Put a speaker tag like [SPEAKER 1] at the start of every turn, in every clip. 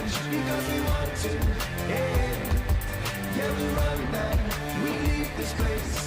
[SPEAKER 1] splash because we want to. Yeah, yeah, we run that. We leave this place.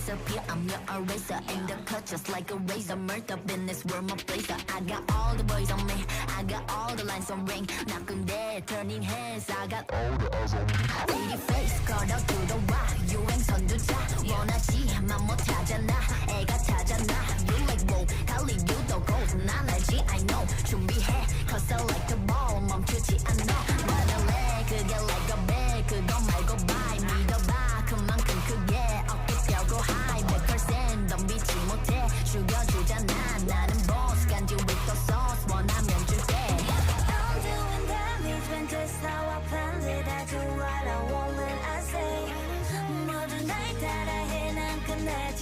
[SPEAKER 2] disappear. I'm your eraser. Aim the cut just like a razor. Murder business, world my blazer. I got all the boys on me. I got all the lines on ring. Knocking there, turning heads. I got all the eyes on me. Pretty face, 걸어 들어와. 유행 선두차. 원하지만 못하잖아. 애가 타잖아. You like wow. 갈리 유도 gold. 난 알지, I know. 준비해. Cause I like the ball. 멈추지 않아. 말할래. 그게 like a bag. 그거 말고 bye. 믿어봐. 그만큼 크게 어깨 펴고 high 100% 넌 미쳐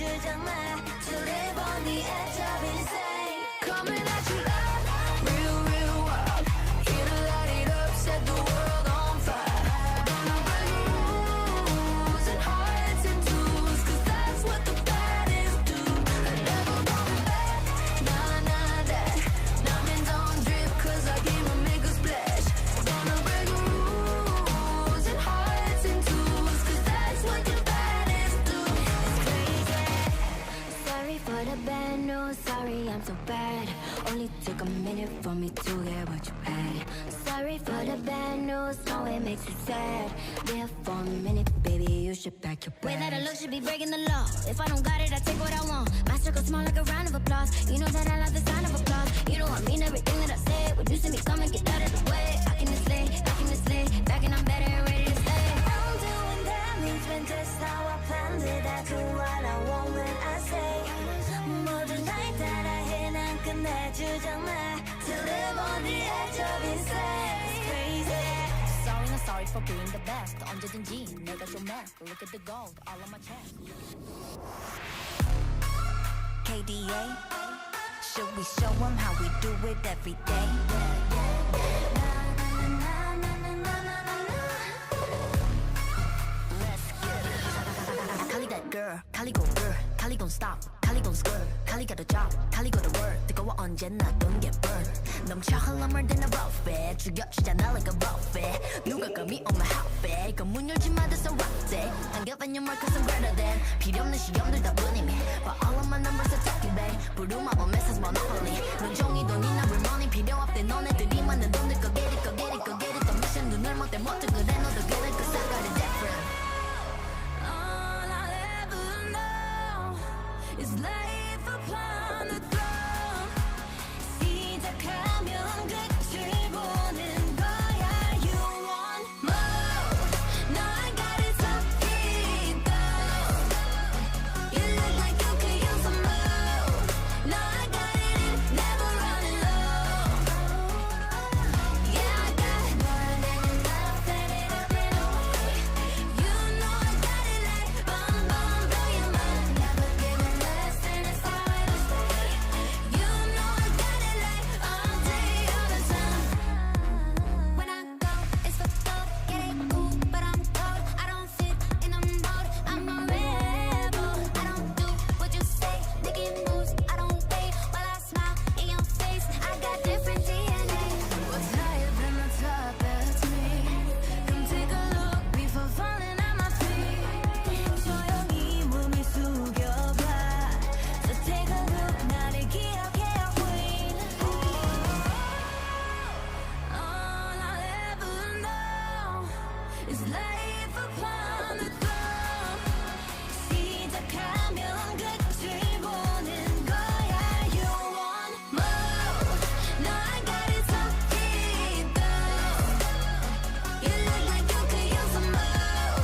[SPEAKER 2] 주장 마 To live on the edge of insane Coming at you like real, real wild Here to light it up, set the world on fire Gonna break rules and hearts and tools Cause that's what the baddest do I never going back, nah, nah, that Diamonds on drip cause I came to make a splash Gonna break rules and hearts and tools Cause that's what the baddest do It's crazy Sorry for the bad news, sorry I'm so bad Only took a minute for me to get what you had Sorry for the bad news, no it makes you sad There for a minute, baby you should pack your bags Way that I look should be breaking the law If I don't got it, I take what I want My circle small like a round of applause You know that I love the sound of applause You know I mean everything that I say When you see me come and get out of the way I can just slay, back and I'm better and ready to stay I'm doing damage when just how I planned it I do what I want when I say 모든 night that I hit 난 끝내주잖아 To live on the edge of insane It's crazy Sorry not sorry for being the best 언제든지 내가 좀 mess Look at the gold all on my chest KDA Should we show them how we do it every day Kali that girl, Kali go girl, Kali gon' stop, Kali gon' skirt, Kali got a job, Kali go to work. 뜨거워 언제나 don't get burned. 넘쳐 흘러물 than a rough bed, 죽여주잖아 like a rough bed. 누가 감히 on my hot bed, 그 문 열지 마 that's a rough day. I'm giving you more cause I'm greater than. 필요 없는 시험들 다 뿐이미. But all of my numbers are talking back. 부루마법 message monopoly. 눈종이 돈이나 real money 필요 없대 너네들이 많은 돈들 go get it, go get it, go get it. 더 미션 눈을 못 떼 못해 그래 너도 get it cause I got it different. It's life upon the throne 시작하면 끝을 보는 거야 You want more No I got it so deep down You look like you could use some more No I got it never running low Yeah I got more than enough Set it up and away You know I got it like bum bum blow your mind Never giving less and it's how it'll stay You know I got it like all day all the time When I go it's for gold Get it cool but I'm cold I don't fit in a mold I'm a rebel I don't do what you say Making moves I don't wait while I smile in your face I got different DNA What's higher than the top that's me Come take a look before falling at my feet 조용히 몸을 숙여봐 So take a look 나를 기억해요 queen All I'll ever know Is life upon the throne 시작하면 끝을 보는 거야 You want more No I got it so deep down You look like you could use some more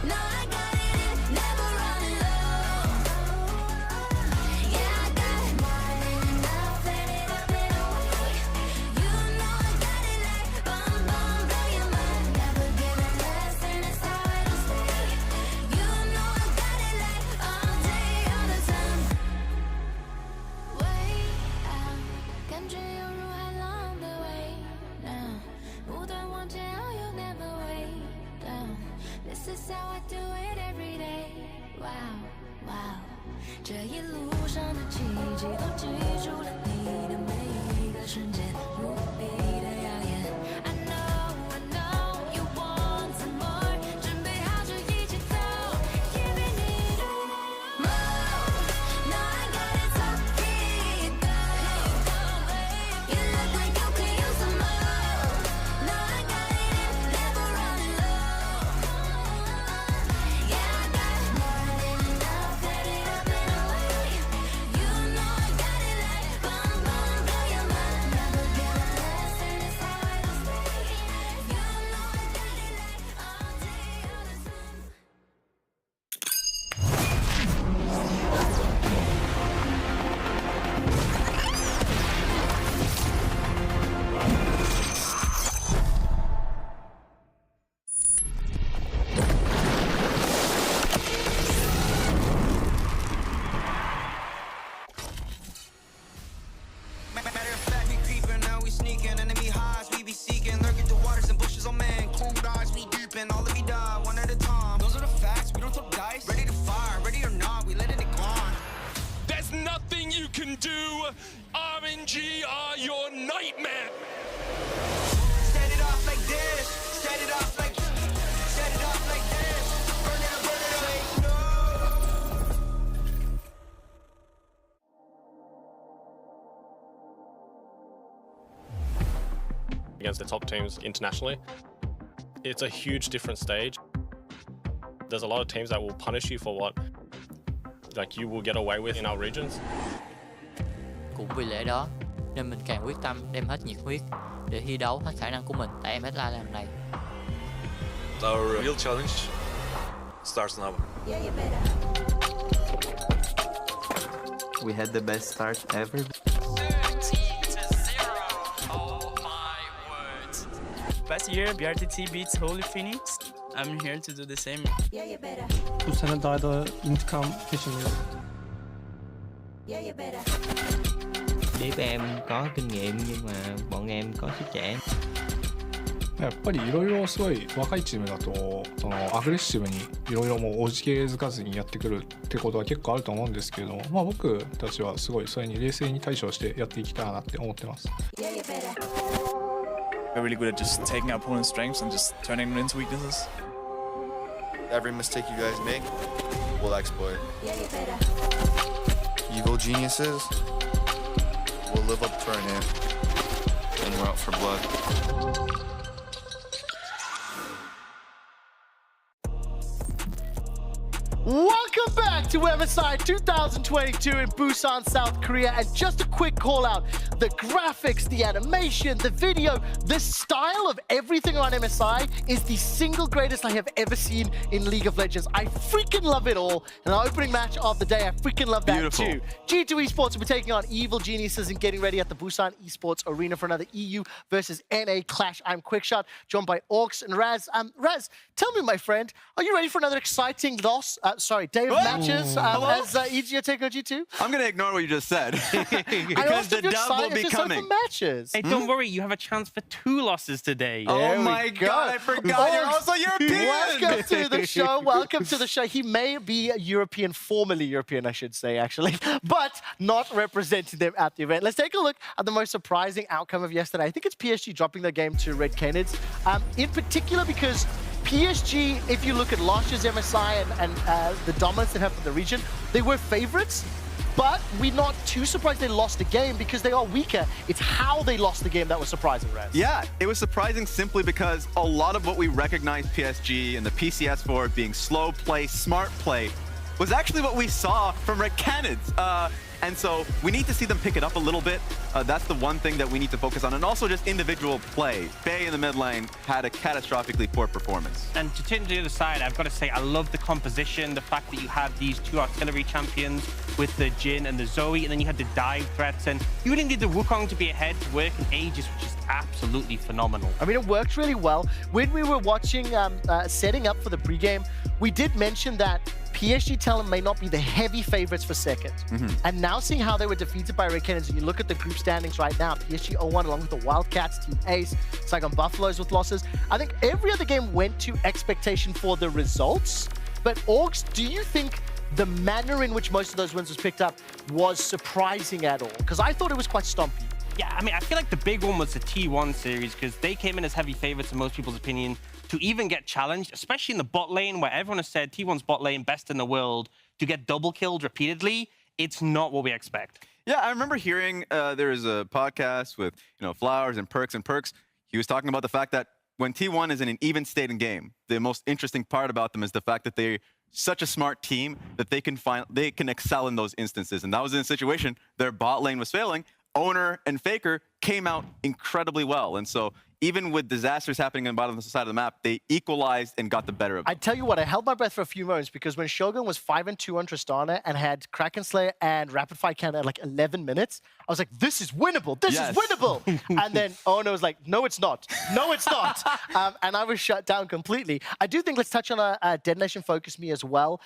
[SPEAKER 2] No I got it never running low Yeah I got more than enough Set it up and away You know I got it like bum bum blow your mind Never giving less and it's how it'll stay You know I got it like all day all the time Way out 感觉犹如海浪的微浪不断往前 Oh you'll never wait down This is how I do it every day Wow wow 这一路上的奇迹都记住了你的每一个瞬间无比的耀眼 I know you want some more 准备好就一起走 Giving it all more No I got it so deep down You look like you could use some more No I got it never running low Yeah I got more than enough Set it up and away You know I got it like bum bum blow your mind Never
[SPEAKER 3] can do. RNG are your nightmare.
[SPEAKER 1] Set it off like this. Set it off like. Set it off like this. Burn it up, burn it up. Say no.
[SPEAKER 4] Against the top teams internationally, it's a huge different stage. There's a lot of teams that will punish you for what you will get away with in our regions.
[SPEAKER 5] Cũng vì lẽ đó nên mình càng quyết tâm đem hết nhiệt huyết để thi đấu hết khả năng của mình tại MSI lần này.
[SPEAKER 6] Our real challenge starts now.
[SPEAKER 7] We had the best start ever.
[SPEAKER 8] 13-0. Oh my word.
[SPEAKER 9] Last year, BRTT beats Holy Phoenix. I'm here to do the same.
[SPEAKER 10] Bu sene daha da intikam peşindeyiz.
[SPEAKER 7] Deep em có kinh nghiệm nhưng mà bọn em có sức trẻ.
[SPEAKER 10] やっぱりいろいろすごい若いチームだとそのアグレッシブにいろいろもうおじけづかずにやってくるってことは結構あると思うんですけど、まあ僕たちはすごいそれに冷静に対処してやっていきたいなって思ってます。
[SPEAKER 9] We're really good at just taking our opponent's strengths and just turning them into weaknesses.
[SPEAKER 6] Every mistake you guys make, we'll exploit.
[SPEAKER 1] Evil geniuses.
[SPEAKER 6] We'll live up to our name, and we're out for blood.
[SPEAKER 11] Welcome back to MSI 2022 in Busan, South Korea. And just a quick call out, the graphics, the animation, the video, the style of everything on MSI is the single greatest I have ever seen in League of Legends. I freaking love it all. And our opening match of the day, I freaking love that too. G2 Esports will be taking on Evil Geniuses and getting ready at the Busan Esports Arena for another EU versus NA clash. I'm Quickshot, joined by Orcs and Raz. Raz, tell me, my friend, are you ready for another exciting day of matches as EG taking on G2?
[SPEAKER 12] I'm going to ignore what you just said because the dub will be coming.
[SPEAKER 11] Matches.
[SPEAKER 13] Hey, don't worry, you have a chance for 2 losses today.
[SPEAKER 12] Oh my God, I forgot you're also European.
[SPEAKER 11] Welcome to the show. Welcome to the show. He may be European, formerly European, I should say, actually, but not representing them at the event. Let's take a look at the most surprising outcome of yesterday. I think it's PSG dropping their game to Red Canids, in particular because PSG, if you look at last year's MSI and the dominance they have for the region, they were favorites, but we're not too surprised they lost the game because they are weaker. It's how they lost the game that was surprising, Raz.
[SPEAKER 12] Yeah, it was surprising simply because a lot of what we recognize PSG and the PCS for being slow play, smart play, was actually what we saw from Red Canids. And so we need to see them pick it up a little bit. That's the one thing that we need to focus on. And also just individual play. Bay in the mid lane had a catastrophically poor performance.
[SPEAKER 13] And to turn to the other side, I've got to say, I love the composition, the fact that you had these 2 artillery champions with the Jhin and the Zoe, and then you had the dive threats. And you really need the Wukong to be ahead to work in Aegis, which is absolutely phenomenal.
[SPEAKER 11] I mean, it worked really well. When we were watching, setting up for the pregame, we did mention that PSG Talent may not be the heavy favorites for second. And now seeing how they were defeated by Red Canids, and you look at the group standings right now, PSG 0-1 along with the Wildcats, Team Ace, Saigon Buffaloes with losses. I think every other game went to expectation for the results. But Orcs, do you think the manner in which most of those wins was picked up was surprising at all? Because I thought it was quite stompy.
[SPEAKER 13] Yeah, I mean, I feel like the big one was the T1 series because they came in as heavy favorites in most people's opinion to even get challenged, especially in the bot lane where everyone has said T1's bot lane best in the world, to get double killed repeatedly. It's not what we expect.
[SPEAKER 12] Yeah, I remember hearing there is a podcast with Flowers and Perks. He was talking about the fact that when T1 is in an even state in game, the most interesting part about them is the fact that they're such a smart team that they can excel in those instances. And that was in a situation their bot lane was failing. Owner and Faker came out incredibly well. And so even with disasters happening on the bottom side of the map, they equalized and got the better of it.
[SPEAKER 11] I tell you what, I held my breath for a few moments because when Shogun was 5-2 on Tristana and had Kraken Slayer and Rapid Fire Cannon at like 11 minutes, I was like, this is winnable. This is winnable. And then Ono was like, no, it's not. No, it's not. And I was shut down completely. I do think let's touch on a Dead Nation Focus Me as well.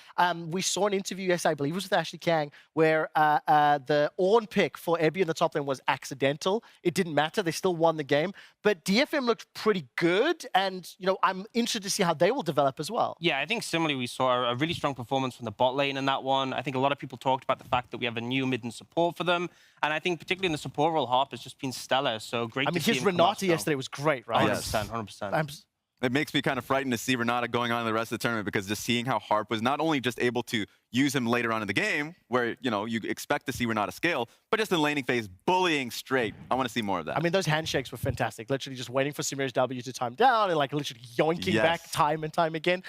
[SPEAKER 11] We saw an interview, yes, I believe it was with Ashley Kang, where the Ornn pick for Ebby in the top lane was accidental. It didn't matter. They still won the game. But DF DFM looked pretty good, and I'm interested to see how they will develop as well.
[SPEAKER 13] Yeah, I think similarly we saw a really strong performance from the bot lane in that one. I think a lot of people talked about the fact that we have a new mid and support for them, and I think particularly in the support role, Harp has just been stellar. So great.
[SPEAKER 11] I mean,
[SPEAKER 13] to see
[SPEAKER 11] his
[SPEAKER 13] him come out
[SPEAKER 11] Renata
[SPEAKER 13] strong.
[SPEAKER 11] yesterday was great, right?
[SPEAKER 13] 100%, 100%.
[SPEAKER 12] It makes me kind of frightened to see Renata going on in the rest of the tournament, because just seeing how Harp was not only just able to use him later on in the game, where you expect to see Renata scale, but just in laning phase, bullying straight. I want to see more of that.
[SPEAKER 11] I mean, those handshakes were fantastic. Literally just waiting for Samira's W to time down and like literally yoinking back time and time again.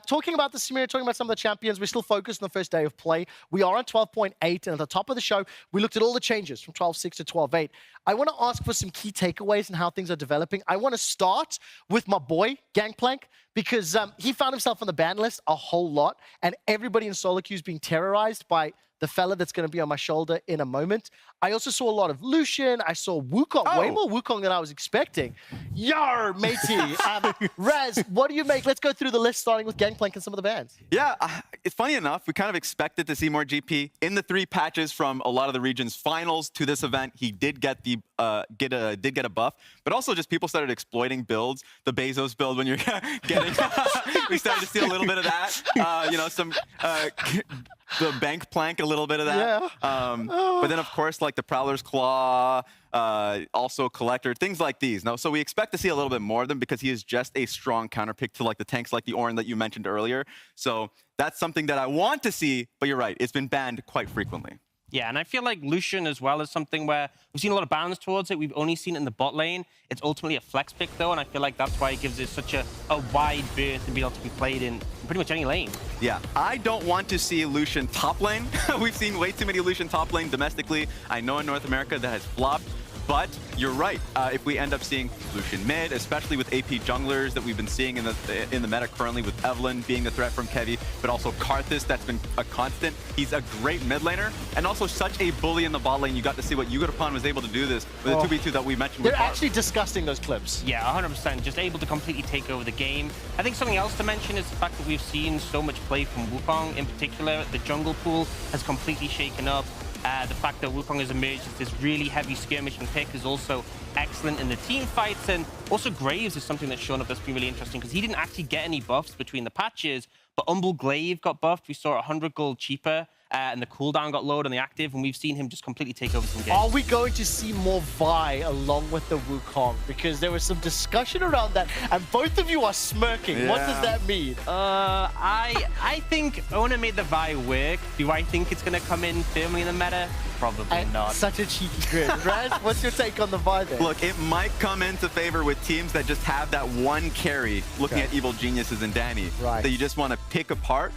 [SPEAKER 11] Talking about the Samira, talking about some of the champions, we're still focused on the first day of play. We are on 12.8, and at the top of the show, we looked at all the changes from 12.6 to 12.8. I want to ask for some key takeaways and how things are developing. I want to start with my boy, Gangplank, because he found himself on the ban list a whole lot, and everybody in solo queue is being terrorized by the fella that's going to be on my shoulder in a moment. I also saw a lot of Lucian. I saw Wukong, way more Wukong than I was expecting. Yar, matey. Raz, what do you make? Let's go through the list, starting with Gangplank and some of the bans.
[SPEAKER 12] Yeah, it's funny enough, we kind of expected to see more GP. In the 3 patches from a lot of the region's finals to this event, he did get the get a buff, but also just people started exploiting builds. The Bezos build, when you're getting, we started to see a little bit of that. Some the bank plank, a little bit of that. Yeah. But then, of course, like the Prowler's Claw, also Collector, things like these. So we expect to see a little bit more of them, because he is just a strong counterpick to like the tanks like the Ornn that you mentioned earlier. So that's something that I want to see, but you're right, it's been banned quite frequently.
[SPEAKER 13] Yeah, and I feel like Lucian as well is something where we've seen a lot of bans towards it. We've only seen it in the bot lane. It's ultimately a flex pick, though, and I feel like that's why it gives it such a wide berth and be able to be played in pretty much any lane.
[SPEAKER 12] Yeah, I don't want to see Lucian top lane. We've seen way too many Lucian top lane domestically. I know in North America that has flopped. But you're right. If we end up seeing Lucian mid, especially with AP junglers that we've been seeing in the meta currently, with Evelynn being the threat from Kevi, but also Karthus, that's been a constant. He's a great mid laner, and also such a bully in the bot lane. You got to see what Yugotapan was able to do this with the 2v2 that we mentioned.
[SPEAKER 11] They're actually disgusting, those clips.
[SPEAKER 13] Yeah, 100%. Just able to completely take over the game. I think something else to mention is the fact that we've seen so much play from Wukong in particular. The jungle pool has completely shaken up. The fact that Wukong has emerged as this really heavy skirmishing pick is also excellent in the team fights. And also Graves is something that's shown up that's been really interesting, because he didn't actually get any buffs between the patches, but Umbral Glaive got buffed. We saw 100 gold cheaper, and the cooldown got lowered on the active, and we've seen him just completely take over some games.
[SPEAKER 11] Are we going to see more Vi along with the Wukong? Because there was some discussion around that, and both of you are smirking. Yeah. What does that mean?
[SPEAKER 13] I think Oner made the Vi work. Do I think it's going to come in firmly in the meta? Probably not.
[SPEAKER 11] Such a cheeky grin. Raz, what's your take on the Vi there?
[SPEAKER 12] Look, it might come into favor with teams that just have that one carry, looking at Evil Geniuses and Danny, that you just want to pick apart.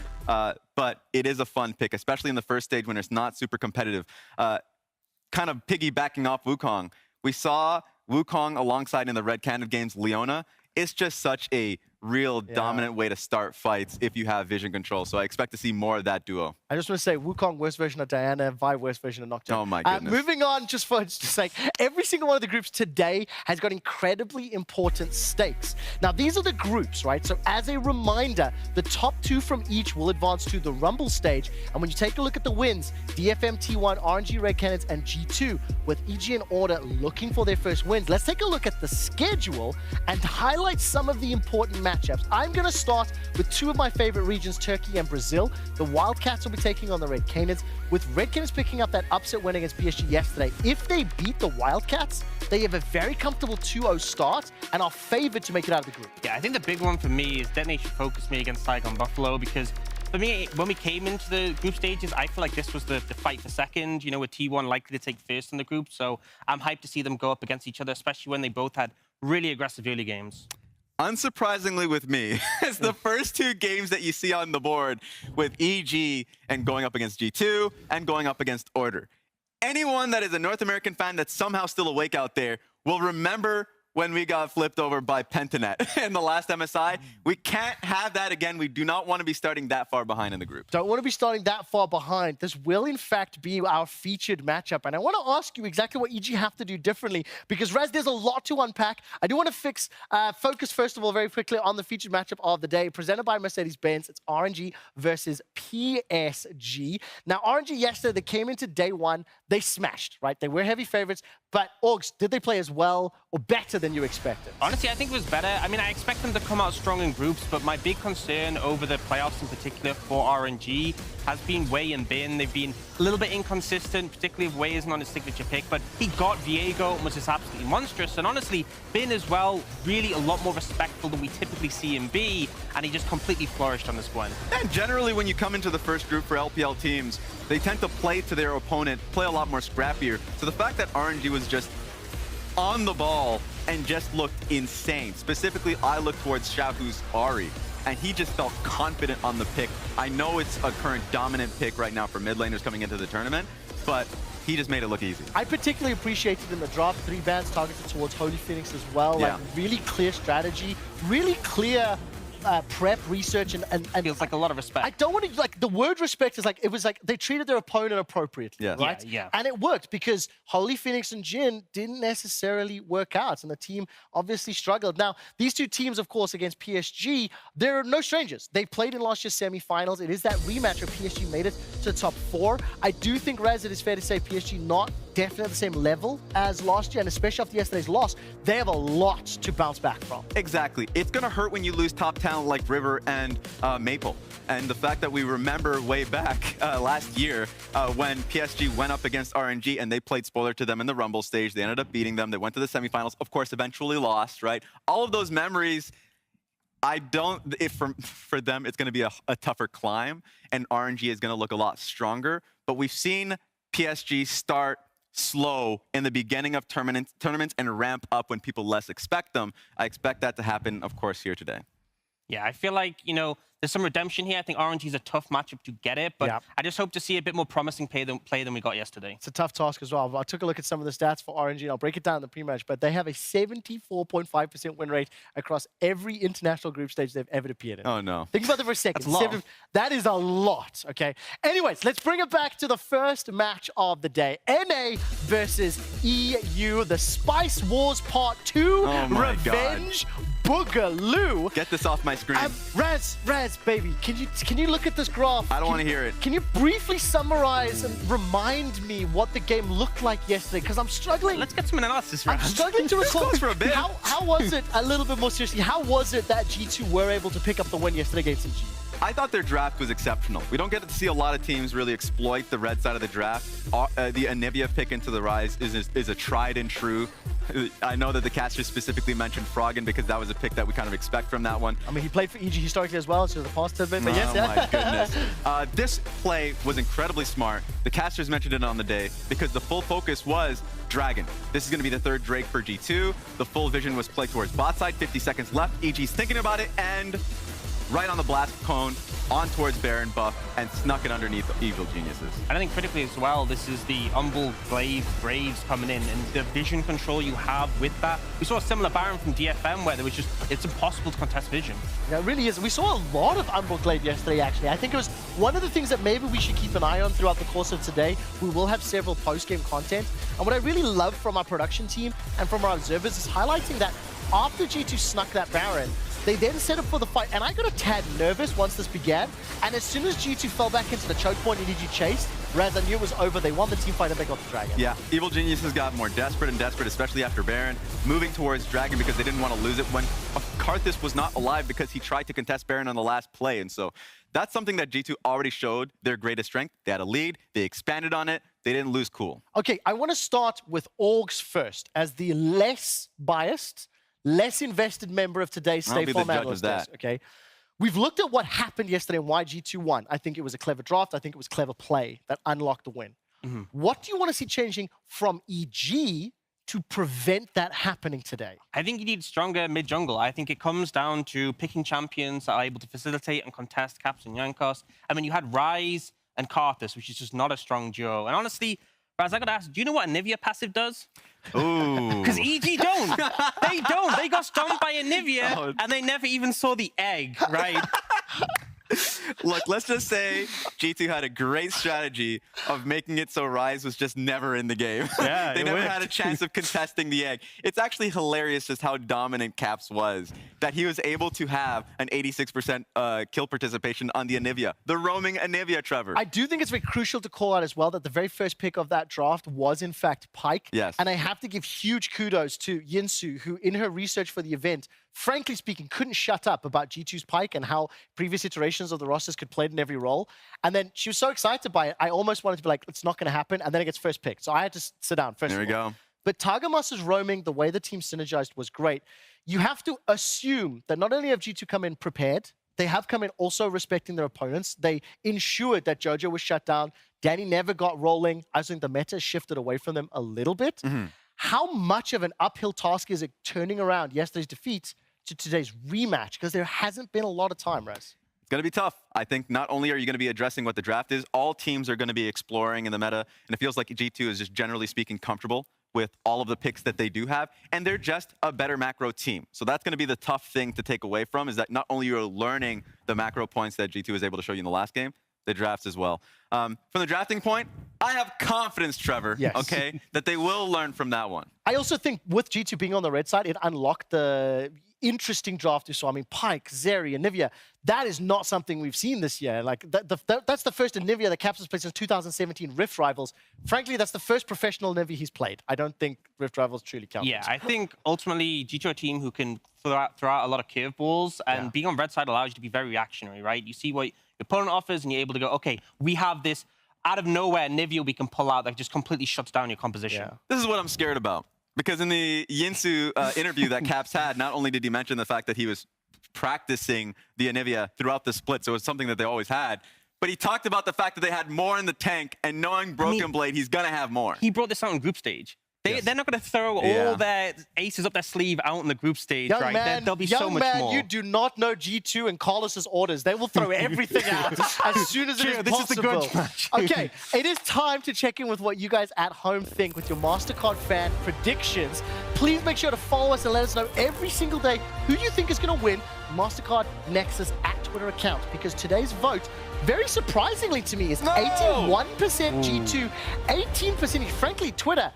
[SPEAKER 12] But it is a fun pick, especially in the first stage when it's not super competitive. Kind of piggybacking off Wukong, we saw Wukong alongside in the Red Candid games Leona. It's just such a real dominant way to start fights if you have vision control. So I expect to see more of that duo.
[SPEAKER 11] I just want to say Wukong, worst version of Diana, Vi, worst version of Nocturne.
[SPEAKER 12] Oh my goodness.
[SPEAKER 11] Moving on, just for its sake, every single one of the groups today has got incredibly important stakes. Now, these are the groups, right? So as a reminder, the top 2 from each will advance to the Rumble stage. And when you take a look at the wins, DFM, T1, RNG, Red Canids, and G2, with EG and Order looking for their first wins, let's take a look at the schedule and highlight some of the important matchups. I'm going to start with 2 of my favorite regions, Turkey and Brazil. The Wildcats will be taking on the Red Canids, with Red Canids picking up that upset win against PSG yesterday. If they beat the Wildcats, they have a very comfortable 2-0 start and are favored to make it out of the group.
[SPEAKER 13] Yeah, I think the big one for me is Detonation focused me against Saigon Buffalo, because for me, when we came into the group stages, I feel like this was the fight for second, with T1 likely to take first in the group. So I'm hyped to see them go up against each other, especially when they both had really aggressive early games.
[SPEAKER 12] Unsurprisingly with me, it's the first 2 games that you see on the board with EG and going up against G2 and going up against Order. Anyone that is a North American fan that's somehow still awake out there will remember when we got flipped over by Pentanet in the last MSI. We can't have that again. We do not want to be starting that far behind in the group.
[SPEAKER 11] Don't want to be starting that far behind. This will, in fact, be our featured matchup. And I want to ask you exactly what EG have to do differently, because, Raz, there's a lot to unpack. I do want to focus, first of all, very quickly on the featured matchup of the day, presented by Mercedes-Benz. It's RNG versus PSG. Now, RNG yesterday, they came into day 1. They smashed, right? They were heavy favorites. But, Augs, did they play as well or better than you expected?
[SPEAKER 13] Honestly, I think it was better. I mean, I expect them to come out strong in groups, but my big concern over the playoffs in particular for RNG has been Wei and Bin. They've been a little bit inconsistent, particularly if Wei isn't on his signature pick, but he got Viego and was just absolutely monstrous. And honestly, Bin as well, really a lot more respectful than we typically see him be, and he just completely flourished on this one.
[SPEAKER 12] And generally, when you come into the first group for LPL teams, they tend to play to their opponent, play a lot more scrappier. So the fact that RNG was just on the ball and just looked insane. Specifically, I look towards Xiaohu's Ahri, and he just felt confident on the pick. I know it's a current dominant pick right now for mid laners coming into the tournament, but he just made it look easy.
[SPEAKER 11] I particularly appreciated in the draft 3 bans targeted towards Holy Phoenix as well.
[SPEAKER 12] Yeah.
[SPEAKER 11] Like really clear strategy, really clear prep, research, and
[SPEAKER 13] feels like a lot of respect.
[SPEAKER 11] I don't want to, like, the word respect is like, it was like they treated their opponent appropriately,
[SPEAKER 12] Yes.
[SPEAKER 11] right?
[SPEAKER 13] Yeah.
[SPEAKER 11] And it worked because Holy Phoenix and Jin didn't necessarily work out, and the team obviously struggled. Now, these two teams, of course, against PSG, they're no strangers. They played in last year's semifinals. It is that rematch where PSG made it to the top 4. I do think, Raz, it is fair to say PSG not definitely at the same level as last year, and especially after yesterday's loss, they have a lot to bounce back from.
[SPEAKER 12] Exactly. It's going to hurt when you lose top talent like River and Maple. And the fact that we remember way back last year when PSG went up against RNG and they played spoiler to them in the Rumble stage. They ended up beating them. They went to the semifinals, of course, eventually lost, right? All of those memories, for them, it's going to be a tougher climb, and RNG is going to look a lot stronger. But we've seen PSG start slow in the beginning of tournaments and ramp up when people less expect them. I expect that to happen, of course, here today.
[SPEAKER 13] Yeah, I feel like, you know, there's some redemption here. I think RNG is a tough matchup to get it, but I just hope to see a bit more promising play than we got yesterday.
[SPEAKER 11] It's a tough task as well. I took a look at some of the stats for RNG, and I'll break it down in the pre-match, but they have a 74.5% win rate across every international group stage they've ever appeared in.
[SPEAKER 12] Oh, no.
[SPEAKER 11] Think about that for a second.
[SPEAKER 13] That's a lot.
[SPEAKER 11] That is a lot, okay? Anyways, let's bring it back to the first match of the day. NA versus EU, the Spice Wars Part 2
[SPEAKER 12] Oh my
[SPEAKER 11] Revenge Boogaloo.
[SPEAKER 12] Get this off my screen.
[SPEAKER 11] Raz, baby, can you look at this graph?
[SPEAKER 12] I don't want to hear it.
[SPEAKER 11] Can you briefly summarize and remind me what the game looked like yesterday? Because I'm struggling.
[SPEAKER 13] Let's get some analysis,
[SPEAKER 11] I'm
[SPEAKER 13] Raz.
[SPEAKER 11] struggling to recall.
[SPEAKER 12] for a bit.
[SPEAKER 11] How was it, a little bit more seriously, how was it that G2 were able to pick up the win yesterday against EG?
[SPEAKER 12] I thought their draft was exceptional. We don't get to see a lot of teams really exploit the red side of the draft. The Anivia pick into the Rise is a tried and true. I know that the casters specifically mentioned Froggen because that was a pick that we kind of expect from that one.
[SPEAKER 11] I mean, he played for EG historically as well, so the past a bit, but yes,
[SPEAKER 12] Oh my goodness. This play was incredibly smart. The casters mentioned it on the day because the full focus was Dragon. This is going to be the third Drake for G2. The full vision was played towards bot side, 50 seconds left. EG's thinking about it, and right on the blast cone, on towards Baron buff, and snuck it underneath Evil Geniuses.
[SPEAKER 13] And I think critically as well, this is the Umbral Glaive Braves coming in, and the vision control you have with that. We saw a similar Baron from DFM where there was just, it's impossible to contest vision.
[SPEAKER 11] Yeah, it really is. We saw a lot of Umbral Glaive yesterday, actually. I think it was one of the things that maybe we should keep an eye on throughout the course of today. We will have several post-game content. And what I really love from our production team and from our observers is highlighting that after G2 snuck that Baron, they then set up for the fight, and I got a tad nervous once this began. And as soon as G2 fell back into the choke point and EG chased, Raz, I knew it was over. They won the team fight and they got the Dragon.
[SPEAKER 12] Yeah, Evil Geniuses got more desperate and desperate, especially after Baron, moving towards Dragon because they didn't want to lose it when Karthus was not alive because he tried to contest Baron on the last play. And so that's something that G2 already showed their greatest strength. They had a lead, they expanded on it, they didn't lose cool.
[SPEAKER 11] Okay, I want to start with Orgs first, as the less biased, less invested member of today's Stay Form Analyst Desk, okay? We've looked at what happened yesterday and why G2 won. I think it was a clever draft. I think it was clever play that unlocked the win. What do you want to see changing from EG to prevent that happening today?
[SPEAKER 13] I think you need stronger mid-jungle. I think it comes down to picking champions that are able to facilitate and contest Caps and Jankos. I mean, you had Ryze and Karthus, which is just not a strong duo. And honestly, Raz, I got to ask, do you know what Anivia passive does?
[SPEAKER 12] Ooh.
[SPEAKER 13] Because EG don't. They don't. They got stomped by Anivia, and they never even saw the egg, right?
[SPEAKER 12] Look, let's just say G2 had a great strategy of making it so Rise was just never in the game.
[SPEAKER 9] Yeah,
[SPEAKER 12] They
[SPEAKER 9] it
[SPEAKER 12] never
[SPEAKER 9] worked.
[SPEAKER 12] had a chance of contesting the egg. It's actually hilarious just how dominant Caps was, that he was able to have an 86% kill participation on the Anivia, the roaming Anivia, Trevor.
[SPEAKER 11] I do think it's very crucial to call out as well that the very first pick of that draft was in fact Pyke.
[SPEAKER 12] Yes.
[SPEAKER 11] And I have to give huge kudos to Yinsu, who in her research for the event, frankly speaking, couldn't shut up about G2's Pyke and how previous iterations of the rosters could play it in every role. And then she was so excited by it, I almost wanted to be like, it's not going to happen. And then it gets first picked. So I had to sit down first.
[SPEAKER 12] There we
[SPEAKER 11] of all.
[SPEAKER 12] go.
[SPEAKER 11] But Targamas' roaming, the way the team synergized was great. You have to assume that not only have G2 come in prepared, they have come in also respecting their opponents. They ensured that Jojo was shut down. Danny never got rolling. I think the meta shifted away from them a little bit. How much of an uphill task is it turning around yesterday's defeat to today's rematch? Because there hasn't been a lot of time, Res.
[SPEAKER 12] It's going to be tough. I think not only are you going to be addressing what the draft is, all teams are going to be exploring in the meta. And it feels like G2 is just generally speaking comfortable with all of the picks that they do have. And they're just a better macro team. So that's going to be the tough thing to take away from, is that not only you're learning the macro points that G2 was able to show you in the last game, the drafts as well. From the drafting point, I have confidence, Trevor,
[SPEAKER 11] Yes.
[SPEAKER 12] okay, that they will learn from that one.
[SPEAKER 11] I also think with G2 being on the red side, it unlocked the interesting draft you saw. I mean, Pyke, Zeri, Anivia, that is not something we've seen this year. Like, that's the first Anivia that Caps has played since 2017 Rift Rivals. Frankly, that's the first professional Anivia he's played. I don't think Rift Rivals truly counts.
[SPEAKER 13] Yeah, I think ultimately G2 are a team who can throw out a lot of curveballs, and being on red side allows you to be very reactionary, right? You see what your opponent offers, and you're able to go, okay, we have this out of nowhere Nivea we can pull out that just completely shuts down your composition.
[SPEAKER 12] This is what I'm scared about. Because in the Yinsu interview that Caps had, not only did he mention the fact that he was practicing the Anivia throughout the split, so it's something that they always had, but he talked about the fact that they had more in the tank, and knowing Broken Blade, he's going to have more.
[SPEAKER 13] He brought this out in group stage. They're not going to throw all their aces up their sleeve out in the group stage, right? There'll be so much more.
[SPEAKER 11] You do not know G2 and Carlos's orders. They will throw everything out as soon as it is
[SPEAKER 13] this
[SPEAKER 11] possible.
[SPEAKER 13] is the grudge match.
[SPEAKER 11] Okay, it is time to check in with what you guys at home think with your MasterCard fan predictions. Please make sure to follow us and let us know every single day who you think is going to win MasterCard Nexus at Twitter account, because today's vote, very surprisingly to me, is 81% G2, 18% frankly Twitter.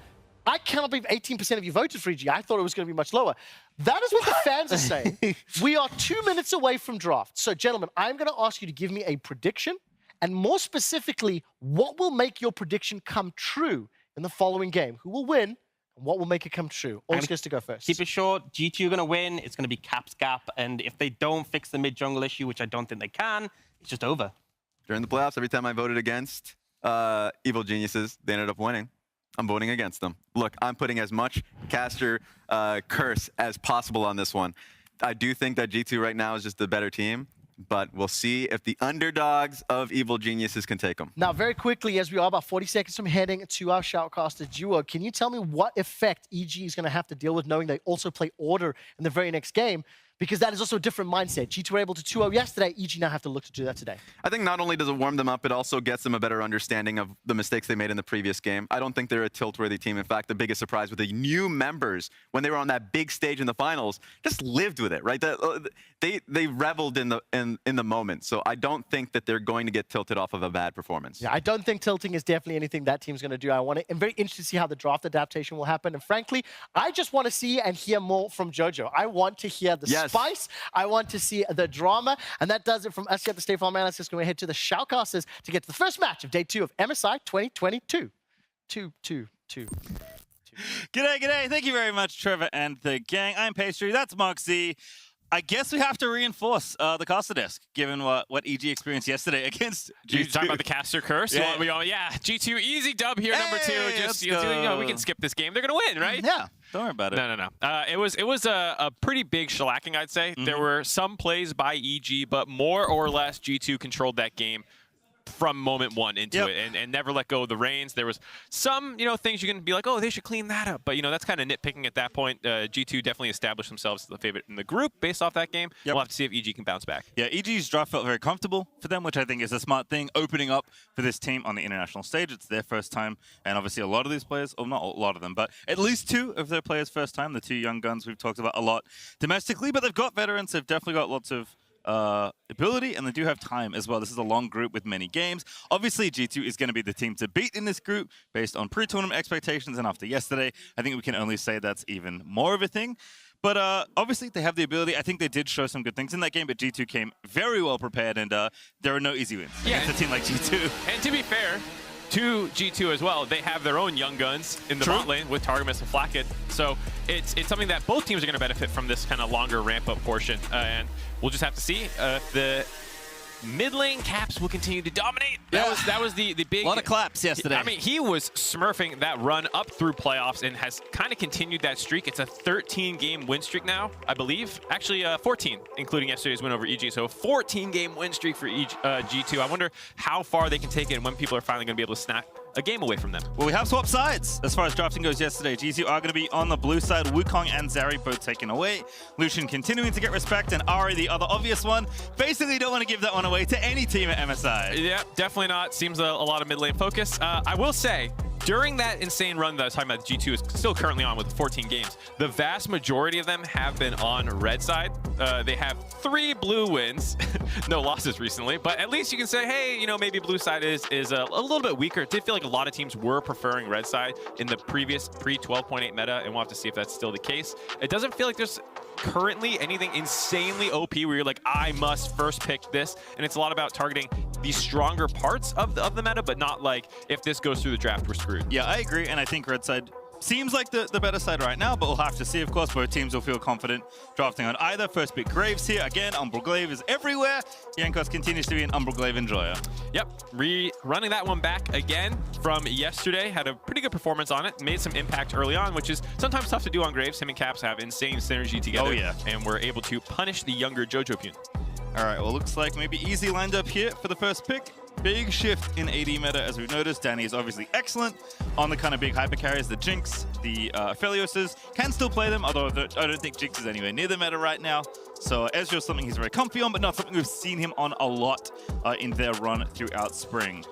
[SPEAKER 11] I cannot believe 18% of you voted for EG. I thought it was going to be much lower. That is what the fans are saying. We are 2 minutes away from draft. So, gentlemen, I'm going to ask you to give me a prediction, and more specifically, what will make your prediction come true in the following game? Who will win, and what will make it come true? Orange gets to go first.
[SPEAKER 13] Keep it short. G2 are going to win. It's going to be Caps Gap. And if they don't fix the mid-jungle issue, which I don't think they can, it's just over.
[SPEAKER 12] During the playoffs, every time I voted against Evil Geniuses, they ended up winning. I'm voting against them. Look, I'm putting as much caster curse as possible on this one. I do think that G2 right now is just the better team, but we'll see if the underdogs of Evil Geniuses can take them.
[SPEAKER 11] Now, very quickly, as we are about 40 seconds from heading to our Shoutcaster duo, can you tell me what effect EG is going to have to deal with knowing they also play Order in the very next game? Because that is also a different mindset. G2 were able to 2-0 yesterday. EG now have to look to do that today.
[SPEAKER 12] I think not only does it warm them up, it also gets them a better understanding of the mistakes they made in the previous game. I don't think they're a tilt-worthy team. In fact, the biggest surprise with the new members when they were on that big stage in the finals just lived with it, right? They reveled in the moment. So I don't think that they're going to get tilted off of a bad performance.
[SPEAKER 11] Yeah, I don't think tilting is definitely anything that team's going to do. I'm very interested to see how the draft adaptation will happen. And frankly, I just want to see and hear more from Jojo. I want to hear the spice. I want to see the drama. And that does it from us here at the State Farm Analysis. We're going to head to the Shoutcasters to get to the first match of day 2 of MSI 2022. 2.
[SPEAKER 14] G'day. Thank you very much, Trevor and the gang. I'm Pastry. That's Mark Z. I guess we have to reinforce the caster desk, given what EG experienced yesterday against G2.
[SPEAKER 3] You talking about the caster curse?
[SPEAKER 14] Yeah.
[SPEAKER 3] G2 easy dub here, number 2. Just we can skip this game. They're gonna win, right?
[SPEAKER 14] Yeah. Don't worry about it.
[SPEAKER 3] No. It was a pretty big shellacking, I'd say. There were some plays by EG, but more or less G2 controlled that game from moment one into it and never let go of the reins. There was some, things you can be like, oh, they should clean that up. But, that's kind of nitpicking at that point. G2 definitely established themselves as the favorite in the group based off that game. We'll have to see if EG can bounce back.
[SPEAKER 14] Yeah, EG's draft felt very comfortable for them, which I think is a smart thing, opening up for this team on the international stage. It's their first time, and obviously a lot of these players, or not a lot of them, but at least 2 of their players' first time, the 2 young guns we've talked about a lot domestically, but they've got veterans. They've definitely got lots of ability, and they do have time as well. This is a long group with many games. Obviously, G2 is going to be the team to beat in this group based on pre-tournament expectations, and after yesterday, I think we can only say that's even more of a thing. But obviously, they have the ability. I think they did show some good things in that game, but G2 came very well prepared, and there are no easy wins against a team like G2.
[SPEAKER 3] And to be fair, to G2 as well, they have their own young guns in the bot lane with Targamas and Flakked. So it's something that both teams are going to benefit from, this kind of longer ramp-up portion. And we'll just have to see if the mid lane Caps will continue to dominate. That was the big...
[SPEAKER 14] A lot of claps yesterday.
[SPEAKER 3] I mean, he was smurfing that run up through playoffs and has kind of continued that streak. It's a 13-game win streak now, I believe. Actually, 14, including yesterday's win over EG. So a 14-game win streak for G2. I wonder how far they can take it and when people are finally going to be able to snap a game away from them.
[SPEAKER 14] Well, we have swapped sides as far as drafting goes yesterday. G2 are going to be on the blue side. Wukong and Zeri both taken away. Lucian continuing to get respect, and Ari, the other obvious one, basically don't want to give that one away to any team at MSI.
[SPEAKER 3] Yeah, definitely not. Seems a lot of mid lane focus. I will say, during that insane run that I was talking about, G2 is still currently on with 14 games. The vast majority of them have been on red side. They have 3 blue wins, no losses recently, but at least you can say, hey, you know, maybe blue side is a little bit weaker. It did feel like a lot of teams were preferring red side in the previous pre-12.8 meta, and we'll have to see if that's still the case. It doesn't feel like there's currently anything insanely OP where you're like, I must first pick this, and it's a lot about targeting the stronger parts of the meta, but not like, if this goes through the draft, we're screwed.
[SPEAKER 14] Yeah, I agree, and I think red side seems like the better side right now, but we'll have to see. Of course, both teams will feel confident drafting on either. First pick Graves here. Again, Umbral Glaive is everywhere. Jankos continues to be an Umbral Glaive enjoyer.
[SPEAKER 3] Yep, running that one back again from yesterday. Had a pretty good performance on it. Made some impact early on, which is sometimes tough to do on Graves. Him and Caps have insane synergy together.
[SPEAKER 14] Oh, yeah.
[SPEAKER 3] And we're able to punish the younger Jojopyun.
[SPEAKER 14] All right, well, looks like maybe easy lined up here for the first pick. Big shift in AD meta, as we've noticed. Danny is obviously excellent on the kind of big hyper carriers, the Jinx, the Aphelioses. Can still play them, although I don't think Jinx is anywhere near the meta right now. So Ezreal is something he's very comfy on, but not something we've seen him on a lot in their run throughout spring.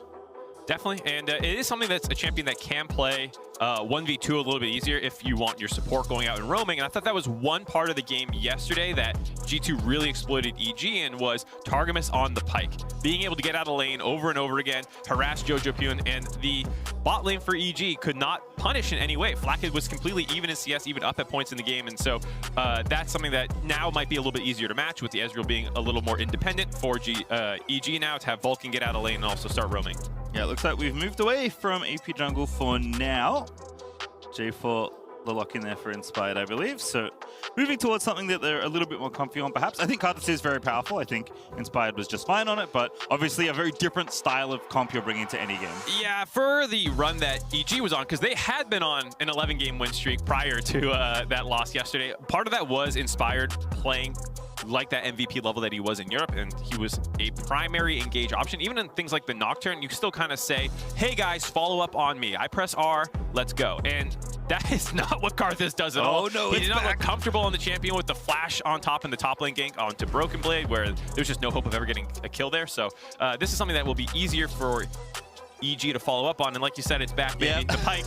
[SPEAKER 3] Definitely, and it is something that's a champion that can play 1v2 a little bit easier if you want your support going out and roaming. And I thought that was one part of the game yesterday that G2 really exploited EG in, was Targamas on the Pyke. Being able to get out of lane over and over again, harass Jojopyun, and the bot lane for EG could not punish in any way. Flakked was completely even in CS, even up at points in the game, and so that's something that now might be a little bit easier to match, with the Ezreal being a little more independent for EG now, to have Vulcan get out of lane and also start roaming.
[SPEAKER 14] Yeah, it looks like we've moved away from AP jungle for now. J4 the lock in there for Inspired, I believe. So moving towards something that they're a little bit more comfy on, perhaps. I think Karthus is very powerful. I think Inspired was just fine on it, but obviously a very different style of comp you're bringing to any game.
[SPEAKER 3] Yeah, for the run that EG was on, because they had been on an 11-game win streak prior to that loss yesterday. Part of that was Inspired playing like that MVP level that he was in Europe, and he was a primary engage option. Even in things like the Nocturne, you still kind of say, hey guys, follow up on me. I press R, let's go. And that is not what Karthus does at all.
[SPEAKER 14] Oh no,
[SPEAKER 3] he did not look comfortable on the champion with the flash on top in the top lane gank onto Broken Blade, where there's just no hope of ever getting a kill there. So this is something that will be easier for EG to follow up on. And like you said, it's back, baby, the Pyke.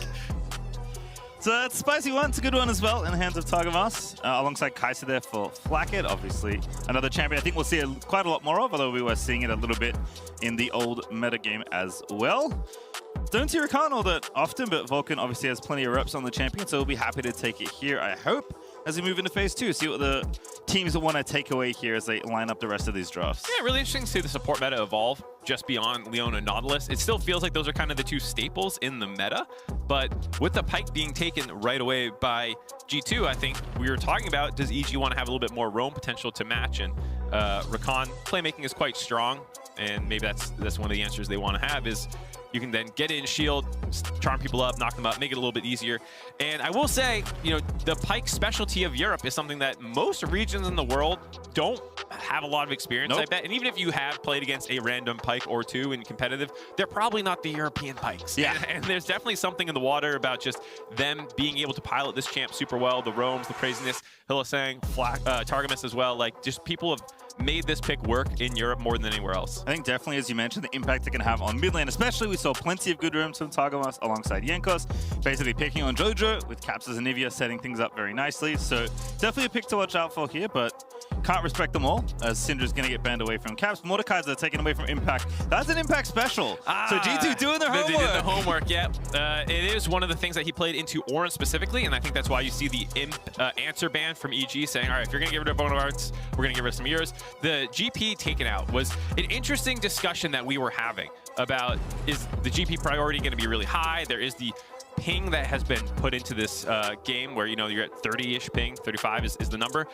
[SPEAKER 14] So that's a spicy one. It's a good one as well in the hands of Targamas, alongside Kai'Sa there for Flakked. Obviously, another champion I think we'll see quite a lot more of, although we were seeing it a little bit in the old meta game as well. Don't see Rakan all that often, but Vulcan obviously has plenty of reps on the champion, so we'll be happy to take it here, I hope, as we move into phase 2. See what the teams want to take away here as they line up the rest of these drafts.
[SPEAKER 3] Yeah, really interesting to see the support meta evolve just beyond Leon and Nautilus. It still feels like those are kind of the two staples in the meta, but with the Pyke being taken right away by G2, I think we were talking about, does EG want to have a little bit more roam potential to match? And Rakan playmaking is quite strong, and maybe that's one of the answers they want to have, is you can then get in shield, charm people up, knock them up, make it a little bit easier. And I will say, you know, the Pyke specialty of Europe is something that most regions in the world don't have a lot of experience, I bet. And even if you have played against a random Pyke or two in competitive, they're probably not the European Pykes.
[SPEAKER 14] Yeah.
[SPEAKER 3] And there's definitely something in the water about just them being able to pilot this champ super well, the roams, the craziness, Hylissang, Targamas as well. Like, just people have made this pick work in Europe more than anywhere else.
[SPEAKER 14] I think definitely, as you mentioned, the impact it can have on mid lane, especially. We saw plenty of good roams from Targamas alongside Jankos, basically picking on Jojo with Caps as Anivia, setting things up very nicely. So definitely a pick to watch out for here, but can't respect them all, as Syndra's going to get banned away from Caps. Mordekaiser taken away from Impact. That's an Impact special. So G2 doing their homework.
[SPEAKER 3] They did the homework, yeah. It is one of the things that he played into Orange specifically, and I think that's why you see the answer ban from EG saying, all right, if you're going to get rid of Bonarts, we're going to get rid of some of yours. The GP taken out was an interesting discussion that we were having about, is the GP priority going to be really high? There is the ping that has been put into this game where, you know, you're at 30-ish ping, 35 is the number.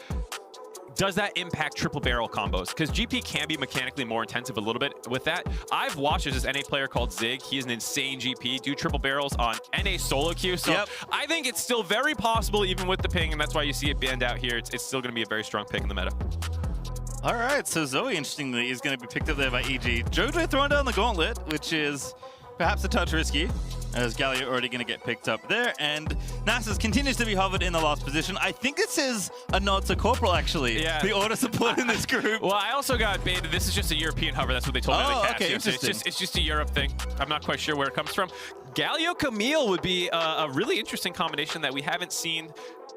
[SPEAKER 3] Does that impact triple barrel combos? Because GP can be mechanically more intensive a little bit with that. I've watched this NA player called Zig. He is an insane GP, do triple barrels on NA solo queue. So I think it's still very possible even with the ping, and that's why you see it banned out here. It's still going to be a very strong pick in the meta.
[SPEAKER 14] All right, so Zoe, interestingly, is going to be picked up there by EG. Jojo throwing down the gauntlet, which is perhaps a touch risky, as Galio already going to get picked up there. And Nasus continues to be hovered in the last position. I think this is a nod to Corporal, actually.
[SPEAKER 3] Yeah.
[SPEAKER 14] The order support in this group.
[SPEAKER 3] Well, I also got baited. This is just a European hover. That's what they told me.
[SPEAKER 14] Okay, interesting.
[SPEAKER 3] It's just a Europe thing. I'm not quite sure where it comes from. Galio Camille would be a really interesting combination that we haven't seen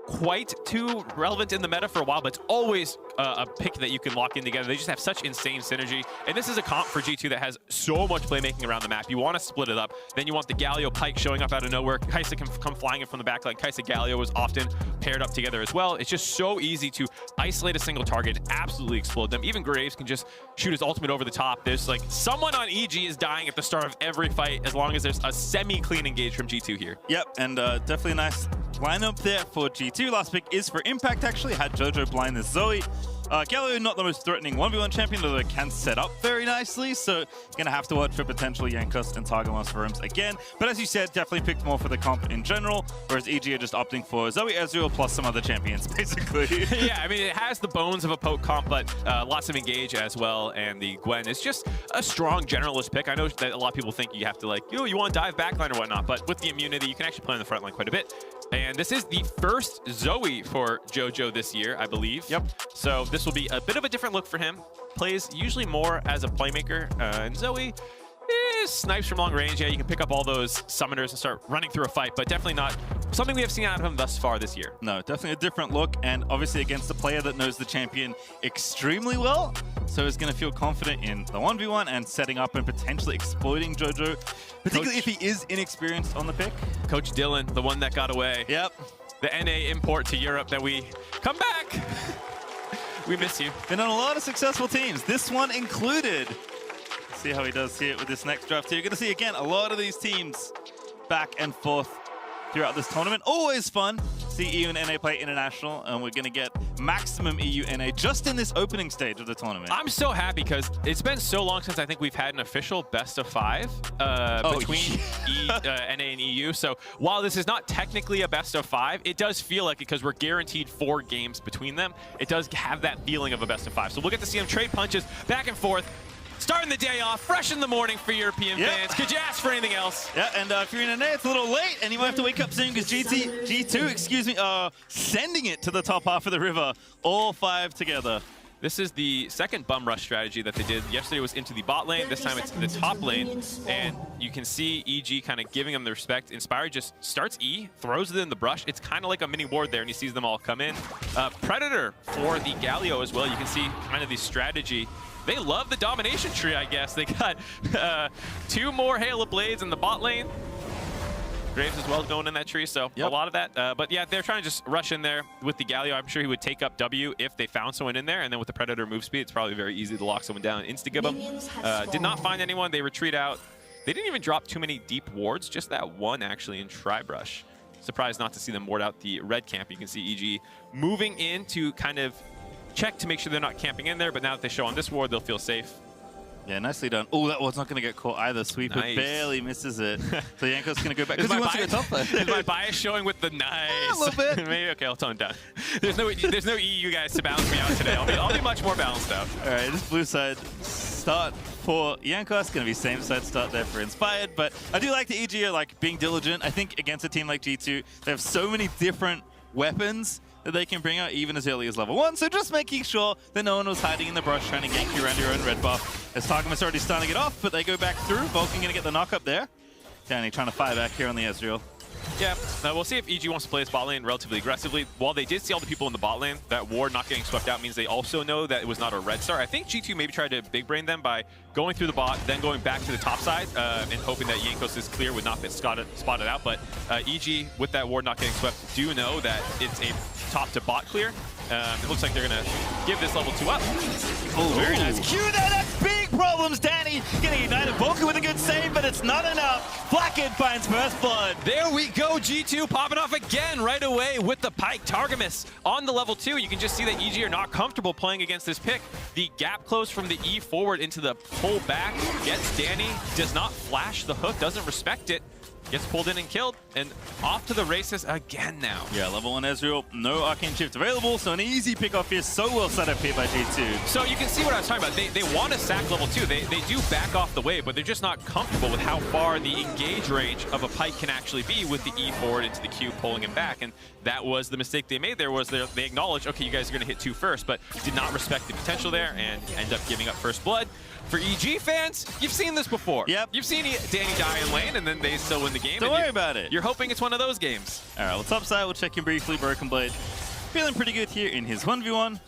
[SPEAKER 3] quite too relevant in the meta for a while, but it's always a pick that you can lock in together. They just have such insane synergy. And this is a comp for G2 that has so much playmaking around the map. You want to split it up. Then you want the Galio Pyke showing up out of nowhere. Kaisa can come flying in from the back. Like Kaisa Galio is often paired up together as well. It's just so easy to isolate a single target and absolutely explode them. Even Graves can just shoot his ultimate over the top. There's like someone on EG is dying at the start of every fight as long as there's a semi-clean engage from G2 here.
[SPEAKER 14] Yep, and definitely a nice lineup there for G2. Last pick is for Impact, actually. Had Jojo blind this Zoe. Galio, not the most threatening 1v1 champion, although it can set up very nicely, so gonna have to watch for potential Jankos and Targamas for Rims again. But as you said, definitely picked more for the comp in general, whereas EG are just opting for Zoe, Ezreal, plus some other champions, basically.
[SPEAKER 3] Yeah, I mean, it has the bones of a poke comp, but lots of engage as well, and the Gwen is just a strong generalist pick. I know that a lot of people think you have to, like, you want to dive backline or whatnot, but with the immunity, you can actually play on the front line quite a bit. And this is the first Zoe for Jojo this year, I believe.
[SPEAKER 14] Yep.
[SPEAKER 3] So this will be a bit of a different look for him. Plays usually more as a playmaker. And Zoe snipes from long range. Yeah, you can pick up all those summoners and start running through a fight, but definitely not something we have seen out of him thus far this year.
[SPEAKER 14] No, definitely a different look, and obviously against a player that knows the champion extremely well, so is going to feel confident in the 1v1 and setting up and potentially exploiting Jojo, particularly if he is inexperienced on the pick.
[SPEAKER 3] Coach Dylan, the one that got away.
[SPEAKER 14] Yep.
[SPEAKER 3] The NA import to Europe that we come back. We miss you.
[SPEAKER 14] Been on a lot of successful teams, this one included. See how he does here with this next draft here. You're going to see, again, a lot of these teams back and forth throughout this tournament. Always fun to see EU and NA play international, and we're going to get maximum EU-NA just in this opening stage of the tournament.
[SPEAKER 3] I'm so happy because it's been so long since I think we've had an official best of 5 between NA and EU. So while this is not technically a best of 5, it does feel like it because we're guaranteed 4 games between them. It does have that feeling of a best of 5. So we'll get to see them trade punches back and forth. Starting the day off, fresh in the morning for European fans. Could you ask for anything else?
[SPEAKER 14] Yeah, and if you're in NA, it's a little late, and you might have to wake up soon because G2 are sending it to the top half of the river, all 5 together.
[SPEAKER 3] This is the second bum rush strategy that they did. Yesterday was into the bot lane. This time it's the top lane. And you can see EG kind of giving them the respect. Inspire just starts E, throws it in the brush. It's kind of like a mini ward there, and he sees them all come in. Predator for the Galio as well. You can see kind of the strategy. They love the domination tree, I guess. They got 2 more Hail of Blades in the bot lane. Graves as well going in that tree, so a lot of that. But yeah, they're trying to just rush in there with the Galio. I'm sure he would take up W if they found someone in there, and then with the Predator move speed, it's probably very easy to lock someone down and insta-give them. Did not find anyone. They retreat out. They didn't even drop too many deep wards, just that one actually in Tribrush. Surprised not to see them ward out the red camp. You can see EG moving in to kind of check to make sure they're not camping in there, but now that they show on this ward, they'll feel safe.
[SPEAKER 14] Yeah, nicely done. Oh, that ward's not going to get caught either. Sweeper barely misses it. So Yanko's going to go back because he wants to go top there.
[SPEAKER 3] Is my bias showing with the nice?
[SPEAKER 14] A little bit.
[SPEAKER 3] Maybe, okay, I'll tone it down. There's no EU guys to balance me out today. I'll be much more balanced out.
[SPEAKER 14] All right, this blue side start for Jankos. Going to be same side start there for Inspired, but I do like the EG are like being diligent. I think against a team like G2, they have so many different weapons that they can bring out even as early as level 1. So just making sure that no one was hiding in the brush trying to gank you around your own red buff. As Targamas already starting it off, but they go back through. Vulcan going to get the knock up there. Danny trying to fire back here on the Ezreal.
[SPEAKER 3] Yeah, we'll see if EG wants to play this bot lane relatively aggressively. While they did see all the people in the bot lane, that ward not getting swept out means they also know that it was not a red star. I think G2 maybe tried to big brain them by going through the bot, then going back to the top side and hoping that Jankos is clear would not get spotted out. But EG, with that ward not getting swept, do know that it's a top to bot clear. It looks like they're going to give this level 2 up.
[SPEAKER 14] Oh, very nice. Q there, that's big problems. Danny getting ignited. Vulcan with a good save, but it's not enough. Flakked finds first blood.
[SPEAKER 3] There we go. G2 popping off again right away with the Pyke Targamas on the level 2. You can just see that EG are not comfortable playing against this pick. The gap close from the E forward into the pull back gets Danny, does not flash the hook, doesn't respect it. Gets pulled in and killed, and off to the races again now.
[SPEAKER 14] Yeah, level 1 Ezreal, no Arcane Shift available, so an easy pick-off here. So well set up here by G2.
[SPEAKER 3] So you can see what I was talking about. They want to sack level 2. They do back off the wave, but they're just not comfortable with how far the engage range of a Pyke can actually be with the E forward into the Q, pulling him back. And that was the mistake they made there, was they acknowledged, okay, you guys are going to hit 2 first, but did not respect the potential there and end up giving up first blood. For EG fans, you've seen this before.
[SPEAKER 14] Yep.
[SPEAKER 3] You've seen Danny die in lane, and then they still win the game.
[SPEAKER 14] Don't worry about it.
[SPEAKER 3] You're hoping it's one of those games.
[SPEAKER 14] All right, well, top side, we'll check in briefly. Broken Blade feeling pretty good here in his 1v1,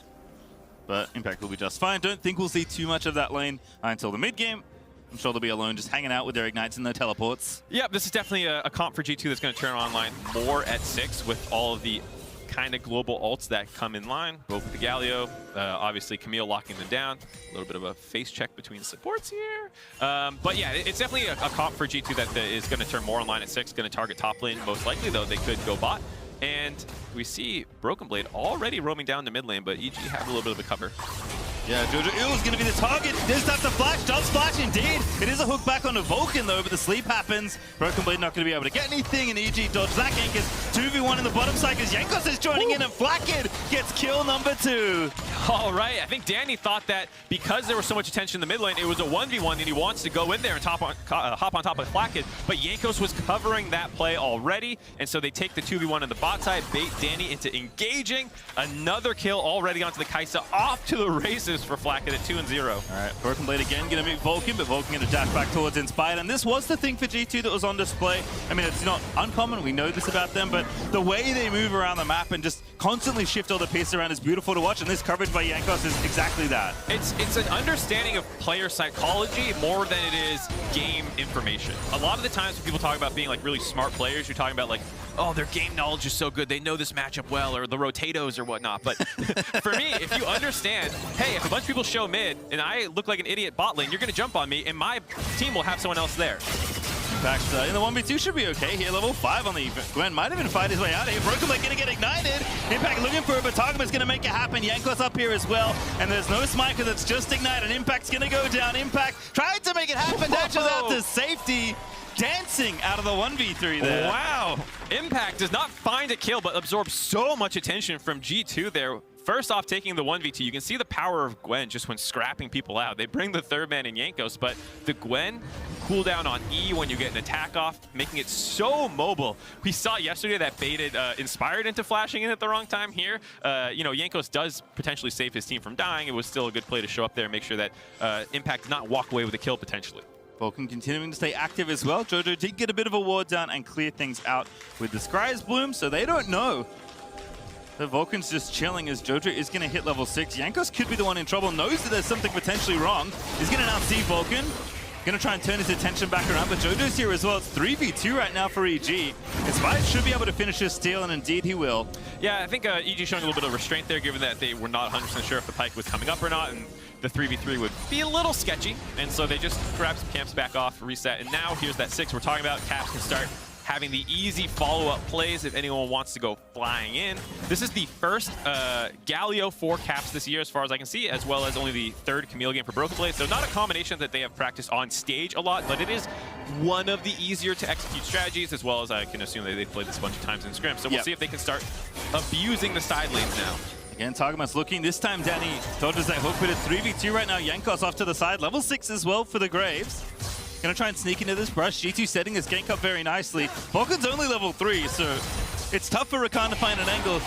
[SPEAKER 14] but Impact will be just fine. Don't think we'll see too much of that lane until the mid game. I'm sure they'll be alone, just hanging out with their ignites and their teleports.
[SPEAKER 3] Yep, this is definitely a comp for G2 that's going to turn online more at 6 with all of the kind of global ults that come in line. Both with the Galio, obviously Camille locking them down. A little bit of a face check between supports here. But yeah, it's definitely a comp for G2 that is going to turn more online at 6, going to target top lane most likely, though they could go bot. And we see Broken Blade already roaming down to mid lane, but EG have a little bit of a cover.
[SPEAKER 14] Yeah, Jojo Ill is going to be the target. There's that the flash, does flash indeed. It is a hook back onto Vulcan though, but the sleep happens. Broken Blade not going to be able to get anything, and EG dodge that Jankos. 2v1 in the bottom side because Jankos is joining in, and Flakked gets kill number 2.
[SPEAKER 3] All right, I think Danny thought that because there was so much attention in the mid lane, it was a 1v1, and he wants to go in there and hop on top of Flakked, but Jankos was covering that play already, and so they take the 2v1 on the bot side, bait Danny into engaging. Another kill already onto the Kai'Sa, off to the races for Flakked at 2-0.
[SPEAKER 14] All right, Broken Blade again going to meet Vulcan, but Vulcan going to dash back towards Inspired, and this was the thing for G2 that was on display. I mean, it's not uncommon, we know this about them, but the way they move around the map and just constantly shift all the pieces around is beautiful to watch, and this coverage by Jankos is exactly that.
[SPEAKER 3] It's an understanding of player psychology more than it is game information. A lot of the times when people talk about being like really smart players, you're talking about like, oh, their game knowledge is so good, they know this matchup well, or the rotatos or whatnot. But for me, if you understand, hey, if a bunch of people show mid and I look like an idiot bot lane, you're going to jump on me, and my team will have someone else there.
[SPEAKER 14] Impact in the 1v2 should be okay here. Level 5 on the Gwen might even fight his way out of here. Broken Blade going to get ignited. Impact looking for it, but Targamas going to make it happen. Jankos up here as well, and there's no smite because it's just ignite, and Impact's going to go down. Impact tried to make it happen, dashes out to safety. Dancing out of the 1v3 there.
[SPEAKER 3] Wow. Impact does not find a kill, but absorbs so much attention from G2 there. First off, taking the 1v2, you can see the power of Gwen just when scrapping people out. They bring the third man in Jankos, but the Gwen cooldown on E when you get an attack off, making it so mobile. We saw yesterday that baited Inspired into flashing in at the wrong time here. You know, Jankos does potentially save his team from dying. It was still a good play to show up there and make sure that Impact did not walk away with a kill potentially.
[SPEAKER 14] Vulcan continuing to stay active as well. Jojo did get a bit of a ward down and clear things out with the Scry's Bloom, so they don't know. The Vulcan's just chilling as Jojo is going to hit level 6. Jankos could be the one in trouble, knows that there's something potentially wrong. He's going to now see Vulcan. Going to try and turn his attention back around, but Jojo's here as well. It's 3v2 right now for EG. Inspired should be able to finish his steal, and indeed he will.
[SPEAKER 3] Yeah, I think EG showing a little bit of restraint there, given that they were not 100% sure if the Pyke was coming up or not, and the 3v3 would be a little sketchy. And so they just grab some camps back off, reset, and now here's that 6 we're talking about. Caps can start having the easy follow-up plays if anyone wants to go flying in. This is the first Galio for Caps this year, as far as I can see, as well as only the third Camille game for Broken Blade. So not a combination that they have practiced on stage a lot, but it is one of the easier to execute strategies, as well as I can assume that they've played this a bunch of times in Scrim. So we'll see if they can start abusing the side lanes now.
[SPEAKER 14] Again, Targamas looking. This time, Danny dodges that hook, but it's 3v2 right now. Jankos off to the side. Level 6 as well for the Graves. Gonna try and sneak into this brush. G2 setting his gank up very nicely. Vulcan's only level 3, so it's tough for Rakan to find an angle.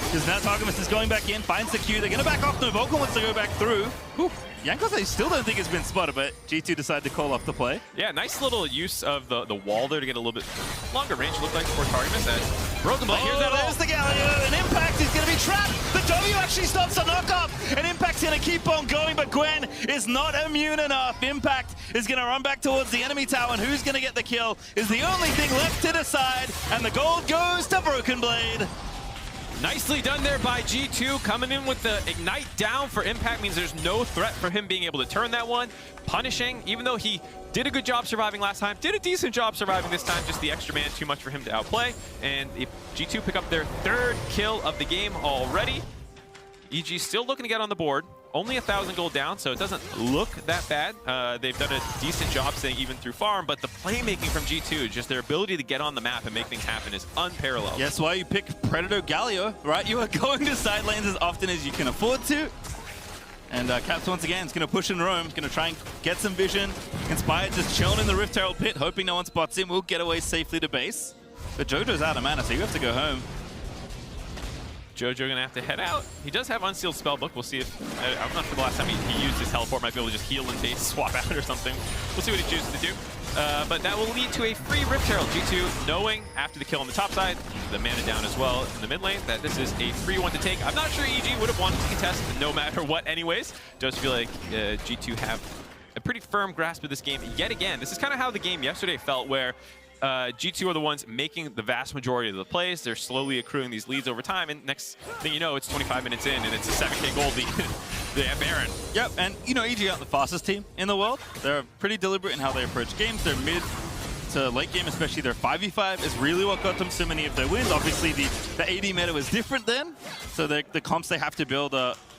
[SPEAKER 14] Because now Targamas is going back in, finds the Q. They're going to back off. No, Vulcan wants to go back through. Whew. Jankos, I still don't think it's been spotted, but G2 decided to call off the play.
[SPEAKER 3] Yeah, nice little use of the wall there to get a little bit longer range, looked like, for Targamas. As Broken Blade, here's that ult.
[SPEAKER 14] There's the Galio, and Impact is going to be trapped. The W actually stops the knockup, and Impact's going to keep on going, but Gwen is not immune enough. Impact is going to run back towards the enemy tower, and who's going to get the kill is the only thing left to decide, and the gold goes to Broken Blade.
[SPEAKER 3] Nicely done there by G2, coming in with the Ignite down for Impact means there's no threat for him being able to turn that one. Punishing, even though he did a good job surviving last time, did a decent job surviving this time, just the extra man too much for him to outplay. And if G2 pick up their 3rd kill of the game already. EG still looking to get on the board. Only 1,000 gold down, so it doesn't look that bad. They've done a decent job staying even through farm, but the playmaking from G2, just their ability to get on the map and make things happen is unparalleled.
[SPEAKER 14] That's why you pick Predator Galio, right? You are going to side lanes as often as you can afford to. And Caps once again is going to push in roam, going to try and get some vision. Inspired just chilling in the Rift Herald pit, hoping no one spots him. Will get away safely to base. But Jojo's out of mana, so you have to go home.
[SPEAKER 3] Jojo gonna have to head out. He does have Unsealed Spellbook. We'll see if, I'm not sure the last time he used his teleport, might be able to just heal in base, swap out or something. We'll see what he chooses to do. But that will lead to a free Rift Herald. G2 knowing after the kill on the top side, the mana down as well in the mid lane, that this is a free one to take. I'm not sure EG would have wanted to contest no matter what anyways. Does feel like G2 have a pretty firm grasp of this game yet again. This is kind of how the game yesterday felt, where G2 are the ones making the vast majority of the plays. They're slowly accruing these leads over time, and next thing you know, it's 25 minutes in, and it's a 7K gold lead. They have Baron.
[SPEAKER 14] Yep, and you know, EG aren't the fastest team in the world. They're pretty deliberate in how they approach games. Their mid to late game, especially their 5v5, is really what got them so many of their wins. Obviously, the AD meta was different then, so the comps they have to build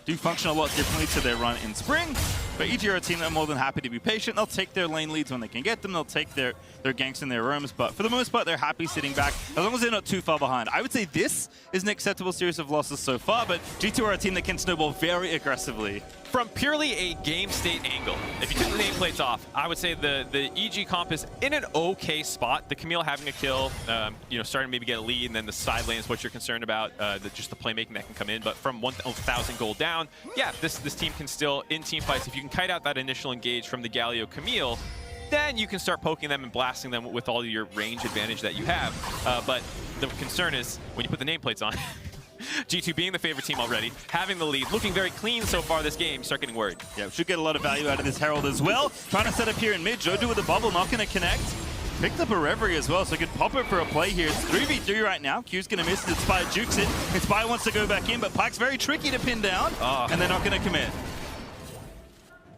[SPEAKER 14] do function a lot differently to their run in spring. But EG are a team that are more than happy to be patient. They'll take their lane leads when they can get them. They'll take their ganks and their roams. But for the most part, they're happy sitting back as long as they're not too far behind. I would say this is an acceptable series of losses so far, but G2 are a team that can snowball very aggressively.
[SPEAKER 3] From purely a game state angle, if you took the nameplates off, I would say the EG comp is in an okay spot. The Camille having a kill, you know, starting to maybe get a lead, and then the side lane is what you're concerned about, just the playmaking that can come in. But from 1,000 gold down, yeah, this team can still, in team fights, if you can kite out that initial engage from the Galio Camille, then you can start poking them and blasting them with all your range advantage that you have. But the concern is when you put the nameplates on, G2 being the favorite team already, having the lead, looking very clean so far this game, start getting worried.
[SPEAKER 14] Yeah, we should get a lot of value out of this Herald as well. Trying to set up here in mid. Jojo with a bubble, not going to connect. Picked up a Reverie as well, so could pop it for a play here. It's 3v3 right now. Q's going to miss. Inspire jukes it. Inspire wants to go back in, but Pyke's very tricky to pin down, and they're not going to commit.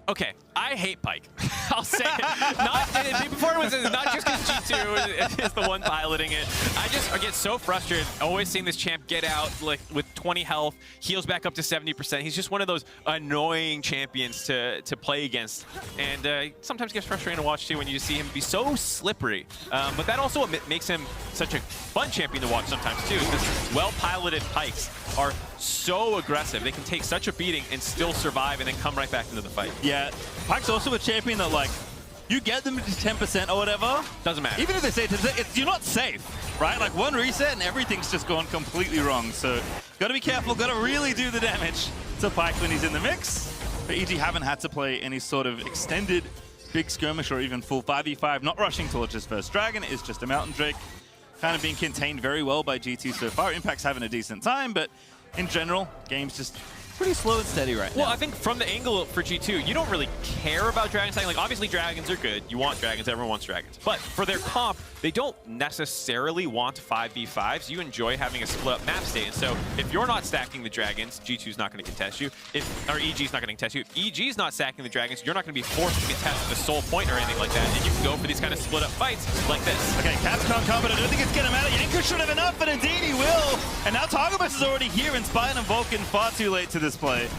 [SPEAKER 3] Okay, I hate Pyke. I'll say it. Before it was not just because G2 is the one piloting it. I get so frustrated always seeing this champ get out like with 20 health, heals back up to 70%. He's just one of those annoying champions to play against. And sometimes gets frustrating to watch too when you just see him be so slippery. But that also makes him such a fun champion to watch sometimes too. Because well-piloted Pykes are so aggressive. They can take such a beating and still survive and then come right back into the fight.
[SPEAKER 14] Yeah, Pyke's also a champion that, like, you get them to 10% or whatever.
[SPEAKER 3] Doesn't matter.
[SPEAKER 14] Even if they say 10%, you're not safe, right? Like, one reset and everything's just gone completely wrong. So, gotta be careful, gotta really do the damage to Pyke when he's in the mix. But EG haven't had to play any sort of extended big skirmish or even full 5v5. Not rushing towards his first dragon, it's just a Mountain Drake. Kind of being contained very well by G2 so far. Impact's having a decent time, but in general, game's just pretty slow and steady right now.
[SPEAKER 3] Well, I think from the angle for G2, you don't really care about dragon stacking. Like, obviously, dragons are good. You want dragons. Everyone wants dragons. But for their comp, they don't necessarily want 5v5s. You enjoy having a split-up map state. And so if you're not stacking the dragons, G2's not going to contest you. Or EG's not going to contest you. If EG's not stacking the dragons, you're not going to be forced to contest the soul point or anything like that. And you can go for these kind of split-up fights like this.
[SPEAKER 14] Okay, Caps can't come, but I don't think it's getting him out. Jankos should have enough, and indeed he will. And now Targamas is already here. Inspired and Vulcan far too late to this play.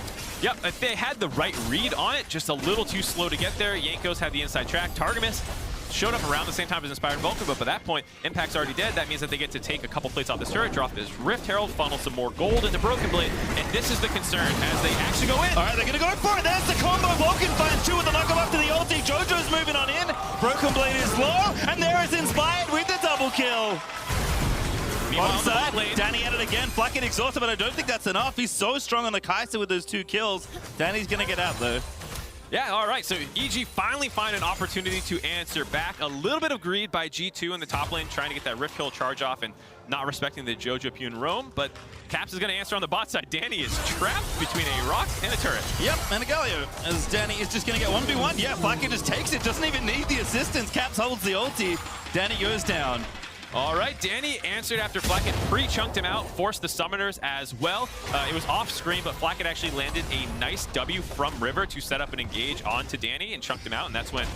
[SPEAKER 3] Yep, if they had the right read on it, just a little too slow to get there. Jankos had the inside track. Targamas showed up around the same time as Inspired and Vulcan, but by that point, Impact's already dead. That means that they get to take a couple plates off this turret, drop this Rift Herald, funnel some more gold into Broken Blade, and this is the concern as they actually go in.
[SPEAKER 14] All right, they're going to go for it. There's the combo. Vulcan finds two with the knockup after the ulti. Jojo's moving on in. Broken Blade is low, and there is Inspired with the double kill.
[SPEAKER 3] Meanwhile, on the
[SPEAKER 14] side,
[SPEAKER 3] bot lane,
[SPEAKER 14] Danny at it again. Flacket exhausted, but I don't think that's enough. He's so strong on the Kai'Sa with those 2 kills. Danny's going to get out, though.
[SPEAKER 3] Yeah, all right, so EG finally find an opportunity to answer back. A little bit of greed by G2 in the top lane, trying to get that Rift Kill charge off and not respecting the Jojo Pyun roam, but Caps is going to answer on the bot side. Danny is trapped between a rock and a turret.
[SPEAKER 14] Yep, and a Galio, as Danny is just going to get 1v1. Yeah, Flacket just takes it, doesn't even need the assistance. Caps holds the ulti. Danny goes down.
[SPEAKER 3] All right, Danny answered after Flacket pre-chunked him out, forced the summoners as well. It was off screen, but Flacket actually landed a nice W from River to set up an engage onto Danny and chunked him out. And that's when,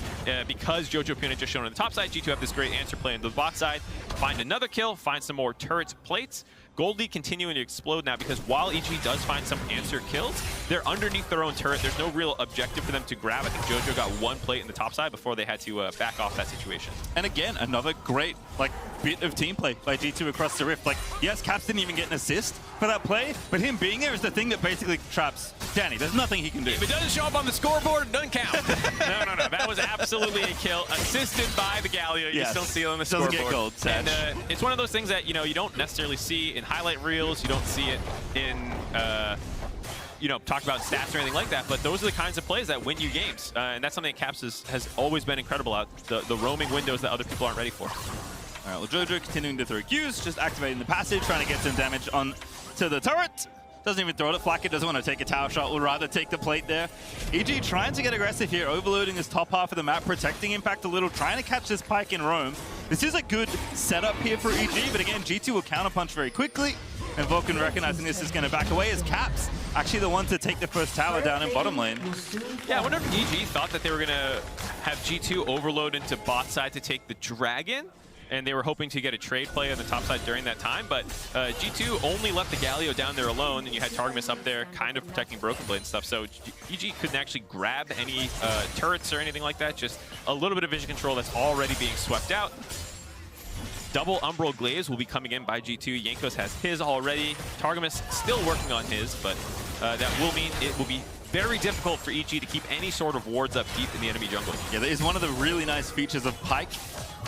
[SPEAKER 3] because Jojo Pyun had just shown on the top side, G2 have this great answer play on the bot side, find another kill, find some more turrets plates. Gold League continuing to explode now because while EG does find some answer kills, they're underneath their own turret. There's no real objective for them to grab. I think Jojo got 1 plate in the top side before they had to back off that situation.
[SPEAKER 14] And again, another great bit of team play by G2 across the Rift. Yes, Caps didn't even get an assist for that play, but him being there is the thing that basically traps Danny. There's nothing he can do.
[SPEAKER 3] If it doesn't show up on the scoreboard, it doesn't count. No. That was absolutely a kill, assisted by the Galio. You still see it on the
[SPEAKER 14] doesn't
[SPEAKER 3] scoreboard.
[SPEAKER 14] Get gold,
[SPEAKER 3] and it's one of those things that you don't necessarily see in highlight reels. You don't see it in talk about stats or anything like that, but those are the kinds of plays that win you games. And that's something that Caps has always been incredible at, the roaming windows that other people aren't ready for.
[SPEAKER 14] All right, well, Jojo continuing to throw Qs, just activating the passive, trying to get some damage on to the turret. Doesn't even throw it. Flacket doesn't want to take a tower shot, would rather take the plate there. EG trying to get aggressive here, overloading this top half of the map, protecting Impact a little, trying to catch this Pyke in roam. This is a good setup here for EG, but again, G2 will counterpunch very quickly. And Vulcan recognizing this is going to back away as Caps actually the one to take the first tower down in bottom lane.
[SPEAKER 3] Yeah, I wonder if EG thought that they were going to have G2 overload into bot side to take the Dragon, and they were hoping to get a trade play on the top side during that time, but G2 only left the Galio down there alone, and you had Targamas up there kind of protecting Broken Blade and stuff, so EG couldn't actually grab any turrets or anything like that, just a little bit of vision control that's already being swept out. Double Umbral Glaze will be coming in by G2. Jankos has his already. Targamas still working on his, but that will mean it will be very difficult for EG to keep any sort of wards up deep in the enemy jungle.
[SPEAKER 14] Yeah, that is one of the really nice features of Pyke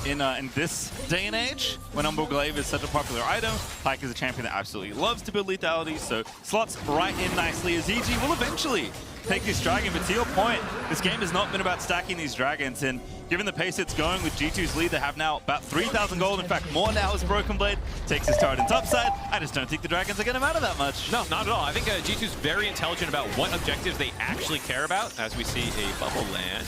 [SPEAKER 14] in this day and age, when Umbral Glaive is such a popular item. Pyke is a champion that absolutely loves to build lethality, so slots right in nicely as EG will eventually take this dragon. But to your point, this game has not been about stacking these dragons, and given the pace it's going with G2's lead, they have now about 3,000 gold. In fact, more now as Broken Blade takes his turret in topside. I just don't think the dragons are going to matter that much.
[SPEAKER 3] No, not at all. I think G2's very intelligent about what objectives they actually care about, as we see a bubble land.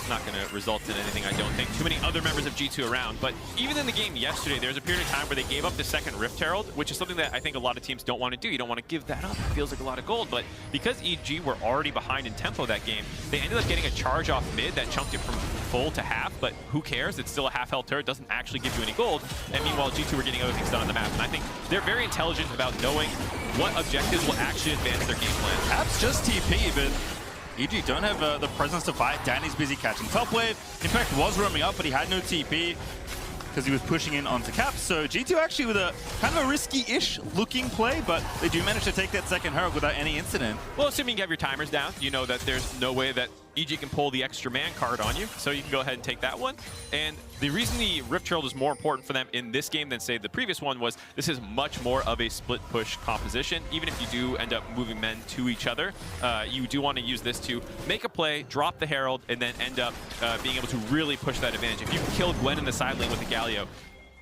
[SPEAKER 3] Not going to result in anything, I don't think. Too many other members of G2 around, but even in the game yesterday, there was a period of time where they gave up the second Rift Herald, which is something that I think a lot of teams don't want to do. You don't want to give that up. It feels like a lot of gold, but because EG were already behind in tempo that game, they ended up getting a charge off mid that chunked it from full to half, but who cares? It's still a half-health turret, doesn't actually give you any gold, and meanwhile, G2 were getting other things done on the map, and I think they're very intelligent about knowing what objectives will actually advance their game plan.
[SPEAKER 14] Perhaps just TP, but EG don't have the presence to fight. Danny's busy catching top wave. In fact, was roaming up, but he had no TP because he was pushing in onto Caps. So G2 actually with a kind of a risky-ish looking play, but they do manage to take that second Herald without any incident.
[SPEAKER 3] Well, assuming you have your timers down, you know that there's no way that EG can pull the extra man card on you, so you can go ahead and take that one. And the reason the Rift Herald is more important for them in this game than, say, the previous one was this is much more of a split push composition. Even if you do end up moving men to each other, you do want to use this to make a play, drop the Herald, and then end up being able to really push that advantage. If you kill Gwen in the side lane with the Galio,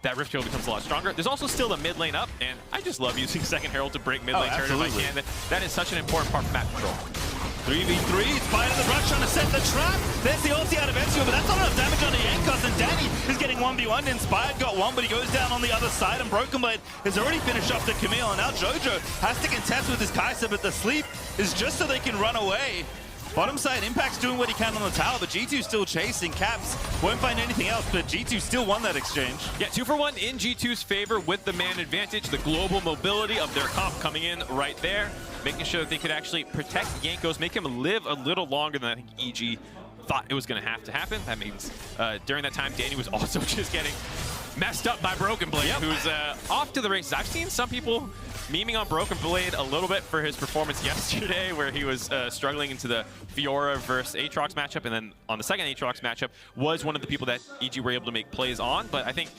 [SPEAKER 3] that Rift Herald becomes a lot stronger. There's also still a mid lane up, and I just love using second Herald to break mid lane turret if I can. That is such an important part for map control.
[SPEAKER 14] 3v3, Spider the Brush trying to set the trap. There's the ulti out of Ezreal, but that's not enough damage on the Jankos, and Danny is getting 1v1. Inspired got one, but he goes down on the other side, and Broken Blade has already finished off the Camille, and now Jojo has to contest with his Kai'Sa, but the sleep is just so they can run away. Bottom side, Impact's doing what he can on the tower, but G2 still chasing. Caps won't find anything else, but G2 still won that exchange.
[SPEAKER 3] Yeah, 2-for-1 in G2's favor with the man advantage, the global mobility of their comp coming in right there, making sure that they could actually protect Jankos, make him live a little longer than I think EG thought it was going to happen. That means during that time, Danny was also just getting messed up by Broken Blade, who's off to the races. I've seen some people memeing on Broken Blade a little bit for his performance yesterday, where he was struggling into the Fiora versus Aatrox matchup, and then on the second Aatrox matchup was one of the people that EG were able to make plays on, but I think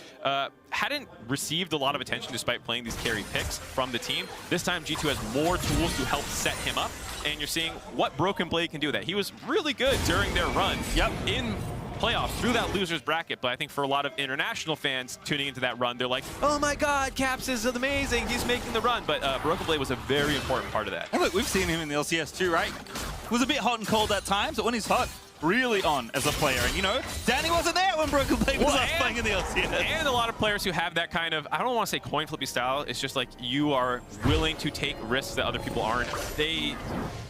[SPEAKER 3] hadn't received a lot of attention despite playing these carry picks from the team. This time G2 has more tools to help set him up, and you're seeing what Broken Blade can do. That he was really good during their run in playoffs through that loser's bracket, but I think for a lot of international fans tuning into that run, they're like, oh my god, Caps is amazing, he's making the run, but Broken Blade was a very important part of that.
[SPEAKER 14] And look, we've seen him in the LCS too, right? Was a bit hot and cold at times, but when he's hot, really on as a player. And you know, Danny wasn't there when Broken Blade was playing in the LCS.
[SPEAKER 3] And a lot of players who have that kind of, I don't want to say coin flippy style, it's just like you are willing to take risks that other people aren't. They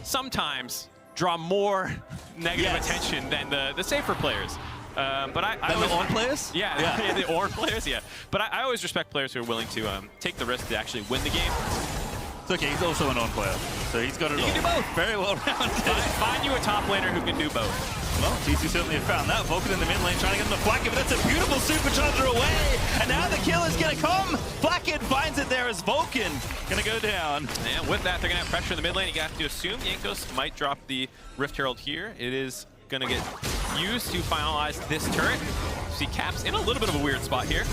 [SPEAKER 3] sometimes draw more negative attention than the safer players. But I
[SPEAKER 14] the Ornn players?
[SPEAKER 3] Yeah, the Ornn players, yeah. But I always respect players who are willing to take the risk to actually win the game.
[SPEAKER 14] It's okay, he's also an Ornn player, so he's got it all.
[SPEAKER 3] He can do both.
[SPEAKER 14] Very well rounded.
[SPEAKER 3] Find you a top laner who can do both.
[SPEAKER 14] Well, GT certainly have found that. Vulcan in the mid lane trying to get him to Flacket, but that's a beautiful supercharger away. And now the kill is going to come. Flacket finds it there as Vulcan going to go down.
[SPEAKER 3] And with that, they're going to have pressure in the mid lane. You have to assume Jankos might drop the Rift Herald here. It is going to get used to finalize this turret. See Caps in a little bit of a weird spot here.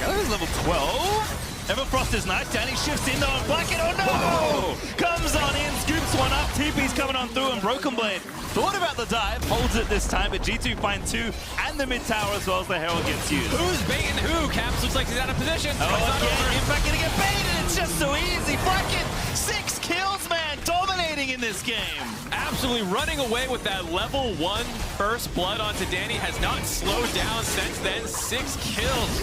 [SPEAKER 14] That is level 12. Everfrost is nice. Danny shifts in on Flacket. Oh no! Whoa. Comes on in, scoops one up. TP's coming on through, and Broken Blade thought about the dive, holds it this time, but G2 find 2 and the mid tower as well as the Herald gets used.
[SPEAKER 3] Who's baiting who? Caps looks like he's out of position.
[SPEAKER 14] Oh, again, in fact, gonna get baited. It's just so easy. Flacket, 6 kills, man, dominating in this game.
[SPEAKER 3] Absolutely running away with that level 1 first blood onto Danny. Has not slowed down since then. 6 kills.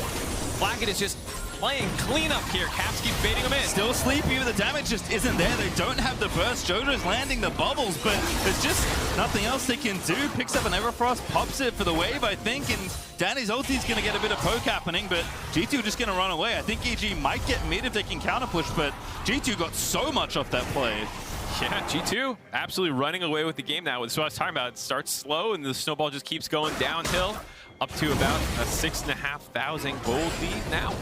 [SPEAKER 3] Flacket is just playing clean up here. Caps keep baiting him in.
[SPEAKER 14] Still sleepy, but the damage just isn't there. They don't have the burst. Jojo's landing the bubbles, but there's just nothing else they can do. Picks up an Everfrost, pops it for the wave, I think, and Danny's ulti's going to get a bit of poke happening, but G2 just going to run away. I think EG might get mid if they can counter push, but G2 got so much off that play.
[SPEAKER 3] Yeah, G2 absolutely running away with the game now. So I was talking about, it starts slow and the snowball just keeps going downhill up to about a 6,500 gold lead now.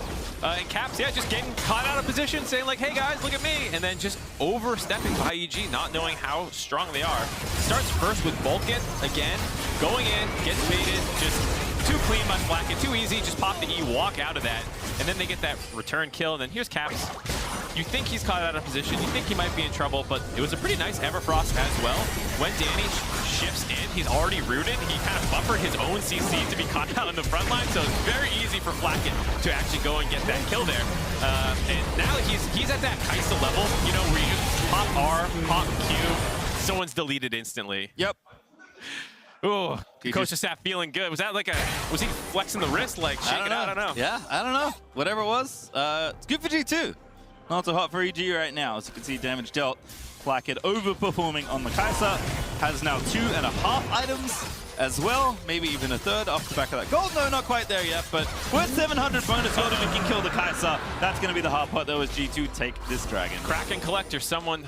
[SPEAKER 3] And Caps, yeah, just getting caught out of position, saying like, hey guys, look at me. And then just overstepping by EG, not knowing how strong they are. Starts first with Vulcan, again, going in, gets baited, just too clean by Flacket, too easy, just pop the E, walk out of that. And then they get that return kill, and then here's Caps. You think he's caught out of position, you think he might be in trouble, but it was a pretty nice Everfrost as well. When Danny shifts in, he's already rooted. He kind of buffered his own CC to be caught out on the front line, so it's very easy for Flacket to actually go and get that kill there. And now he's at that Kai'Sa level, you know, where you just pop R, pop Q, someone's deleted instantly.
[SPEAKER 14] Yep.
[SPEAKER 3] Ooh, coaching staff feeling good. Was that like was he flexing the wrist, like shaking out? I don't know.
[SPEAKER 14] Yeah, I don't know. Whatever it was, it's good for G2. Not so hot for EG right now. As you can see, damage dealt. Flacket overperforming on the Kai'Sa. Has now 2.5 items as well. Maybe even a third off the back of that gold. No, not quite there yet, but we're 700 bonus gold if we can kill the Kai'Sa. That's going to be the hard part, though, as G2 take this dragon.
[SPEAKER 3] Kraken Collector, someone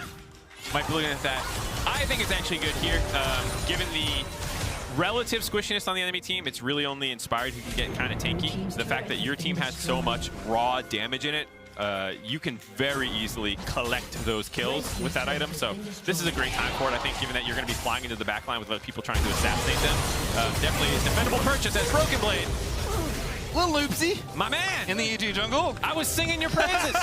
[SPEAKER 3] might be looking at that. I think it's actually good here, given the relative squishiness on the enemy team. It's really only Inspired who can get kind of tanky. So the fact that your team has so much raw damage in it, you can very easily collect those kills with that item. So this is a great time for it, I think, given that you're going to be flying into the backline with other people trying to assassinate them. Definitely a defendable purchase as Broken Blade.
[SPEAKER 14] Little Loopsy.
[SPEAKER 3] My man.
[SPEAKER 14] In the EG jungle.
[SPEAKER 3] I was singing your praises.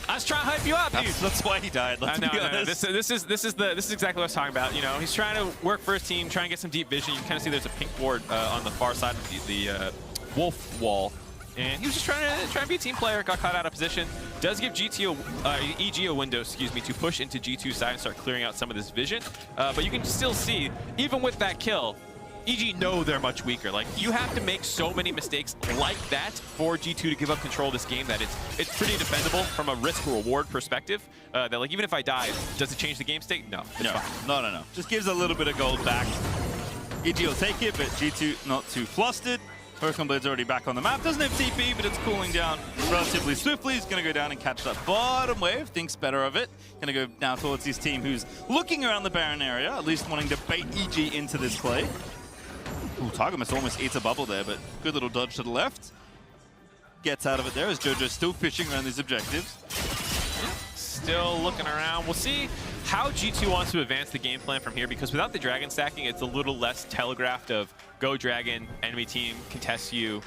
[SPEAKER 3] I was trying to hype you up, dude.
[SPEAKER 14] That's why he died. Let's be honest.
[SPEAKER 3] This is exactly what I was talking about. You know, he's trying to work for his team, trying to get some deep vision. You can kind of see there's a pink board on the far side of the wolf wall. And he was just trying to be a team player, got caught out of position. Does give EG a window, to push into G2's side and start clearing out some of this vision. But you can still see, even with that kill, EG know they're much weaker. Like, you have to make so many mistakes like that for G2 to give up control of this game that it's pretty defendable from a risk-reward perspective. That, like, even if I die, does it change the game state? No.
[SPEAKER 14] No. Just gives a little bit of gold back. EG will take it, but G2 not too flustered. Broken Blade's already back on the map. Doesn't have TP, but it's cooling down relatively swiftly. He's going to go down and catch that bottom wave. Thinks better of it. Going to go down towards his team, who's looking around the Baron area, at least wanting to bait EG into this play. Ooh, Targamas almost eats a bubble there, but good little dodge to the left. gets out of it there as Jojo still fishing around these objectives.
[SPEAKER 3] Still looking around. We'll see how G2 wants to advance the game plan from here, because without the dragon stacking, it's a little less telegraphed of go dragon, enemy team contests you,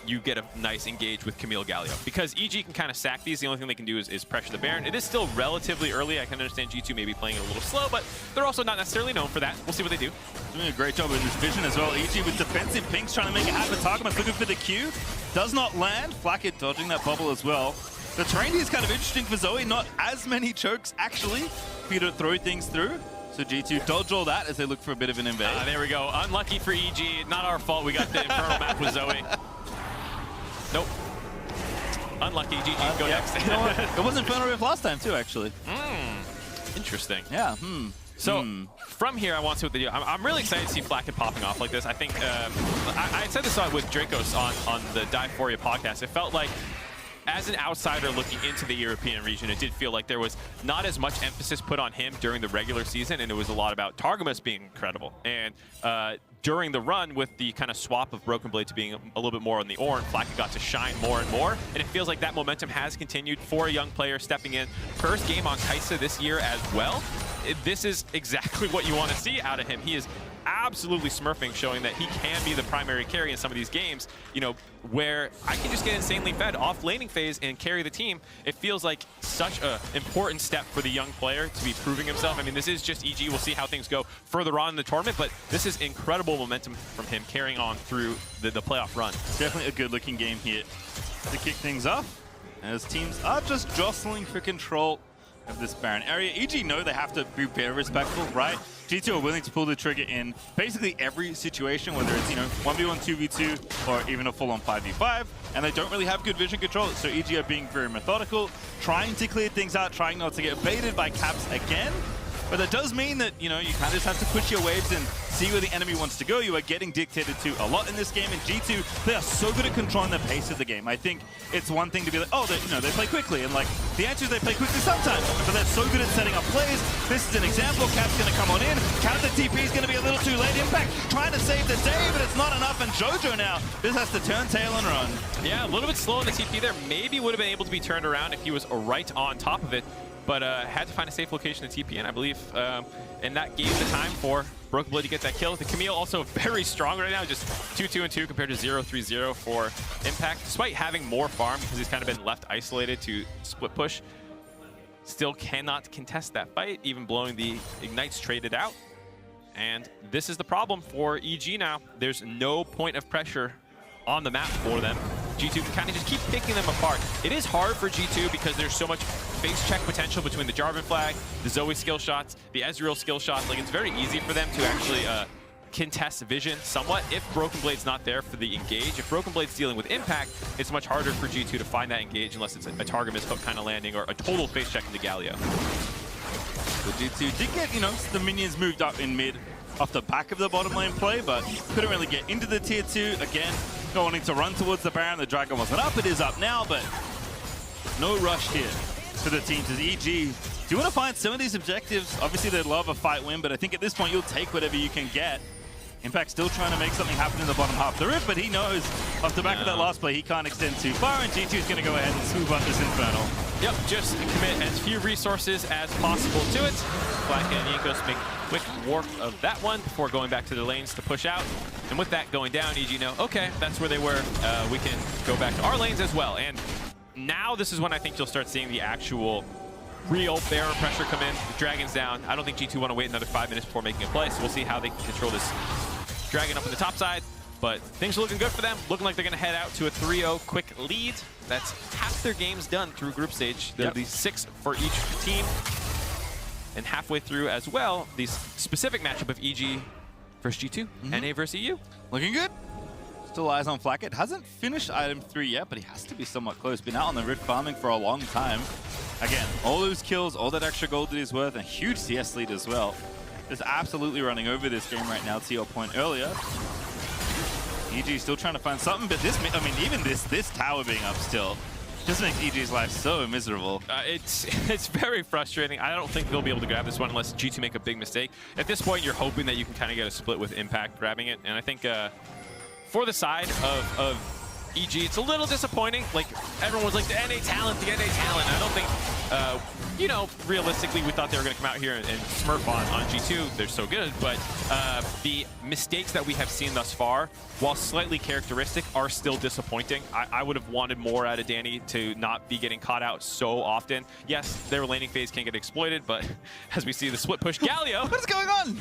[SPEAKER 3] you get a nice engage with Camille Galio. Because EG can kind of sack these, the only thing they can do is pressure the Baron. It is still relatively early. I can understand G2 maybe playing it a little slow, but they're also not necessarily known for that. We'll see what they do.
[SPEAKER 14] Doing a great job in this vision as well. EG with defensive pinks trying to make it happen. Targamas looking for the Q. Does not land. Flakked dodging that bubble as well. The terrain here is kind of interesting for Zoe. Not as many chokes, actually, for you to throw things through. So G2 dodge all that as they look for a bit of an invade.
[SPEAKER 3] There we go. Unlucky for EG. Not our fault. We got the Infernal map with Zoe. Nope. Unlucky. GG. Go next.
[SPEAKER 14] You know what? It was Infernal Rift last time, too, actually.
[SPEAKER 3] Interesting.
[SPEAKER 14] Yeah.
[SPEAKER 3] So from here, I want to see what they do. I'm really excited to see Flakked popping off like this. I think I said this with Dracos on the Diphoria podcast. It felt like, as an outsider looking into the European region, it did feel like there was not as much emphasis put on him during the regular season, and it was a lot about Targamas being incredible. And during the run, with the kind of swap of Broken Blade to being a little bit more on the Ornn, Flakked got to shine more and more, and it feels like that momentum has continued for a young player stepping in. First game on Kai'Sa this year as well. This is exactly what you want to see out of him. He is absolutely smurfing, showing that he can be the primary carry in some of these games, you know, where I can just get insanely fed off laning phase and carry the team. It feels like such an important step for the young player to be proving himself. I mean, this is just EG. We'll see how things go further on in the tournament, but this is incredible momentum from him carrying on through the playoff run.
[SPEAKER 14] Definitely a good-looking game here to kick things off, as teams are just jostling for control of this Baron area. EG know they have to be very respectful, right? G2 are willing to pull the trigger in basically every situation, whether it's, you know, 1v1, 2v2, or even a full-on 5v5, and they don't really have good vision control, so EG are being very methodical, trying to clear things out, trying not to get baited by Caps again. But that does mean that, you know, you kind of just have to push your waves and see where the enemy wants to go. You are getting dictated to a lot in this game, and G2, they are so good at controlling the pace of the game. I think it's one thing to be like, oh, you know, they play quickly, and like, the answer is they play quickly sometimes, but they're so good at setting up plays. This is an example. Cap's going to come on in. Counter TP is going to be a little too late. Impact trying to save the day, but it's not enough, and Jojo now just has to turn tail and run.
[SPEAKER 3] Yeah, a little bit slow on the TP there. Maybe would have been able to be turned around if he was right on top of it, but had to find a safe location to TP in, I believe. And that gave the time for Broken Blade to get that kill. The Camille also very strong right now, just 2-2-2 compared to 0-3-0 for Impact. Despite having more farm, because he's kind of been left isolated to split push, still cannot contest that fight, even blowing the Ignites traded out. And this is the problem for EG now. There's no point of pressure on the map for them. G2 can kind of just keep picking them apart. It is hard for G2 because there's so much face check potential between the Jarvan flag, the Zoe skill shots, the Ezreal skill shots. Like, it's very easy for them to actually contest vision somewhat if Broken Blade's not there for the engage. If Broken Blade's dealing with Impact, it's much harder for G2 to find that engage unless it's a Targamas hook kind of landing or a total face check into Galio.
[SPEAKER 14] So G2 did get, you know, the minions moved up in mid off the back of the bottom lane play, but couldn't really get into the tier 2. Again, not wanting to run towards the Baron. The Dragon wasn't up. It is up now, but no rush here for the teams as EG. Do you want to find some of these objectives? Obviously, they'd love a fight win, but I think at this point, you'll take whatever you can get. Impact still trying to make something happen in the bottom half of the Rift, but he knows off the back of that last play, he can't extend too far, and G2 is going to go ahead and swoop up this Infernal.
[SPEAKER 3] Yep, just commit as few resources as possible to it. Black and Jankos make quick warp of that one before going back to the lanes to push out. And with that going down, EG know, okay, that's where they were. We can go back to our lanes as well. And now this is when I think you'll start seeing the actual real Baron pressure come in. The Dragon's down. I don't think G2 want to wait another 5 minutes before making a play, so we'll see how they can control this Dragon up on the top side. But things are looking good for them. Looking like they're going to head out to a 3-0 quick lead. That's half their games done through group stage. There'll be 6 for each team. And halfway through as well, the specific matchup of EG versus G2, NA versus EU.
[SPEAKER 14] Looking good. Still eyes on Flakked. Hasn't finished item 3 yet, but he has to be somewhat close. Been out on the Rift farming for a long time. Again, all those kills, all that extra gold that he's worth, a huge CS lead as well. Just absolutely running over this game right now, to your point earlier. EG still trying to find something, but this, I mean, even this tower being up still just makes EG's life so miserable.
[SPEAKER 3] It's very frustrating. I don't think they'll be able to grab this one unless G2 make a big mistake. At this point, you're hoping that you can kind of get a split with Impact grabbing it. And I think for the side of EG, it's a little disappointing. Like, everyone was like, the NA talent, the NA talent. I don't think, you know, realistically, we thought they were going to come out here and smurf on G2. They're so good. But the mistakes that we have seen thus far, while slightly characteristic, are still disappointing. I would have wanted more out of Danny to not be getting caught out so often. Yes, their laning phase can get exploited, but as we see the split push, Galio.
[SPEAKER 14] What is going on?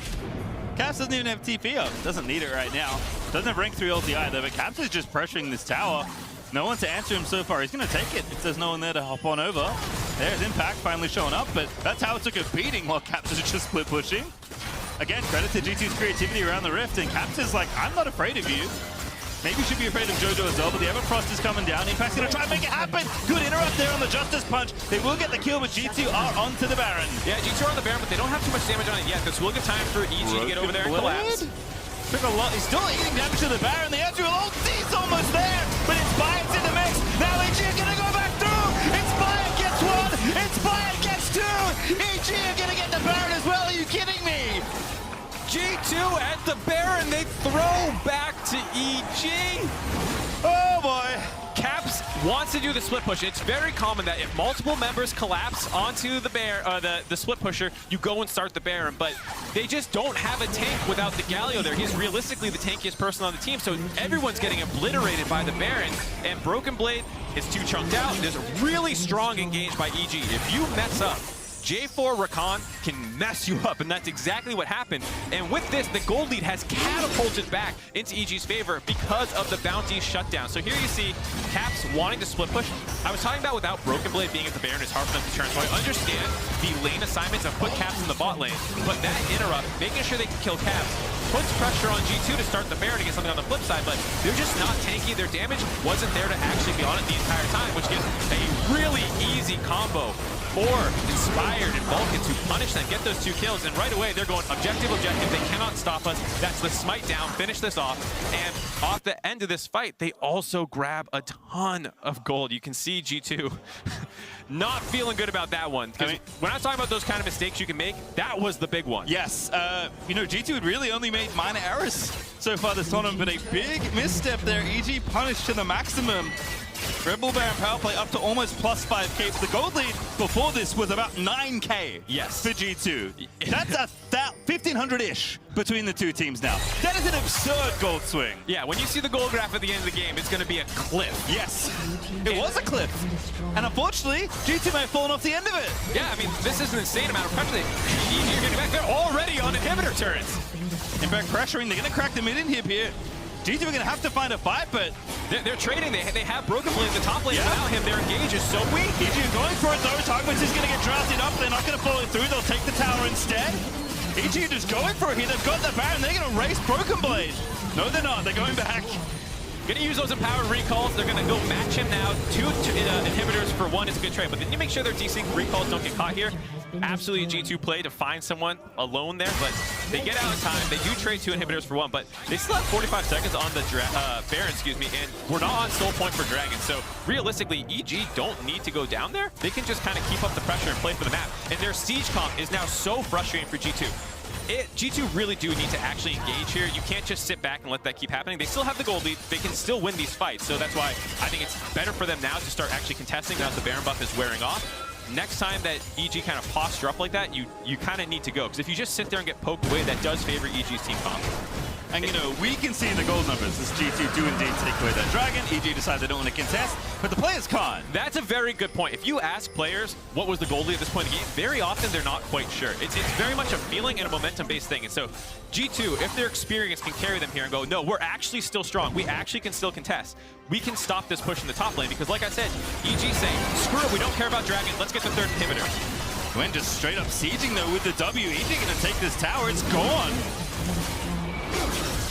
[SPEAKER 14] Caps doesn't even have TP up. Doesn't need it right now. Doesn't have rank 3 ulti either, but Caps is just pressuring this tower. No one to answer him so far. He's going to take it if there's no one there to hop on over. There's Impact finally showing up, but that tower took a beating while Caps is just split pushing. Again, credit to G2's creativity around the Rift, and Caps is like, I'm not afraid of you. Maybe you should be afraid of Jojo as well, but the Everfrost is coming down. Impact's going to try and make it happen. Good interrupt there on the Justice Punch. They will get the kill, but G2 are onto the Baron.
[SPEAKER 3] Yeah, G2 are on the Baron, but they don't have too much damage on it yet. This will get time for EG to get over there and collapse.
[SPEAKER 14] Took a lot. He's still eating damage to the Baron. The Ezreal ulti's almost there, but Inspired's in the mix. Now EG are going to go back through. Inspired gets one. Inspired gets two. EG are going to get the Baron as well. Are you kidding me?
[SPEAKER 3] G2 at the Baron, they throw back to EG.
[SPEAKER 14] Oh boy.
[SPEAKER 3] Caps wants to do the split push. It's very common that if multiple members collapse onto the the split pusher, you go and start the Baron, but they just don't have a tank without the Galio there. He's realistically the tankiest person on the team, so everyone's getting obliterated by the Baron, and Broken Blade is too chunked out. There's a really strong engage by EG. If you mess up, J4 Rakan can mess you up, and that's exactly what happened. And with this, the gold lead has catapulted back into EG's favor because of the bounty shutdown. So here you see Caps wanting to split push. I was talking about without Broken Blade being at the Baron is hard for them to turn, so I understand the lane assignments have put Caps in the bot lane, but that interrupt, making sure they can kill Caps, puts pressure on G2 to start the Baron to get something on the flip side, but they're just not tanky. Their damage wasn't there to actually be on it the entire time, which gives a really easy combo for Inspired and Vulcan to punish them, get those 2 kills, and right away they're going objective, objective. They cannot stop us. That's the smite down, finish this off, and off the end of this fight, they also grab a ton of gold. You can see G2 not feeling good about that one. I mean, when I was talking about those kind of mistakes you can make, that was the big one.
[SPEAKER 14] Yes, you know, G2 had really only made minor errors so far this tournament, but a big misstep there. EG punished to the maximum. Rebel Baron power play up to almost plus 5k. The gold lead before this was about 9k for G2. That's a 1,500-ish between the two teams now. That is an absurd gold swing.
[SPEAKER 3] Yeah, when you see the gold graph at the end of the game, it's going to be a cliff.
[SPEAKER 14] Yes, it was a cliff. And unfortunately, G2 may have fallen off the end of it.
[SPEAKER 3] Yeah, I mean, this is an insane amount of pressure. EG are getting back. They're already on inhibitor turrets.
[SPEAKER 14] In fact, pressuring, they're going to crack the mid-inhib here. G2 are going to have to find a fight, but
[SPEAKER 3] they're trading. They have Broken Blade in the top lane. Without him, their engage is so weak.
[SPEAKER 14] EG are going for it though. Togwitz is going to get drafted up. They're not going to follow it through. They'll take the tower instead. EG are just going for it here. They've got the Baron. They're going to race Broken Blade. No, they're not. They're going back.
[SPEAKER 3] Going to use those empowered recalls. They're going to go match him now. 2 inhibitors for 1 is a good trade, but then you make sure their desync recalls don't get caught here. Absolutely a G2 play to find someone alone there, but they get out of time. They do trade 2 inhibitors for 1, but they still have 45 seconds on the Baron, and we're not on soul point for Dragon. So realistically, EG don't need to go down there. They can just kind of keep up the pressure and play for the map. And their siege comp is now so frustrating for G2. G2 really do need to actually engage here. You can't just sit back and let that keep happening. They still have the gold lead. They can still win these fights. So that's why I think it's better for them now to start actually contesting now that the Baron buff is wearing off. Next time that EG kind of posture up like that, you kind of need to go. Because if you just sit there and get poked away, that does favor EG's team comp.
[SPEAKER 14] And you know, we can see the gold numbers as G2 do indeed take away that Dragon. EG decide they don't want to contest, but the players can't.
[SPEAKER 3] That's a very good point. If you ask players what was the gold lead at this point in the game, very often they're not quite sure. It's very much a feeling and a momentum-based thing. And so G2, if their experience can carry them here and go, no, we're actually still strong. We actually can still contest. We can stop this push in the top lane because, like I said, EG saying, screw it, we don't care about Dragon. Let's get the 3rd inhibitor.
[SPEAKER 14] Gwen just straight up sieging though with the W. EG gonna take this tower. It's gone.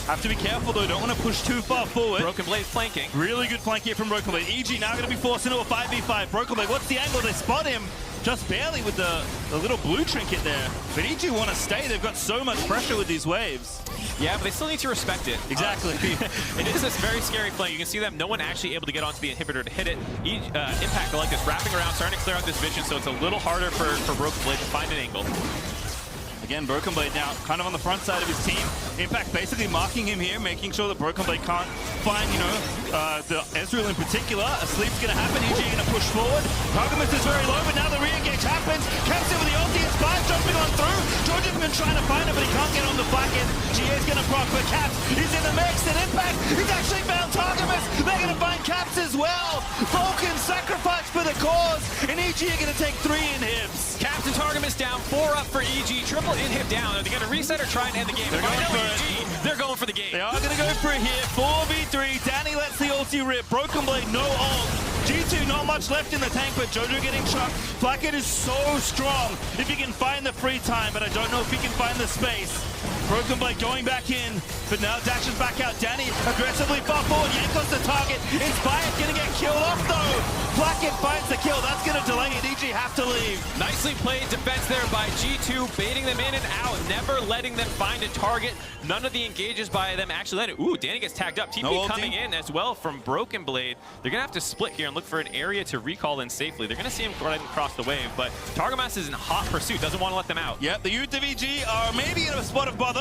[SPEAKER 14] Have to be careful though, don't want to push too far forward.
[SPEAKER 3] Broken Blade flanking.
[SPEAKER 14] Really good flank here from Broken Blade. EG now going to be forced into a 5v5. Broken Blade, what's the angle? They spot him just barely with the little blue trinket there. But EG want to stay. They've got so much pressure with these waves.
[SPEAKER 3] Yeah, but they still need to respect it.
[SPEAKER 14] Exactly.
[SPEAKER 3] It is this very scary flank. You can see them, no one actually able to get onto the inhibitor to hit it. Impact, like this, wrapping around, starting to clear out this vision, so it's a little harder for Broken Blade to find an angle.
[SPEAKER 14] Again, Broken Blade now kind of on the front side of his team. Impact basically marking him here, making sure that Broken Blade can't find, the Ezreal in particular. A sleep's going to happen. EG going to push forward. Targamas is very low, but now the re-engage happens. Caps in with the ulti. Inspired jumping on through. Georgia's been trying to find him, but he can't get on the flank end. GA's going to proc, but Caps is in the mix. And Impact, he's actually found Targamas. They're going to find Caps as well. Vulcan sacrifice for the cause, and EG are going to take 3 inhibs.
[SPEAKER 3] Caps and Targamas down, 4 up for EG. Triple inhib down. Are they going to reset or try and end the game?
[SPEAKER 14] They're going for it.
[SPEAKER 3] They're going for the game.
[SPEAKER 14] They are going to go for it here. 4v3. Danny lets the ulti rip. Broken Blade, no ult. G2, not much left in the tank, but Jojo getting shot. Blackhead is so strong if he can find the free time, but I don't know if he can find the space. Broken Blade going back in, but now dashes back out. Danny aggressively far forward. Yankos the target. Inspired going to get killed off, though. Blackhead finds the kill. That's going to delay it. EG have to leave.
[SPEAKER 3] Nicely played defense there by G2, baiting them in and out, never letting them find a target. None of the engages by them actually landed. Ooh, Danny gets tagged up. TP coming in as well from Broken Blade. They're going to have to split here and look for an area to recall in safely. They're going to see him right across the wave, but Targamas is in hot pursuit, doesn't want to let them out.
[SPEAKER 14] Yep, the youth of EG are maybe in a spot of bother.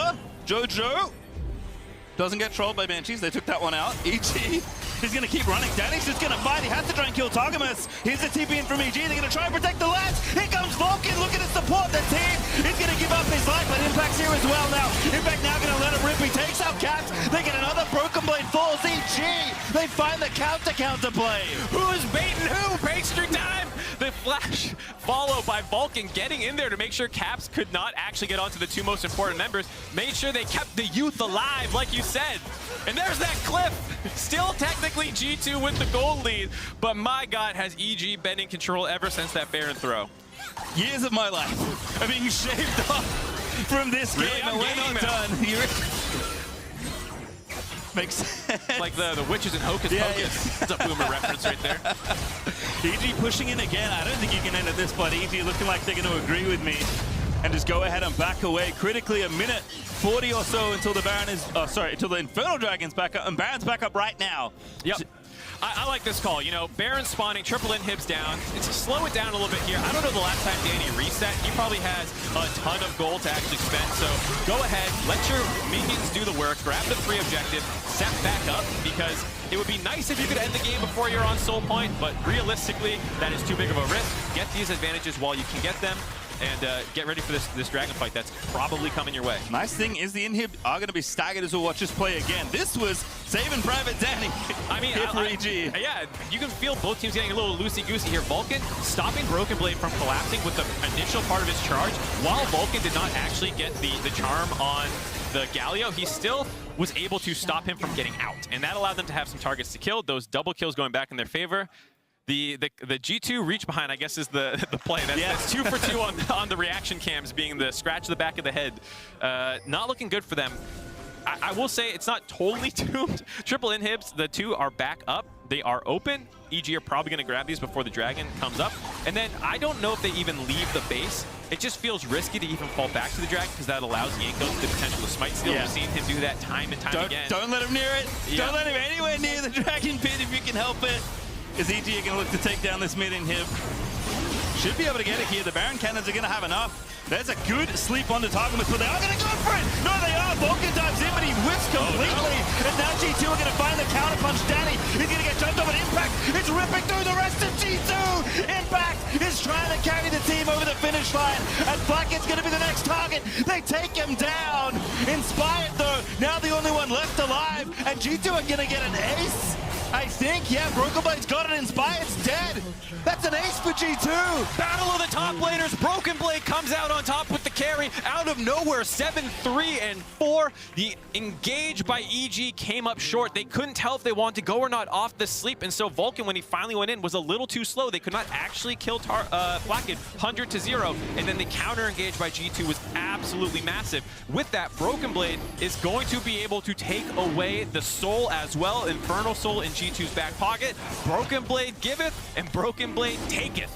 [SPEAKER 14] Jojo doesn't get trolled by Banshees. They took that one out. EG is going to keep running. Danny's just going to fight. He has to try and kill Targamas. Here's the TP in from EG. They're going to try and protect the lads. Here comes Vulcan looking to support the team. He's going to give up his life, but Impact's here as well now. Impact now going to let him rip. He takes out Caps. They get another Broken Blade falls. EG, they find the counter play.
[SPEAKER 3] Who's baiting who? Pastry time! The flash followed by Vulcan getting in there to make sure Caps could not actually get onto the 2 most important members. Made sure they kept the youth alive, like you said. And there's that cliff. Still technically G2 with the gold lead, but my God, has EG been in control ever since that Baron throw.
[SPEAKER 14] Years of my life are being shaved off from this game, and we're not done. Makes sense.
[SPEAKER 3] Like the witches in Hocus Pocus. That's a boomer reference right there.
[SPEAKER 14] EG pushing in again. I don't think you can end at this point. EG looking like they're going to agree with me and just go ahead and back away. Critically, a minute 40 or so until the Baron is, until the Infernal Dragon's back up, and Baron's back up right now.
[SPEAKER 3] Yep. I like this call. Baron spawning, triple inhibs down. It's slow it down a little bit here. I don't know the last time Danny reset. He probably has a ton of gold to actually spend. So go ahead, let your minions do the work, grab the free objective, set back up, because it would be nice if you could end the game before you're on soul point, but realistically, that is too big of a risk. Get these advantages while you can get them, and get ready for this dragon fight that's probably coming your way.
[SPEAKER 14] Nice thing is the inhib are going to be staggered as we'll watch us play again. This was saving Private Danny.
[SPEAKER 3] I mean,
[SPEAKER 14] here for EG.
[SPEAKER 3] Yeah, you can feel both teams getting a little loosey-goosey here. Vulcan stopping Broken Blade from collapsing with the initial part of his charge. While Vulcan did not actually get the charm on the Galio, he still was able to stop him from getting out. And that allowed them to have some targets to kill. Those double kills going back in their favor. The G2 reach behind, I guess, is the play. That's 2 for 2 on the reaction cams, being the scratch the back of the head. Not looking good for them. I will say it's not totally doomed. Triple inhibs, the 2 are back up. They are open. EG are probably going to grab these before the dragon comes up. And then I don't know if they even leave the base. It just feels risky to even fall back to the dragon, because that allows Yankos the potential to smite steal. We've seen him do that time and time again.
[SPEAKER 14] Don't let him near it. Don't let him anywhere near the dragon pit if you can help it. Is EG going to look to take down this mid inhib? Should be able to get it here. The Baron cannons are going to have enough. There's a good sleep on the Targamas, but they are going to go for it. No, they are. Vulcan dives in, but he whiffs completely. And now G2 are going to find the counterpunch. Danny is going to get jumped over. Impact is ripping through the rest of G2. Impact is trying to carry the team over the finish line. And Blackhead's going to be the next target. They take him down. Inspired, though, now the only one left alive. And G2 are going to get an ace. I think, yeah, Broken Blade's got it. Inspired's dead. That's an ace for G2.
[SPEAKER 3] Battle of the top laners. Broken Blade comes out on top with the carry out of nowhere. 7-3 and 4. The engage by EG came up short. They couldn't tell if they wanted to go or not off the sleep, and so Vulcan, when he finally went in, was a little too slow. They could not actually kill Blackhead 100-0, and then the counter engage by G2 was absolutely massive. With that, Broken Blade is going to be able to take away the soul as well. Infernal Soul in G2's back pocket. Broken Blade giveth, and Broken Blade taketh.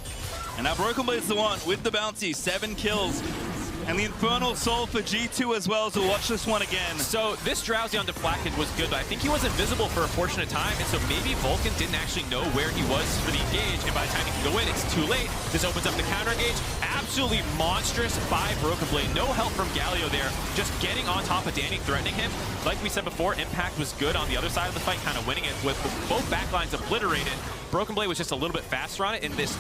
[SPEAKER 14] And now Broken Blade's the one with the bouncy. 7 kills. And the Infernal Soul for G2 as well, so watch this one again.
[SPEAKER 3] So this Drowsy on Deflected was good, but I think he was invisible for a portion of time, and so maybe Vulcan didn't actually know where he was for the engage, and by the time he can go in, it's too late. This opens up the counter engage. Absolutely monstrous by Broken Blade. No help from Galio there, just getting on top of Danny, threatening him. Like we said before, Impact was good on the other side of the fight, kind of winning it with both backlines obliterated. Broken Blade was just a little bit faster on it, and this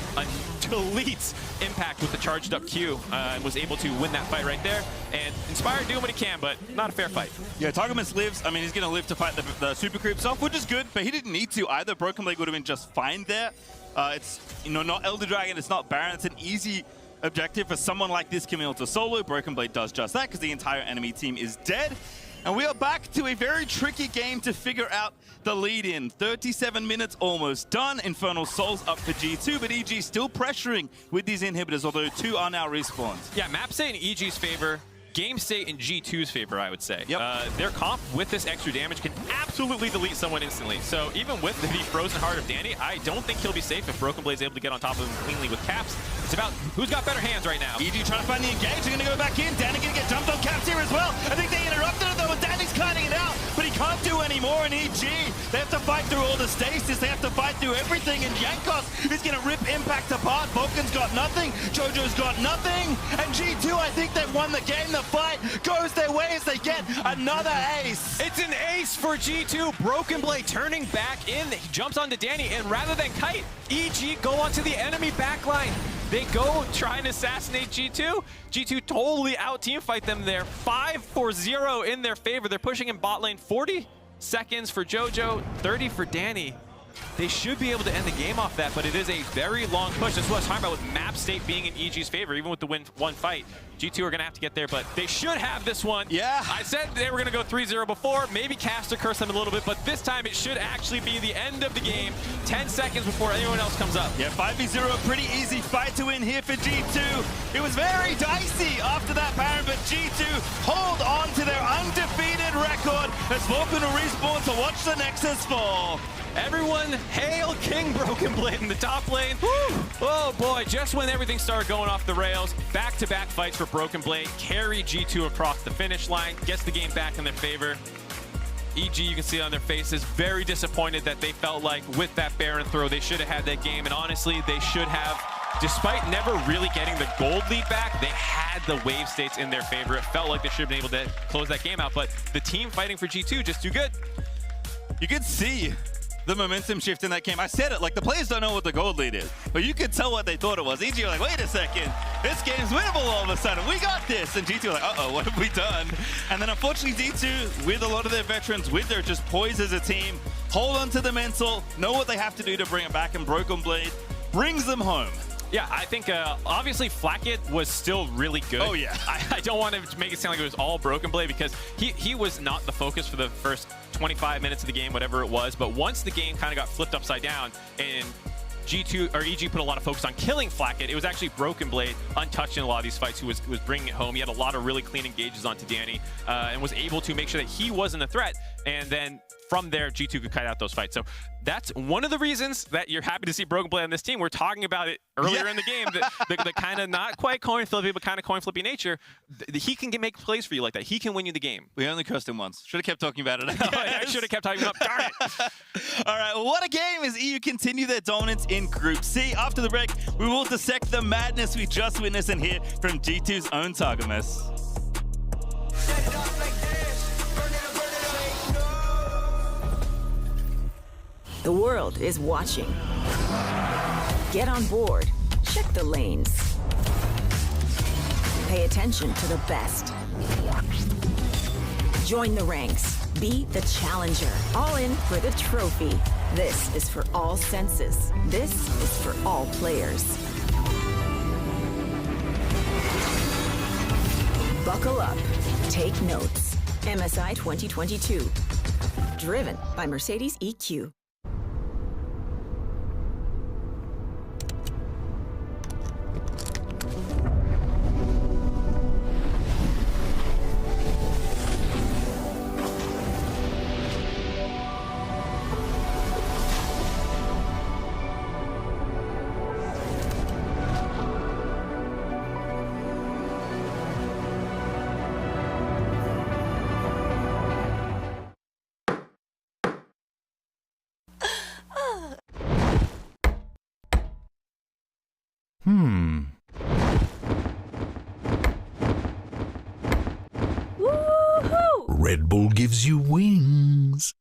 [SPEAKER 3] deletes Impact with the charged up Q, and was able to win that fight right there. And Inspired doing what he can, but not a fair fight.
[SPEAKER 14] Yeah, Targamas lives. I mean, he's going to live to fight the Super Creeps off, which is good, but he didn't need to either. Broken Blade would have been just fine there. It's, you know, not Elder Dragon, it's not Baron. It's an easy objective for someone like this coming to solo. Broken Blade does just that because the entire enemy team is dead. And we are back to a very tricky game to figure out the lead in. 37 minutes almost done. Infernal Souls up for G2, but EG still pressuring with these inhibitors, although 2 are now respawned.
[SPEAKER 3] Yeah, map state in EG's favor. Game state in G2's favor, I would say.
[SPEAKER 14] Yep.
[SPEAKER 3] Their comp with this extra damage can absolutely delete someone instantly. So even with the frozen heart of Danny, I don't think he'll be safe if Broken Blade's able to get on top of him cleanly with Caps. It's about who's got better hands right now.
[SPEAKER 14] EG trying to find the engage. They're going to go back in. Danny going to get jumped on Caps here as well. I think they interrupted it though, and Danny's cutting it out, but he can't do any more in EG. They have to fight through all the stasis. They have to fight through everything, and Jankos is going to rip Impact apart. Vulcan's got nothing. Jojo's got nothing. And G2, I think they've won the game. The fight goes their way as they get another ace.
[SPEAKER 3] It's an ace for G2. Broken Blade turning back in. He jumps onto Danny, and rather than kite, EG go onto the enemy backline. They go try and assassinate G2. G2 totally out-team fight them there. 5-4-0 in their favor. They're pushing in bot lane. 40 seconds for Jojo, 30 for Danny. They should be able to end the game off that, but it is a very long push. This is what I was talking about with map state being in EG's favor, even with the one fight. G2 are going to have to get there, but they should have this one.
[SPEAKER 14] Yeah.
[SPEAKER 3] I said they were going to go 3-0 before. Maybe Caster cursed them a little bit, but this time it should actually be the end of the game. 10 seconds before anyone else comes up.
[SPEAKER 14] Yeah, 5v0, a pretty easy fight to win here for G2. It was very dicey after that Baron, but G2 hold on to their undefeated record as Vulcan will respawn to watch the Nexus fall.
[SPEAKER 3] Everyone, hail King Broken Blade in the top lane. Woo! Oh boy, just when everything started going off the rails, back-to-back fights for Broken Blade, carry G2 across the finish line, gets the game back in their favor. EG, you can see on their faces, very disappointed that they felt like with that Baron throw, they should have had that game, and honestly, they should have. Despite never really getting the gold lead back, they had the wave states in their favor. It felt like they should have been able to close that game out, but the team fighting for G2 just too good.
[SPEAKER 14] You could see the momentum shift in that game. I said it, like the players don't know what the gold lead is, but you could tell what they thought it was. EG were like, wait a second, this game's winnable all of a sudden. We got this. And G2 were like, uh-oh, what have we done? And then unfortunately D2, with a lot of their veterans, with their just poise as a team, hold on to the mental, know what they have to do to bring it back, and Broken Blade brings them home.
[SPEAKER 3] Yeah, I think obviously Flacket was still really good.
[SPEAKER 14] Oh yeah.
[SPEAKER 3] I don't want to make it sound like it was all Broken Blade because he was not the focus for the first 25 minutes of the game, whatever it was. But once the game kind of got flipped upside down and G2 or EG put a lot of focus on killing Flacket, it was actually Broken Blade untouched in a lot of these fights who was bringing it home. He had a lot of really clean engages onto Danny and was able to make sure that he wasn't a threat. And then from there, G2 could cut out those fights. So that's one of the reasons that you're happy to see Broken Blade on this team. We're talking about it earlier in the game, the kind of not quite coin flippy, but kind of coin flippy nature. He can make plays for you like that. He can win you the game.
[SPEAKER 14] We only cursed him once. Should have kept talking about it.
[SPEAKER 3] I should have kept talking about it. Darn it.
[SPEAKER 14] All right, well, what a game as EU continue their dominance in Group C. After the break, we will dissect the madness we just witnessed and hear from G2's own Targamas.
[SPEAKER 15] The world is watching. Get on board. Check the lanes. Pay attention to the best. Join the ranks. Be the challenger. All in for the trophy. This is for all senses. This is for all players. Buckle up. Take notes. MSI 2022. Driven by Mercedes EQ.
[SPEAKER 16] Red Bull gives you wings.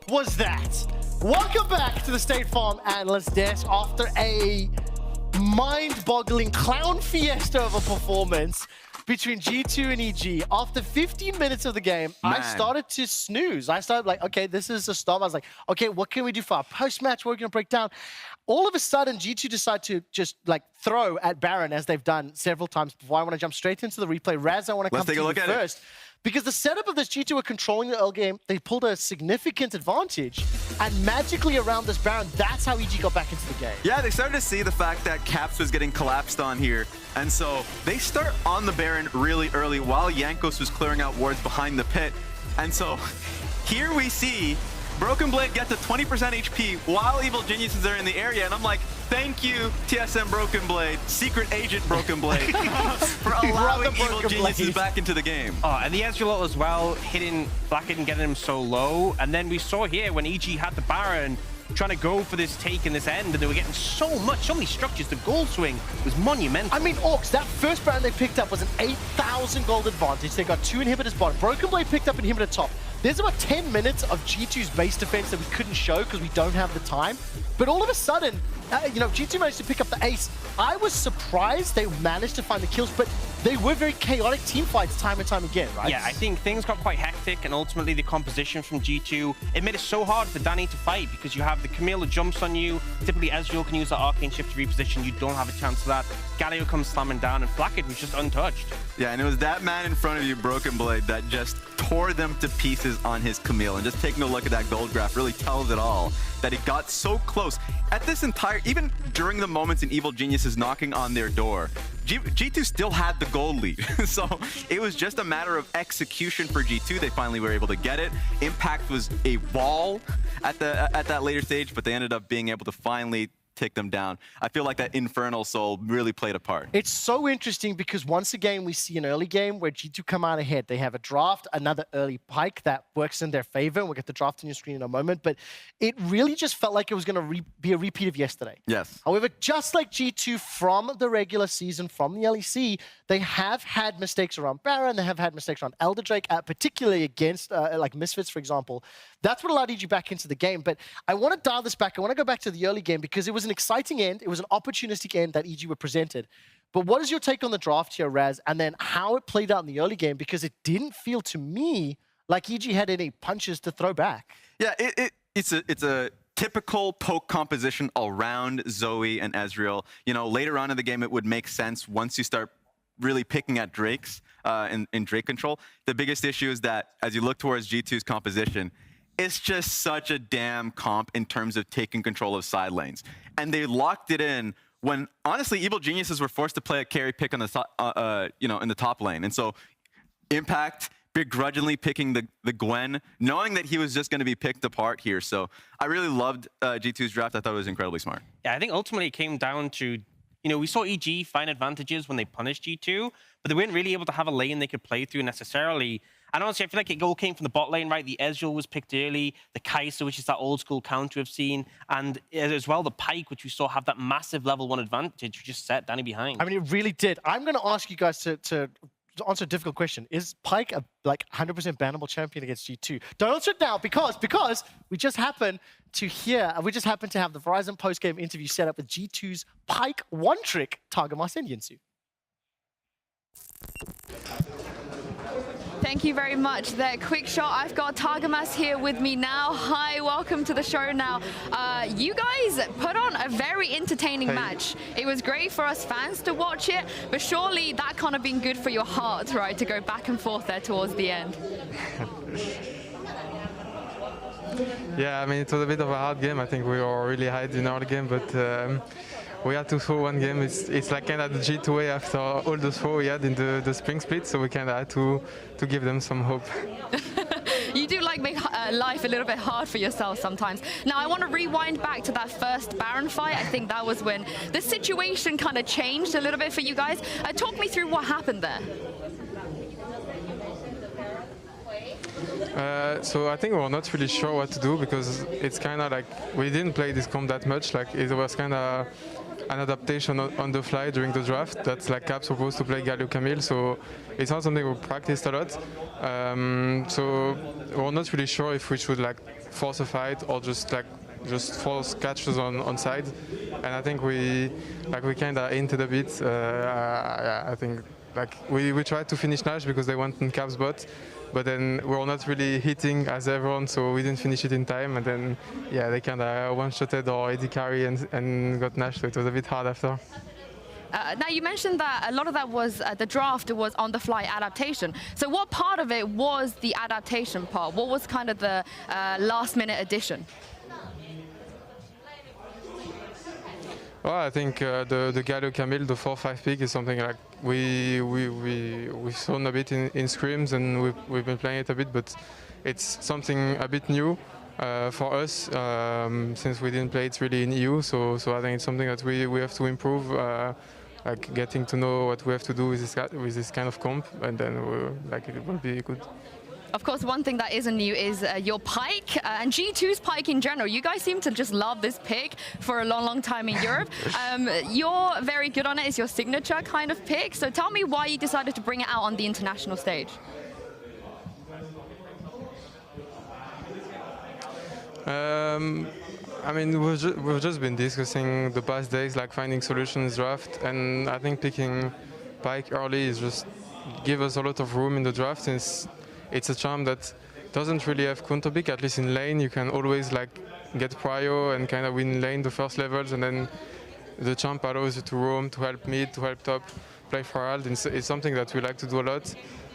[SPEAKER 11] Was that? Welcome back to the State Farm Analyst Desk after a mind-boggling clown fiesta of a performance between G2 and EG. After 15 minutes of the game, I started to snooze. I started like, okay, this is a stop. I was like, okay, what can we do for our post-match? What are we going to break down? All of a sudden, G2 decide to just like throw at Baron as they've done several times before. I want to jump straight into the replay. Raz, I want to come to you first. Because the setup of this, G2 were controlling the early game. They pulled a significant advantage. And magically around this Baron, that's how EG got back into the game.
[SPEAKER 12] Yeah, they started to see the fact that Caps was getting collapsed on here. And so they start on the Baron really early while Jankos was clearing out wards behind the pit. And so here we see Broken Blade get to 20% HP while Evil Genius is there in the area. And I'm like, thank you, TSM Broken Blade, Secret Agent Broken Blade, for allowing Evil Geniuses back into the game.
[SPEAKER 13] Oh, and the Ezreal as well, hitting Blackhead and getting him so low. And then we saw here when EG had the Baron, trying to go for this take in this end, and they were getting so many structures. The gold swing was monumental.
[SPEAKER 11] I mean, Orcs, that first Baron they picked up was an 8,000 gold advantage. They got 2 inhibitors bottom. Broken Blade picked up inhibitor top. There's about 10 minutes of G2's base defense that we couldn't show because we don't have the time. But all of a sudden, you know, G2 managed to pick up the ace. I was surprised they managed to find the kills, but they were very chaotic team fights time and time again, right?
[SPEAKER 13] Yeah, I think things got quite hectic, and ultimately the composition from G2, it made it so hard for Danny to fight because you have the Camille that jumps on you. Typically, Ezreal can use that Arcane Shift to reposition. You don't have a chance of that. Galio comes slamming down, and Blackhead was just untouched.
[SPEAKER 12] Yeah, and it was that man in front of you, Broken Blade, that just tore them to pieces on his Camille. And just taking a look at that gold graph really tells it all, that he got so close. At this entire, even during the moments in Evil Genius is knocking on their door, G2 still had the gold lead. So it was just a matter of execution for G2. They finally were able to get it. Impact was a wall at that later stage, but they ended up being able to finally take them down. I feel like that Infernal Soul really played a part.
[SPEAKER 11] It's so interesting because once again, we see an early game where G2 come out ahead. They have a draft, another early pike that works in their favor. And we'll get the draft on your screen in a moment. But it really just felt like it was going to be a repeat of yesterday.
[SPEAKER 12] Yes.
[SPEAKER 11] However, just like G2 from the regular season, from the LEC, they have had mistakes around Baron. They have had mistakes around Elder Drake, particularly against like Misfits, for example. That's what allowed EG back into the game. But I want to dial this back. I want to go back to the early game because it was an exciting end. It was an opportunistic end that EG were presented. But what is your take on the draft here, Raz, and then how it played out in the early game? Because it didn't feel to me like EG had any punches to throw back.
[SPEAKER 12] Yeah, it's a typical poke composition around Zoe and Ezreal. You know, later on in the game, it would make sense once you start really picking at Drakes in Drake control. The biggest issue is that as you look towards G2's composition, it's just such a damn comp in terms of taking control of side lanes. And they locked it in when, honestly, Evil Geniuses were forced to play a carry pick on the in the top lane. And so Impact begrudgingly picking the Gwen, knowing that he was just going to be picked apart here. So I really loved G2's draft. I thought it was incredibly smart.
[SPEAKER 13] Yeah, I think ultimately it came down to, we saw EG find advantages when they punished G2, but they weren't really able to have a lane they could play through necessarily. And honestly, I feel like it all came from the bot lane, right? The Ezreal was picked early, the Kai'Sa, which is that old school counter we've seen, and as well the Pyke, which we saw have that massive level 1 advantage, which just set Danny behind.
[SPEAKER 11] I mean, it really did. I'm going to ask you guys to answer a difficult question. Is Pyke a 100% bannable champion against G2? Don't answer it now because we just happen to have the Verizon post-game interview set up with G2's Pyke one-trick Targamas and Yinsu.
[SPEAKER 17] Thank you very much. That quick shot. I've got Targamas here with me now. Hi, welcome to the show now. You guys put on a very entertaining match. It was great for us fans to watch it, but surely that can't have been good for your heart, right, to go back and forth there towards the end.
[SPEAKER 18] Yeah, I mean, it was a bit of a hard game. I think we were really high in our game, but we had to throw one game. It's like kind of the G2 way after all the throw we had in the spring split, so we kind of had to give them some hope.
[SPEAKER 17] You do like make life a little bit hard for yourself sometimes. Now, I want to rewind back to that first Baron fight. I think that was when the situation kind of changed a little bit for you guys. Talk me through what happened there.
[SPEAKER 18] So I think we're not really sure what to do because it's kind of like we didn't play this comp that much. Like it was kind of an adaptation on the fly during the draft. That's like Cap supposed to play Galio Camille, so it's not something we practiced a lot. So we're not really sure if we should like force a fight or just force catches on side. And I think we kind of hinted a bit. I think like we tried to finish Nash because they went in Cap's bot. But then we were not really hitting as everyone, so we didn't finish it in time. And then, yeah, they kind of one-shotted our AD carry and got Nash, so it was a bit hard after.
[SPEAKER 17] Now, you mentioned that a lot of that was, the draft was on-the-fly adaptation. So what part of it was the adaptation part? What was kind of the last-minute addition?
[SPEAKER 18] Well, I think the Galio Camille, the 4-5 pick is something like we've shown a bit in scrims and we've been playing it a bit, but it's something a bit new for us since we didn't play it really in EU. So I think it's something that we have to improve, like getting to know what we have to do with this kind of comp, and then it will be good.
[SPEAKER 17] Of course, one thing that isn't new is your Pyke and G2's Pyke in general. You guys seem to just love this pick for a long, long time in Europe. You're very good on it. It's your signature kind of pick. So tell me why you decided to bring it out on the international stage.
[SPEAKER 18] I mean, we've just been discussing the past days, like finding solutions draft, and I think picking Pyke early is just give us a lot of room in the draft since it's a champ that doesn't really have counter pick, at least in lane. You can always like get prio and kind of win lane the first levels, and then the champ allows you to roam, to help mid, to help top, play for Herald. It's something that we like to do a lot.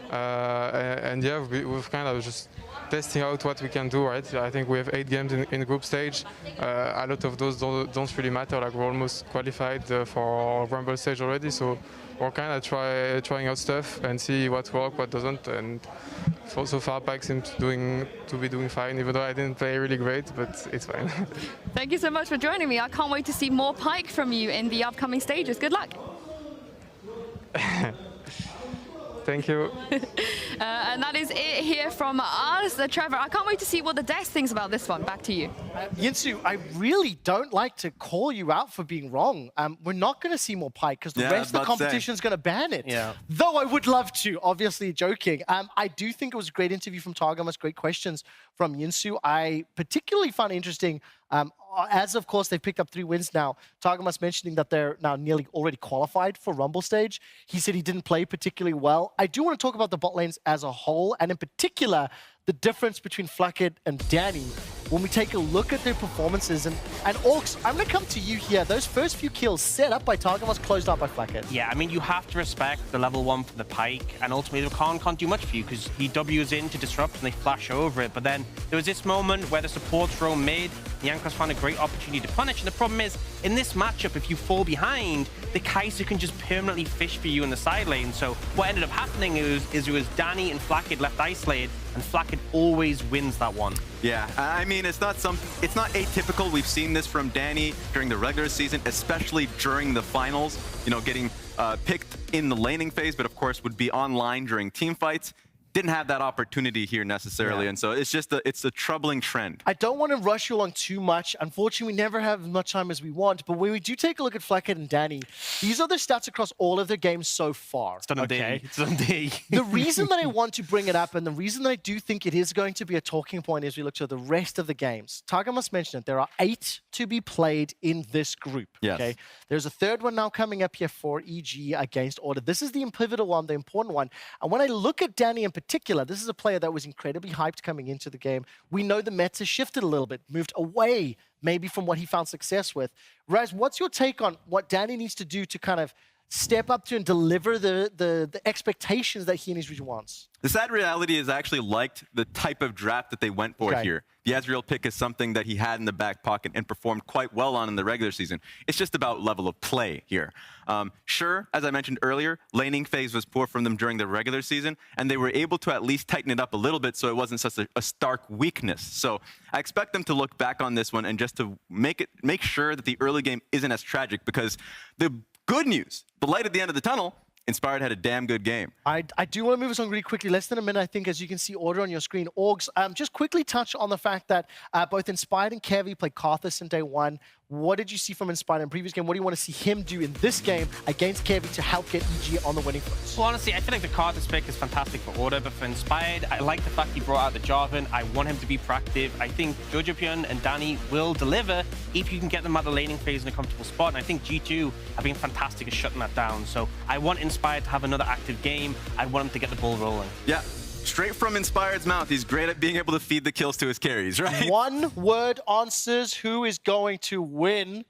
[SPEAKER 18] And yeah, we've kind of just testing out what we can do, right? I think we have 8 games in group stage. A lot of those don't really matter. Like we're almost qualified for Rumble stage already, so we're kind of trying out stuff and see what works, what doesn't. And so far, Pyke seems to be doing fine, even though I didn't play really great, but it's fine.
[SPEAKER 17] Thank you so much for joining me. I can't wait to see more Pyke from you in the upcoming stages. Good luck.
[SPEAKER 18] Thank you.
[SPEAKER 17] And that is it here from us. Trevor, I can't wait to see what the desk thinks about this one. Back to you.
[SPEAKER 11] Yinsu, I really don't like to call you out for being wrong. We're not going to see more Pyke because the rest of the competition is going to ban it.
[SPEAKER 4] Yeah.
[SPEAKER 11] Though I would love to, obviously joking. I do think it was a great interview from Targamas, great questions from Yinsu. I particularly found interesting, as of course they've picked up 3 wins now, Targamas mentioning that they're now nearly already qualified for Rumble stage. He said he didn't play particularly well. I do want to talk about the bot lanes as a whole, and in particular, the difference between Flakked and Danny when we take a look at their performances. And Orcs, I'm going to come to you here. Those first few kills set up by Targamas, closed out by Flakked.
[SPEAKER 13] Yeah, I mean, you have to respect the level 1 for the Pyke, and ultimately the Khan can't do much for you because he W's in to disrupt and they flash over it. But then there was this moment where the supports roam mid, Jankos found a great opportunity to punish, and the problem is, in this matchup, if you fall behind, the Kai'Sa can just permanently fish for you in the side lane. So what ended up happening is it was Danny and Flakked left isolated, and Flakked always wins that one.
[SPEAKER 12] Yeah, I mean, it's not atypical. We've seen this from Danny during the regular season, especially during the finals, you know, getting picked in the laning phase, but of course would be online during team fights. Didn't have that opportunity here necessarily, and so it's just it's a troubling trend.
[SPEAKER 11] I don't want to rush you along too much. Unfortunately, we never have as much time as we want, but when we do take a look at Flakked and Danny, these are the stats across all of their games so far.
[SPEAKER 13] It's done a day. It's done a day.
[SPEAKER 11] The reason that I want to bring it up, and the reason that I do think it is going to be a talking point as we look to the rest of the games, Targamas mentioned it, there are 8 to be played in this group.
[SPEAKER 12] Yes.
[SPEAKER 11] Okay, there's a 3rd one now coming up here for EG against Order. This is the pivotal one, the important one. And when I look at Danny in particular, this is a player that was incredibly hyped coming into the game. We know the meta shifted a little bit, moved away maybe from what he found success with. Raz, what's your take on what Danny needs to do to kind of step up to and deliver the expectations that he and his region wants?
[SPEAKER 12] The sad reality is I actually liked the type of draft that they went for here. The Ezreal pick is something that he had in the back pocket and performed quite well on in the regular season. It's just about level of play here. Sure, as I mentioned earlier, laning phase was poor from them during the regular season, and they were able to at least tighten it up a little bit so it wasn't such a stark weakness. So I expect them to look back on this one and just to make sure that the early game isn't as tragic, because the good news, the light at the end of the tunnel, Inspired had a damn good game.
[SPEAKER 11] I do want to move us on really quickly. Less than a minute, I think, as you can see Order on your screen. Orgs, just quickly touch on the fact that both Inspired and Kevi played Karthus in day 1. What did you see from Inspired in the previous game? What do you want to see him do in this game against Kevi to help get EG on the winning foot?
[SPEAKER 13] Well, honestly, I feel like the Karthus pick is fantastic for Order, but for Inspired, I like the fact he brought out the Jarvan. I want him to be proactive. I think Jojopion and Danny will deliver if you can get them out of the laning phase in a comfortable spot, and I think G2 have been fantastic at shutting that down. So I want Inspired to have another active game. I want him to get the ball rolling.
[SPEAKER 12] Yeah. Straight from Inspired's mouth, he's great at being able to feed the kills to his carries, right?
[SPEAKER 11] One word answers who is going to win.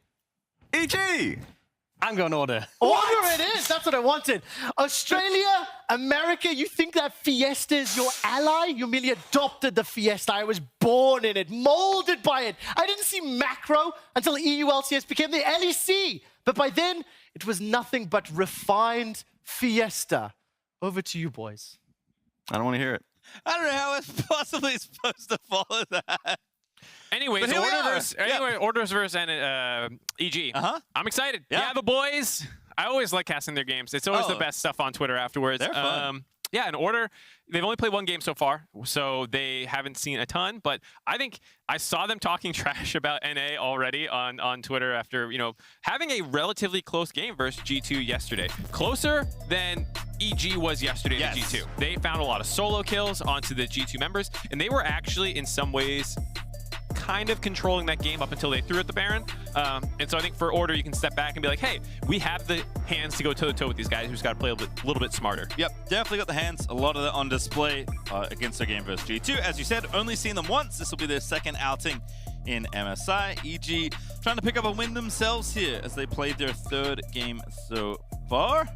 [SPEAKER 12] EG!
[SPEAKER 13] I'm going Order.
[SPEAKER 11] Order it is! That's what I wanted. Australia, America, you think that Fiesta is your ally? You merely adopted the Fiesta. I was born in it, molded by it. I didn't see macro until EULCS became the LEC. But by then, it was nothing but refined Fiesta. Over to you, boys.
[SPEAKER 12] I don't want to hear it.
[SPEAKER 14] I don't know how it's possibly supposed to follow that.
[SPEAKER 3] Anyways, Orders versus EG. I'm excited. Yeah, the boys. I always like casting their games. It's always the best stuff on Twitter afterwards.
[SPEAKER 14] They're fun.
[SPEAKER 3] Yeah, in Order, they've only played 1 game so far, so they haven't seen a ton. But I think I saw them talking trash about NA already on Twitter after, you know, having a relatively close game versus G2 yesterday. Closer than EG was yesterday to G2. They found a lot of solo kills onto the G2 members, and they were actually, in some ways, kind of controlling that game up until they threw at the Baron. And so I think for Order, you can step back and be like, hey, we have the hands to go toe-to-toe with these guys. We just got to play a little bit smarter.
[SPEAKER 14] Yep, definitely got the hands. A lot of that on display against their game versus G2. As you said, only seen them once. This will be their 2nd outing in MSI. EG trying to pick up a win themselves here as they played their 3rd game so far.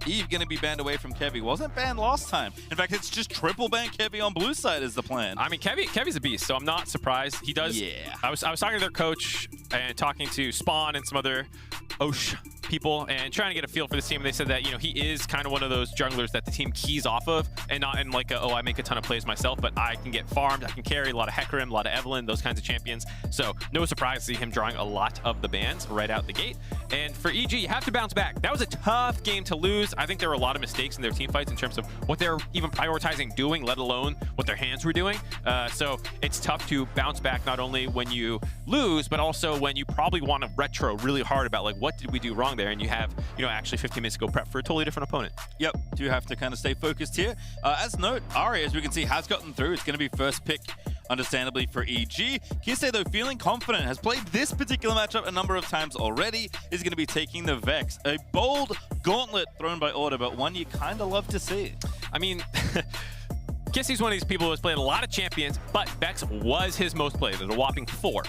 [SPEAKER 14] Eve going to be banned away from Kevy? Wasn't banned last time. In fact, it's just triple ban Kevy on blue side is the plan.
[SPEAKER 3] I mean, Kevy's a beast, so I'm not surprised. He does.
[SPEAKER 14] Yeah.
[SPEAKER 3] I was talking to their coach and talking to Spawn and some other Osh people and trying to get a feel for this team. And they said that, you know, he is kind of one of those junglers that the team keys off of, and not in like I make a ton of plays myself, but I can get farmed, I can carry a lot of Hecarim, a lot of Evelynn, those kinds of champions. So no surprise to see him drawing a lot of the bans right out the gate. And for EG, you have to bounce back. That was a tough game to lose. I think there were a lot of mistakes in their team fights in terms of what they're even prioritizing doing, let alone what their hands were doing. So it's tough to bounce back not only when you lose, but also when you probably want to retro really hard about like, what did we do wrong there? And you have, you know, actually 15 minutes to go prep for a totally different opponent.
[SPEAKER 14] Yep, do have to kind of stay focused here. As note, Ari, as we can see, has gotten through. It's going to be first pick, understandably, for EG. Kise, though, feeling confident, has played this particular matchup a number of times already, is going to be taking the Vex. A bold gauntlet thrown by Order, but one you kind of love to see.
[SPEAKER 3] I mean, Kissy's one of these people who has played a lot of champions, but Vex was his most played at a whopping 4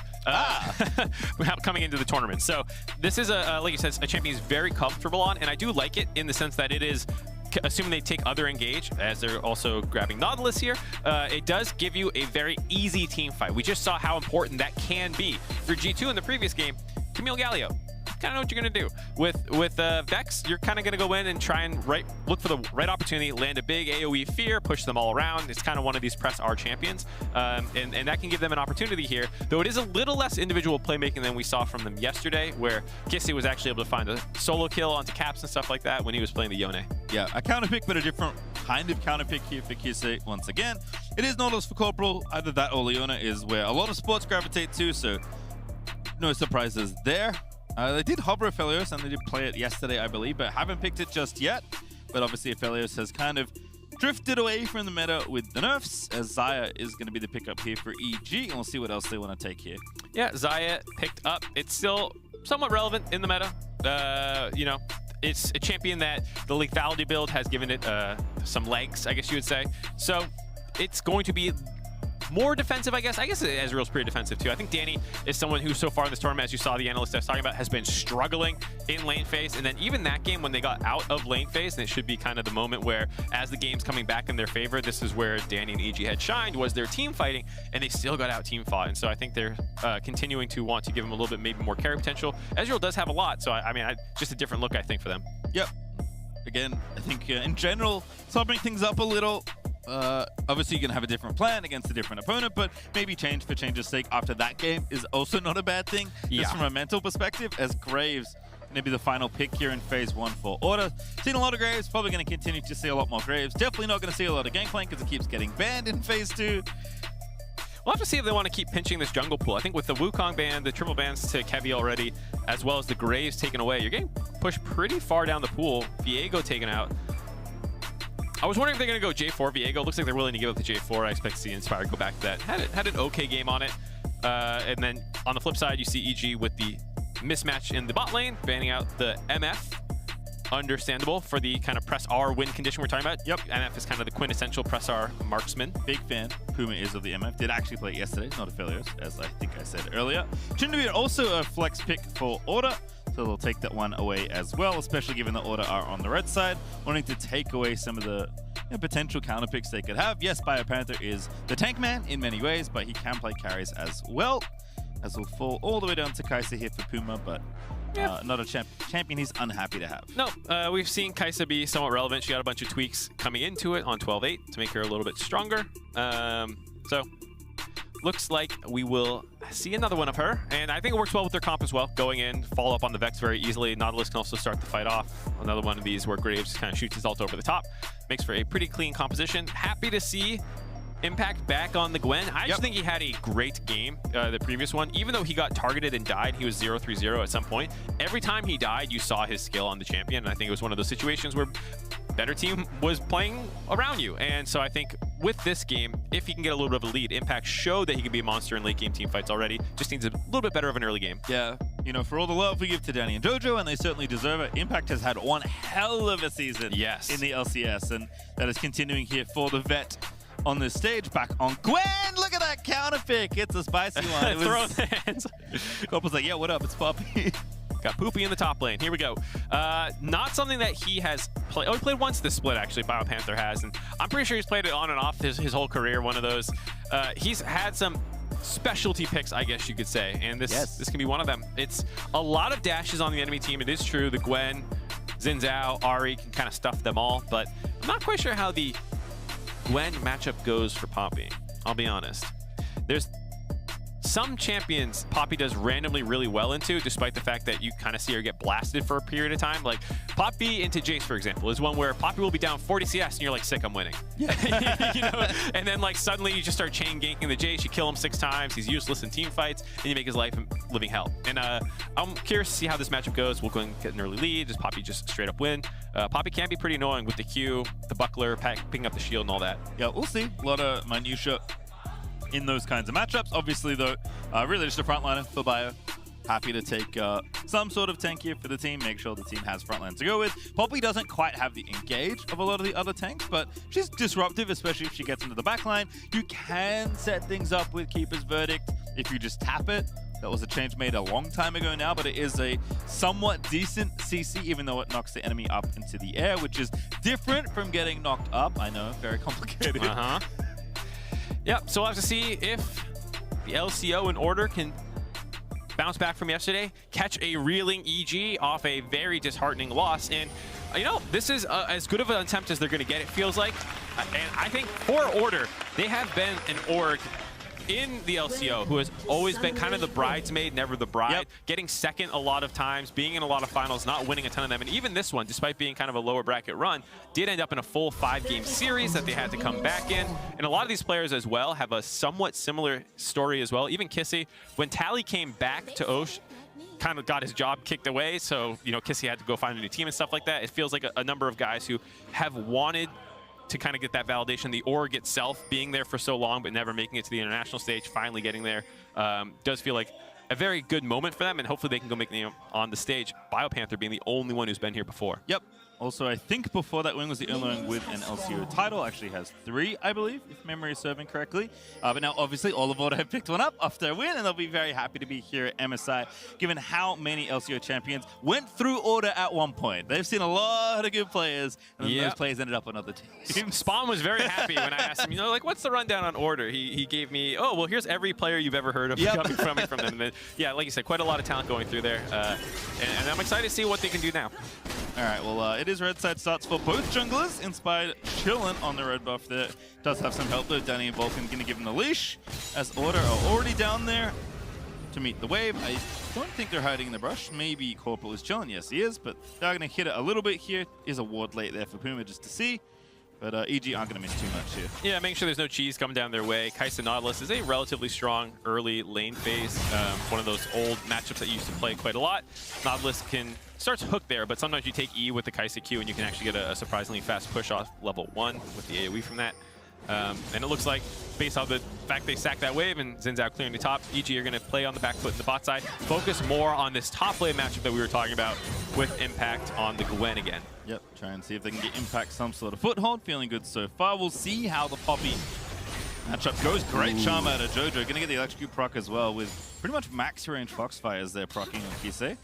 [SPEAKER 3] coming into the tournament. So this is, like you said, a champion he's very comfortable on, and I do like it in the sense that it is, assuming they take other engage, as they're also grabbing Nautilus here, it does give you a very easy team fight. We just saw how important that can be. For G2 in the previous game, Camille Galio, kind of know what you're going to do. With Vex, you're kind of going to go in and try and look for the right opportunity, land a big AoE fear, push them all around. It's kind of one of these press R champions, and that can give them an opportunity here, though it is a little less individual playmaking than we saw from them yesterday, where Kissy was actually able to find a solo kill onto caps and stuff like that when he was playing the Yone.
[SPEAKER 14] Yeah, a counter pick, but a different kind of counter pick here for Kise once again. It is Nautilus for Corporal. Either that or Leona is where a lot of sports gravitate to, so no surprises there. They did hover Aphelios, and they did play it yesterday, I believe, but haven't picked it just yet. But obviously, Aphelios has kind of drifted away from the meta with the nerfs, as Xayah is going to be the pickup here for EG, and we'll see what else they want to take here.
[SPEAKER 3] Yeah, Xayah picked up. It's still somewhat relevant in the meta. You know, it's a champion that the lethality build has given it some legs, I guess you would say. So it's going to be more defensive, I guess. I guess Ezreal's pretty defensive too. I think Danny is someone who so far in this tournament, as you saw the analyst I was talking about, has been struggling in lane phase. And then even that game when they got out of lane phase, and it should be kind of the moment where, as the game's coming back in their favor, this is where Danny and EG had shined, was their team fighting, and they still got out team fought. And so I think they're continuing to want to give him a little bit maybe more carry potential. Ezreal does have a lot, so I mean, just a different look, I think, for them.
[SPEAKER 14] Yep. Again, I think in general, softening things up a little. Obviously, you can have a different plan against a different opponent, but maybe change for change's sake after that game is also not a bad thing.
[SPEAKER 3] Yeah.
[SPEAKER 14] Just from a mental perspective, as Graves maybe the final pick here in phase 1 for Order. Seen a lot of Graves, probably going to continue to see a lot more Graves. Definitely not going to see a lot of Gangplank because it keeps getting banned in phase 2.
[SPEAKER 3] We'll have to see if they want to keep pinching this jungle pool. I think with the Wukong ban, the triple bans to Kevy already, as well as the Graves taken away, you're getting pushed pretty far down the pool. Viego taken out. I was wondering if they're going to go J4 Viego. Looks like they're willing to give up the J4. I expect to see Inspire go back to that. Had an okay game on it. And then on the flip side, you see EG with the mismatch in the bot lane, banning out the MF. Understandable for the kind of press R win condition we're talking about. Yep, MF is kind of the quintessential press R marksman.
[SPEAKER 14] Big fan. Puma is of the MF. Did actually play it yesterday, not Aphelios, as I think I said earlier. Trinity also a flex pick for Order, so they'll take that one away as well, especially given the Order are on the red side, wanting to take away some of the potential counter picks they could have. Yes, BioPanther is the tank man in many ways, but he can play carries as well, as will fall all the way down to Kai'Sa here for Puma, but not a champion he's unhappy to have.
[SPEAKER 3] No, we've seen Kai'Sa be somewhat relevant. She got a bunch of tweaks coming into it on 12.8 to make her a little bit stronger. So looks like we will see another one of her, and I think it works well with their comp as well. Going in, follow up on the Vex very easily. Nautilus can also start the fight off. Another one of these where Graves kind of shoots his ult over the top. Makes for a pretty clean composition. Happy to see Impact back on the Gwen. I just think he had a great game, the previous one. Even though he got targeted and died, he was 0-3-0 at some point. Every time he died, you saw his skill on the champion, and I think it was one of those situations where better team was playing around you. And so I think with this game, if he can get a little bit of a lead, Impact showed that he could be a monster in late game team fights already. Just needs a little bit better of an early game.
[SPEAKER 14] Yeah, you know, for all the love we give to Danny and Jojo, and they certainly deserve it, Impact has had one hell of a season in the LCS, and that is continuing here for the vet on this stage. Back on Gwen. Look at that counter pick. It's a spicy one. It was,
[SPEAKER 3] Throw hands.
[SPEAKER 14] Corporal's like, yeah, what up? It's Poppy.
[SPEAKER 3] Got Poopy in the top lane. Here we go. Not something that he has played. Oh, he played once this split, actually, BioPanther has. And I'm pretty sure he's played it on and off his whole career, one of those. He's had some specialty picks, I guess you could say. And this can be one of them. It's a lot of dashes on the enemy team. It is true. The Gwen, Xin Zhao, Ahri can kind of stuff them all. But I'm not quite sure how the Gwen matchup goes for Poppy. I'll be honest. There's some champions Poppy does randomly really well into, despite the fact that you kind of see her get blasted for a period of time. Like Poppy into Jace, for example, is one where Poppy will be down 40 CS and you're like, sick, I'm winning. Yeah. You know? And then like suddenly you just start chain ganking the Jace, you kill him 6 times, he's useless in team fights, and you make his life living hell. And I'm curious to see how this matchup goes. We'll go and get an early lead. Does Poppy just straight up win? Poppy can be pretty annoying with the Q, the buckler, picking up the shield and all that.
[SPEAKER 14] Yeah, we'll see. A lot of minutia in those kinds of matchups. Obviously, though, really just a frontliner for Bio. Happy to take some sort of tank here for the team, make sure the team has frontline to go with. Poppy doesn't quite have the engage of a lot of the other tanks, but she's disruptive, especially if she gets into the backline. You can set things up with Keeper's Verdict if you just tap it. That was a change made a long time ago now, but it is a somewhat decent CC, even though it knocks the enemy up into the air, which is different from getting knocked up. I know, very complicated.
[SPEAKER 3] Yep, so we'll have to see if the LCO in Order can bounce back from yesterday, catch a reeling EG off a very disheartening loss. And, you know, this is as good of an attempt as they're going to get, it feels like. And I think for Order, they have been an org in the LCO who has always been kind of the bridesmaid, never the bride, getting second a lot of times, being in a lot of finals, not winning a ton of them. And even this one, despite being kind of a lower bracket run, did end up in a full 5-game series that they had to come back in. And a lot of these players as well have a somewhat similar story as well. Even Kissy, when Tally came back to Osh, kind of got his job kicked away. So, you know, Kissy had to go find a new team and stuff like that. It feels like a number of guys who have wanted to kind of get that validation. The org itself being there for so long but never making it to the international stage, finally getting there, does feel like a very good moment for them, and hopefully they can go make the name on the stage. BioPanther being the only one who's been here before.
[SPEAKER 14] Yep. Also, I think before that win was the only one with an LCO title. Actually has 3, I believe, if memory is serving correctly. But now, obviously, all of Order have picked one up after a win, and they'll be very happy to be here at MSI, given how many LCO champions went through Order at one point. They've seen a lot of good players, and those players ended up on other teams.
[SPEAKER 3] Spawn was very happy when I asked him, you know, like, what's the rundown on Order? He gave me, oh, well, here's every player you've ever heard of coming from them. And then, yeah, like you said, quite a lot of talent going through there. And I'm excited to see what they can do now.
[SPEAKER 14] All right, well, it is red side starts for both junglers. Inspired chilling on the red buff there. Does have some help though. Danny and Vulcan going to give him the leash, as Order are already down there to meet the wave. I don't think they're hiding in the brush. Maybe Corporal is chilling. Yes, he is, but they're going to hit it a little bit here. Is a ward late there for Puma just to see. But EG aren't going to miss too much here.
[SPEAKER 3] Yeah, making sure there's no cheese coming down their way. Kai'Sa Nautilus is a relatively strong early lane phase. One of those old matchups that you used to play quite a lot. Nautilus starts hooked there, but sometimes you take E with the Kai'Sa Q and you can actually get a surprisingly fast push off level 1 with the AoE from that. And it looks like, based on the fact they sacked that wave and Xin Zhao clearing the top, EG are going to play on the back foot in the bot side, focus more on this top lane matchup that we were talking about with Impact on the Gwen again.
[SPEAKER 14] Yep, try and see if they can get Impact some sort of foothold. Feeling good so far. We'll see how the Poppy matchup goes. Great charm out of Jojo. Going to get the electrocute proc as well with pretty much max range Foxfires there procking on Kisei.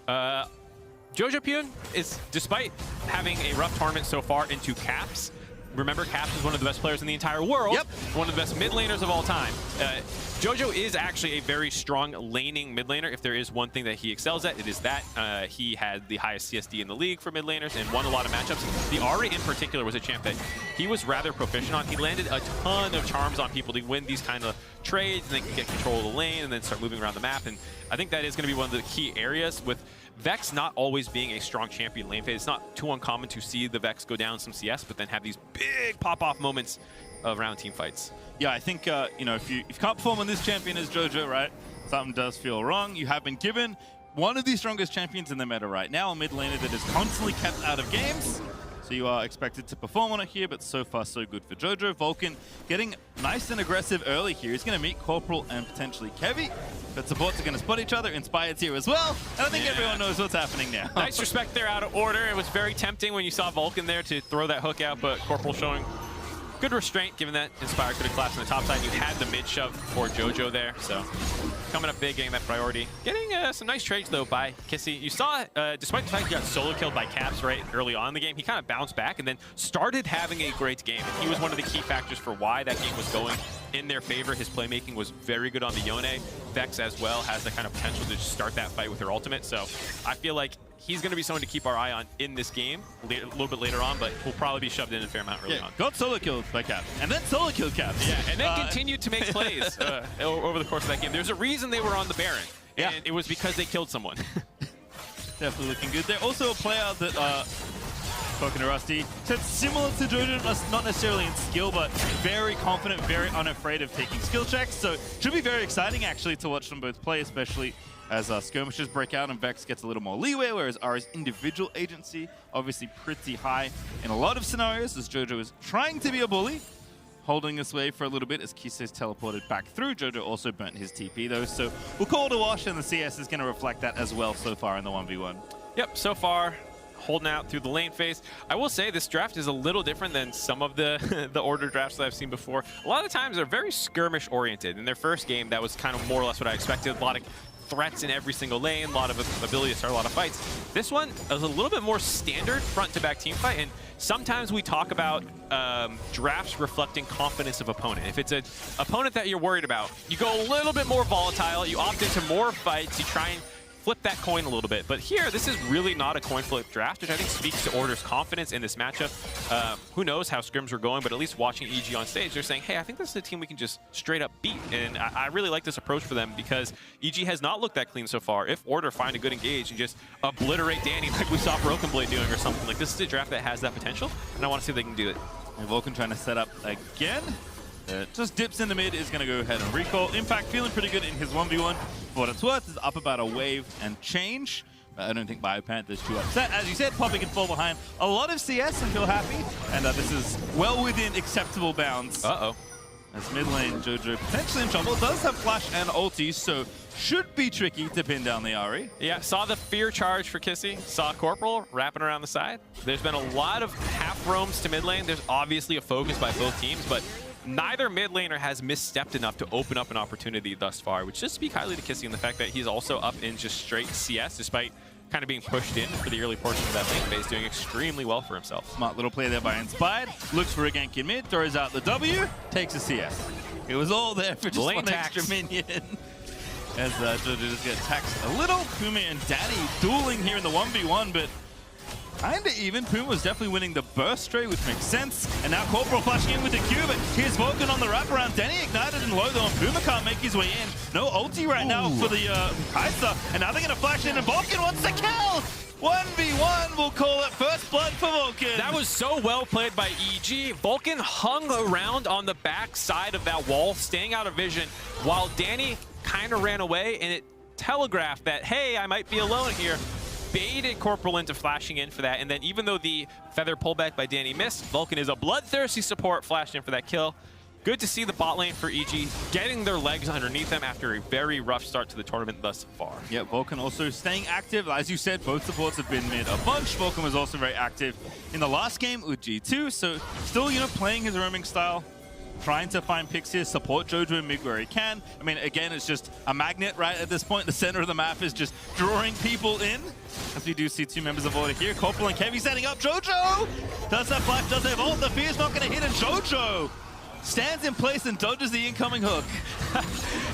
[SPEAKER 3] Jojo Pyun is, despite having a rough tournament so far into Caps, remember, Caps is one of the best players in the entire world. One of the best mid laners of all time. Jojo is actually a very strong laning mid laner. If there is one thing that he excels at, it is that. He had the highest CSD in the league for mid laners and won a lot of matchups. The Ahri in particular was a champ that he was rather proficient on. He landed a ton of charms on people to win these kind of trades, and they can get control of the lane and then start moving around the map. And I think that is going to be one of the key areas with Vex not always being a strong champion lane phase. It's not too uncommon to see the Vex go down some CS, but then have these big pop-off moments around team fights.
[SPEAKER 14] Yeah, I think, you know, if you can't perform on this champion as Jojo, right, something does feel wrong. You have been given one of the strongest champions in the meta right now, a mid laner that is constantly kept out of games. So you are expected to perform on it here, but so far so good for Jojo. Vulcan getting nice and aggressive early here. He's going to meet Corporal and potentially Kevy. But supports are going to spot each other. Inspired's here as well. And I think everyone knows what's happening now.
[SPEAKER 3] Nice respect there out of Order. It was very tempting when you saw Vulcan there to throw that hook out, but Corporal showing good restraint, given that Inspire could have collapsed on the top side. You had the mid shove for JoJo there, so coming up big, getting that priority. Getting some nice trades, though, by Kissy. You saw, despite the fact he got solo killed by Caps right early on in the game, he kind of bounced back and then started having a great game. He was one of the key factors for why that game was going in their favor. His playmaking was very good on the Yone. Vex as well has the kind of potential to just start that fight with her ultimate, so I feel like he's going to be someone to keep our eye on in this game a little bit later on, but will probably be shoved in a fair amount early on.
[SPEAKER 14] Got solo killed by Caps, and then solo killed Caps.
[SPEAKER 3] Yeah, and then continued to make plays over the course of that game. There's a reason they were on the Baron, and it was because they killed someone.
[SPEAKER 14] Definitely looking good. They're also a player that, talking to Rusty, said similar to JoJo, not necessarily in skill, but very confident, very unafraid of taking skill checks. So should be very exciting, actually, to watch them both play, especially as skirmishes break out and Vex gets a little more leeway, whereas Ari's individual agency obviously pretty high in a lot of scenarios, as JoJo is trying to be a bully, holding this way for a little bit as Kisei's teleported back through. JoJo also burnt his TP though, so we'll call it a wash, and the CS is going to reflect that as well so far in the 1v1.
[SPEAKER 3] Yep, so far holding out through the lane phase. I will say this draft is a little different than some of the the order drafts that I've seen before. A lot of times they're very skirmish oriented. In their first game, that was kind of more or less what I expected. A lot of threats in every single lane, a lot of ability to start a lot of fights. This one is a little bit more standard front-to-back team fight, and sometimes we talk about drafts reflecting confidence of opponent. If it's an opponent that you're worried about, you go a little bit more volatile, you opt into more fights, you try and flip that coin a little bit. But here, this is really not a coin flip draft, which I think speaks to Order's confidence in this matchup. Who knows how scrims were going, but at least watching EG on stage, they're saying, hey, I think this is a team we can just straight up beat. And I really like this approach for them because EG has not looked that clean so far. If Order find a good engage and just obliterate Danny like we saw Broken Blade doing or something, like this is a draft that has that potential, and I want to see if they can do it.
[SPEAKER 14] And Vulcan trying to set up again. Just dips in the mid, is going to go ahead and recall. Impact feeling pretty good in his 1v1. For what it's worth, is up about a wave and change. But I don't think BioPanther's too upset. As you said, Poppy can fall behind a lot of CS and feel happy. And this is well within acceptable bounds.
[SPEAKER 3] Uh-oh.
[SPEAKER 14] As mid lane, JoJo potentially in trouble. Does have flash and ulti, so should be tricky to pin down the Ahri.
[SPEAKER 3] Yeah, saw the fear charge for Kissy. Saw Corporal wrapping around the side. There's been a lot of half roams to mid lane. There's obviously a focus by both teams, but neither mid laner has misstepped enough to open up an opportunity thus far, which does speak highly to Kissy in the fact that he's also up in just straight CS, despite kind of being pushed in for the early portion of that lane phase, doing extremely well for himself.
[SPEAKER 14] Smart little play there by Inspired. Looks for a gank in mid, throws out the W, takes a CS. It was all there for just one extra minion. As JoJo just gets taxed a little. Puma and Danny dueling here in the 1v1, but kinda even. Puma was definitely winning the burst trade, which makes sense. And now Corporal flashing in with the Q, but here's Vulcan on the wraparound. Danny ignited and low though, and Puma can't make his way in. No ulti right now for the Kai'Sa. And now they're gonna flash in, and Vulcan wants to kill! 1v1, we'll call it first blood for Vulcan.
[SPEAKER 3] That was so well played by EG. Vulcan hung around on the back side of that wall, staying out of vision, while Danny kind of ran away, and it telegraphed that, hey, I might be alone here. Baited Corporal into flashing in for that, and then even though the feather pullback by Danny missed, Vulcan is a bloodthirsty support, flashed in for that kill. Good to see the bot lane for EG getting their legs underneath them after a very rough start to the tournament thus far.
[SPEAKER 14] Yeah, Vulcan also staying active. As you said, both supports have been mid a bunch. Vulcan was also very active in the last game with G2, so still, playing his roaming style, trying to find picks here, support JoJo in mid where he can. I mean, again, it's just a magnet right at this point. The center of the map is just drawing people in. As we do see two members of Order here. Corporal and Kevy setting up. JoJo does that flash, does have ult. The fear's not going to hit, and JoJo stands in place and dodges the incoming hook.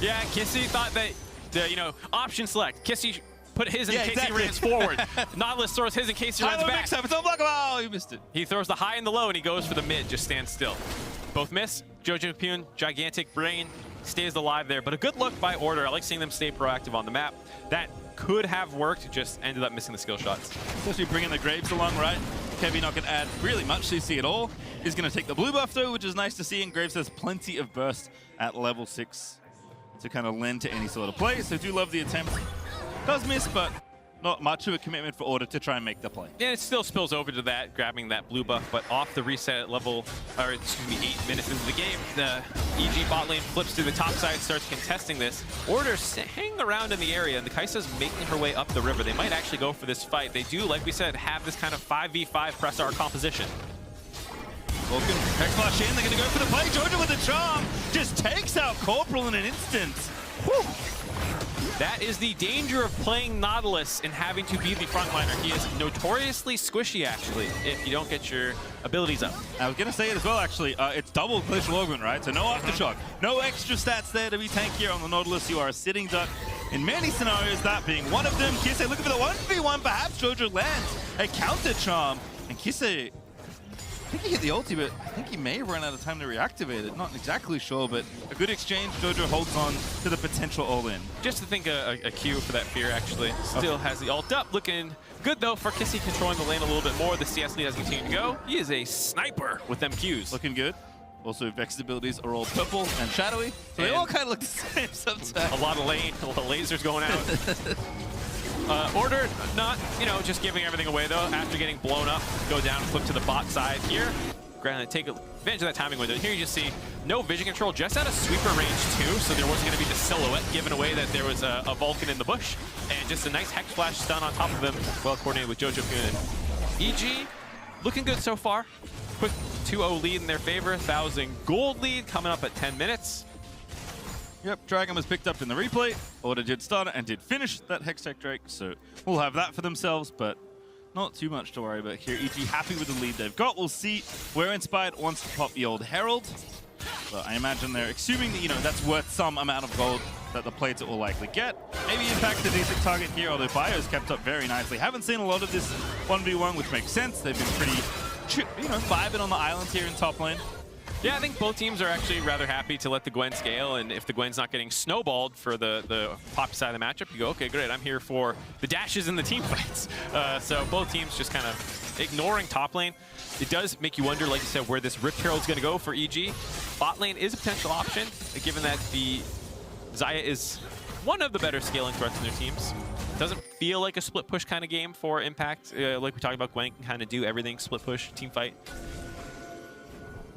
[SPEAKER 3] Yeah, Kissy thought that, option select. Kissy put his in case he runs forward. Nautilus throws his in case he runs back.
[SPEAKER 14] Oh, you missed it.
[SPEAKER 3] He throws the high and the low, and he goes for the mid, just stands still. Both miss. JoJo Pyun, gigantic brain, stays alive there. But a good look by Order. I like seeing them stay proactive on the map. That could have worked, just ended up missing the skill shots.
[SPEAKER 14] Especially bringing the Graves along, right? Kevy not going to add really much CC at all. He's going to take the blue buff though, which is nice to see, and Graves has plenty of burst at level 6 to kind of lend to any sort of play. So do love the attempt. Does miss, but not much of a commitment for Order to try and make the play.
[SPEAKER 3] Yeah, it still spills over to that, grabbing that blue buff, but off the reset at level, or excuse me, 8 minutes into the game, the EG bot lane flips to the top side, starts contesting this. Order hanging around in the area, and the Kai'Sa's making her way up the river. They might actually go for this fight. They do, like we said, have this kind of 5v5 press R composition.
[SPEAKER 14] Vulcan, Hex Flash in, they're going to go for the play. Jojo with the charm just takes out Corporal in an instant. Whew.
[SPEAKER 3] That is the danger of playing Nautilus and having to be the frontliner. He is notoriously squishy, actually, if you don't get your abilities up.
[SPEAKER 14] I was going to say it as well, actually. It's double glacial augment, right? So no aftershock, no extra stats there to be tankier on the Nautilus. You are a sitting duck in many scenarios, that being one of them. Kisei looking for the 1v1. Perhaps Jojo lands a counter charm. And Kisei, I think he hit the ulti, but I think he may have run out of time to reactivate it. Not exactly sure, but a good exchange. Jojo holds on to the potential all-in.
[SPEAKER 3] Just to think a Q for that fear, actually. Still has the ult up. Looking good, though, for Kisei controlling the lane a little bit more. The CS lead has continued to go. He is a sniper with them Qs.
[SPEAKER 14] Looking good. Also, Vex's abilities are all purple and shadowy, so they all kind of look the same sometimes.
[SPEAKER 3] A lot of lasers going out. Order not, just giving everything away, though. After getting blown up, go down, flip to the bot side here. Granted, take advantage of that timing window. Here you just see no vision control, just out of sweeper range, too, so there wasn't going to be the silhouette given away that there was a Vulcan in the bush. And just a nice Hex Flash stun on top of him, well coordinated with Jojo Kunin. EG, looking good so far. Quick 2-0 lead in their favor, 1,000 gold lead coming up at 10 minutes.
[SPEAKER 14] Yep, Dragon was picked up in the replay. Order did start and did finish that Hextech Drake, so we'll have that for themselves, but not too much to worry about here. EG happy with the lead they've got. We'll see where Inspired wants to pop the old Herald. But I imagine they're assuming that, that's worth some amount of gold that the plates will likely get. Maybe Impact a decent target here, although Bio's kept up very nicely. Haven't seen a lot of this 1v1, which makes sense. They've been pretty, vibing on the islands here in top lane.
[SPEAKER 3] Yeah, I think both teams are actually rather happy to let the Gwen scale, and if the Gwen's not getting snowballed for the pop side of the matchup, you go, okay, great, I'm here for the dashes and the team fights. So both teams just kind of ignoring top lane. It does make you wonder, like you said, where this Rift Herald's going to go for EG. Bot lane is a potential option, given that the Xayah is one of the better scaling threats in their teams. Doesn't feel like a split push kind of game for Impact. Like we talked about, Gwen can kind of do everything, split push, team fight.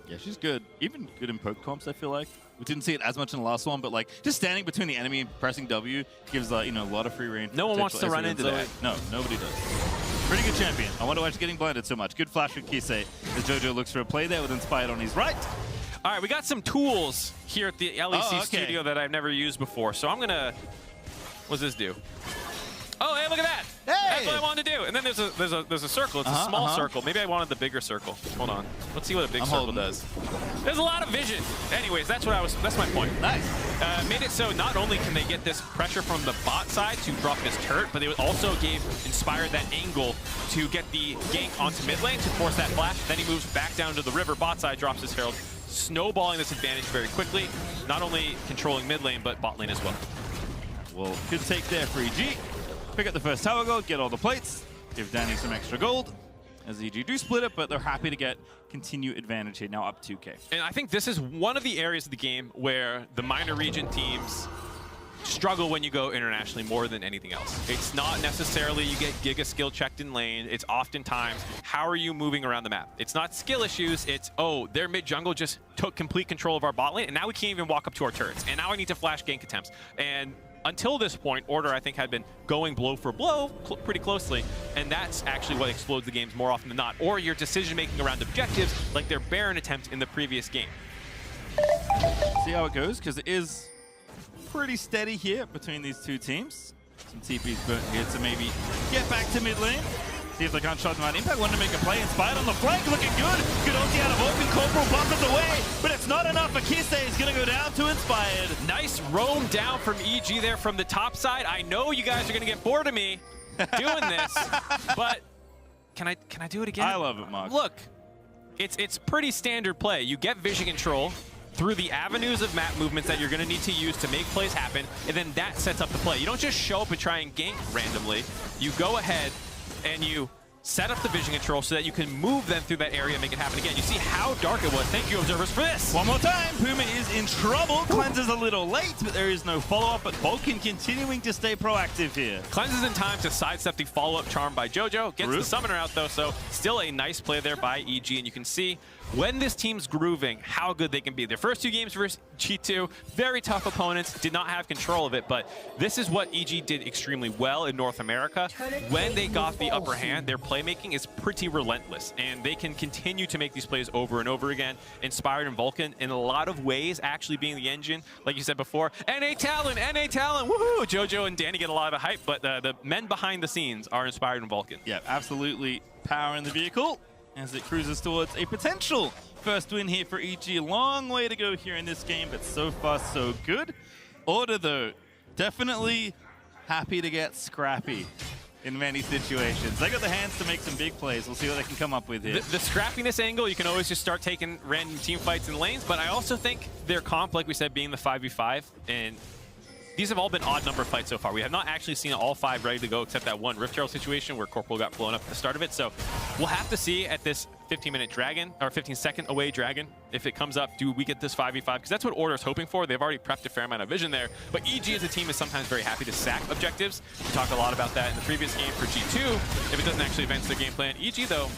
[SPEAKER 14] Yeah, she's good. Even good in poke comps, I feel like. We didn't see it as much in the last one, but like just standing between the enemy and pressing W gives a lot of free range.
[SPEAKER 3] No one wants to run into that.
[SPEAKER 14] No, nobody does. Pretty good champion. I wonder why she's getting blinded so much. Good flash from Kisei as Jojo looks for a play there with Inspired on his right.
[SPEAKER 3] All right, we got some tools here at the LEC studio that I've never used before. So I'm gonna, what's this do? Oh, hey, look at that! Hey! That's what I wanted to do. And then there's a circle. It's a small circle. Maybe I wanted the bigger circle. Hold on. Let's see what a big circle does. There's a lot of vision. Anyways, that's my point.
[SPEAKER 14] Nice.
[SPEAKER 3] Made it so not only can they get this pressure from the bot side to drop this turret, but they also gave Inspired that angle to get the gank onto mid lane to force that flash. Then he moves back down to the river. Bot side drops his Herald, snowballing this advantage very quickly. Not only controlling mid lane, but bot lane as well.
[SPEAKER 14] Well, good take there for EG. Pick up the first tower gold, get all the plates, give Danny some extra gold. As EG do split it, but they're happy to get continued advantage here, now up 2K.
[SPEAKER 3] And I think this is one of the areas of the game where the minor region teams struggle when you go internationally more than anything else. It's not necessarily you get Giga skill checked in lane. It's oftentimes, how are you moving around the map? It's not skill issues. It's, oh, their mid jungle just took complete control of our bot lane, and now we can't even walk up to our turrets. And now I need to flash gank attempts. And until this point, Order, I think, had been going blow for blow pretty closely, and that's actually what explodes the games more often than not. Or your decision-making around objectives, like their Baron attempt in the previous game.
[SPEAKER 14] See how it goes, because it is pretty steady here between these two teams. Some TP's burnt here to maybe get back to mid lane. See if they can't shut them out. Impact wanted to make a play. Inspired on the flank, looking good. Good ulti out of Vulcan. Corporal buffers away, but it's not enough for Kisei. He's going to go down to Inspired.
[SPEAKER 3] Nice roam down from EG there from the top side. I know you guys are going to get bored of me doing this, but can I do it again?
[SPEAKER 14] I love it, Mark.
[SPEAKER 3] Look, it's pretty standard play. You get vision control through the avenues of map movements that you're going to need to use to make plays happen, and then that sets up the play. You don't just show up and try and gank randomly. You go ahead and you set up the vision control so that you can move them through that area and make it happen again. You see how dark it was. Thank you, observers, for this.
[SPEAKER 14] One more time. Puma is in trouble. Cleanses a little late, but there is no follow-up. But Vulcan continuing to stay proactive here.
[SPEAKER 3] Cleanses in time to sidestep the follow-up charm by Jojo. Gets the summoner out, though, so still a nice play there by EG. And you can see when this team's grooving, how good they can be. Their first two games versus G2, very tough opponents, did not have control of it, but this is what EG did extremely well in North America. When they got the upper hand, their play playmaking is pretty relentless, and they can continue to make these plays over and over again. Inspired and Vulcan, in a lot of ways, actually being the engine, like you said before. NA Talon, woohoo! Jojo and Danny get a lot of hype, but the men behind the scenes are Inspired and Vulcan.
[SPEAKER 14] Yeah, absolutely power in the vehicle as it cruises towards a potential first win here for EG. Long way to go here in this game, but so far so good. Order, though, definitely happy to get scrappy in many situations. They got the hands to make some big plays. We'll see what they can come up with here.
[SPEAKER 3] The scrappiness angle, you can always just start taking random team fights in lanes, but I also think their comp, like we said, being the 5v5, and these have all been odd number fights so far. We have not actually seen all 5 ready to go except that one Rift Herald situation where Corporal got blown up at the start of it. So we'll have to see at this 15-minute dragon, or 15-second away dragon, if it comes up, do we get this 5v5? Because that's what Order is hoping for. They've already prepped a fair amount of vision there. But EG as a team is sometimes very happy to sack objectives. We talked a lot about that in the previous game for G2, if it doesn't actually advance their game plan. EG, though,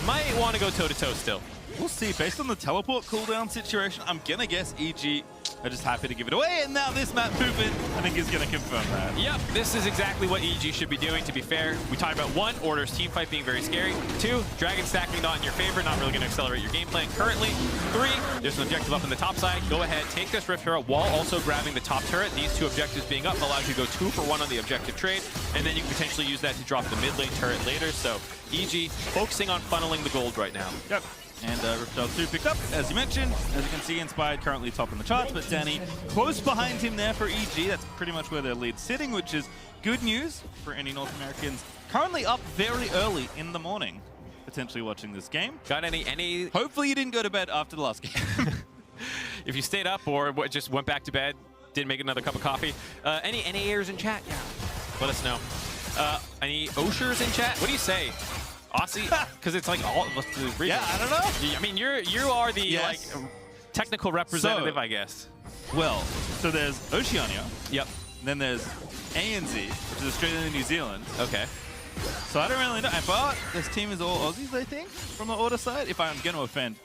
[SPEAKER 3] might want to go toe-to-toe still.
[SPEAKER 14] We'll see. Based on the teleport cooldown situation, I'm going to guess EG are just happy to give it away. And now this Matt Poopin, I think, is going to confirm that.
[SPEAKER 3] Yep, this is exactly what EG should be doing, to be fair. We talked about 1, Order's team fight being very scary. 2, Dragon stacking not in your favor, not really going to accelerate your game plan currently. 3, there's an objective up in the top side. Go ahead, take this Rift Herald while also grabbing the top turret. These 2 objectives being up allows you to go 2 for 1 on the objective trade, and then you can potentially use that to drop the mid lane turret later. So EG focusing on funneling the gold right now.
[SPEAKER 14] Yep. And Rift Herald 2 picked up, as you mentioned. As you can see, Inspired currently top in the charts, but Danny close behind him there for EG. That's pretty much where their lead's sitting, which is good news for any North Americans currently up very early in the morning, potentially watching this game.
[SPEAKER 3] Got any...
[SPEAKER 14] Hopefully you didn't go to bed after the last game.
[SPEAKER 3] If you stayed up or just went back to bed, didn't make another cup of coffee. Any NAers in chat? Yeah, let us know. Any Oshers in chat? What do you say? Aussie? Because it's like all of us.
[SPEAKER 14] Yeah, I don't know.
[SPEAKER 3] I mean, you are the like technical representative, I guess.
[SPEAKER 14] Well, so there's Oceania.
[SPEAKER 3] Yep.
[SPEAKER 14] Then there's ANZ, which is Australia and New Zealand.
[SPEAKER 3] Okay.
[SPEAKER 14] So I don't really know. But this team is all Aussies, I think, from the Order side. If I'm going to offend,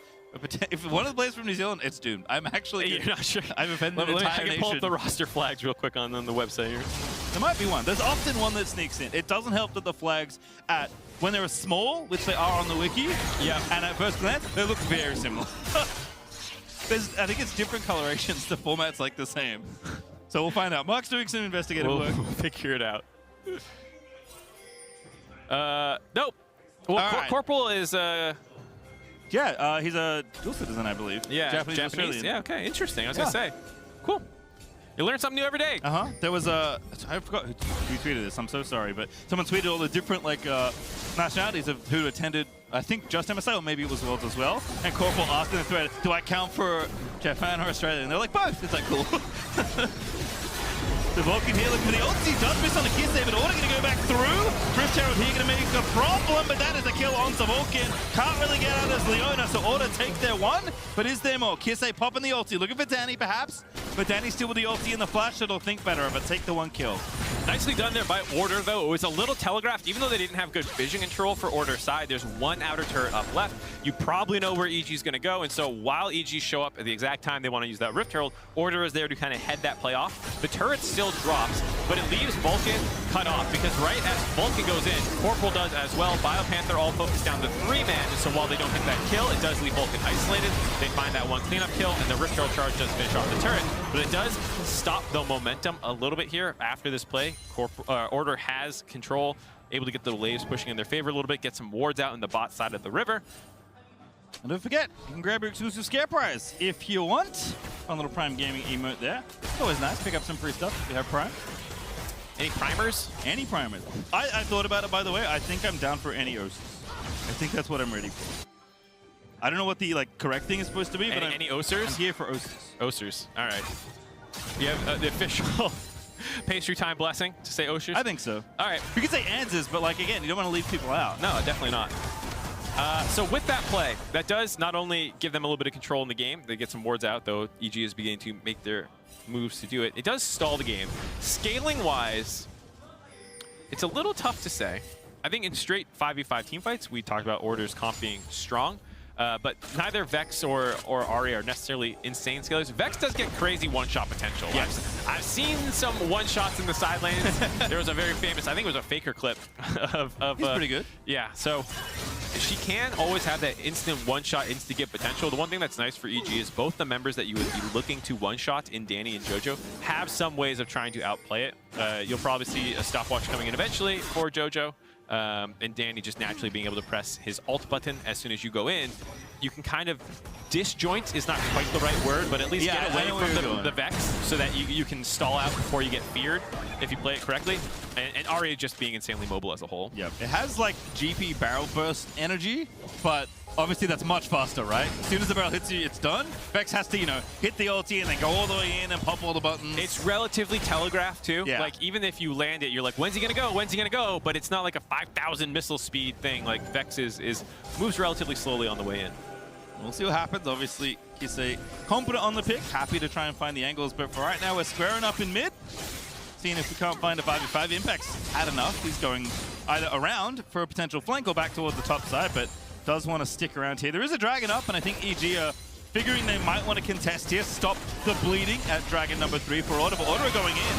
[SPEAKER 14] if one of the players from New Zealand, it's doomed. I'm actually
[SPEAKER 3] You're not sure.
[SPEAKER 14] I've offended the entire
[SPEAKER 3] I can
[SPEAKER 14] nation.
[SPEAKER 3] pull up the roster flags real quick on the website here.
[SPEAKER 14] There might be one. There's often one that sneaks in. It doesn't help that the flags when they're small, which they are on the wiki, and at first glance, they look very similar. I think it's different colorations. The format's like the same. So we'll find out. Mark's doing some investigative work.
[SPEAKER 3] We'll figure it out. Nope. Well, Corporal is...
[SPEAKER 14] Yeah, he's a dual citizen, I believe.
[SPEAKER 3] Yeah,
[SPEAKER 14] Japanese. Australian.
[SPEAKER 3] Yeah, okay, interesting. I was going to say. Cool. You learn something new every day.
[SPEAKER 14] There was I forgot who tweeted this. I'm so sorry, but someone tweeted all the different nationalities of who attended. I think just MSI, or maybe it was Worlds as well. And Corporal asked in the thread, "Do I count for Japan or Australia?" And they're like, "Both." It's like cool. The Vulcan here looking for the ult. He does miss on the kiss there, but Order going to go back through. Rift Herald here going to make a problem, but that is a kill onto Vulcan. Can't really get out as Leona, so Order take their one. But is there more? Kisei popping the ulti, looking for Danny perhaps. But Danny still with the ulti and the flash, so they'll think better of it. Take the 1 kill.
[SPEAKER 3] Nicely done there by Order, though. It was a little telegraphed. Even though they didn't have good vision control for Order's side, there's 1 outer turret up left. You probably know where EG is going to go, and so while EG show up at the exact time they want to use that Rift Herald, Order is there to kind of head that play off. The turret still drops, but it leaves Vulcan cut off, because right as Vulcan goes in, Corporal does as well. Biopanther all focused down to 3-man, and so while they don't get that kill, it does leave Vulcan isolated. They find that 1 cleanup kill, and the Rift Herald charge does finish off the turret. But it does stop the momentum a little bit here after this play. Order has control, able to get the waves pushing in their favor a little bit, get some wards out in the bot side of the river.
[SPEAKER 14] And don't forget, you can grab your exclusive scare prize if you want. Fun little Prime Gaming emote there. It's always nice. Pick up some free stuff if you have Prime.
[SPEAKER 3] Any primers?
[SPEAKER 14] Any primers. I thought about it, by the way. I think I'm down for any Osis. I think that's what I'm ready for. I don't know what the correct thing is supposed to be, but
[SPEAKER 3] any Osers?
[SPEAKER 14] I'm here for Osis.
[SPEAKER 3] Osers. All right. You have the official pastry time blessing to say Oshers?
[SPEAKER 14] I think so.
[SPEAKER 3] All right.
[SPEAKER 14] You can say Anzes, but again, you don't want to leave people out.
[SPEAKER 3] No, definitely not. So with that play, that does not only give them a little bit of control in the game, they get some wards out, though EG is beginning to make their moves to do it. It does stall the game. Scaling-wise, it's a little tough to say. I think in straight 5v5 teamfights, we talked about Order's comp being strong. But neither Vex or Ahri are necessarily insane scalers. Vex does get crazy one-shot potential.
[SPEAKER 14] Yes.
[SPEAKER 3] I've seen some one-shots in the side lanes. There was a very famous, I think it was a Faker clip of
[SPEAKER 14] He's pretty good.
[SPEAKER 3] Yeah, so she can always have that instant one-shot, instant-get potential. The one thing that's nice for EG is both the members that you would be looking to one-shot in Danny and JoJo have some ways of trying to outplay it. You'll probably see a stopwatch coming in eventually for JoJo, and Danny just naturally being able to press his ult button as soon as you go in. You can kind of disjoint is not quite the right word, but at least get away from the Vex so that you can stall out before you get feared if you play it correctly. And Ahri just being insanely mobile as a whole.
[SPEAKER 14] Yep. It has like GP barrel burst energy, but obviously that's much faster, right? As soon as the barrel hits you, it's done. Vex has to, you know, hit the ulti and then go all the way in and pop all the buttons.
[SPEAKER 3] It's relatively telegraphed too.
[SPEAKER 14] Yeah.
[SPEAKER 3] Like even if you land it, you're like, when's he gonna go? When's he gonna go? But it's not like a 5,000 missile speed thing. Like Vex moves relatively slowly on the way in.
[SPEAKER 14] We'll see what happens. Obviously, Kisei confident on the pick, happy to try and find the angles, but for right now, we're squaring up in mid. Seeing if we can't find a 5v5. Impact's had enough. He's going either around for a potential flank or back towards the top side, but does want to stick around here. There is a Dragon up, and I think EG are figuring they might want to contest here, stop the bleeding at Dragon number 3 for Order, but Order are going in.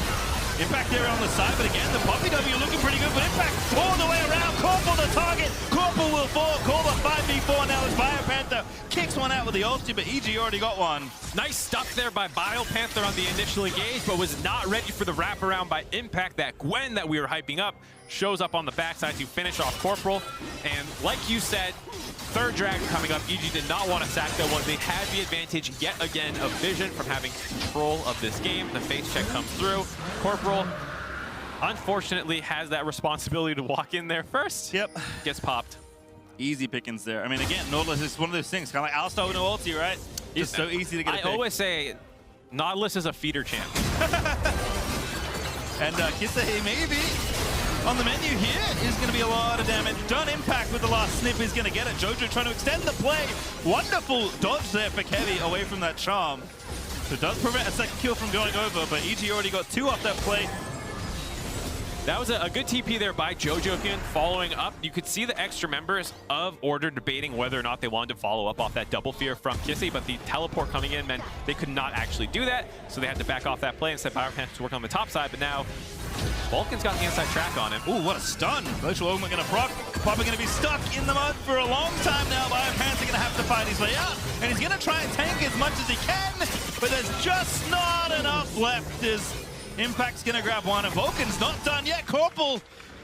[SPEAKER 14] Impact there on the side, but again, the Poppy W looking pretty good, but Impact all the way around. Corporal the target. Corporal will fall. Corporal 5v4 now as Biopanther kicks one out with the ulti, but EG already got one.
[SPEAKER 3] Nice stuff there by Biopanther on the initial engage, but was not ready for the wraparound by Impact. That Gwen that we were hyping up shows up on the backside to finish off Corporal. And like you said, third Dragon coming up. EG did not want to sack that one. They had the advantage yet again of vision from having control of this game. The face check comes through. Corporal, unfortunately, has that responsibility to walk in there first.
[SPEAKER 14] Yep.
[SPEAKER 3] Gets popped.
[SPEAKER 14] Easy pickings there. I mean, again, Nautilus is one of those things, kind of like Alistar with no ulti, right? It's so easy to get a pick.
[SPEAKER 3] I always say, Nautilus is a feeder champ.
[SPEAKER 14] And Kisei maybe on the menu here is going to be a lot of damage. Done. Impact with the last snip is going to get it. JoJo trying to extend the play. Wonderful dodge there for Kevi away from that charm. So it does prevent a second kill from going over, but EG already got 2 off that play.
[SPEAKER 3] That was a good TP there by JoJoken. Following up, you could see the extra members of Order debating whether or not they wanted to follow up off that double fear from Kisei, but the teleport coming in meant they could not actually do that, so they had to back off that play and set Biopanther to work on the top side, but now Vulcan's got the inside track on him.
[SPEAKER 14] Ooh, what a stun. Virtual Omen going to proc. Probably going to be stuck in the mud for a long time now. Biopanther going to have to fight his way out, and he's going to try and tank as much as he can, but there's just not enough left as Impact's gonna grab one, and Vulcan's not done yet. Corporal,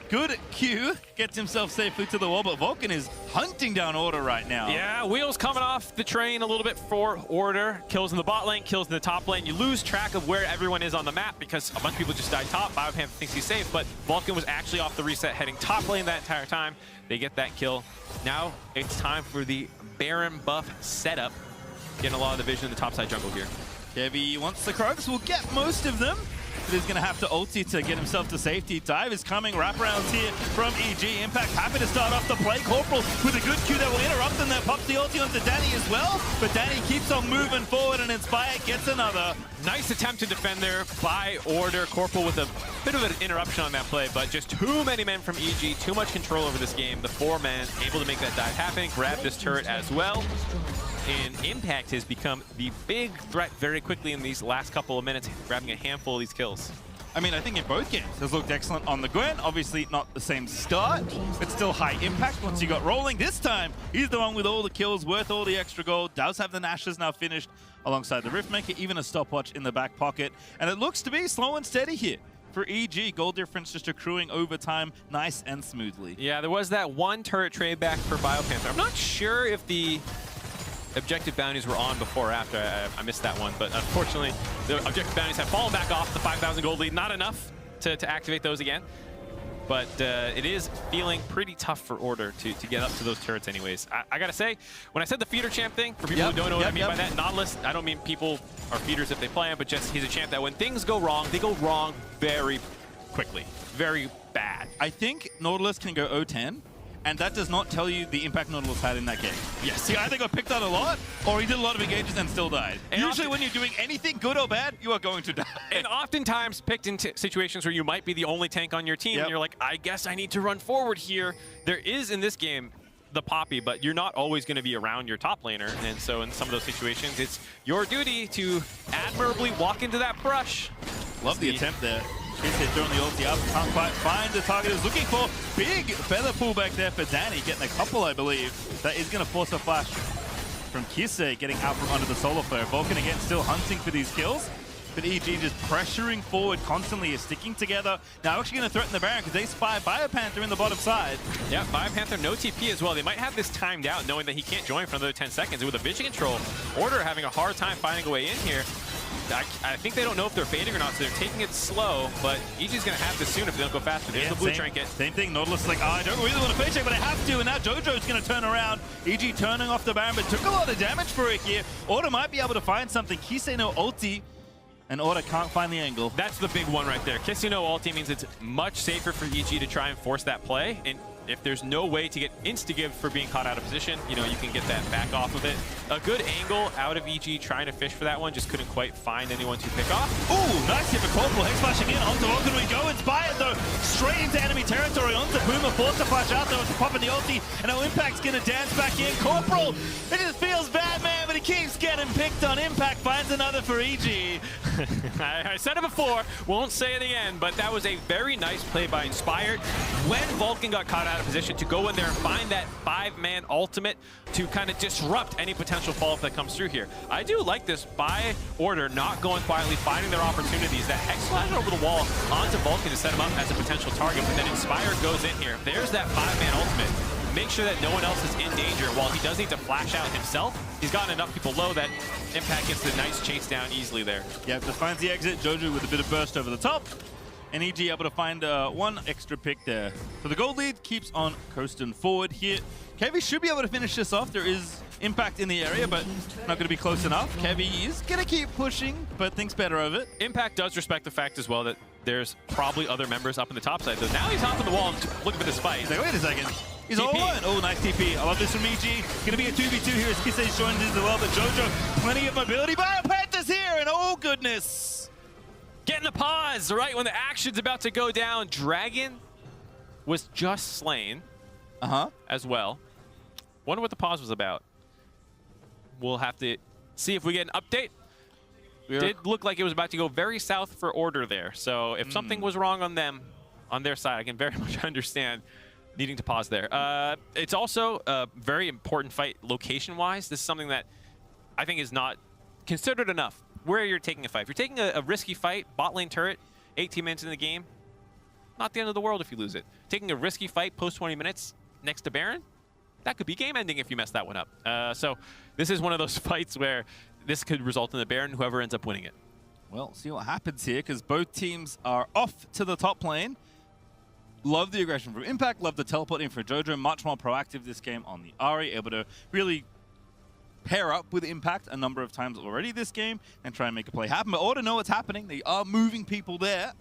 [SPEAKER 14] good Q, gets himself safely to the wall, but Vulcan is hunting down Order right now.
[SPEAKER 3] Yeah, wheels coming off the train a little bit for Order. Kills in the bot lane, kills in the top lane. You lose track of where everyone is on the map because a bunch of people just died top. Biopanther thinks he's safe, but Vulcan was actually off the reset, heading top lane that entire time. They get that kill. Now it's time for the Baron buff setup. Getting a lot of the vision in the top side jungle here.
[SPEAKER 14] Kevi wants the Krugs, will get most of them. But he's going to have to ulti to get himself to safety. Dive is coming. Wraparounds here from EG. Impact happy to start off the play. Corporal with a good Q that will interrupt, and then pops the ulti onto Danny as well. But Danny keeps on moving forward, and Inspire gets another.
[SPEAKER 3] Nice attempt to defend there by Order. Corporal with a bit of an interruption on that play, but just too many men from EG. Too much control over this game. The 4-man able to make that dive happen. Grab this turret as well. And Impact has become the big threat very quickly in these last couple of minutes, grabbing a handful of these kills.
[SPEAKER 14] I mean, I think in both games has looked excellent on the Gwen. Obviously not the same start, but still high impact once you got rolling. This time, he's the one with all the kills, worth all the extra gold. Does have the Nashes now finished alongside the Riftmaker, even a stopwatch in the back pocket. And it looks to be slow and steady here for EG. Gold difference just accruing over time, nice and smoothly.
[SPEAKER 3] Yeah, there was that one turret trade back for Biopanther. I'm not sure if the objective bounties were on before or after. I missed that one, but unfortunately the objective bounties have fallen back off the 5,000 gold lead. Not enough to activate those again, but it is feeling pretty tough for Order to get up to those turrets anyways. I gotta say, when I said the feeder champ thing, for people who don't know what I mean by that, Nautilus, I don't mean people are feeders if they play him, but just he's a champ that when things go wrong, they go wrong very quickly, very bad.
[SPEAKER 14] I think Nautilus can go 0-10. And that does not tell you the impact Nautilus had in that game.
[SPEAKER 3] Yes.
[SPEAKER 14] He either got picked on a lot, or he did a lot of engages and still died.
[SPEAKER 3] And
[SPEAKER 14] usually when you're doing anything good or bad, you are going to die.
[SPEAKER 3] And oftentimes picked in situations where you might be the only tank on your team, and you're like, I guess I need to run forward here. There is, in this game, the Poppy, but you're not always going to be around your top laner. And so in some of those situations, it's your duty to admirably walk into that brush
[SPEAKER 14] Love the attempt there. Kise throwing the ulti up, can't quite find the target he was looking for. Big feather pullback there for Danny, getting a couple, I believe. That is going to force a flash from Kise, getting out from under the solar flare. Vulcan again still hunting for these kills, but EG just pressuring forward constantly, is sticking together. Now actually going to threaten the Baron because they spy Biopanther in the bottom side.
[SPEAKER 3] Yeah, Biopanther no TP as well. They might have this timed out, knowing that he can't join for another 10 seconds. And with a vision control, Order having a hard time finding a way in here. I think they don't know if they're fading or not, so they're taking it slow, but EG's going to have this soon if they don't go faster. There's the blue trinket.
[SPEAKER 14] Same thing, Nautilus is like, oh, I don't really want to fade check, but I have to, and now Jojo's going to turn around. EG turning off the Baron, but took a lot of damage for it here. Order might be able to find something. Kise no ulti, and Order can't find the angle.
[SPEAKER 3] That's the big one right there. Kise no ulti means it's much safer for EG to try and force that play, and if there's no way to get insta-give for being caught out of position, you know, you can get that back off of it. A good angle out of EG trying to fish for that one, just couldn't quite find anyone to pick off.
[SPEAKER 14] Ooh, nice hit for Corporal. Hex flashing in onto Vulcan we go. Inspired though, straight into enemy territory onto Puma. Forced to flash out though to pop in the ulti, and now Impact's gonna dance back in. Corporal, it just feels bad, man, but he keeps getting picked on. Impact finds another for EG.
[SPEAKER 3] I said it before, won't say it again, but that was a very nice play by Inspired when Vulcan got caught out of position to go in there and find that 5-man ultimate to kind of disrupt any potential fall that comes through here. I do like this by Order not going quietly, finding their opportunities. That Hex Flash over the wall onto Vulcan to set him up as a potential target, but then Inspired goes in here. There's that 5-man ultimate. Make sure that no one else is in danger. While he does need to flash out himself, he's gotten enough people low that Impact gets the nice chase down easily there.
[SPEAKER 14] Yeah, just finds the exit. Jojo with a bit of burst over the top. And EG able to find one extra pick there. So the gold lead keeps on coasting forward here. Kevi should be able to finish this off. There is Impact in the area, but not going to be close enough. Kevi is going to keep pushing, but thinks better of it.
[SPEAKER 3] Impact does respect the fact as well that there's probably other members up in the top side. So now he's hopping the wall and looking for the spike.
[SPEAKER 14] He's like, wait a second. He's
[SPEAKER 3] TP.
[SPEAKER 14] all one. Oh, nice TP. I love this from EG. Going to be a 2v2 here as Kise joins in as well, but Jojo, plenty of mobility. Biopanther's here, and oh goodness.
[SPEAKER 3] Getting the pause right when the action's about to go down. Dragon was just slain as well. Wonder what the pause was about. We'll have to see if we get an update. Did look like it was about to go very south for Order there. So if something was wrong on them, on their side, I can very much understand needing to pause there. It's also a very important fight location-wise. This is something that I think is not considered enough. Where you're taking a fight. If you're taking a risky fight, bot lane turret, 18 minutes in the game, not the end of the world if you lose it. Taking a risky fight post 20 minutes next to Baron, that could be game ending if you mess that one up. So this is one of those fights where this could result in the Baron, whoever ends up winning it.
[SPEAKER 14] Well, see what happens here, because both teams are off to the top lane. Love the aggression from Impact, love the teleport in for Jojo, much more proactive this game on the Ahri, able to really pair up with Impact a number of times already this game and try and make a play happen. But Order know what's happening. They are moving people there,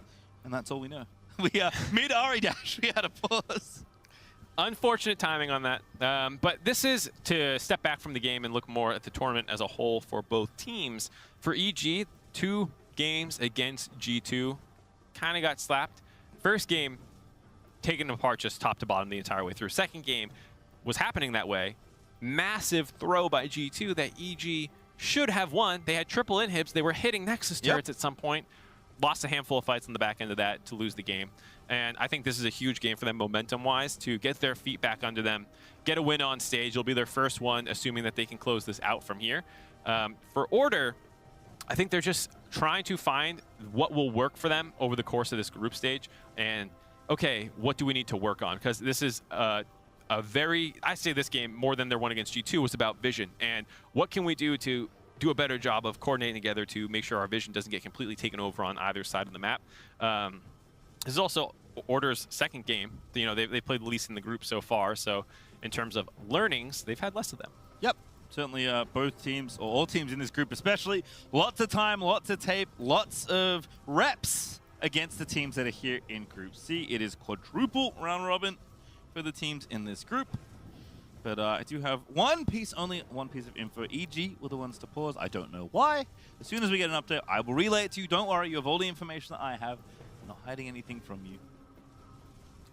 [SPEAKER 14] and that's all we know. We are mid-Ahri dash. We had a pause.
[SPEAKER 3] Unfortunate timing on that. But this is to step back from the game and look more at the tournament as a whole for both teams. For EG, 2 games against G2 kind of got slapped. First game, taken apart just top to bottom the entire way through. Second game was happening that way. Massive throw by G2 that EG should have won. They had triple inhibs. They were hitting Nexus turrets at some point. Lost a handful of fights on the back end of that to lose the game. And I think this is a huge game for them momentum-wise to get their feet back under them, get a win on stage. It'll be their first one, assuming that they can close this out from here. For Order, I think they're just trying to find what will work for them over the course of this group stage. And, okay, what do we need to work on? Because this is I say this game more than their one against G2 was about vision and what can we do to do a better job of coordinating together to make sure our vision doesn't get completely taken over on either side of the map. This is also Order's second game. You know, they played the least in the group so far, so in terms of learnings, they've had less of them.
[SPEAKER 14] Yep, certainly both teams, or all teams in this group especially, lots of time, lots of tape, lots of reps against the teams that are here in Group C. It is quadruple round robin for the teams in this group. But I do have only one piece of info. EG were the ones to pause. I don't know why. As soon as we get an update, I will relay it to you. Don't worry, you have all the information that I have. I'm not hiding anything from you.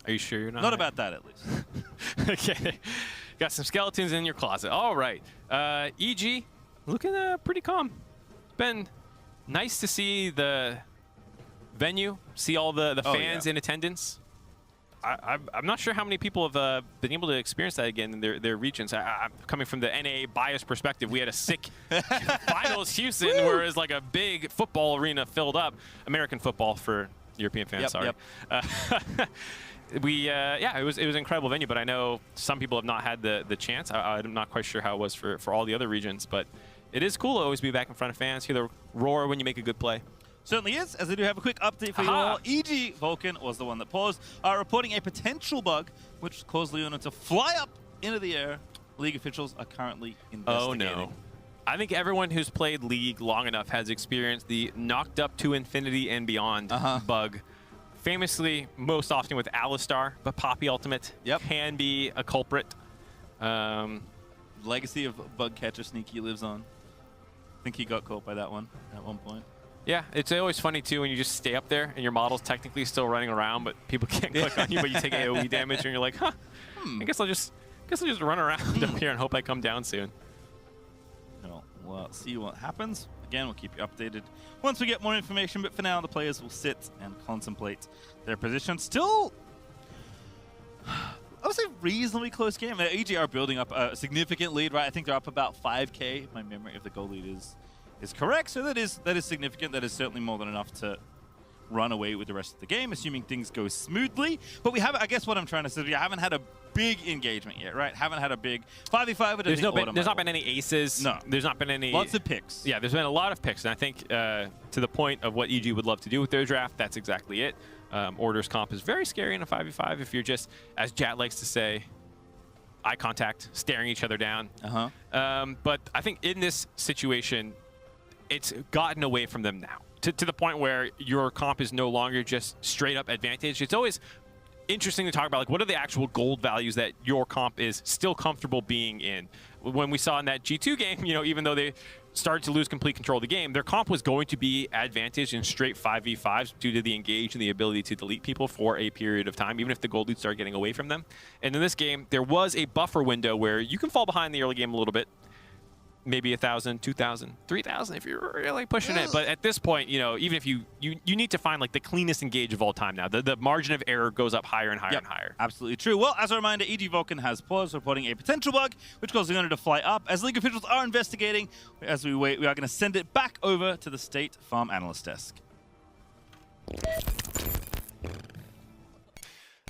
[SPEAKER 3] Are you sure you're not?
[SPEAKER 14] Not about that, at least.
[SPEAKER 3] Okay. Got some skeletons in your closet. All right. EG looking pretty calm. It's been nice to see the venue, see all the
[SPEAKER 14] Oh,
[SPEAKER 3] fans
[SPEAKER 14] yeah.
[SPEAKER 3] in attendance. I'm not sure how many people have been able to experience that again in their regions. I'm coming from the NA bias perspective. We had a sick finals Houston, whereas like a big football arena filled up. American football for European fans.
[SPEAKER 14] Yep,
[SPEAKER 3] sorry. Yeah, it was an incredible venue, but I know some people have not had the chance. I'm not quite sure how it was for all the other regions, but it is cool to always be back in front of fans, hear the roar when you make a good play.
[SPEAKER 14] Certainly is, as I do have a quick update for you all. EG Vulcan was the one that paused, reporting a potential bug which caused Leona to fly up into the air. League officials are currently investigating.
[SPEAKER 3] Oh no. I think everyone who's played League long enough has experienced the knocked up to infinity and beyond bug. Famously, most often with Alistar, but Poppy Ultimate can be a culprit.
[SPEAKER 14] Legacy of Bug Catcher Sneaky lives on. I think he got caught by that one at one point.
[SPEAKER 3] Yeah, it's always funny too when you just stay up there and your model's technically still running around, but people can't click on you, but you take AoE damage, and you're like, huh, I guess I'll just run around up here and hope I come down soon.
[SPEAKER 14] We'll see what happens. Again, we'll keep you updated once we get more information, but for now, the players will sit and contemplate their position. Still, I would say reasonably close game. EG are building up a significant lead, right? I think they're up about 5K, if my memory of the goal lead is correct. So that is significant. That is certainly more than enough to run away with the rest of the game, assuming things go smoothly. But we haven't, I guess what I'm trying to say, we haven't had a big engagement yet, right? Haven't had a big 5v5.
[SPEAKER 3] There's not been any aces.
[SPEAKER 14] No.
[SPEAKER 3] There's not been any...
[SPEAKER 14] Lots of picks.
[SPEAKER 3] Yeah, there's been a lot of picks. And I think to the point of what EG would love to do with their draft, that's exactly it. Orders comp is very scary in a 5v5 if you're just, as Jat likes to say, eye contact, staring each other down. But I think in this situation, it's gotten away from them now. To the point where your comp is no longer just straight up advantage. It's always interesting to talk about, like, what are the actual gold values that your comp is still comfortable being in. When we saw in that G2 game, you know, even though they started to lose complete control of the game, their comp was going to be advantage in straight 5v5s due to the engage and the ability to delete people for a period of time, even if the gold lead started getting away from them. And in this game, there was a buffer window where you can fall behind the early game a little bit. Maybe 1,000, 2,000, 3,000 if you're really pushing it. But at this point, you know, even if you need to find like the cleanest engage of all time now. The margin of error goes up higher and higher and higher.
[SPEAKER 14] Absolutely true. Well, as a reminder, EG Vulcan has paused, reporting a potential bug, which caused Leona to fly up. As League officials are investigating, as we wait, we are going to send it back over to the State Farm Analyst Desk.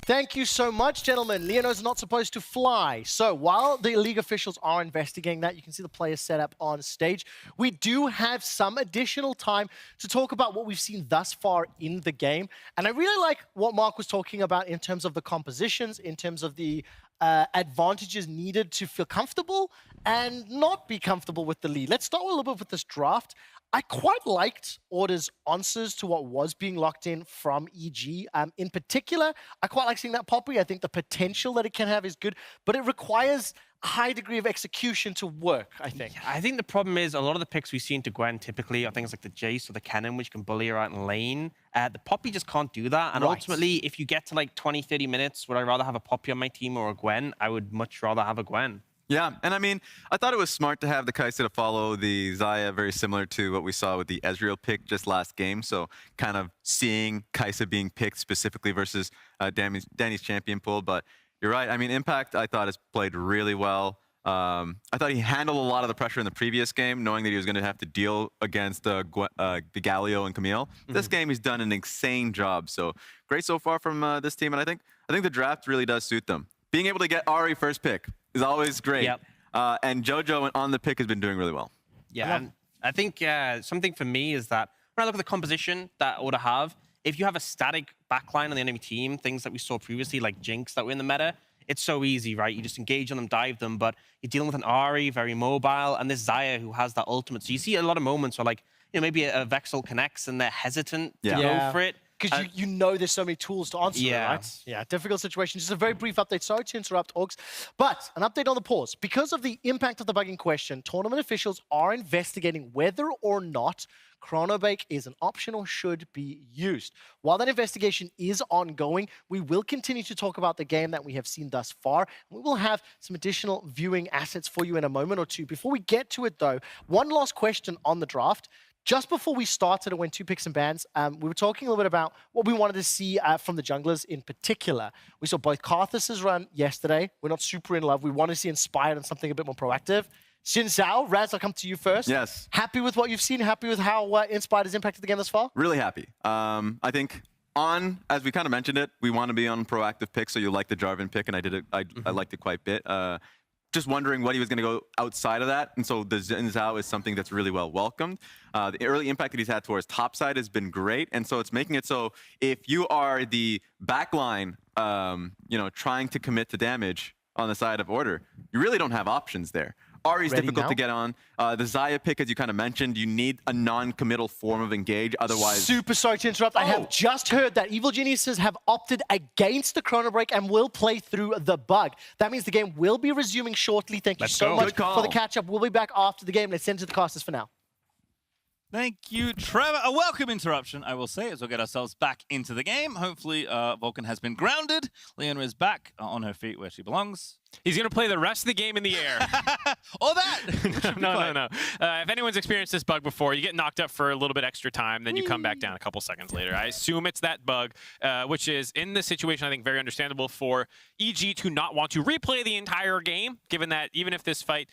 [SPEAKER 11] Thank you so much, gentlemen. Leona's not supposed to fly. So while the league officials are investigating that, you can see the players set up on stage. We do have some additional time to talk about what we've seen thus far in the game. And I really like what Mark was talking about in terms of the compositions, in terms of the advantages needed to feel comfortable and not be comfortable with the lead. Let's start a little bit with this draft. I quite liked Order's answers to what was being locked in from EG. In particular, I quite like seeing that Poppy. I think the potential that it can have is good, but it requires a high degree of execution to work, I think.
[SPEAKER 13] I think the problem is a lot of the picks we've seen to Gwen typically are things like the Jace or the Cannon, which can bully her out in lane. The Poppy just can't do that. And ultimately, if you get to like 20, 30 minutes, would I rather have a Poppy on my team or a Gwen? I would much rather have a Gwen.
[SPEAKER 12] Yeah, and I mean, I thought it was smart to have the Kai'Sa to follow the Xayah, very similar to what we saw with the Ezreal pick just last game. So kind of seeing Kai'Sa being picked specifically versus Danny's champion pool. But you're right. I mean, Impact, I thought, has played really well. I thought he handled a lot of the pressure in the previous game, knowing that he was going to have to deal against the Galio and Camille. This game, he's done an insane job. So great so far from this team. And I think the draft really does suit them. Being able to get Ahri first pick is always great. And JoJo on the pick has been doing really well.
[SPEAKER 13] Yeah, and I think something for me is that when I look at the composition that Order have, if you have a static backline on the enemy team, things that we saw previously like Jinx that were in the meta, it's so easy, right? You just engage on them, dive them, but you're dealing with an Ahri, very mobile, and this Xayah who has that ultimate. So you see a lot of moments where, like, you know, maybe a Vexel connects and they're hesitant to go for it.
[SPEAKER 11] Because you know there's so many tools to answer it, right? Yeah, difficult situation. Just a very brief update. Sorry to interrupt, Augs. But an update on the pause. Because of the impact of the bug in question, tournament officials are investigating whether or not Chronobake is an option or should be used. While that investigation is ongoing, we will continue to talk about the game that we have seen thus far. We will have some additional viewing assets for you in a moment or two. Before we get to it, though, one last question on the draft. Just before we started and went 2 picks and bans, we were talking a little bit about what we wanted to see from the junglers in particular. We saw both Karthus's run yesterday. We're not super in love. We want to see Inspired and something a bit more proactive. Xin Zhao, Raz, I'll come to you first.
[SPEAKER 12] Yes.
[SPEAKER 11] Happy with what you've seen? Happy with how Inspired has impacted the game thus far?
[SPEAKER 12] Really happy. I think as we kind of mentioned it, we want to be on proactive picks, so you like the Jarvan pick, and I did it. I liked it quite a bit. Just wondering what he was going to go outside of that, and so the Xin Zhao is something that's really well welcomed. The early impact that he's had towards topside has been great, and so it's making it so if you are the backline, trying to commit to damage on the side of Order, you really don't have options there. Ahri's difficult to get on. The Xayah pick, as you kind of mentioned, you need a non-committal form of engage, otherwise...
[SPEAKER 11] Super sorry to interrupt. I have just heard that Evil Geniuses have opted against the Chrono Break and will play through the bug. That means the game will be resuming shortly. Thank you so much for the catch-up. We'll be back after the game. Let's send to the casters for now.
[SPEAKER 14] Thank you, Trevor. A welcome interruption, I will say, as we'll get ourselves back into the game. Hopefully, Vulcan has been grounded. Leona is back on her feet where she belongs.
[SPEAKER 3] He's going to play the rest of the game in the air.
[SPEAKER 14] Or that!
[SPEAKER 3] No. If anyone's experienced this bug before, you get knocked up for a little bit extra time, then you come back down a couple seconds later. I assume it's that bug, which is, in this situation, I think very understandable for EG to not want to replay the entire game, given that even if this fight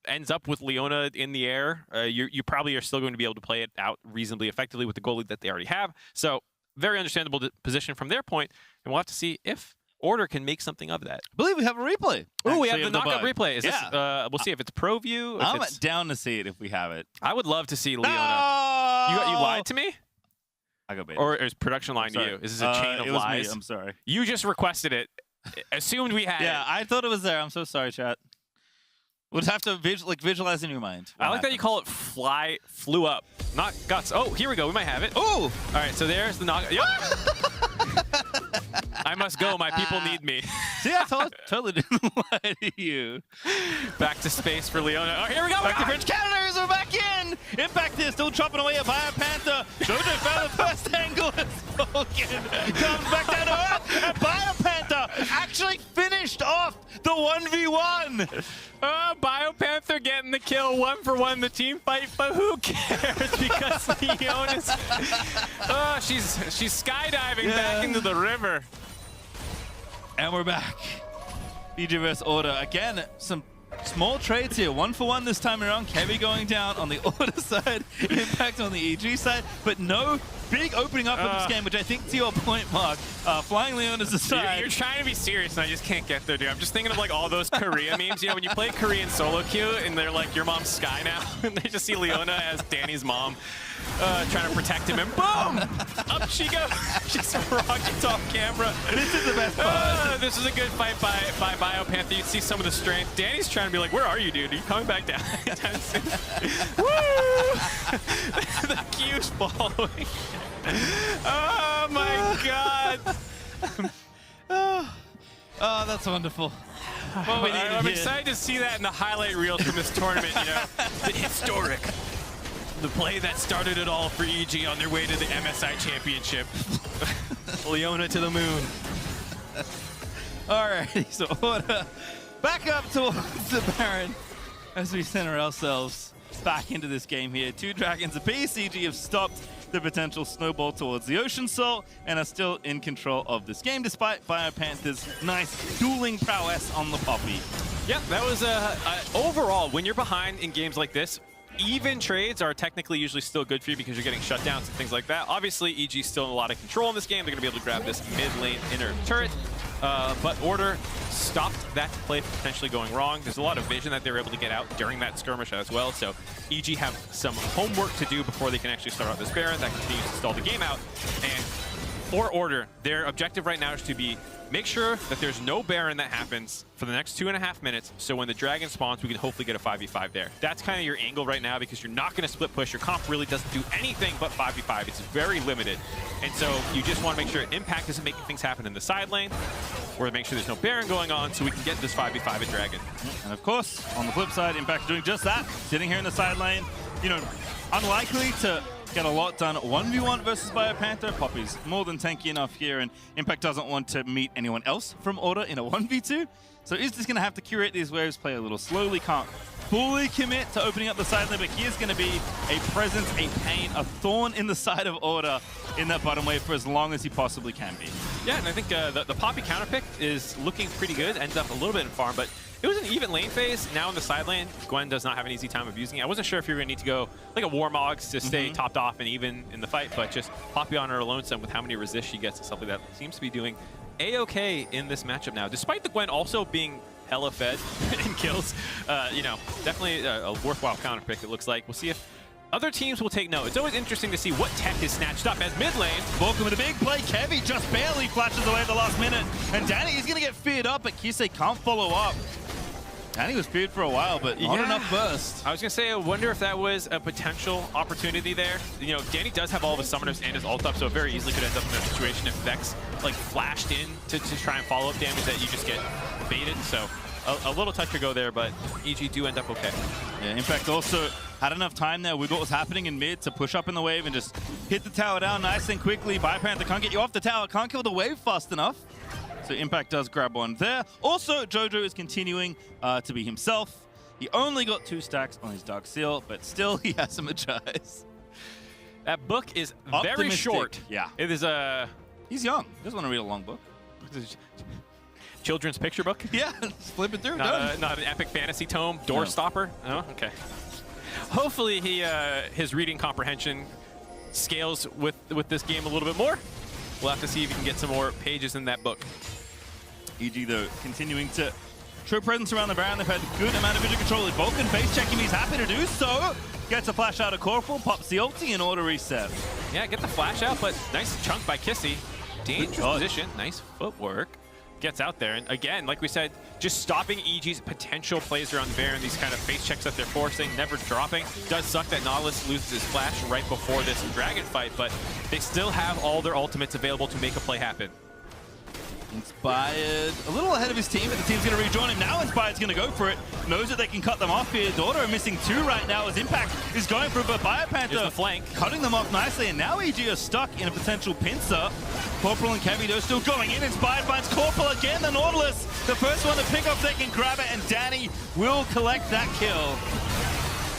[SPEAKER 3] ends up with Leona in the air, you probably are still going to be able to play it out reasonably effectively with the goalie that they already have. So, very understandable position from their point, and we'll have to see if Order can make something of that.
[SPEAKER 14] I believe we have a replay.
[SPEAKER 3] Oh, we have the knockout replay. Is this,
[SPEAKER 14] Yeah.
[SPEAKER 3] We'll see if it's Pro View.
[SPEAKER 14] I'm down to see it if we have it.
[SPEAKER 3] I would love to see Leona.
[SPEAKER 14] No!
[SPEAKER 3] You lied to me?
[SPEAKER 14] I got baited.
[SPEAKER 3] Or is production lying to you? Is this a chain of
[SPEAKER 14] it was
[SPEAKER 3] lies?
[SPEAKER 14] Me. I'm sorry.
[SPEAKER 3] You just requested it. Assumed we had it.
[SPEAKER 14] Yeah, I thought it was there. I'm so sorry, chat. We'll have to visualize in your mind.
[SPEAKER 3] I like that you call it flew up, not guts. Oh, here we go. We might have it.
[SPEAKER 14] Oh!
[SPEAKER 3] All right, so there's the knockout. Yep. I must go. My people need me.
[SPEAKER 14] See, I totally didn't lie to you.
[SPEAKER 3] Back to space for Leona. Oh, here we go.
[SPEAKER 14] Back to French Canada's. We're back in. Impact is still chopping away at Biopanther. Jojo found the first angle. Vulcan comes back down to earth. And Biopanther actually finished off the 1v1.
[SPEAKER 3] Biopanther getting the kill, 1-for-1 the team fight, but who cares because Leona's she's skydiving back into the river.
[SPEAKER 14] And we're back. EG vs Order. Again, some small trades here. 1-for-1 this time around. Kevy going down on the Order side, Impact on the EG side, but no big opening up of this game, which I think to your point, Mark, flying Leona's aside.
[SPEAKER 3] You're trying to be serious, and I just can't get there, dude. I'm just thinking of like all those Korea memes. You know, when you play Korean solo queue, and they're like, your mom's Sky now, and they just see Leona as Danny's mom, trying to protect him, and boom! Up she goes. She's rockets off camera.
[SPEAKER 14] This is the best part.
[SPEAKER 3] This is a good fight by Biopanther. You see some of the strength. Danny's trying to be like, where are you, dude? Are you coming back down? Woo! The Q's following. Oh my god.
[SPEAKER 14] Oh, that's wonderful. What we needed
[SPEAKER 3] I'm
[SPEAKER 14] here.
[SPEAKER 3] excited to see that in the highlight reels from this tournament, you know. The historic. The play that started it all for EG on their way to the MSI Championship. Leona to the moon.
[SPEAKER 14] Alrighty, so Order back up towards the Baron as we center ourselves back into this game here. 2 dragons apiece. EG have stopped the potential snowball towards the Ocean Soul and are still in control of this game despite Biopanther's nice dueling prowess on the Poppy.
[SPEAKER 3] Yeah, that was overall, when you're behind in games like this, even trades are technically usually still good for you because you're getting shutdowns and things like that. Obviously, EG's still in a lot of control in this game. They're going to be able to grab this mid lane inner turret. But Order stopped that play from potentially going wrong. There's a lot of vision that they were able to get out during that skirmish as well. So EG have some homework to do before they can actually start out this Baron. That continues to stall the game out. And for Order, their objective right now is to make sure that there's no Baron that happens for the next 2.5 minutes, so when the dragon spawns, we can hopefully get a 5v5 there. That's kind of your angle right now because you're not going to split push. Your comp really doesn't do anything but 5v5. It's very limited. And so you just want to make sure Impact isn't making things happen in the side lane, or make sure there's no Baron going on so we can get this 5v5 at Dragon.
[SPEAKER 14] And of course, on the flip side, Impact doing just that, sitting here in the side lane, you know, unlikely to get a lot done. 1v1 versus BioPanther. Poppy's more than tanky enough here, and Impact doesn't want to meet anyone else from Order in a 1v2. So he's just going to have to curate these waves, play a little slowly, can't fully commit to opening up the side lane, but he is going to be a presence, a pain, a thorn in the side of Order in that bottom wave for as long as he possibly can be.
[SPEAKER 3] Yeah, and I think the Poppy counterpick is looking pretty good. Ended up a little bit in farm, but it was an even lane phase. Now in the side lane, Gwen does not have an easy time of using it. I wasn't sure if you were going to need to go like a Warmogs to stay topped off and even in the fight, but just Poppy on her lonesome with how many resists she gets and stuff like that seems to be doing A-okay in this matchup now. Despite the Gwen also being hella fed in kills, you know, definitely a worthwhile counterpick, it looks like. We'll see if other teams will take note. It's always interesting to see what tech is snatched up as mid lane.
[SPEAKER 14] Vulcan with a big play. Kevy just barely flashes away at the last minute. And Danny is going to get feared up, but Kisei can't follow up. Danny was feared for a while, but not enough burst.
[SPEAKER 3] I was going to say, I wonder if that was a potential opportunity there. You know, Danny does have all of his summoners and his ult up, so it very easily could end up in a situation if Vex like flashed in to try and follow up damage that you just get baited. So a little touch to go there, but EG do end up okay.
[SPEAKER 14] Yeah, Impact also had enough time there with what was happening in mid to push up in the wave and just hit the tower down nice and quickly. BioPanther can't get you off the tower, can't kill the wave fast enough. So Impact does grab one there. Also, Jojo is continuing to be himself. He only got 2 stacks on his Dark Seal, but still he has some Magize.
[SPEAKER 3] That book is very short.
[SPEAKER 14] Yeah.
[SPEAKER 3] It is a...
[SPEAKER 14] He's young. He doesn't want to read a long book.
[SPEAKER 3] Children's picture book?
[SPEAKER 14] Yeah, just flip it through.
[SPEAKER 3] Not an epic fantasy tome, door stopper? No? Okay. Hopefully he his reading comprehension scales with this game a little bit more. We'll have to see if he can get some more pages in that book.
[SPEAKER 14] EG, though, continuing to show presence around the Baron. They've had a good amount of vision control. If Vulcan face checking, he's happy to do so. Gets a flash out of Corporal, pops the ulti, and Order reset.
[SPEAKER 3] Yeah, get the flash out, but nice chunk by Kissy. Dangerous position, nice footwork. Gets out there, and again, like we said, just stopping EG's potential plays around the Baron, these kind of face checks that they're forcing, never dropping. Does suck that Nautilus loses his flash right before this Dragon fight, but they still have all their ultimates available to make a play happen.
[SPEAKER 14] Inspired a little ahead of his team, but the team's going to rejoin him. Now Inspired's going to go for it. Knows that they can cut them off here. Daughter missing 2 right now as Impact is going for it, but BioPanther
[SPEAKER 3] the flank,
[SPEAKER 14] cutting them off nicely, and now EG are stuck in a potential pincer. Corporal and Kevido still going in. Inspired finds Corporal again, the Nautilus. The first one to pick up, they can grab it, and Danny will collect that kill.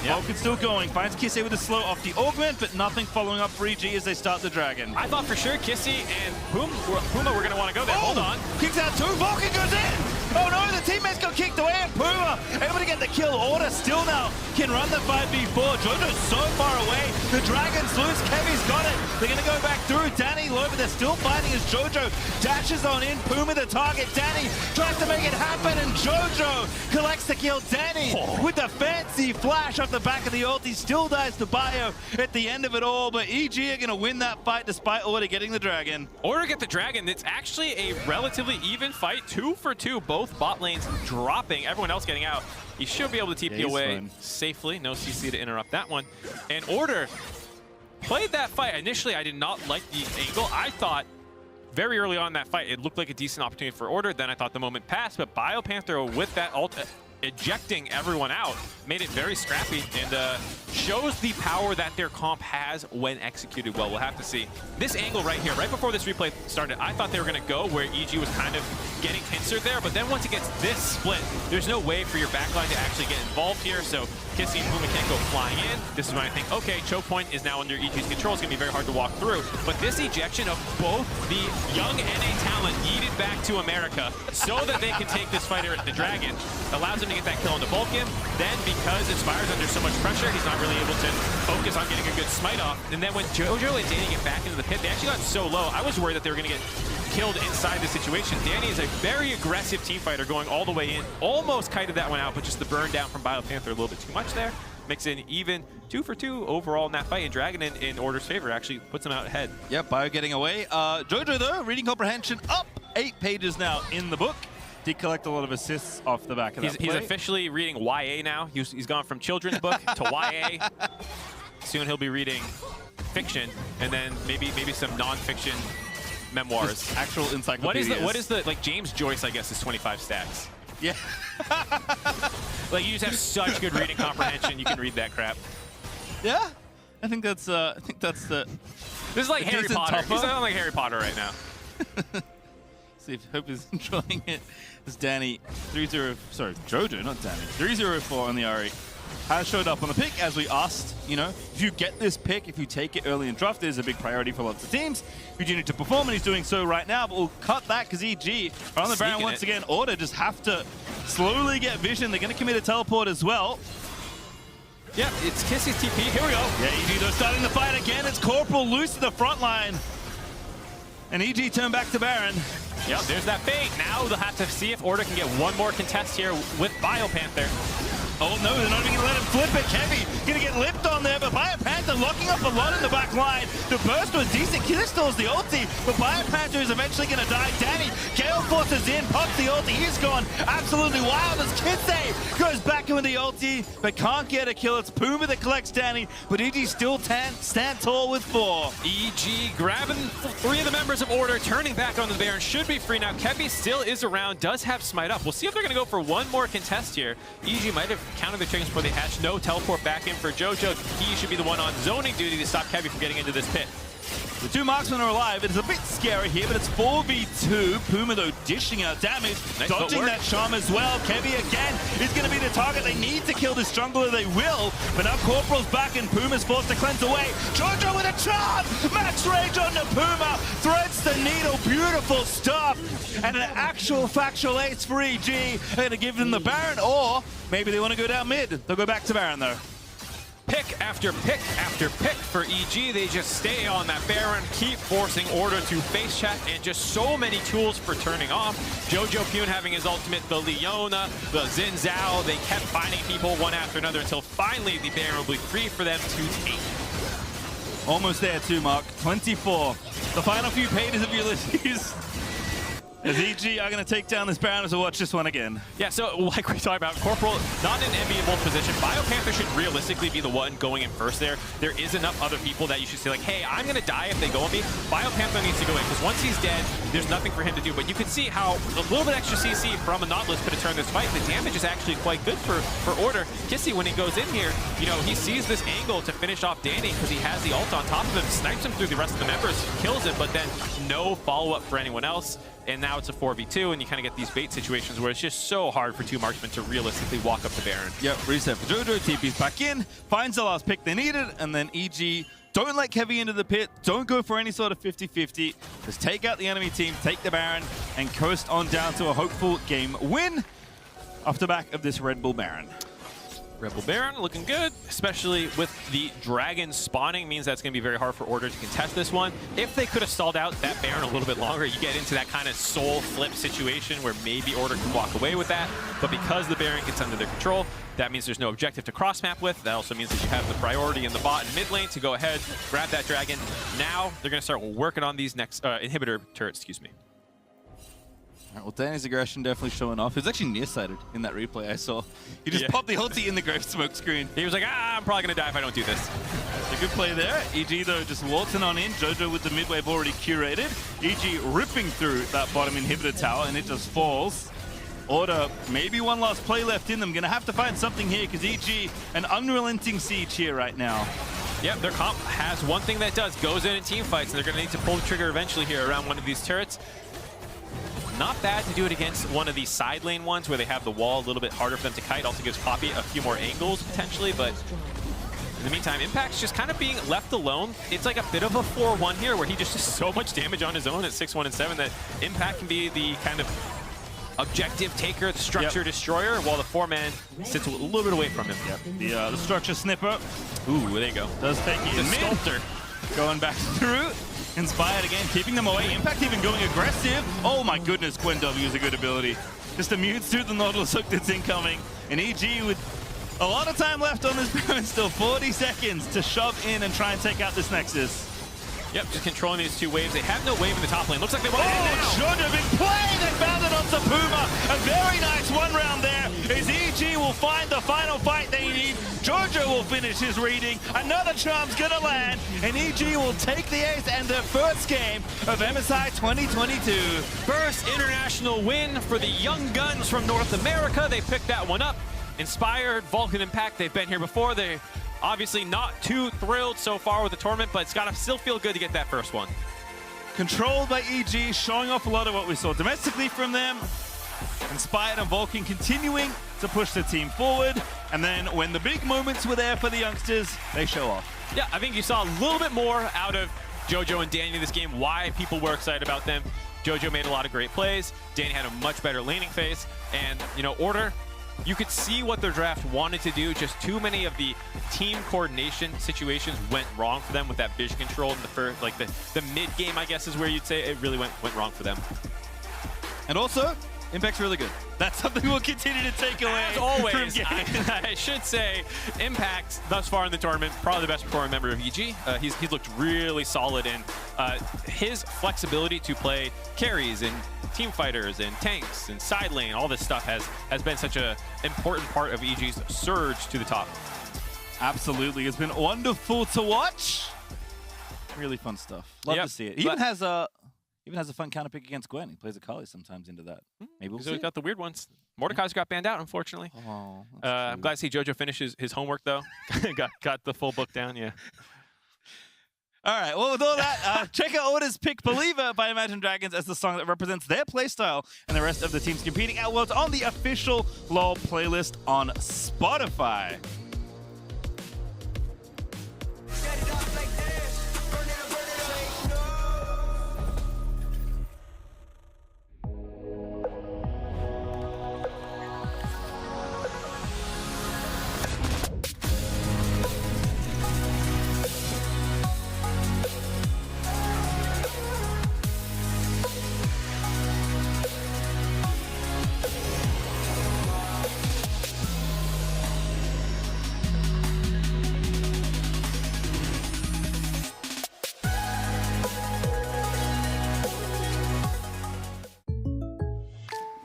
[SPEAKER 14] Vulcan still going, finds Kisei with a slow off the augment, but nothing following up for EG as they start the Dragon.
[SPEAKER 3] I thought for sure Kissy and Puma were going to want to go there. Hold on.
[SPEAKER 14] Kicks out 2, Vulcan goes in! Oh no, the teammates got kicked away, and Puma able to get the kill. Order still now can run the 5v4. Jojo's so far away. The Dragon's loose, Kevy's got it. They're going to go back through. Danny low, but they're still fighting as Jojo dashes on in. Puma the target. Danny tries to make it happen, and Jojo collects the kill. Danny with the fancy flash off the back of the ult. He still dies to Bio at the end of it all, but EG are going to win that fight despite Order getting the Dragon.
[SPEAKER 3] Order get the Dragon. It's actually a relatively even fight. 2 for 2. Both bot lanes dropping. Everyone else getting out. He should be able to TP away safely. No CC to interrupt that one. And Order played that fight. Initially, I did not like the angle. I thought very early on in that fight, it looked like a decent opportunity for Order. Then I thought the moment passed, but BioPanther with that ult ejecting everyone out made it very scrappy and shows the power that their comp has when executed well. We'll have to see. This angle right here, right before this replay started, I thought they were going to go where EG was kind of getting pincered there, but then once it gets this split, there's no way for your backline to actually get involved here, so Kissy and Puma can't go flying in. This is when I think, okay, choke point is now under EG's control. It's going to be very hard to walk through, but this ejection of both the young NA talent yeeted back to America so that they can take this fighter at the Dragon allows them to get that kill into Vulcan. Then because Inspire's under so much pressure, he's not really able to focus on getting a good smite off. And then when Jojo and Danny get back into the pit, they actually got so low, I was worried that they were going to get killed inside the situation. Danny is a very aggressive team fighter going all the way in. Almost kited that one out, but just the burn down from BioPanther a little bit too much there. Mix in even 2 for 2 overall in that fight, and Dragon in Order's favor actually puts him out ahead.
[SPEAKER 14] Yep, Bio getting away. Jojo though, reading comprehension up 8 pages now in the book. Did collect a lot of assists off the back of that play.
[SPEAKER 3] He's officially reading YA now. He's gone from children's book to YA. Soon he'll be reading fiction, and then maybe some non-fiction memoirs.
[SPEAKER 14] Just actual encyclopedias.
[SPEAKER 3] What is the like James Joyce? I guess is 25 stacks.
[SPEAKER 14] Yeah.
[SPEAKER 3] Like you just have such good reading comprehension, you can read that crap.
[SPEAKER 14] Yeah. I think that's the.
[SPEAKER 3] This is like
[SPEAKER 14] a
[SPEAKER 3] Harry
[SPEAKER 14] decent
[SPEAKER 3] Potter.
[SPEAKER 14] topper.
[SPEAKER 3] He's sounding like Harry Potter right now.
[SPEAKER 14] See if Hope is enjoying it. It's Danny 3-0. Sorry, Jojo, not Danny. 3-0-4 on the Ahri. Has showed up on the pick, as we asked. You know, if you get this pick, if you take it early in draft, it is a big priority for lots of teams. You do need to perform, and he's doing so right now. But we'll cut that because EG are on the Baron once again. Order just have to slowly get vision. They're going to commit a teleport as well.
[SPEAKER 3] Yeah, it's Kissy's TP. Here we go.
[SPEAKER 14] Yeah, EG though starting the fight again. It's Corporal loose to the front line. And EG turn back to Baron.
[SPEAKER 3] Yep, there's that bait. Now they'll have to see if Order can get one more contest here with BioPanther.
[SPEAKER 14] Oh no, they're not even gonna let him flip it. Heavy gonna get lipped on there, but BioPanther locking up a lot in the back line. The burst was decent. Kistor's the ulti, but BioPanther is eventually gonna die. Danny, Gale forces in, pops the ulti. He's gone absolutely wild as Kitsay goes back in with the ulti, but can't get a kill. It's Puma that collects Danny, but EG still stand tall with 4.
[SPEAKER 3] EG grabbing 3 of the members of Order, turning back on the Baron. Should be free now. Kevy still is around, does have Smite up. We'll see if they're gonna go for one more contest here. EG might have counted the chickens before they hatch. No teleport back in for Jojo. He should be the one on zoning duty to stop Kevy from getting into this pit.
[SPEAKER 14] The 2 marksmen are alive. It's a bit scary here, but it's 4v2. Puma, though, dishing out damage.
[SPEAKER 3] Nice
[SPEAKER 14] dodging
[SPEAKER 3] footwork.
[SPEAKER 14] that charm as well. Kevy, again, is going to be the target. They need to kill this jungler. They will. But now Corporal's back, and Puma's forced to cleanse away. Jojo with a charm! Max rage on the Puma. Threads the needle. Beautiful stuff. And an actual factual ace for EG. They're going to give them the Baron, or maybe they want to go down mid. They'll go back to Baron, though.
[SPEAKER 3] Pick after pick after pick for EG. They just stay on that Baron, keep forcing Order to face chat, and just so many tools for turning off. Jojo Pyun having his ultimate, the Leona, the Xin Zhao. They kept finding people one after another until finally the Baron will be free for them to take.
[SPEAKER 14] Almost there too, Mark. 24. The final few pages of Ulysses. As EG are going to take down this Baron, so watch this one again.
[SPEAKER 3] Yeah, so like we talked about, Corporal, not in an enviable position. BioPanther should realistically be the one going in first there. There is enough other people that you should say, like, hey, I'm going to die if they go on me. BioPanther needs to go in, because once he's dead, there's nothing for him to do. But you can see how a little bit extra CC from a Nautilus could have turned this fight. The damage is actually quite good for Order. Kissy, when he goes in here, you know, he sees this angle to finish off Danny because he has the ult on top of him, snipes him through the rest of the members, kills him, but then no follow-up for anyone else. And now it's a 4v2, and you kind of get these bait situations where it's just so hard for 2 marksmen to realistically walk up the Baron.
[SPEAKER 14] Yep, reset for Jojo, TP's back in, finds the last pick they needed, and then EG don't let Kevy into the pit, don't go for any sort of 50-50, just take out the enemy team, take the Baron, and coast on down to a hopeful game win off the back of this Red Bull Baron.
[SPEAKER 3] Rebel Baron looking good, especially with the dragon spawning, means that's going to be very hard for Order to contest this one. If they could have stalled out that Baron a little bit longer, you get into that kind of soul flip situation where maybe Order can walk away with that. But because the Baron gets under their control, that means there's no objective to cross map with. That also means that you have the priority in the bot and mid lane to go ahead, grab that dragon. Now they're going to start working on these next inhibitor turrets, excuse me.
[SPEAKER 14] All right, well, Danny's aggression definitely showing off. He was actually nearsighted in that replay I saw. He just popped the ulti in the grave smoke screen.
[SPEAKER 3] He was like, I'm probably going to die if I don't do this.
[SPEAKER 14] A good play there. EG, though, just waltzing on in. Jojo with the mid wave already curated. EG ripping through that bottom inhibitor tower, and it just falls. Order, maybe one last play left in them. Gonna have to find something here, because EG, an unrelenting siege here right now.
[SPEAKER 3] Yep, their comp has one thing that does, goes in team fights, and they're going to need to pull the trigger eventually here around one of these turrets. Not bad to do it against one of these side lane ones where they have the wall a little bit harder for them to kite. Also gives Poppy a few more angles potentially, but in the meantime, Impact's just kind of being left alone. It's like a bit of a 4-1 here where he just does so much damage on his own at 6-1 and 7 that Impact can be the kind of objective taker, the structure destroyer, while the 4-man sits a little bit away from him.
[SPEAKER 14] Yep. The structure snipper.
[SPEAKER 3] Ooh, there you go.
[SPEAKER 14] Does take it.
[SPEAKER 3] The sculptor.
[SPEAKER 14] Going back through. Inspired again, keeping them away. Impact even going aggressive. Oh my goodness, Quen W is a good ability. Just immune to the Nautilus hook that's incoming. And EG with a lot of time left on this Baron, still 40 seconds to shove in and try and take out this Nexus.
[SPEAKER 3] Yep, just controlling these 2 waves. They have no wave in the top lane. Looks like they want to hit now.
[SPEAKER 14] Jojo, big play! They found it onto Puma. A very nice one round there. As EG will find the final fight they need. Jojo will finish his reading. Another charm's gonna land. And EG will take the ace and their first game of MSI 2022.
[SPEAKER 3] First international win for the Young Guns from North America. They picked that one up. Inspired, Vulcan Impact, they've been here before. They obviously not too thrilled so far with the tournament, but it's got to still feel good to get that first one.
[SPEAKER 14] Controlled by EG, showing off a lot of what we saw domestically from them. Inspired and Vulcan continuing to push the team forward. And then when the big moments were there for the youngsters, they show off.
[SPEAKER 3] Yeah, I think you saw a little bit more out of Jojo and Danny in this game, why people were excited about them. Jojo made a lot of great plays. Danny had a much better laning phase. And, you know, Order, you could see what their draft wanted to do. Just too many of the team coordination situations went wrong for them with that vision control in the first, like the mid game, I guess is where you'd say it really went wrong for them.
[SPEAKER 14] And also, Impact's really good. That's something we'll continue to take away.
[SPEAKER 3] As always,
[SPEAKER 14] from
[SPEAKER 3] I should say, Impact thus far in the tournament, probably the best performing member of EG. He's looked really solid, and his flexibility to play carries and team fighters and tanks and side lane, all this stuff has been such an important part of EG's surge to the top.
[SPEAKER 14] Absolutely, it's been wonderful to watch. Really fun stuff. Love to see it. He even has a fun counter pick against Gwen. He plays Akali sometimes into that. Maybe we'll see.
[SPEAKER 3] He's got the weird ones. Mordekaiser got banned out, unfortunately.
[SPEAKER 14] Oh,
[SPEAKER 3] I'm glad to see Jojo finish his homework, though. got the full book down, yeah.
[SPEAKER 14] All right, well, with all that, check out Order's pick Believer by Imagine Dragons as the song that represents their playstyle and the rest of the teams competing at Worlds on the official LoL playlist on Spotify.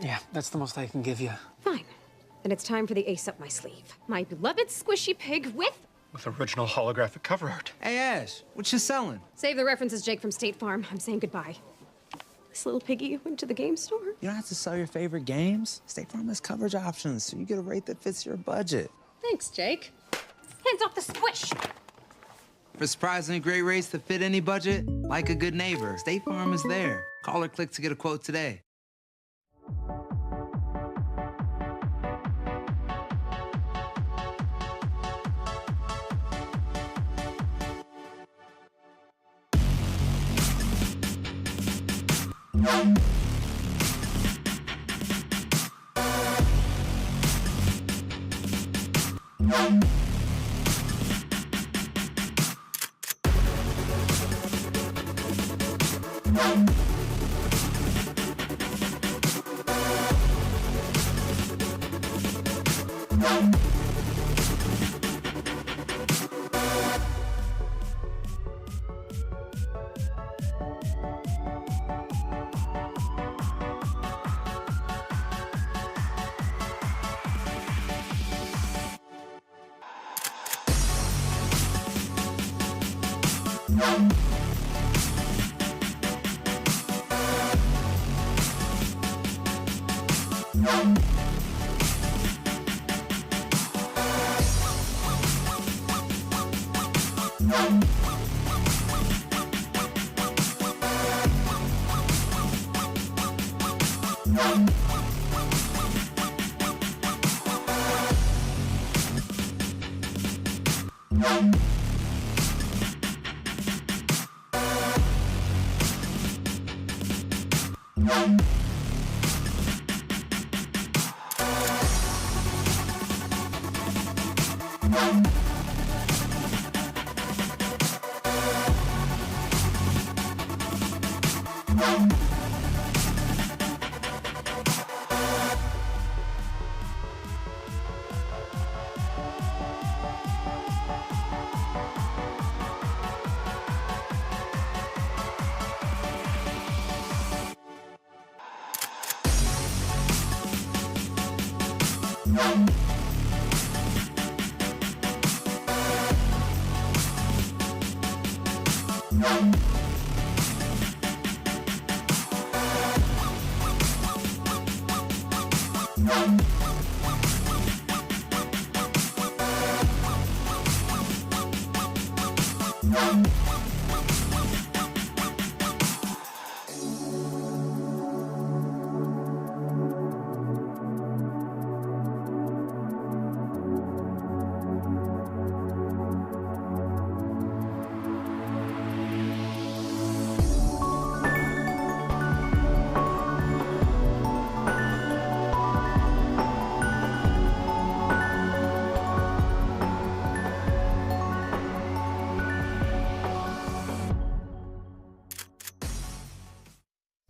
[SPEAKER 19] Yeah, that's the most I can give you.
[SPEAKER 20] Fine. Then it's time for the ace up my sleeve. My beloved squishy pig with
[SPEAKER 19] original holographic cover art.
[SPEAKER 21] Hey, Ash, what you selling?
[SPEAKER 20] Save the references, Jake from State Farm. I'm saying goodbye. This little piggy went to the game store.
[SPEAKER 21] You don't have to sell your favorite games. State Farm has coverage options, so you get a rate that fits your budget.
[SPEAKER 20] Thanks, Jake. Hands off the squish.
[SPEAKER 21] For surprisingly great rates that fit any budget, like a good neighbor, State Farm is there. Call or click to get a quote today.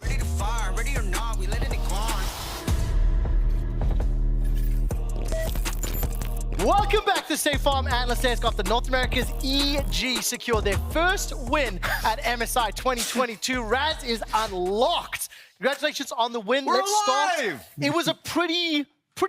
[SPEAKER 1] Ready to fire, ready or not, we letting it go on.
[SPEAKER 11] Welcome back to State Farm. Atlas has got the North America's EG secure their first win at MSI 2022. Raz is unlocked. Congratulations on the win.
[SPEAKER 12] We're
[SPEAKER 11] Let's start.
[SPEAKER 12] alive!
[SPEAKER 11] It was a pretty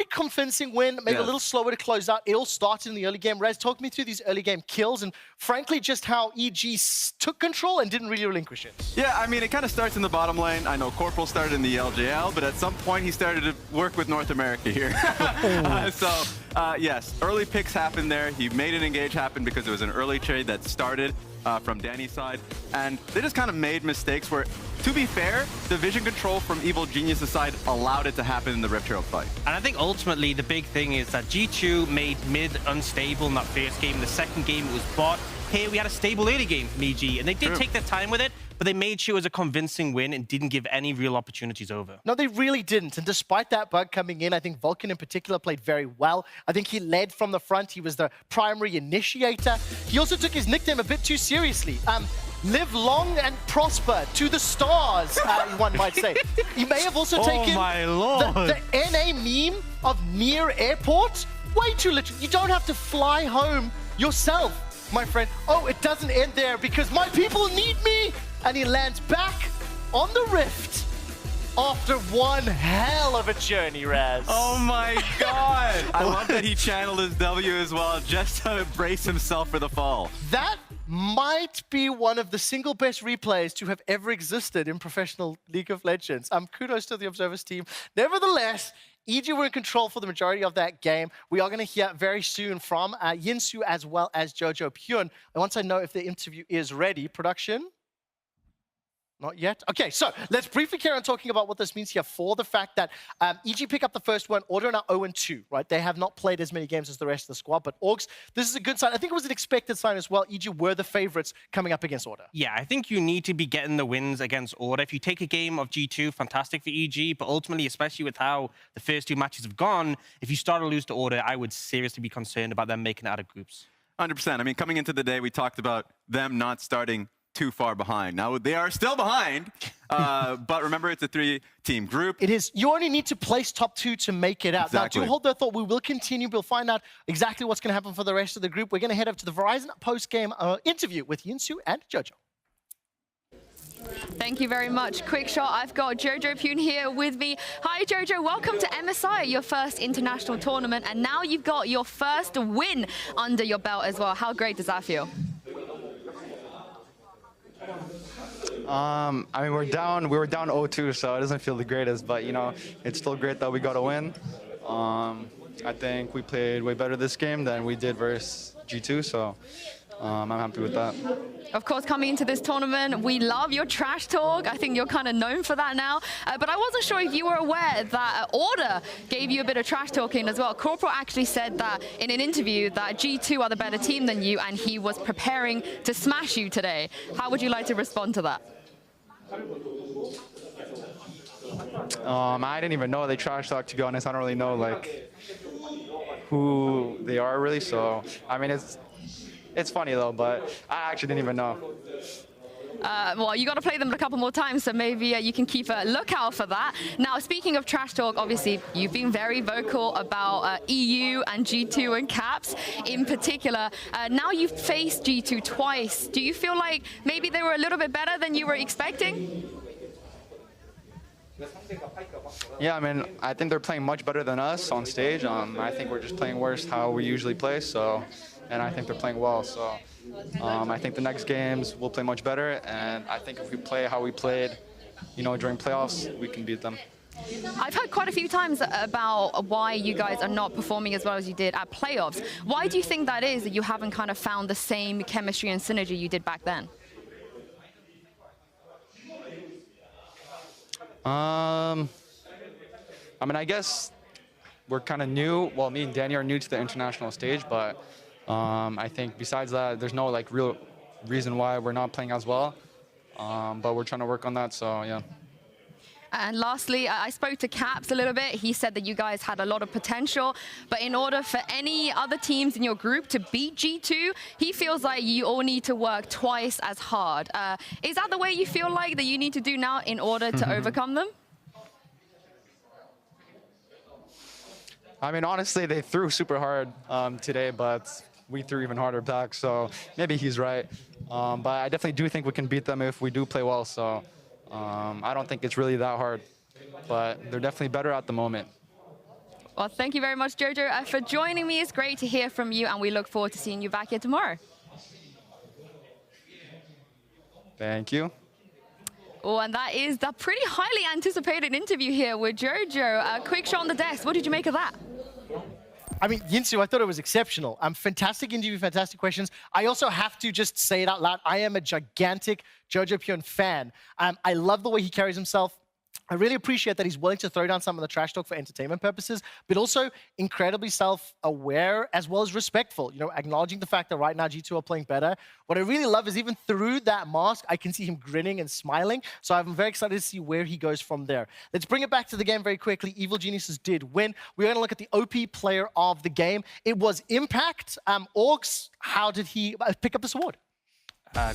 [SPEAKER 11] convincing win, maybe a
[SPEAKER 12] Yes.
[SPEAKER 11] little slower to close out. It all started in the early game. Raz, talk me through these early game kills and frankly just how EG took control and didn't really relinquish it.
[SPEAKER 12] Yeah, I mean, it kind of starts in the bottom lane. I know Corporal started in the LJL, but at some point he started to work with North America here. Yes, early picks happened there. He made an engage happen because it was an early trade that started from Danny's side. And they just kind of made mistakes where, to be fair, the vision control from Evil Genius's side allowed it to happen in the Rift Herald fight.
[SPEAKER 13] And I think ultimately the big thing is that G2 made mid unstable in that first game. The second game it was bot. Here we had a stable early game from EG, and they did take their time with it, but they made sure it was a convincing win and didn't give any real opportunities over.
[SPEAKER 11] No, they really didn't. And despite that bug coming in, I think Vulcan in particular played very well. I think he led from the front. He was the primary initiator. He also took his nickname a bit too seriously. Live long and prosper to the stars, one might say. He may have also taken
[SPEAKER 13] my Lord.
[SPEAKER 11] the NA meme of near airport. Way too literal. You don't have to fly home yourself, my friend. Oh, it doesn't end there because my people need me. And he lands back on the Rift after one hell of a journey, Raz.
[SPEAKER 12] Oh my god! I love that he channeled his W as well, just to brace himself for the fall.
[SPEAKER 11] That might be one of the single best replays to have ever existed in professional League of Legends. Kudos to the Observers team. Nevertheless, EG were in control for the majority of that game. We are going to hear very soon from Yinsu as well as Jojo Pyun. And once I know if the interview is ready, production? Not yet? Okay, so let's briefly carry on talking about what this means here for the fact that EG pick up the first one, Order are now 0-2, right? They have not played as many games as the rest of the squad, but Orgs, this is a good sign. I think it was an expected sign as well. EG were the favorites coming up against Order.
[SPEAKER 13] Yeah, I think you need to be getting the wins against Order. If you take a game of G2, fantastic for EG, but ultimately, especially with how the first two matches have gone, if you start to lose to Order, I would seriously be concerned about them making it out of groups.
[SPEAKER 12] 100%. I mean, coming into the day, we talked about them not starting too far behind. Now, they are still behind, but remember, it's a three-team group.
[SPEAKER 11] It is. You only need to place top two to make it out.
[SPEAKER 12] Exactly.
[SPEAKER 11] Now, do hold that thought. We will continue. We'll find out exactly what's going to happen for the rest of the group. We're going to head up to the Verizon post-game interview with Yinsu and Jojo.
[SPEAKER 17] Thank you very much. Quick shot. I've got Jojo Pyun here with me. Hi, Jojo. Welcome to MSI, your first international tournament, and now you've got your first win under your belt as well. How great does that feel?
[SPEAKER 2] I mean, we were down 0-2, so it doesn't feel the greatest, but you know, it's still great that we got a win. I think we played way better this game than we did versus G2, so I'm happy with that.
[SPEAKER 17] Of course, coming into this tournament, we love your trash talk. I think you're kind of known for that now. But I wasn't sure if you were aware that Order gave you a bit of trash talking as well. Corporal actually said that in an interview that G2 are the better team than you, and he was preparing to smash you today. How would you like to respond to that?
[SPEAKER 2] I didn't even know they trash talk, to be honest. I don't really know like who they are really, so I mean it's funny though, but I actually didn't even know.
[SPEAKER 17] Well, you got to play them a couple more times, so maybe you can keep a lookout for that. Now, speaking of trash talk, obviously, you've been very vocal about EU and G2 and Caps in particular. Now you've faced G2 twice. Do you feel like maybe they were a little bit better than you were expecting?
[SPEAKER 2] Yeah, I mean, I think they're playing much better than us on stage. I think we're just playing worse how we usually play, so, and I think they're playing well, so. I think the next games we'll play much better, and I think if we play how we played, you know, during playoffs, we can beat them.
[SPEAKER 17] I've heard quite a few times about why you guys are not performing as well as you did at playoffs. Why do you think that is, that you haven't kind of found the same chemistry and synergy you did back then?
[SPEAKER 2] I mean, I guess we're kind of new. Well, me and Danny are new to the international stage, but I think besides that, there's no like real reason why we're not playing as well. But we're trying to work on that, so yeah.
[SPEAKER 17] And lastly, I spoke to Caps a little bit. He said that you guys had a lot of potential, but in order for any other teams in your group to beat G2, he feels like you all need to work twice as hard. Is that the way you feel like that you need to do now in order to overcome them?
[SPEAKER 2] I mean, honestly, they threw super hard today, but we threw even harder back, so maybe he's right. But I definitely do think we can beat them if we do play well, so I don't think it's really that hard. But they're definitely better at the moment.
[SPEAKER 17] Well, thank you very much, Jojo, for joining me. It's great to hear from you, and we look forward to seeing you back here tomorrow.
[SPEAKER 2] Thank you.
[SPEAKER 17] Oh, and that is the pretty highly anticipated interview here with Jojo. A quick shot on the desk. What did you make of that?
[SPEAKER 11] I mean, Yinsu, I thought it was exceptional. Fantastic interview, fantastic questions. I also have to just say it out loud. I am a gigantic Jojo Pyun fan. I love the way he carries himself. I really appreciate that he's willing to throw down some of the trash talk for entertainment purposes, but also incredibly self-aware as well as respectful, you know, acknowledging the fact that right now G2 are playing better. What I really love is even through that mask, I can see him grinning and smiling. So I'm very excited to see where he goes from there. Let's bring it back to the game very quickly. Evil Geniuses did win. We're going to look at the OP player of the game. It was Impact. Orcs, how did he pick up this award?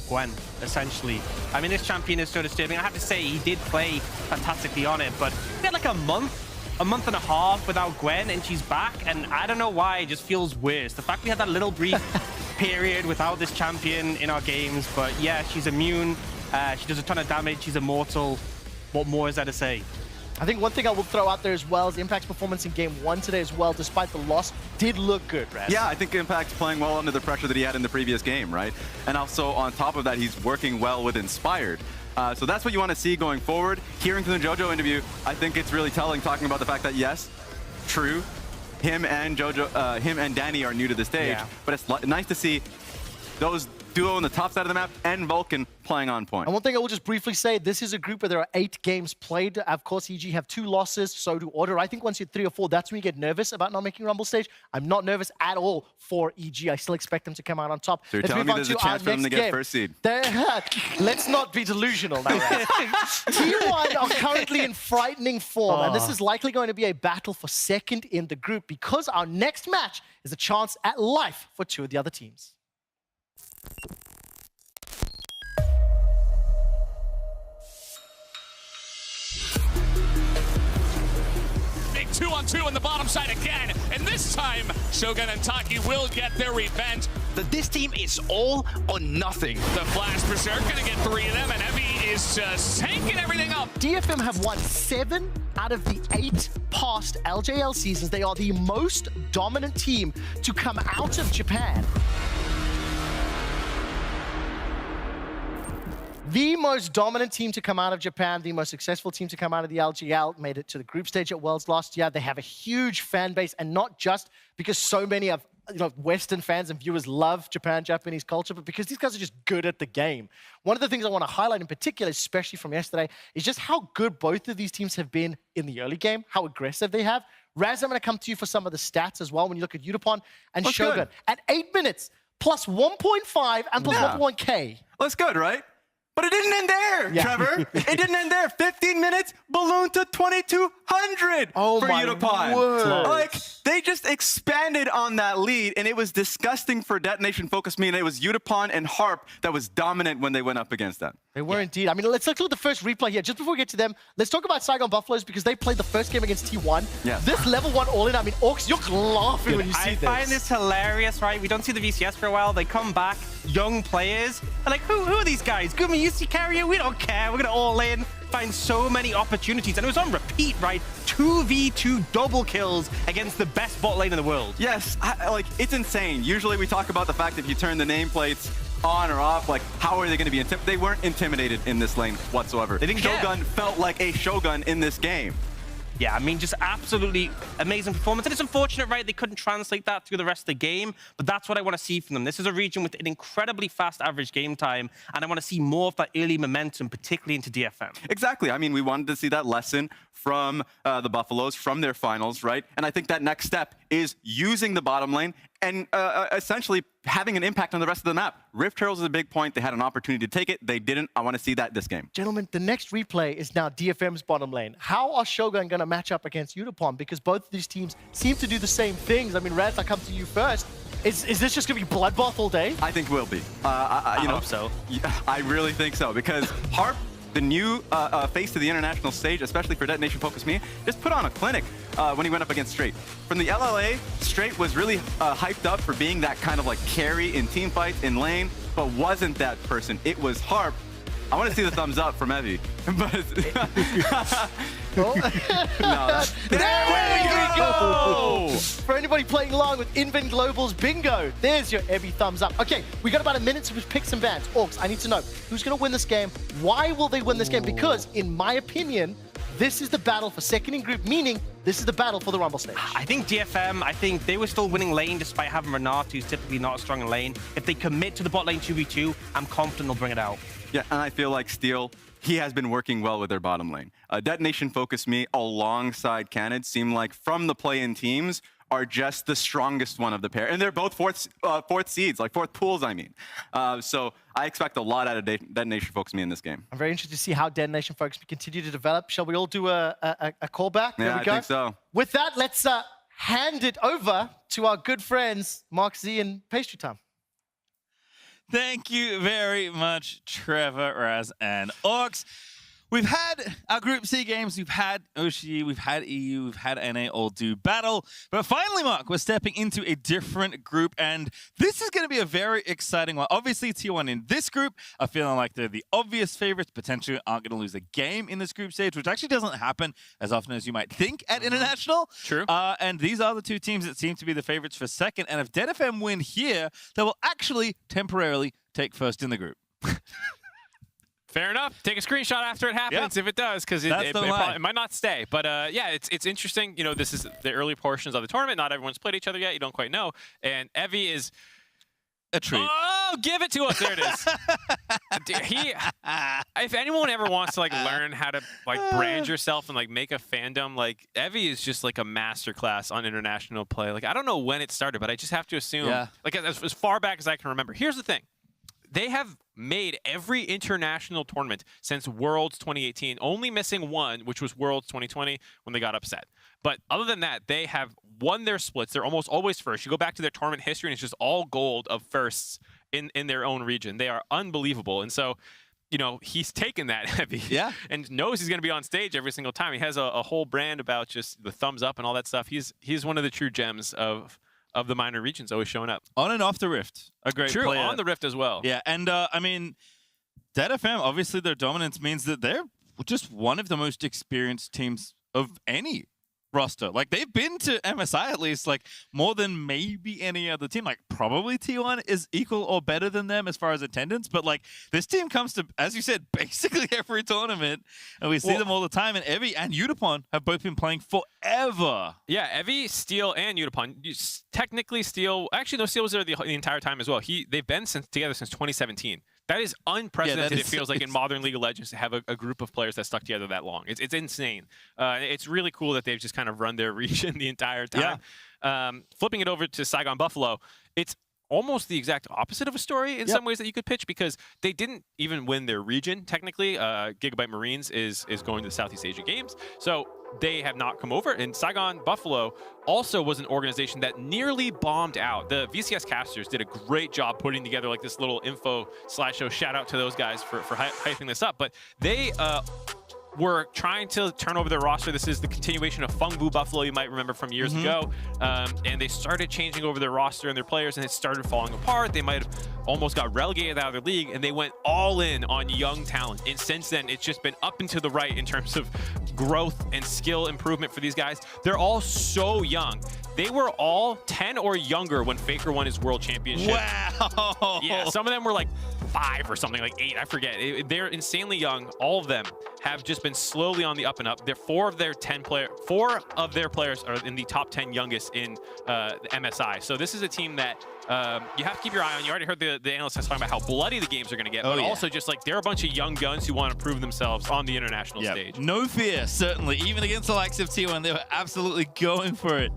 [SPEAKER 13] Gwen, essentially. I mean, this champion is so disturbing. I have to say, he did play fantastically on it, but we had like a month and a half without Gwen, and she's back, and I don't know why, it just feels worse. The fact we had that little brief period without this champion in our games, but yeah, she's immune. She does a ton of damage. She's immortal. What more is there to say?
[SPEAKER 11] I think one thing I will throw out there as well is Impact's performance in Game 1 today as well, despite the loss, did look good, Raz.
[SPEAKER 12] Yeah, I think Impact's playing well under the pressure that he had in the previous game, right? And also, on top of that, he's working well with Inspired. So that's what you want to see going forward. Hearing from the JoJo interview, I think it's really telling, talking about the fact that, yes, true, him and Danny are new to the stage, but it's nice to see those duo on the top side of the map and Vulcan playing on point.
[SPEAKER 11] And one thing I will just briefly say, this is a group where there are 8 games played. Of course, EG have 2 losses, so do Order. I think once you're 3 or 4, that's when you get nervous about not making Rumble stage. I'm not nervous at all for EG. I still expect them to come out on top.
[SPEAKER 12] So you're telling me there's a chance for them to get first seed?
[SPEAKER 11] Let's not be delusional now. T1 are currently in frightening form, and this is likely going to be a battle for second in the group because our next match is a chance at life for 2 of the other teams.
[SPEAKER 5] Big 2-on-2 on the bottom side again, and this time Shogun and Taki will get their revenge.
[SPEAKER 22] This team is all or nothing.
[SPEAKER 5] The Flash Berserk gonna get 3 of them, and Heavy is just tanking everything up.
[SPEAKER 11] DFM have won 7 out of the 8 past LJL seasons. They are the most dominant team to come out of Japan. The most dominant team to come out of Japan, the most successful team to come out of the LGL, made it to the group stage at Worlds last year. They have a huge fan base, and not just because so many of Western fans and viewers love Japanese culture, but because these guys are just good at the game. One of the things I want to highlight in particular, especially from yesterday, is just how good both of these teams have been in the early game, how aggressive they have. Raz, I'm going to come to you for some of the stats as well when you look at Yutapon and Shogun. Good. At 8 minutes, plus 1.5 and plus 1.1K.
[SPEAKER 12] Well, that's good, right? But it didn't end there, Trevor. It didn't end there. 15 minutes, balloon to 2,200 for Yutapon. Like, they just expanded on that lead, and it was disgusting for Detonation Focus Me, and it was Yutapon and Harp that was dominant when they went up against them.
[SPEAKER 11] They were indeed. I mean, let's look at the first replay here. Just before we get to them, let's talk about Saigon Buffaloes because they played the first game against T1.
[SPEAKER 12] Yeah.
[SPEAKER 11] This level 1 all-in, I mean, Orcs, you're laughing when you see this.
[SPEAKER 13] I find this hilarious, right? We don't see the VCS for a while. They come back, young players. And like, who are these guys? Gumi, UC Carrier? We don't care. We're going to all in. Find so many opportunities. And it was on repeat, right? 2v2 double kills against the best bot lane in the world.
[SPEAKER 12] Yes, like, it's insane. Usually we talk about the fact that if you turn the nameplates on or off, like, how are they going to be intimidated? They weren't intimidated in this lane whatsoever.
[SPEAKER 13] They didn't
[SPEAKER 12] Shogun felt like a Shogun in this game.
[SPEAKER 13] Yeah, I mean, just absolutely amazing performance. And it's unfortunate, right, they couldn't translate that through the rest of the game, but that's what I want to see from them. This is a region with an incredibly fast average game time, and I want to see more of that early momentum, particularly into DFM.
[SPEAKER 12] Exactly. I mean, we wanted to see that lesson from the Buffaloes, from their finals, right? And I think that next step is using the bottom lane and essentially having an impact on the rest of the map. Rift Heralds is a big point. They had an opportunity to take it. They didn't. I want to see that this game.
[SPEAKER 11] Gentlemen, the next replay is now DFM's bottom lane. How are Shogun going to match up against Udapon? Because both of these teams seem to do the same things. I mean, Raz, I come to you first. Is this just going to be bloodbath all day?
[SPEAKER 12] I think will be. I
[SPEAKER 13] hope so.
[SPEAKER 12] I really think so, because Harp, the new face to the international stage, especially for Detonation Focus Me, just put on a clinic when he went up against Straight. From the LLA, Straight was really hyped up for being that kind of like carry in team fights, in lane, but wasn't that person. It was Harp. I want to see the thumbs up from Evie.
[SPEAKER 11] No,
[SPEAKER 12] there we go!
[SPEAKER 11] For anybody playing along with Invin Global's bingo, there's your Evie thumbs up. Okay, we got about a minute to pick some bans. Orcs, I need to know who's going to win this game. Why will they win this game? Because, in my opinion, this is the battle for second in group, meaning this is the battle for the Rumble stage.
[SPEAKER 13] I think DFM, I think they were still winning lane despite having Renat, who's typically not strong in lane. If they commit to the bot lane 2v2, I'm confident they'll bring it out.
[SPEAKER 12] Yeah, and I feel like Steel, he has been working well with their bottom lane. Detonation Focus Me alongside Canid seem like from the play-in teams are just the strongest one of the pair. And they're both fourth seeds, like fourth pools, I mean. So I expect a lot out of Detonation Focus Me in this game.
[SPEAKER 11] I'm very interested to see how Detonation Focus Me continue to develop. Shall we all do a callback?
[SPEAKER 12] Yeah,
[SPEAKER 11] There we
[SPEAKER 12] I
[SPEAKER 11] go.
[SPEAKER 12] think so.
[SPEAKER 11] With that, let's hand it over to our good friends, Mark Z and Pastry Time.
[SPEAKER 14] Thank you very much, Trevor, Raz, and Orcs. We've had our Group C games, we've had OSHE, we've had EU, we've had NA all do battle. But finally, Mark, we're stepping into a different group, and this is going to be a very exciting one. Obviously, T1 in this group are feeling like they're the obvious favorites, potentially aren't going to lose a game in this group stage, which actually doesn't happen as often as you might think at International.
[SPEAKER 3] True.
[SPEAKER 14] And these are the two teams that seem to be the favorites for second, and if DFM win here, they will actually temporarily take first in the group.
[SPEAKER 3] Fair enough. Take a screenshot after it happens if it does, because it might not stay. But yeah, it's interesting. You know, this is the early portions of the tournament. Not everyone's played each other yet. You don't quite know. And Evie is
[SPEAKER 14] a treat.
[SPEAKER 3] Oh, give it to us. There it is. Dude, if anyone ever wants to like learn how to like brand yourself and like make a fandom, like Evie is just like a masterclass on international play. Like I don't know when it started, but I just have to assume like as far back as I can remember. Here's the thing. They have made every international tournament since Worlds 2018, only missing one, which was Worlds 2020 when they got upset. But other than that, they have won their splits. They're almost always first. You go back to their tournament history, and it's just all gold of firsts in their own region. They are unbelievable. And so, you know, he's taken that heavy and knows he's going to be on stage every single time. He has a whole brand about just the thumbs up and all that stuff. He's one of the true gems of the minor regions, always showing up.
[SPEAKER 14] On and off the Rift. A great
[SPEAKER 3] player.
[SPEAKER 14] player.
[SPEAKER 3] On the Rift as well.
[SPEAKER 14] Yeah, and I mean, DFM, obviously their dominance means that they're just one of the most experienced teams of any roster. Like, they've been to MSI at least, like, more than maybe any other team. Like, probably T1 is equal or better than them as far as attendance, but, like, this team comes to, as you said, basically every tournament, and we see them all the time, and Evie and Udapon have both been playing forever.
[SPEAKER 3] Yeah, Evie, Steel, and Udapon. Technically, Steel, actually, no, Steel was there the entire time as well. They've been together since 2017. That is unprecedented, it feels like, in modern League of Legends to have a group of players that stuck together that long. It's insane. It's really cool that they've just kind of run their region the entire time. Flipping it over to Saigon Buffalo, it's almost the exact opposite of a story in some ways that you could pitch, because they didn't even win their region, technically. Gigabyte Marines is going to the Southeast Asia Games. So they have not come over. And Saigon Buffalo also was an organization that nearly bombed out. The VCS casters did a great job putting together like this little info slideshow. Shout out to those guys for hyping this up. But they were trying to turn over their roster. This is the continuation of Fengbu Buffalo, you might remember from years ago. And they started changing over their roster and their players, and it started falling apart. They might have almost got relegated out of their league, and they went all in on young talent. And since then, it's just been up and to the right in terms of growth and skill improvement for these guys. They're all so young. They were all 10 or younger when Faker won his world championship.
[SPEAKER 14] Wow!
[SPEAKER 3] Yeah, some of them were like 5 or something, like 8, I forget. They're insanely young. All of them have just been slowly on the up and up. 4 of their players are in the top 10 youngest in the MSI. So this is a team that you have to keep your eye on. You already heard the analysts talking about how bloody the games are going to get, but also just like they're a bunch of young guns who want to prove themselves on the international stage.
[SPEAKER 14] No fear, certainly. Even against the likes of T1, they were absolutely going for it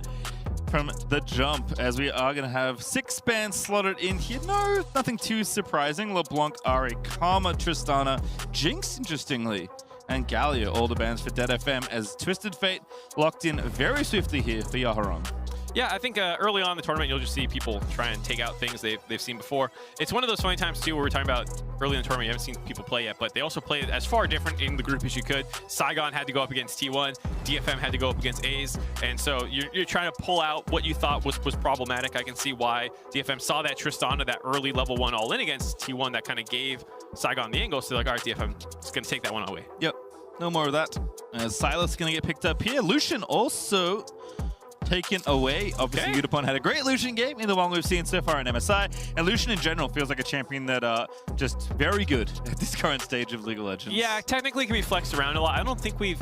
[SPEAKER 14] from the jump, as we are going to have 6 bands slotted in here. No, nothing too surprising. LeBlanc, Ari, Karma, Tristana, Jinx, interestingly, and Galio, all the bands for Dead FM, as Twisted Fate locked in very swiftly here for Yaharon.
[SPEAKER 3] Yeah, I think early on in the tournament, you'll just see people try and take out things they've seen before. It's one of those funny times, too, where we're talking about early in the tournament, you haven't seen people play yet, but they also played as far different in the group as you could. Saigon had to go up against T1, DFM had to go up against A's, and so you're trying to pull out what you thought was problematic. I can see why DFM saw that Tristana, that early level 1 all-in against T1 that kind of gave Saigon the angle, so they're like, all right, DFM is going to take that one away.
[SPEAKER 14] Yep, no more of that. Silas going to get picked up here. Lucian also taken away. Obviously, Udapon had a great Lucian game in the one we've seen so far in MSI, and Lucian in general feels like a champion that just very good at this current stage of League of Legends.
[SPEAKER 3] Yeah, technically can be flexed around a lot. I don't think we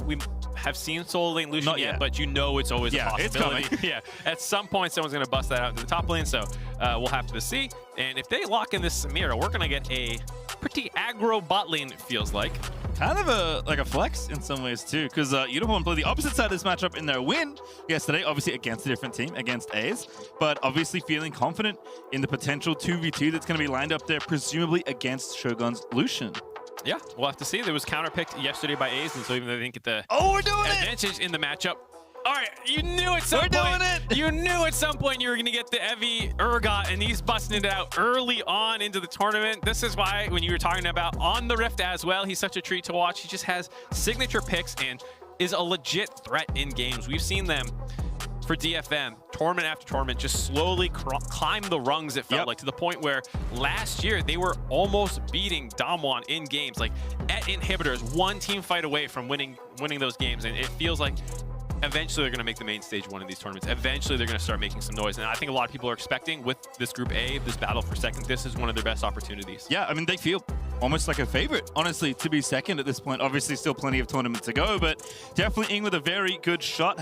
[SPEAKER 3] have seen solo lane Lucian yet, but you know it's always a possibility.
[SPEAKER 14] It's coming.
[SPEAKER 3] Yeah, at some point someone's going to bust that out into the top lane, so we'll have to see. And if they lock in this Samira, we're going to get a pretty aggro bot lane, it feels like.
[SPEAKER 14] Kind of a flex in some ways too, because Udapon played the opposite side of this matchup in their win yesterday, obviously against a different team, against A's, but obviously feeling confident in the potential 2v2 that's going to be lined up there, presumably against Shogun's Lucian.
[SPEAKER 3] Yeah, we'll have to see. There was counterpicked yesterday by A's, and so even though they didn't get the
[SPEAKER 14] we're doing
[SPEAKER 3] advantage in the matchup, all right, you knew at some point. You knew at some point you were going to get the Evi Urgot, and he's busting it out early on into the tournament. This is why when you were talking about on the Rift as well, he's such a treat to watch. He just has signature picks and is a legit threat in games. We've seen them for DFM, tournament after tournament, just slowly climb the rungs, it felt like, to the point where last year they were almost beating Damwon in games, like at Inhibitors, one team fight away from winning those games, and it feels like eventually they're going to make the main stage one of these tournaments. Eventually they're going to start making some noise, and I think a lot of people are expecting with this Group A, this battle for second, this is one of their best opportunities.
[SPEAKER 14] Yeah, I mean, they feel almost like a favorite, honestly, to be second at this point. Obviously still plenty of tournament to go, but definitely in with a very good shot.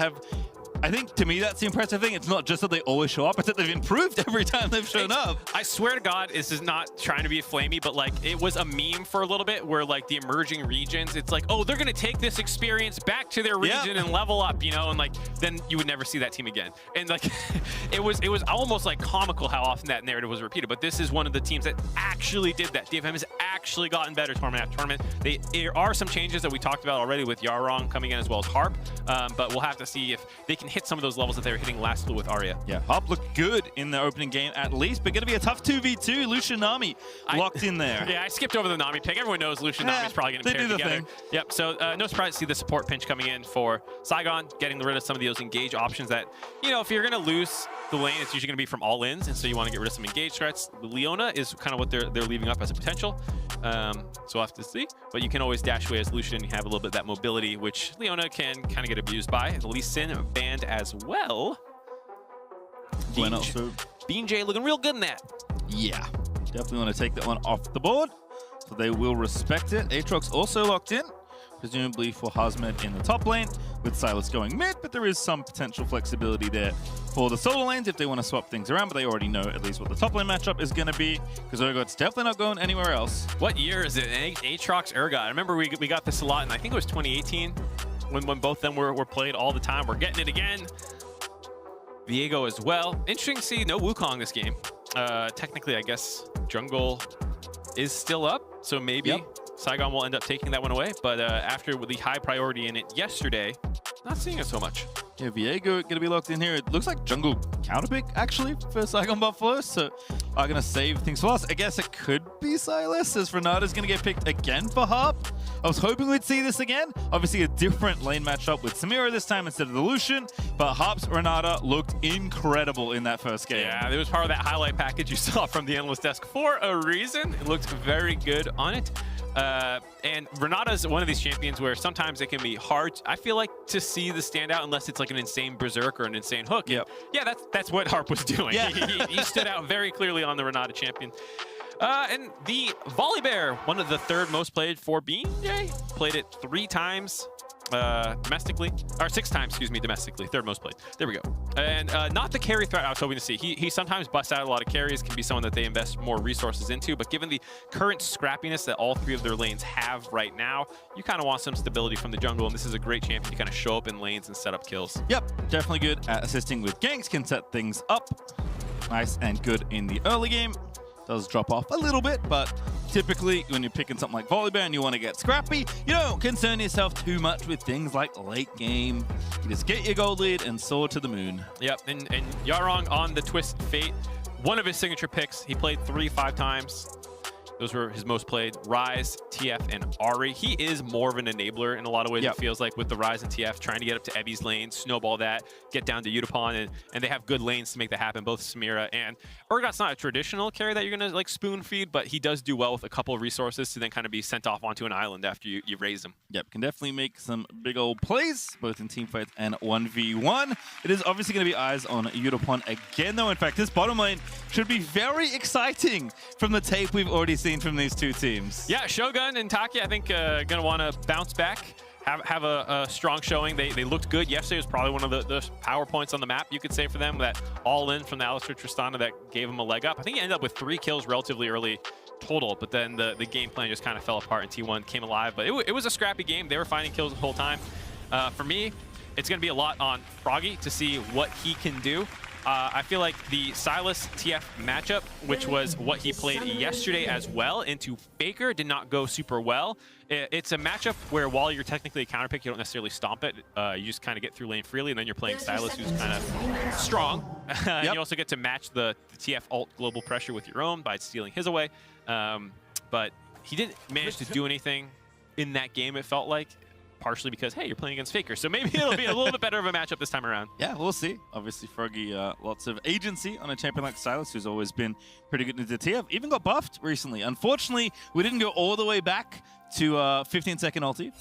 [SPEAKER 14] I think, to me, that's the impressive thing. It's not just that they always show up, it's that they've improved every time they've shown up.
[SPEAKER 3] I swear to God, this is not trying to be flamey, but like it was a meme for a little bit where like the emerging regions, it's like, oh, they're going to take this experience back to their region and level up, you know, and like then you would never see that team again. And like it was almost like comical how often that narrative was repeated, but this is one of the teams that actually did that. DFM has actually gotten better tournament after tournament. There are some changes that we talked about already with Yarong coming in as well as Harp, but we'll have to see if they can hit some of those levels that they were hitting last split with Arya.
[SPEAKER 14] Yeah, Harp looked good in the opening game at least, but going to be a tough 2v2. Lucian Nami locked in there.
[SPEAKER 3] Yeah, I skipped over the Nami pick. Everyone knows Lucian Nami's probably going to pair together. Yep, so no surprise to see the support pinch coming in for Saigon, getting rid of some of those engage options that, you know, if you're going to lose the lane, it's usually going to be from all-ins, and so you want to get rid of some engage threats. Leona is kind of what they're leaving up as a potential, so we'll have to see. But you can always dash away as Lucian. You have a little bit of that mobility, which Leona can kind of get abused by. Lee Sin banned as well. Bean J looking real good in that.
[SPEAKER 14] Yeah, definitely want to take that one off the board, so they will respect it. Aatrox also locked in, presumably for Hazmed in the top lane, with Silas going mid, but there is some potential flexibility there for the solo lanes if they want to swap things around, but they already know at least what the top lane matchup is going to be, because Urgot's definitely not going anywhere else.
[SPEAKER 3] What year is it? Aatrox Urgot. I remember we got this a lot, and I think it was 2018 when both of them were played all the time. We're getting it again. Viego as well. Interesting to see no Wukong this game. Technically, I guess jungle is still up, so maybe Saigon will end up taking that one away. But after the high priority in it yesterday, not seeing it so much.
[SPEAKER 14] Yeah, Viego going to be locked in here. It looks like jungle counterpick, actually, for Saigon Buffalo, so are going to save things for us. I guess it could be Silas, as Renata's going to get picked again for Harp. I was hoping we'd see this again. Obviously, a different lane matchup with Samira this time instead of the Lucian, but Harp's Renata looked incredible in that first game.
[SPEAKER 3] Yeah, it was part of that highlight package you saw from the analyst desk for a reason. It looked very good on it. And Renata's one of these champions where sometimes it can be hard, I feel like, to see the standout unless it's like an insane berserk or an insane hook.
[SPEAKER 14] Yep.
[SPEAKER 3] Yeah, that's what Harp was doing.
[SPEAKER 14] Yeah.
[SPEAKER 3] he stood out very clearly on the Renata champion. And the Volibear, one of the third most played for BJ, played it 3 times domestically, or 6 times, excuse me, domestically. Third most played. There we go. And not the carry threat I was hoping to see. He sometimes busts out a lot of carries, can be someone that they invest more resources into, but given the current scrappiness that all 3 of their lanes have right now, you kind of want some stability from the jungle, and this is a great champion to kind of show up in lanes and set up kills.
[SPEAKER 14] Yep, definitely good at assisting with ganks, can set things up. Nice and good in the early game. Does drop off a little bit, but typically when you're picking something like Volibear and you want to get scrappy, you don't concern yourself too much with things like late game. You just get your gold lead and soar to the moon.
[SPEAKER 3] Yep, and Yarong on the Twist Fate, one of his signature picks, he played 5 times. Those were his most played. Ryze, TF, and Ahri. He is more of an enabler in a lot of ways, it feels like, with the Ryze and TF, trying to get up to Evi's lane, snowball that, get down to Yutapon, and they have good lanes to make that happen, both Samira and Urgot's not a traditional carry that you're going to like spoon feed, but he does do well with a couple of resources to then kind of be sent off onto an island after you raise him.
[SPEAKER 14] Yep, can definitely make some big old plays, both in team fights and 1v1. It is obviously going to be eyes on Yutapon again, though. In fact, this bottom lane should be very exciting from the tape we've already seen from these 2 teams.
[SPEAKER 3] Yeah, Shogun and Taki, I think, going to want to bounce back, have a strong showing. They looked good. Yesterday was probably one of the power points on the map, you could say, for them. That all-in from the Alistar Tristana that gave him a leg up. I think he ended up with 3 kills relatively early total, but then the game plan just kind of fell apart and T1 came alive. But it was a scrappy game. They were finding kills the whole time. For me, it's going to be a lot on Froggy to see what he can do. I feel like the Sylas TF matchup, which was what he played yesterday as well, into Faker, did not go super well. It's a matchup where while you're technically a counter pick, you don't necessarily stomp it. You just kind of get through lane freely, and then you're playing Sylas, who's kind of strong. And you also get to match the TF ult global pressure with your own by stealing his away. But he didn't manage to do anything in that game, it felt like. Partially because, hey, you're playing against Faker, so maybe it'll be a little bit better of a matchup this time around.
[SPEAKER 14] Yeah, we'll see. Obviously, Froggy, lots of agency on a champion like Sylas, who's always been pretty good in the TF. Even got buffed recently. Unfortunately, we didn't go all the way back to 15-second ulti.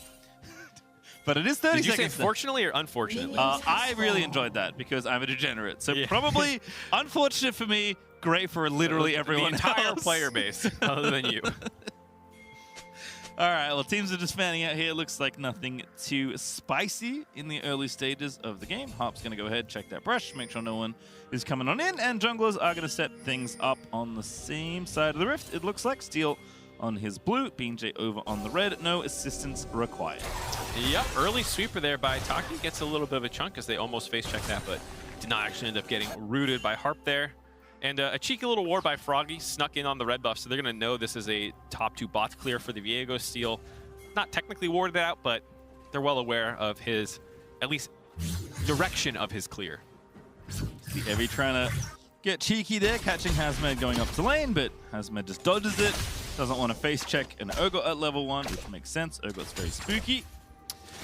[SPEAKER 14] But it is 30 seconds.
[SPEAKER 3] Did you say fortunately or unfortunately?
[SPEAKER 14] I really enjoyed that because I'm a degenerate. So probably unfortunate for me, great for literally everyone
[SPEAKER 3] else. The entire
[SPEAKER 14] else.
[SPEAKER 3] player base, other than you.
[SPEAKER 14] All right, well, teams are just fanning out here. Looks like nothing too spicy in the early stages of the game. Harp's going to go ahead, check that brush, make sure no one is coming on in, and junglers are going to set things up on the same side of the rift. It looks like Steel on his blue, BJ over on the red. No assistance required.
[SPEAKER 3] Yep, early sweeper there by Taki. Gets a little bit of a chunk as they almost face check that, but did not actually end up getting rooted by Harp there. And a cheeky little ward by Froggy snuck in on the red buff, so they're going to know this is a top 2 bot clear for the Viego. Steel not technically warded out, but they're well aware of his, at least, direction of his clear.
[SPEAKER 14] See Evie trying to get cheeky there, catching Hazmed going up to lane, but Hazmed just dodges it. Doesn't want to face check an Urgot at level 1, which makes sense. Urgot's very spooky.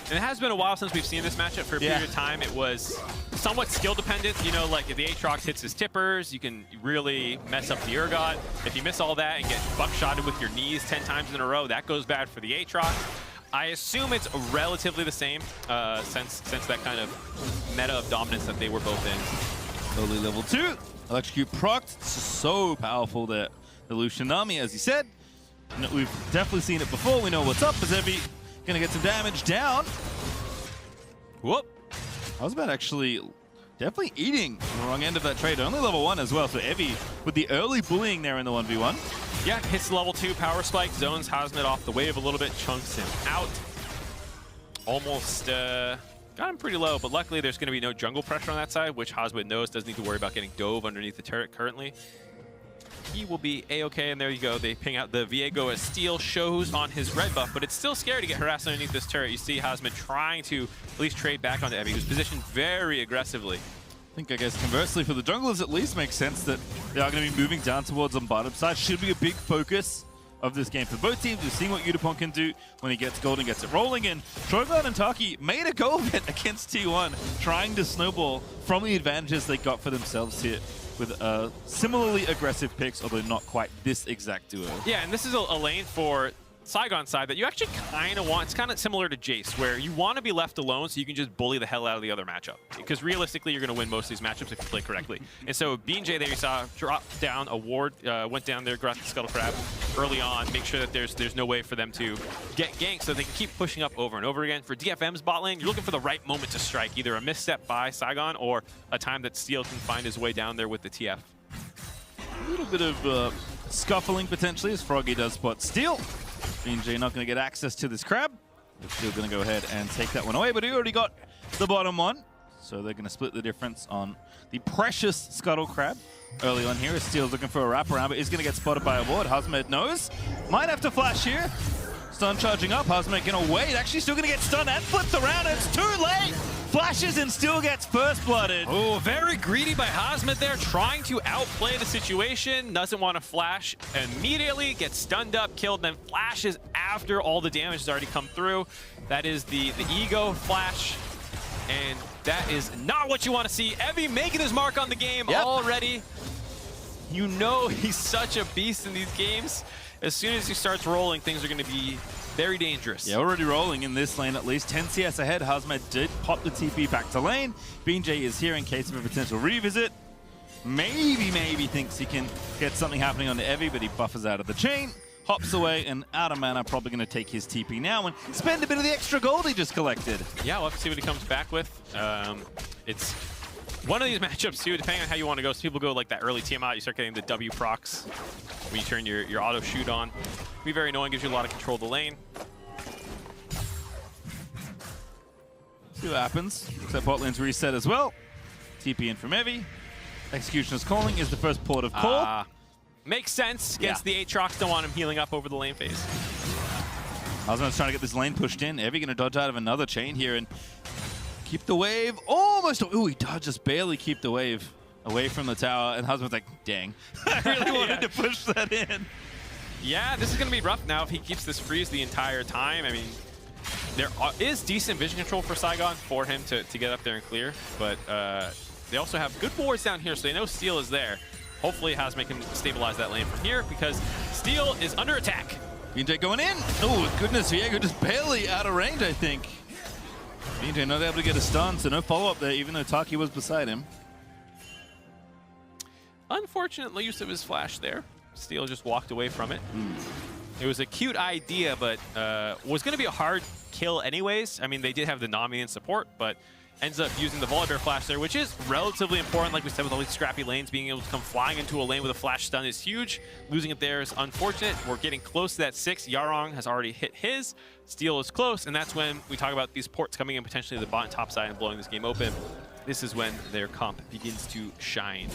[SPEAKER 3] And it has been a while since we've seen this matchup. For a period of time, it was somewhat skill dependent. You know, like if the Aatrox hits his tippers, you can really mess up the Urgot. If you miss all that and get buckshotted with your knees 10 times in a row, that goes bad for the Aatrox. I assume it's relatively the same since that kind of meta of dominance that they were both in.
[SPEAKER 14] Early level 2. Electrocute procced. So powerful there. The Lucian army, as you said. We've definitely seen it before. We know what's up. Is Evie gonna get some damage down? Whoop. I was about actually definitely eating the wrong end of that trade. Only level 1 as well, so Evie with the early bullying there in the 1v1.
[SPEAKER 3] Yeah, hits level 2 power spike, zones Hazmed off the wave a little bit, chunks him out. Almost got him pretty low, but luckily there's gonna be no jungle pressure on that side, which Hazmed knows doesn't need to worry about getting dove underneath the turret currently. He will be A-okay, and there you go. They ping out the Viego as Steel shows on his red buff, but it's still scary to get harassed underneath this turret. You see Hazmed trying to at least trade back onto Evie, who's positioned very aggressively.
[SPEAKER 14] I think, I guess, conversely for the junglers at least makes sense that they are going to be moving down towards on bottom side. Should be a big focus of this game for both teams. We're seeing what Yutapon can do when he gets gold and gets it rolling, and Shogun and Taki made a go of it against T1, trying to snowball from the advantages they got for themselves here, with similarly aggressive picks, although not quite this exact duo.
[SPEAKER 3] Yeah, and this is a lane for Saigon side that you actually kind of want. It's kind of similar to Jace, where you want to be left alone so you can just bully the hell out of the other matchup. Because realistically, you're going to win most of these matchups if you play correctly. And so BJ there, you saw drop down a ward, went down there, grabbed the Scuttle Crab early on, make sure that there's no way for them to get ganked so they can keep pushing up over and over again. For DFM's bot lane, you're looking for the right moment to strike, either a misstep by Saigon or a time that Steel can find his way down there with the TF.
[SPEAKER 14] A little bit of scuffling potentially as Froggy does spot Steel. BJ not going to get access to this crab. They're still going to go ahead and take that one away, but he already got the bottom one. So they're going to split the difference on the precious Scuttle Crab. Early on here, Steel's looking for a wraparound, but he's going to get spotted by a ward. Hazmed knows. Might have to flash here. Stun charging up. Hazmed going to wait. Actually still going to get stunned and flipped around. It's too late. Flashes and still gets first blooded.
[SPEAKER 3] Oh, very greedy by Hazmed there, trying to outplay the situation. Doesn't want to flash immediately, gets stunned up, killed, then flashes after all the damage has already come through. That is the ego flash, and that is not what you want to see. Evie making his mark on the game already. You know he's such a beast in these games. As soon as he starts rolling, things are going to be very dangerous.
[SPEAKER 14] Yeah, already rolling in this lane at least. 10 CS ahead. Hazmed did pop the TP back to lane. BJ is here in case of a potential revisit. Maybe thinks he can get something happening on the Evie, but he buffers out of the chain. Hops away and out of mana, probably going to take his TP now and spend a bit of the extra gold he just collected.
[SPEAKER 3] Yeah, we'll have to see what he comes back with. It's one of these matchups too, depending on how you want to go. So people go like that early Tiamat, you start getting the W procs when you turn your auto shoot on. Be very annoying, gives you a lot of control of the lane.
[SPEAKER 14] See what happens. Except bot lane's reset as well. TP in from Evie. Executioner's Calling is the first port of call.
[SPEAKER 3] Makes sense against the Aatrox. Don't want him healing up over the lane phase.
[SPEAKER 14] Hazmed's trying to get this lane pushed in. Evie going to dodge out of another chain here and keep the wave almost. Ooh, he dodges barely keep the wave away from the tower. And Hazmed's like, dang. I really wanted to push that in.
[SPEAKER 3] Yeah, this is going to be rough now if he keeps this freeze the entire time. I mean, there is decent vision control for Saigon for him to get up there and clear. But they also have good wards down here, so they know Steel is there. Hopefully Hazmed can stabilize that lane from here because Steel is under attack.
[SPEAKER 14] BJ going in. Oh, goodness, Viego just barely out of range, I think. BJ not able to get a stun, so no follow-up there, even though Taki was beside him.
[SPEAKER 3] Unfortunate use of his flash there. Steel just walked away from it. It was a cute idea, but was going to be a hard kill anyways. I mean, they did have the Nami in support, but ends up using the Volibear flash there, which is relatively important. Like we said, with all these scrappy lanes, being able to come flying into a lane with a flash stun is huge. Losing it there is unfortunate. We're getting close to that 6. Yarong has already hit his. Steel is close, and that's when we talk about these ports coming in potentially to the bot and top side and blowing this game open. This is when their comp begins to shine.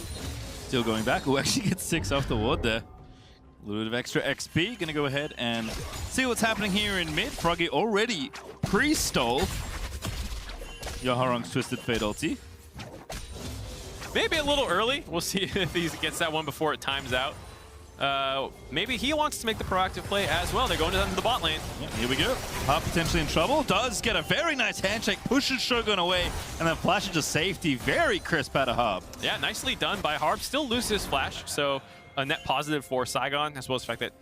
[SPEAKER 14] Still going back. Who actually gets 6 off the ward there. A little bit of extra XP. Going to go ahead and see what's happening here in mid. Froggy already pre-stole Yaharong's Twisted Fate ulti.
[SPEAKER 3] Maybe a little early. We'll see if he gets that one before it times out. Maybe he wants to make the proactive play as well. They're going down to the bot lane.
[SPEAKER 14] Yeah, here we go. Hop potentially in trouble. Does get a very nice handshake. Pushes Shogun away. And then flashes to safety. Very crisp out of Harp.
[SPEAKER 3] Yeah, nicely done by Harp. Still loses his flash. So a net positive for Saigon, as well as the fact that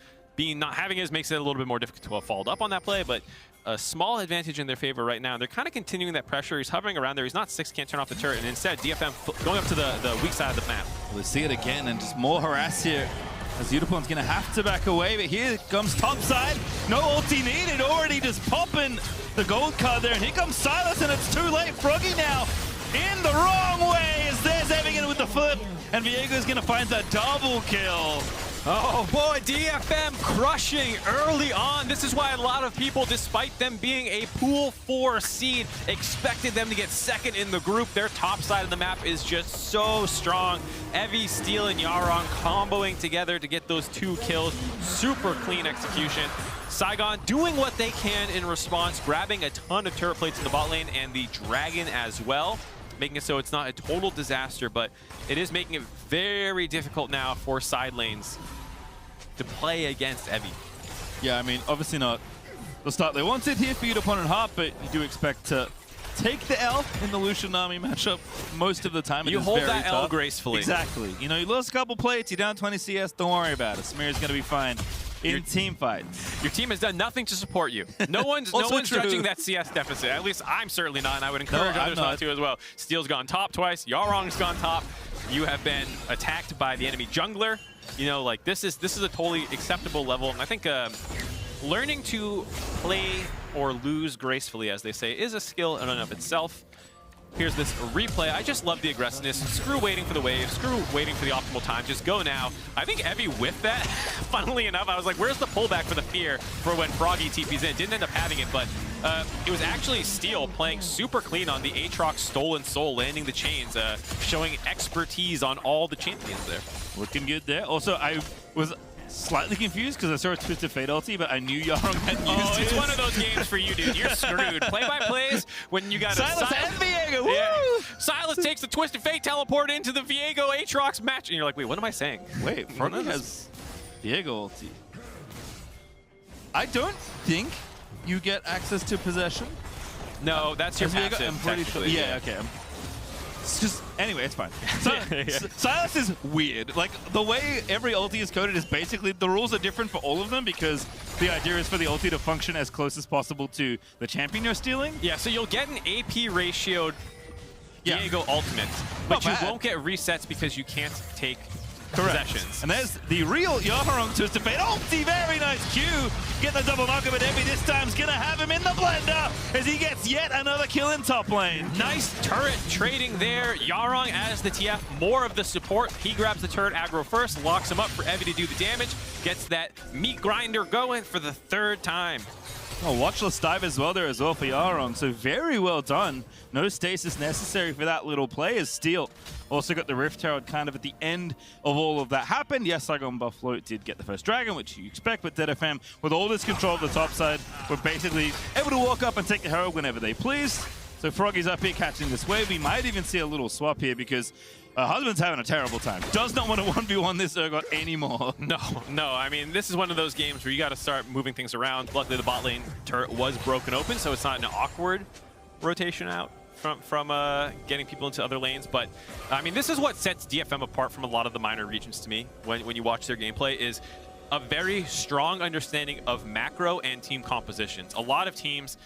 [SPEAKER 3] not having his makes it a little bit more difficult to have followed up on that play. But a small advantage in their favor right now. They're kind of continuing that pressure. He's hovering around there. He's not 6, can't turn off the turret. And instead, DFM going up to the weak side of the map.
[SPEAKER 14] Well, they see it again and just more harass here. As Unicorn's going to have to back away, but here comes topside. No ulti needed, already just popping the gold card there. And here comes Silas, and it's too late. Froggy now in the wrong way as there's Evigan with the flip. And Viego's going to find that double kill.
[SPEAKER 3] Oh boy, DFM crushing early on. This is why a lot of people, despite them being a pool 4 seed, expected them to get second in the group. Their top side of the map is just so strong. Evie, Steel, and Yarong comboing together to get those 2 kills. Super clean execution. Saigon doing what they can in response, grabbing a ton of turret plates in the bot lane and the dragon as well, making it so it's not a total disaster, but it is making it very difficult now for side lanes to play against Evie.
[SPEAKER 14] Yeah, I mean, obviously not the start they wanted here for Unicorn and Harp, but you do expect to take the L in the Lucian Nami matchup most of the time.
[SPEAKER 3] You hold that L gracefully.
[SPEAKER 14] Exactly. You know, you lost a couple plates, you're down 20 CS, don't worry about it. Samir's going to be fine. in team fights.
[SPEAKER 3] Your team has done nothing to support you. No one's judging that CS deficit. At least I'm certainly not, and I would encourage others not to as well. Steel's gone top twice. Yarong's gone top. You have been attacked by the enemy jungler. You know, like this is a totally acceptable level. And I think learning to play or lose gracefully, as they say, is a skill in and of itself. Here's this replay. I just love the aggressiveness. Screw waiting for the wave. Screw waiting for the optimal time. Just go now. I think Evie whiffed that. Funnily enough, I was like, where's the pullback for the fear for when Froggy TP's in? Didn't end up having it, but it was actually Steel playing super clean on the Aatrox Stolen Soul, landing the chains, showing expertise on all the champions there.
[SPEAKER 14] Looking good there. Also, I was slightly confused because I saw a Twisted Fate ulti, but I knew Yarong had used
[SPEAKER 3] Oh, it's
[SPEAKER 14] his.
[SPEAKER 3] one of those games for you, dude. You're screwed. Play-by-plays when you got
[SPEAKER 14] Silas and Viego.
[SPEAKER 3] Yeah. Silas takes the Twisted Fate teleport into the Viego Aatrox match, and you're like, wait, what am I saying?
[SPEAKER 14] Wait, Froggy has Viego ulti. I don't think you get access to possession.
[SPEAKER 3] No, that's your
[SPEAKER 14] Viego,
[SPEAKER 3] passive,
[SPEAKER 14] I'm pretty sure.
[SPEAKER 3] technically,
[SPEAKER 14] Yeah, okay. It's just, anyway, it's fine. Silas is weird. Like, the way every ulti is coded is basically, the rules are different for all of them because the idea is for the ulti to function as close as possible to the champion you're stealing.
[SPEAKER 3] Yeah, so you'll get an AP ratioed Viego ultimate, but you won't get resets because you can't take possessions.
[SPEAKER 14] And there's the real Yarong Twisted Fate ulti. Very nice Q. Get the double knocker, but Evie this time's gonna have him in the blender as he gets yet another kill in top lane.
[SPEAKER 3] Nice turret trading there. Yarong as the TF, more of the support. He grabs the turret aggro first, locks him up for Evie to do the damage, gets that meat grinder going for the third time.
[SPEAKER 14] Oh, watchless dive as well there as well for Yarong, so very well done. No stasis necessary for that little play as Steel also got the Rift Herald kind of at the end of all of that happened. Yes, Saigon Buffalo did get the first dragon, which you expect, but ZFM, with all this control of the top side, were basically able to walk up and take the Herald whenever they please. So Froggy's up here catching this wave. We might even see a little swap here because Husband's having a terrible time. Does not want to 1v1 this Urgot anymore.
[SPEAKER 3] No. I mean, this is one of those games where you got to start moving things around. Luckily, the bot lane turret was broken open, so it's not an awkward rotation out from getting people into other lanes. But, I mean, this is what sets DFM apart from a lot of the minor regions to me when you watch their gameplay is a very strong understanding of macro and team compositions. A lot of teams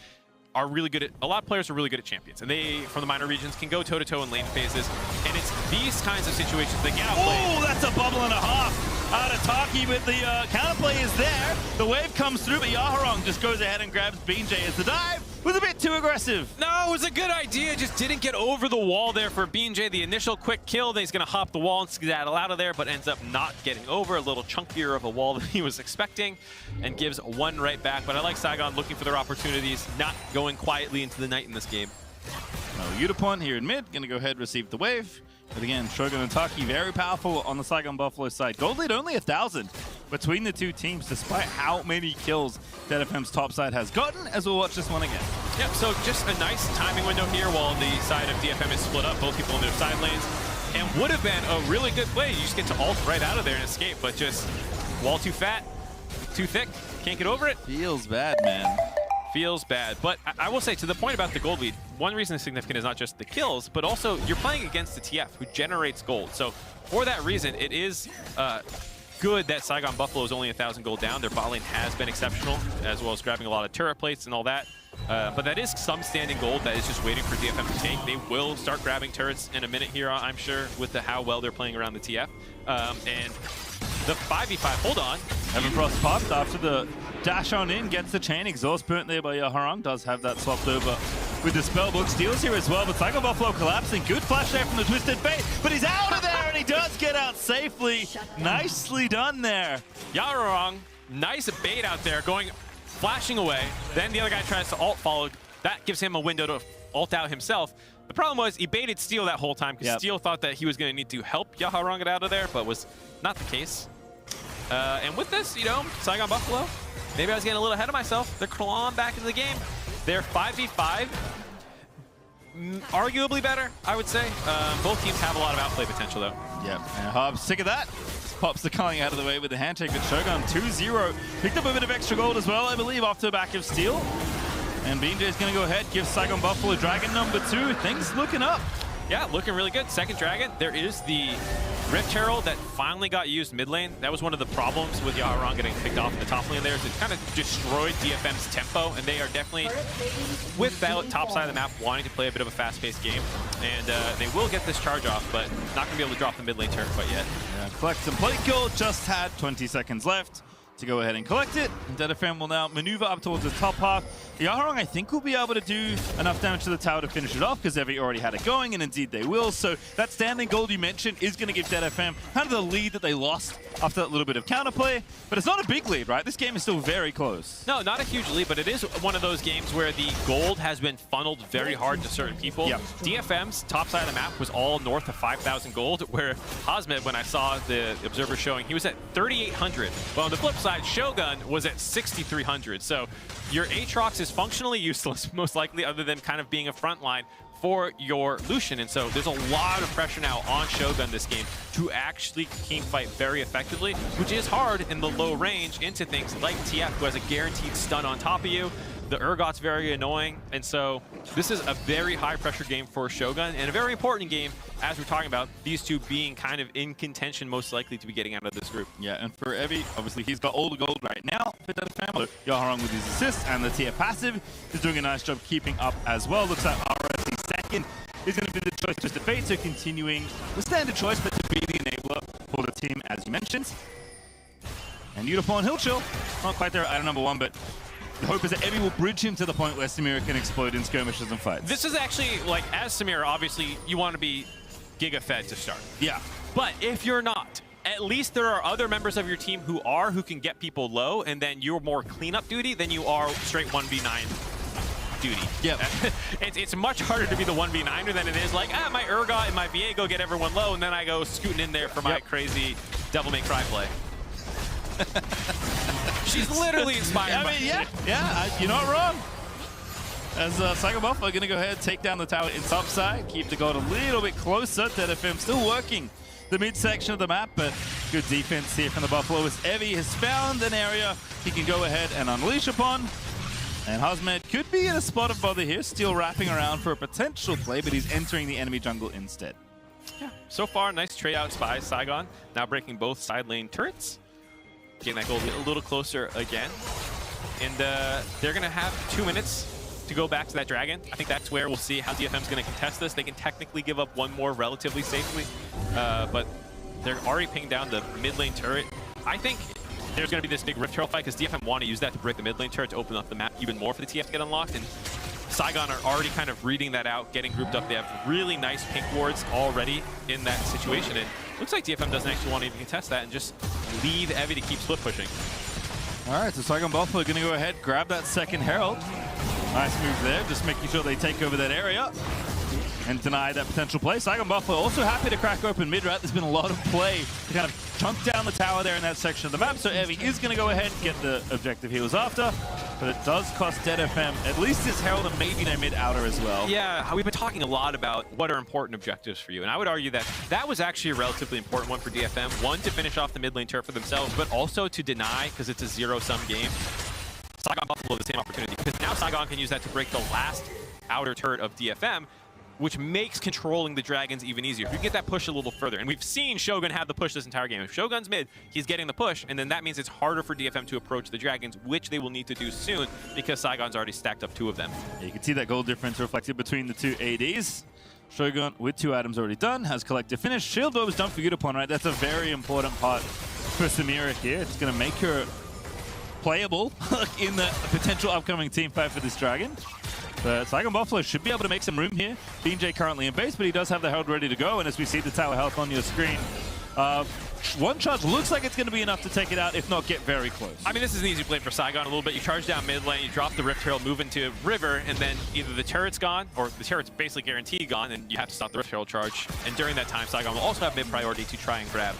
[SPEAKER 3] are really good at, a lot of players are really good at champions, and they, from the minor regions, can go toe-to-toe in lane phases, and it's these kinds of situations that get outplayed.
[SPEAKER 14] Oh, that's a bubble and a half out of Taki, but the counterplay is there. The wave comes through, but Yaharong just goes ahead and grabs BJ as the dive was a bit too aggressive.
[SPEAKER 3] No, it was a good idea, just didn't get over the wall there for BJ. The initial quick kill, then he's gonna hop the wall and skedaddle out of there, but ends up not getting over, a little chunkier of a wall than he was expecting, and gives one right back. But I like Saigon looking for their opportunities, not going quietly into the night in this game.
[SPEAKER 14] Udapon here in mid, gonna go ahead and receive the wave. But again, Shogun and Taki very powerful on the Saigon Buffalo side. Gold lead only 1,000 between the two teams, despite how many kills ZFM's top side has gotten, as we'll watch this one again.
[SPEAKER 3] Yep, so just a nice timing window here while the side of DFM is split up, both people in their side lanes, and would have been a really good play. You just get to ult right out of there and escape, but just wall too fat, too thick, can't get over it.
[SPEAKER 14] Feels bad, man.
[SPEAKER 3] Feels bad. But I will say, to the point about the gold lead, one reason it's significant is not just the kills, but also you're playing against the TF, who generates gold. So for that reason, it is good that Saigon Buffalo is only 1,000 gold down. Their bot lane has been exceptional, as well as grabbing a lot of turret plates and all that. But that is some standing gold that is just waiting for DFM to take. They will start grabbing turrets in a minute here, I'm sure, with how well they're playing around the TF. And the 5v5, hold on.
[SPEAKER 14] Evan Frost popped after the dash on in, gets the chain. Exhaust burnt there by Yaharong, does have that swapped over with the spellbook. Steals here as well, but Saigon Buffalo collapsing. Good flash there from the Twisted Fate, but he's out of there and he does get out safely. Nicely done there.
[SPEAKER 3] Yaharong, nice bait out there, flashing away. Then the other guy tries to ult follow. That gives him a window to ult out himself. The problem was he baited Steel that whole time because Steel thought that he was going to need to help Yaharong get out of there, but was not the case. And with this, you know, Saigon Buffalo, maybe I was getting a little ahead of myself. They're clawing back into the game. They're 5v5. Arguably better, I would say. Both teams have a lot of outplay potential, though.
[SPEAKER 14] Yep, and Hobbs sick of that. Pops the Culling out of the way with the handshake with Shogun. 2-0. Picked up a bit of extra gold as well, I believe, off the back of Steel. And BJ is going to go ahead, give Saigon Buffalo Dragon number 2. Things looking up
[SPEAKER 3] Yeah, looking really good. Second Dragon. There is the Rift Herald that finally got used mid lane. That was one of the problems with Yaharong getting picked off in the top lane there. Is it kind of destroyed DFM's tempo, and they are definitely, without top side of the map, wanting to play a bit of a fast-paced game. And they will get this charge off, but not going to be able to drop the mid lane turret quite yet.
[SPEAKER 14] Yeah, collect some plate kill. Just had 20 seconds left to go ahead and collect it. And DeadFM will now maneuver up towards the top half. Yaharong, I think, will be able to do enough damage to the tower to finish it off because Evi already had it going, and indeed they will. So that standing gold you mentioned is going to give DeadFM kind of the lead that they lost after that little bit of counterplay. But it's not a big lead, right? This game is still very close.
[SPEAKER 3] No, not a huge lead, but it is one of those games where the gold has been funneled very hard to certain people.
[SPEAKER 14] Yep.
[SPEAKER 3] DFM's top side of the map was all north of 5,000 gold, where Hazmed, when I saw the observer showing, he was at 3,800. But on the flip side, Shogun was at 6,300. So your Aatrox is functionally useless, most likely, other than kind of being a front line for your Lucian. And so there's a lot of pressure now on Shogun this game to actually team fight very effectively, which is hard in the low range into things like TF, who has a guaranteed stun on top of you. The Urgot's very annoying, and so this is a very high-pressure game for Shogun, and a very important game, as we're talking about, these two being kind of in contention, most likely to be getting out of this group.
[SPEAKER 14] Yeah, and for Evi, obviously, he's got all the gold right now for DeadFM. Yaharong with his assists, and the TF passive is doing a nice job keeping up as well. Looks like RSC second is going to be the choice just to fade, so continuing the standard choice, but to be the enabler for the team, as you mentioned. And Unicorn Hillchill, not quite there at item number 1, but the hope is that Evi will bridge him to the point where Samira can explode in skirmishes and fights.
[SPEAKER 3] This is actually, like, as Samira, obviously, you want to be Giga-fed to start.
[SPEAKER 14] Yeah.
[SPEAKER 3] But if you're not, at least there are other members of your team who can get people low, and then you're more cleanup duty than you are straight 1v9 duty.
[SPEAKER 14] Yeah.
[SPEAKER 3] It's much harder to be the 1v9er than it is like, my Urgot and my VA go get everyone low, and then I go scooting in there for my crazy Devil May Cry play. She's literally inspired.
[SPEAKER 14] I mean, you're not wrong. As Saigon Buffalo are going to go ahead and take down the tower in top side, keep the gold a little bit closer. DeadFM still working the midsection of the map, but good defense here from the Buffalo as Evi has found an area he can go ahead and unleash upon. And Hazmed could be in a spot of bother here, still wrapping around for a potential play, but he's entering the enemy jungle instead.
[SPEAKER 3] Yeah, so far, nice trade outs by Saigon, now breaking both side lane turrets. Getting that gold a little closer again. And they're going to have 2 minutes to go back to that dragon. I think that's where we'll see how DFM's going to contest this. They can technically give up one more relatively safely, but they're already pinging down the mid lane turret. I think there's going to be this big Rift Herald fight because DFM want to use that to break the mid lane turret to open up the map even more for the TF to get unlocked. And Saigon are already kind of reading that out, getting grouped up. They have really nice pink wards already in that situation. And looks like DFM doesn't actually want to even contest that and just leave Evi to keep split pushing.
[SPEAKER 14] All right, so Saigon Buffalo are going to go ahead, grab that second Herald. Nice move there, just making sure they take over that area and deny that potential play. Saigon Buffalo also happy to crack open mid-rat. There's been a lot of play to kind of chunk down the tower there in that section of the map. So Evi is going to go ahead and get the objective he was after. But it does cost DeadFM at least his Herald and maybe their mid-outer as well.
[SPEAKER 3] Yeah, we've been talking a lot about what are important objectives for you. And I would argue that that was actually a relatively important one for DFM. One, to finish off the mid lane turret for themselves, but also to deny, because it's a zero-sum game, Saigon Buffalo the same opportunity. Because now Saigon can use that to break the last outer turret of DFM, which makes controlling the dragons even easier. If you get that push a little further, and we've seen Shogun have the push this entire game. If Shogun's mid, he's getting the push, and then that means it's harder for DFM to approach the dragons, which they will need to do soon because Saigon's already stacked up 2 of them.
[SPEAKER 14] Yeah, you can see that gold difference reflected between the 2 ADs. Shogun with 2 items already done, has collective finish. Shield Web is done for Gudapon, right? That's a very important part for Samira here. It's going to make her playable in the potential upcoming team fight for this dragon. But Saigon Buffalo should be able to make some room here. BJ currently in base, but he does have the Herald ready to go. And as we see the tower health on your screen, one charge looks like it's going to be enough to take it out, if not get very close.
[SPEAKER 3] I mean, this is an easy play for Saigon a little bit. You charge down mid lane, you drop the Rift Herald, move into River, and then either the turret's gone, or the turret's basically guaranteed gone, and you have to stop the Rift Herald charge. And during that time, Saigon will also have mid priority to try and grab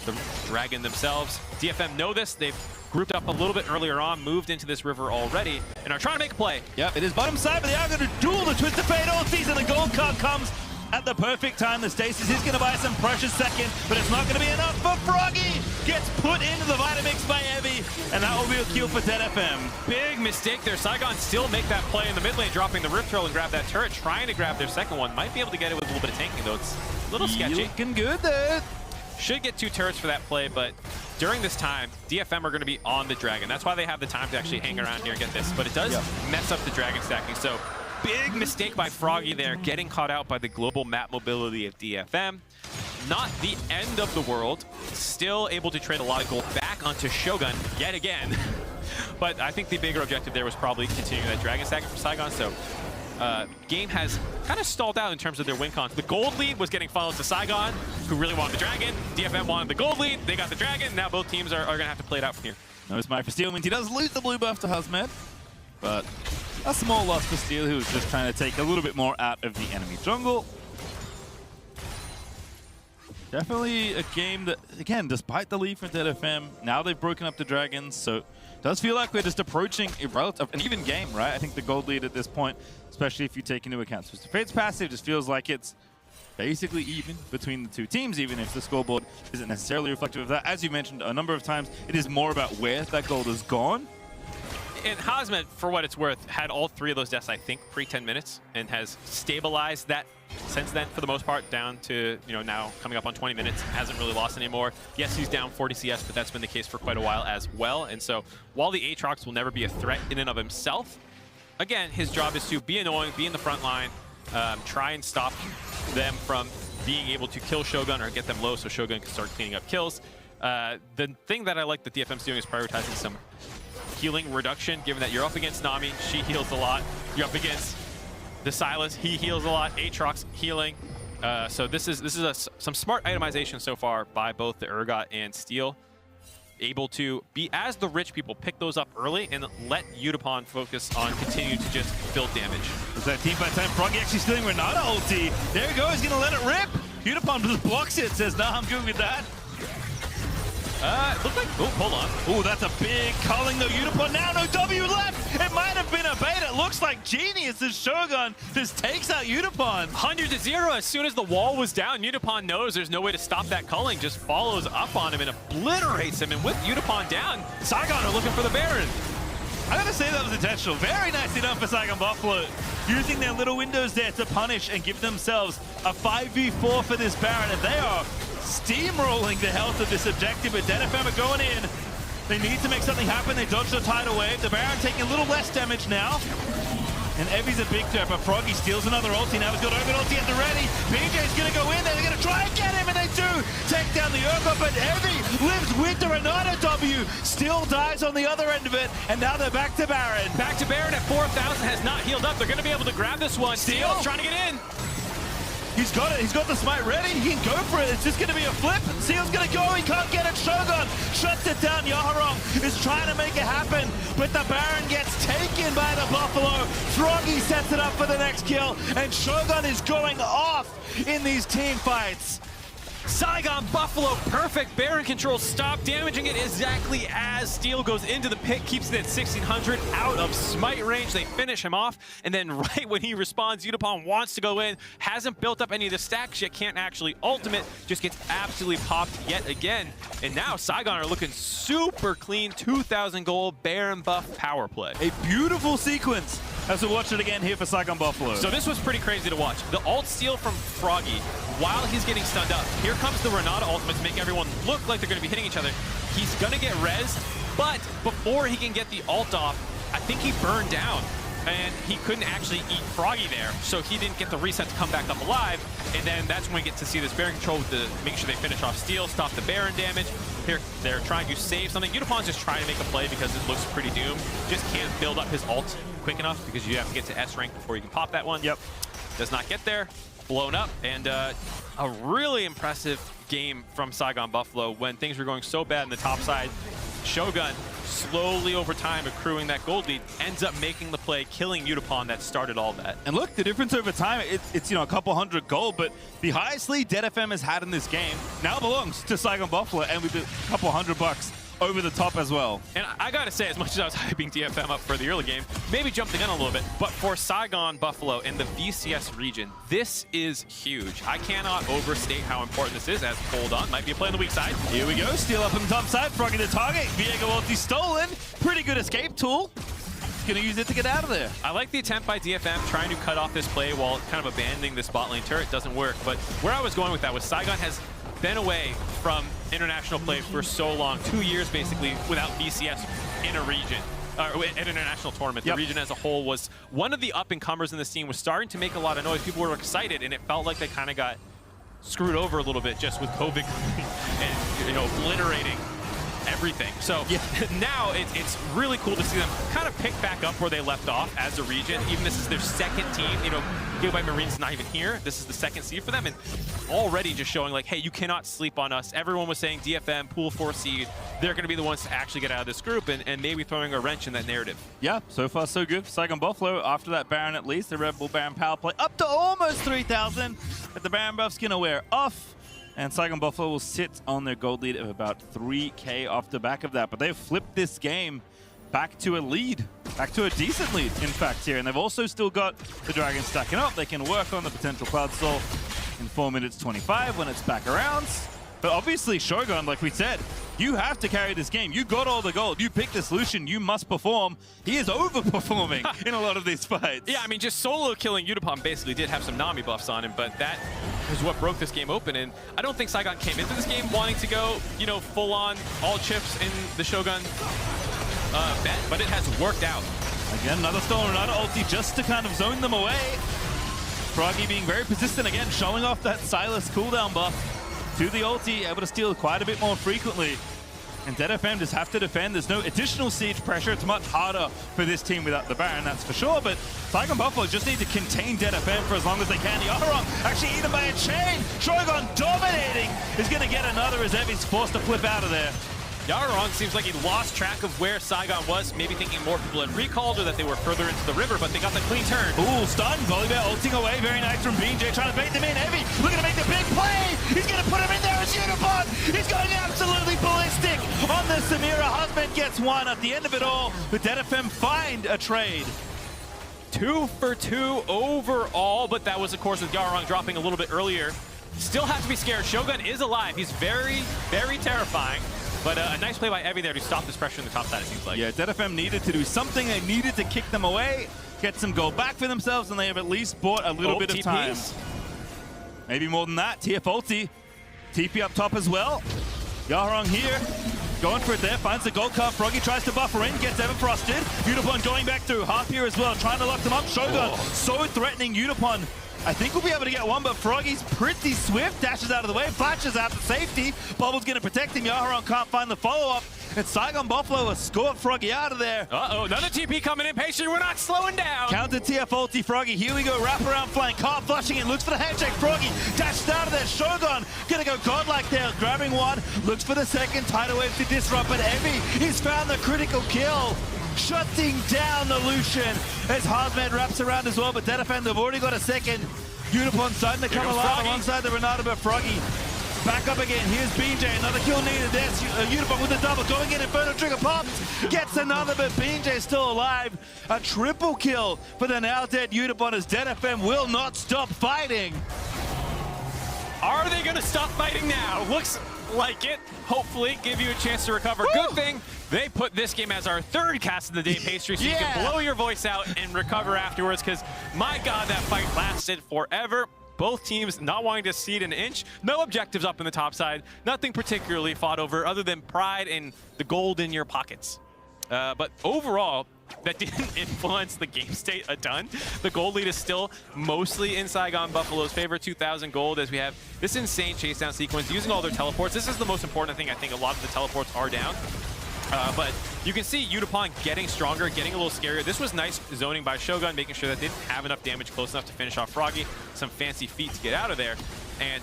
[SPEAKER 3] the dragon themselves. DFM know this. They've grouped up a little bit earlier on, moved into this river already, and are trying to make a play.
[SPEAKER 14] Yep, it is bottom side, but they are going to duel the Twisted Fate ultis, and the gold card comes at the perfect time. The Stasis is going to buy some precious second, but it's not going to be enough for Froggy. Gets put into the Vitamix by Evie, and that will be a kill for Dead FM.
[SPEAKER 3] Big mistake there. Saigon still make that play in the mid lane, dropping the Rip Trail and grab that turret, trying to grab their second one. Might be able to get it with a little bit of tanking, though. It's a little sketchy.
[SPEAKER 14] Looking good there.
[SPEAKER 3] Should get 2 turrets for that play, but during this time, DFM are going to be on the Dragon. That's why they have the time to actually hang around here and get this, but it does mess up the Dragon stacking. So big mistake by Froggy there, getting caught out by the global map mobility of DFM. Not the end of the world. Still able to trade a lot of gold back onto Shogun yet again. But I think the bigger objective there was probably continuing that Dragon stacking for Saigon. So game has kind of stalled out in terms of their win cons. The gold lead was getting funneled to Saigon, who really wanted the Dragon. DFM wanted the gold lead. They got the Dragon. Now both teams are going to have to play it out from here.
[SPEAKER 14] No smite for Steel. He does lose the blue buff to Huzmed, but a small loss for Steel, who's just trying to take a little bit more out of the enemy jungle. Definitely a game that, again, despite the lead from Dead FM, now they've broken up the Dragons, so it does feel like we're just approaching an even game, right? I think the gold lead at this point, especially if you take into account Twisted Fate's passive, just feels like it's basically even between the two teams, even if the scoreboard isn't necessarily reflective of that. As you mentioned a number of times, it is more about where that gold has gone.
[SPEAKER 3] And Hozmed, for what it's worth, had all 3 of those deaths, I think, pre-10 minutes, and has stabilized that since then, for the most part, down to, now coming up on 20 minutes. Hasn't really lost anymore. Yes, he's down 40 CS, but that's been the case for quite a while as well. And so, while the Aatrox will never be a threat in and of himself, again, his job is to be annoying, be in the front line, try and stop them from being able to kill Shogun or get them low so Shogun can start cleaning up kills. The thing that I like that DFM's doing is prioritizing some healing reduction, given that you're up against Nami, she heals a lot. You're up against the Sylas, he heals a lot. Aatrox healing. So this is some smart itemization so far by both the Urgot and Steel. Able to be, as the rich people, pick those up early and let Yutapon focus on continuing to just build damage.
[SPEAKER 14] Is that team by time? Froggy actually stealing Renata ulti. There he goes, he's gonna let it rip. Yutapon just blocks it, says, nah, I'm good with that.
[SPEAKER 3] It looked like, oh, hold on.
[SPEAKER 14] Oh, that's a big culling though. Yutapon now, no W left. It might have been a bait. It looks like genius as Shogun just takes out Yutapon.
[SPEAKER 3] 100-0. As soon as the wall was down, Yutapon knows there's no way to stop that culling. Just follows up on him and obliterates him. And with Yutapon down, Saigon are looking for the Baron.
[SPEAKER 14] I gotta say that was intentional. Very nicely done for Saigon Buffalo. Using their little windows there to punish and give themselves a 5v4 for this Baron. And they are steamrolling the health of this objective, but Dead FM are going in. They need to make something happen. They dodge the tidal wave. The Baron taking a little less damage now. And Evie's a big threat, but Froggy steals another ulti. Now he's got Urgot ulti at the ready. BJ's gonna go in there. They're gonna try and get him, and they do take down the Urgot, but Evie lives with the Renata W. Still dies on the other end of it, and now they're back to Baron.
[SPEAKER 3] Back to Baron at 4,000, has not healed up. They're gonna be able to grab this one. Steel's trying to get in.
[SPEAKER 14] He's got it. He's got the smite ready. He can go for it. It's just going to be a flip. Seal's going to go. He can't get it. Shogun shuts it down. Yaharong is trying to make it happen, but the Baron gets taken by the Buffalo. Froggy sets it up for the next kill, and Shogun is going off in these team fights.
[SPEAKER 3] Saigon Buffalo, perfect Baron control, stop damaging it exactly as Steel goes into the pit, keeps it at 1600, out of smite range. They finish him off, and then right when he responds, Yutapon wants to go in, hasn't built up any of the stacks yet, can't actually ultimate, just gets absolutely popped yet again. And now Saigon are looking super clean, 2,000 gold, Baron buff power play.
[SPEAKER 14] A beautiful sequence as we watch it again here for Saigon Buffalo.
[SPEAKER 3] So this was pretty crazy to watch. The ult steal from Froggy, while he's getting stunned up, here comes the Renata ultimate to make everyone look like they're going to be hitting each other. He's going to get rezzed, but before he can get the ult off, I think he burned down, and he couldn't actually eat Froggy there, so he didn't get the reset to come back up alive, and then that's when we get to see this Baron control with the make sure they finish off Steel, stop the Baron damage. Here, they're trying to save something. Yutapon's just trying to make a play because it looks pretty doomed. Just can't build up his ult quick enough because you have to get to S rank before you can pop that one.
[SPEAKER 14] Yep.
[SPEAKER 3] Does not get there. Blown up, and a really impressive game from Saigon Buffalo when things were going so bad in the top side. Shogun, slowly over time accruing that gold lead, ends up making the play, killing Yutapon that started all that.
[SPEAKER 14] And look, the difference over time, it's a couple hundred gold, but the highest lead Dead FM has had in this game now belongs to Saigon Buffalo, and with a couple $100 over the top as well.
[SPEAKER 3] And I gotta say, as much as I was hyping DFM up for the early game, maybe jumped the gun a little bit, but for Saigon Buffalo in the VCS region, this is huge. I cannot overstate how important this is, as Hold On might be a play on the weak side.
[SPEAKER 14] Here we go, steal up on the top side, Froggy to target, Viego ulti stolen, pretty good escape tool. Gonna use it to get out of there.
[SPEAKER 3] I like the attempt by DFM trying to cut off this play while kind of abandoning this bot lane turret. Doesn't work, but where I was going with that was Saigon has been away from international play for so long, 2 years basically without VCS in a region, or an international tournament. The region as a whole was one of the up-and-comers in this team, was starting to make a lot of noise. People were excited, and it felt like they kind of got screwed over a little bit just with COVID and, you know, obliterating everything. So now it's really cool to see them kind of pick back up where they left off as a region. Even this is their second team. You know, Gigabyte Marine's not even here. This is the second seed for them, and already just showing like, hey, you cannot sleep on us. Everyone was saying DFM, pool 4 seed. They're going to be the ones to actually get out of this group, and maybe throwing a wrench in that narrative.
[SPEAKER 14] Yeah, so far so good for Saigon Buffalo. After that Baron at least, the Red Bull Baron power play up to almost 3,000. But the Baron buff's going to wear off. And Saigon Buffalo will sit on their gold lead of about 3K off the back of that. But they've flipped this game back to a lead, back to a decent lead, in fact, here. And they've also still got the Dragon stacking up. They can work on the potential Cloud Soul in 4 minutes 25 when it's back around. But obviously, Shogun, like we said, you have to carry this game. You got all the gold. You picked the solution. You must perform. He is overperforming in a lot of these fights.
[SPEAKER 3] Yeah, I mean, just solo killing Yutapom basically did have some Nami buffs on him, but that was what broke this game open. And I don't think Saigon came into this game wanting to go, you know, full on all chips in the Shogun bet, but it has worked out.
[SPEAKER 14] Again, another stolen Renata ulti just to kind of zone them away. Froggy being very persistent again, showing off that Sylas cooldown buff to the ulti, able to steal quite a bit more frequently. And DFM just have to defend. There's no additional siege pressure. It's much harder for this team without the Baron, that's for sure. But Saigon Buffalo just need to contain DFM for as long as they can. Yaharong actually eaten by a chain. Shogun dominating is going to get another as Evi's forced to flip out of there.
[SPEAKER 3] Yaharong seems like he lost track of where Saigon was, maybe thinking more people had recalled or that they were further into the river, but they got the clean turn.
[SPEAKER 14] Ooh, stun. Volibear ulting away. Very nice from BJ, trying to bait them in. Heavy looking to make the big play. He's going to put him in there as Unipod. He's going absolutely ballistic on the Samira. Husband gets one at the end of it all. But DFM find a trade.
[SPEAKER 3] 2 for 2 overall, but that was, of course, with Yaharong dropping a little bit earlier. Still have to be scared. Shogun is alive. He's very, very terrifying. But a nice play by Evie there to stop this pressure in the top side, it seems like.
[SPEAKER 14] Yeah, DFM needed to do something. They needed to kick them away, get some gold back for themselves, and they have at least bought a little bit of time. Maybe more than that. TF ulti. TP up top as well. Yaharong here. Going for it there. Finds the gold card. Froggy tries to buffer in. Gets Everfrosted. Unipon going back through. Harp here as well. Trying to lock them up. Shogun so threatening. Unipon, I think we'll be able to get one, but Froggy's pretty swift. Dashes out of the way. Flashes out to safety. Bubble's going to protect him. Yaharong can't find the follow-up. And Saigon Buffalo has scored Froggy out of there.
[SPEAKER 3] Uh-oh, another TP coming in. Patient, we're not slowing down.
[SPEAKER 14] Counter TF ulti Froggy. Here we go. Wrap around flank. Carp flushing in. Looks for the handshake. Froggy dashed out of there. Shogun going to go godlike there. Grabbing one. Looks for the second. Tidal wave to disrupt. But Evie, he's found the critical kill. Shutting down the Lucian as Hardman wraps around as well. But DFM, they've already got a second. Unipon starting to come alive alongside the Renata, but Froggy back up again. Here's BJ, another kill needed. There's Unipon with the double, going in, Inferno Trigger popped, gets another, but BJ still alive. A triple kill for the now dead Unipon as DFM will not stop fighting.
[SPEAKER 3] Are they going to stop fighting now? Looks like it. Hopefully give you a chance to recover. Woo! Good thing they put this game as our third cast of the day, Pastry, so you can blow your voice out and recover afterwards, because my God, that fight lasted forever. Both teams not wanting to cede an inch. No objectives up in the top side. Nothing particularly fought over other than pride and the gold in your pockets. But overall, that didn't influence the game state a ton. The gold lead is still mostly in Saigon Buffalo's favor, 2,000 gold, as we have this insane chase down sequence using all their teleports. This is the most important thing. I think a lot of the teleports are down. But you can see Unipon getting stronger, getting a little scarier. This was nice zoning by Shogun, making sure that they didn't have enough damage close enough to finish off Froggy. Some fancy feet to get out of there. And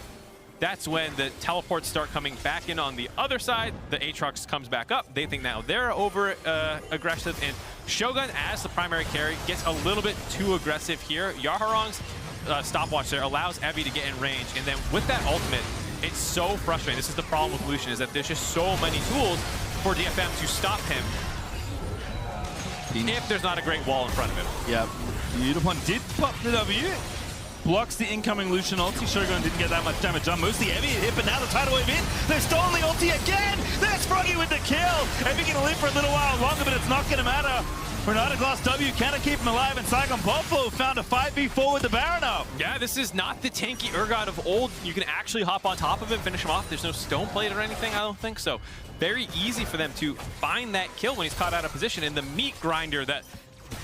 [SPEAKER 3] that's when the teleports start coming back in on the other side. The Aatrox comes back up. They think now they're over aggressive. And Shogun, as the primary carry, gets a little bit too aggressive here. Yaharong's stopwatch there allows Evie to get in range. And then with that ultimate, it's so frustrating. This is the problem with Lucian, is that there's just so many tools. for DFM to stop him if there's not a great wall in front of him.
[SPEAKER 14] Yep. Beautiful. Did pop the W. Blocks the incoming Lucian ulti. Shogun didn't get that much damage done. Mostly Evie hit, but now the tidal wave in. They've stolen the ulti again. There's Froggy with the kill. Evie gonna live for a little while longer, but it's not gonna matter. Renata Glass W cannot keep him alive, and Saigon Buffalo found a 5v4 with the Baron up.
[SPEAKER 3] Yeah, this is not the tanky Urgot of old. You can actually hop on top of him, finish him off. There's no stone plate or anything, I don't think so. Very easy for them to find that kill when he's caught out of position, and the meat grinder that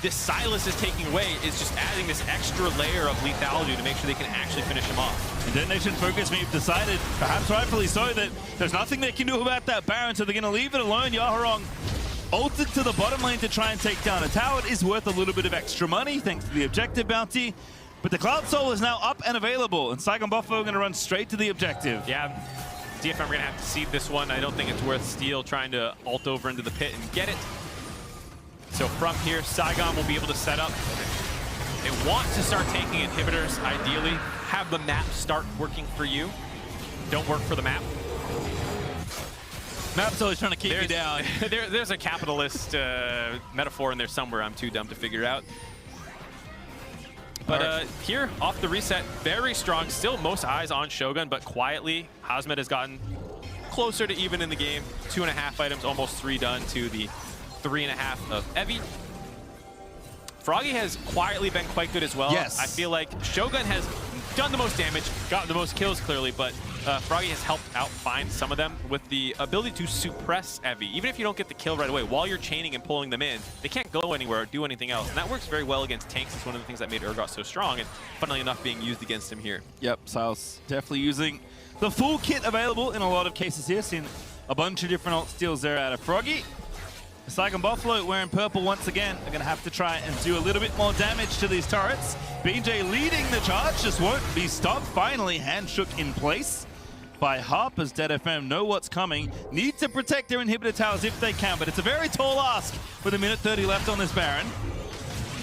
[SPEAKER 3] this Sylas is taking away is just adding this extra layer of lethality to make sure they can actually finish him off.
[SPEAKER 14] And Detonation Focus may have decided, perhaps rightfully so, that there's nothing they can do about that Baron, so they're going to leave it alone. Yaharong ulted to the bottom lane to try and take down a tower. It is worth a little bit of extra money thanks to the objective bounty. But the Cloud Soul is now up and available, and Saigon Buffalo are going to run straight to the objective.
[SPEAKER 3] Yeah, DFM are going to have to seed this one. I don't think it's worth Steel trying to ult over into the pit and get it. So from here, Saigon will be able to set up. They want to start taking inhibitors, ideally. Have the map start working for you. Don't work for the map.
[SPEAKER 14] Map's always trying to keep you down.
[SPEAKER 3] There's a capitalist metaphor in there somewhere I'm too dumb to figure out. But here, off the reset, very strong. Still most eyes on Shogun, but quietly, Hazmet has gotten closer to even in the game. 2.5 items, almost 3 done to the 3.5 of Evie. Froggy has quietly been quite good as well.
[SPEAKER 14] Yes.
[SPEAKER 3] I feel like Shogun has done the most damage, gotten the most kills clearly, but Froggy has helped out find some of them with the ability to suppress Evie. Even if you don't get the kill right away, while you're chaining and pulling them in, they can't go anywhere or do anything else. And that works very well against tanks. It's one of the things that made Urgot so strong, and funnily enough, being used against him here.
[SPEAKER 14] Yep, Silas definitely using the full kit available in a lot of cases here. Seen a bunch of different ult steals there out of Froggy. Saigon Buffalo wearing purple once again are going to have to try and do a little bit more damage to these turrets. BJ leading the charge, just won't be stopped. Finally, hand shook in place by Harp as Dead FM know what's coming. Need to protect their inhibitor towers if they can, but it's a very tall ask with 1:30 left on this Baron.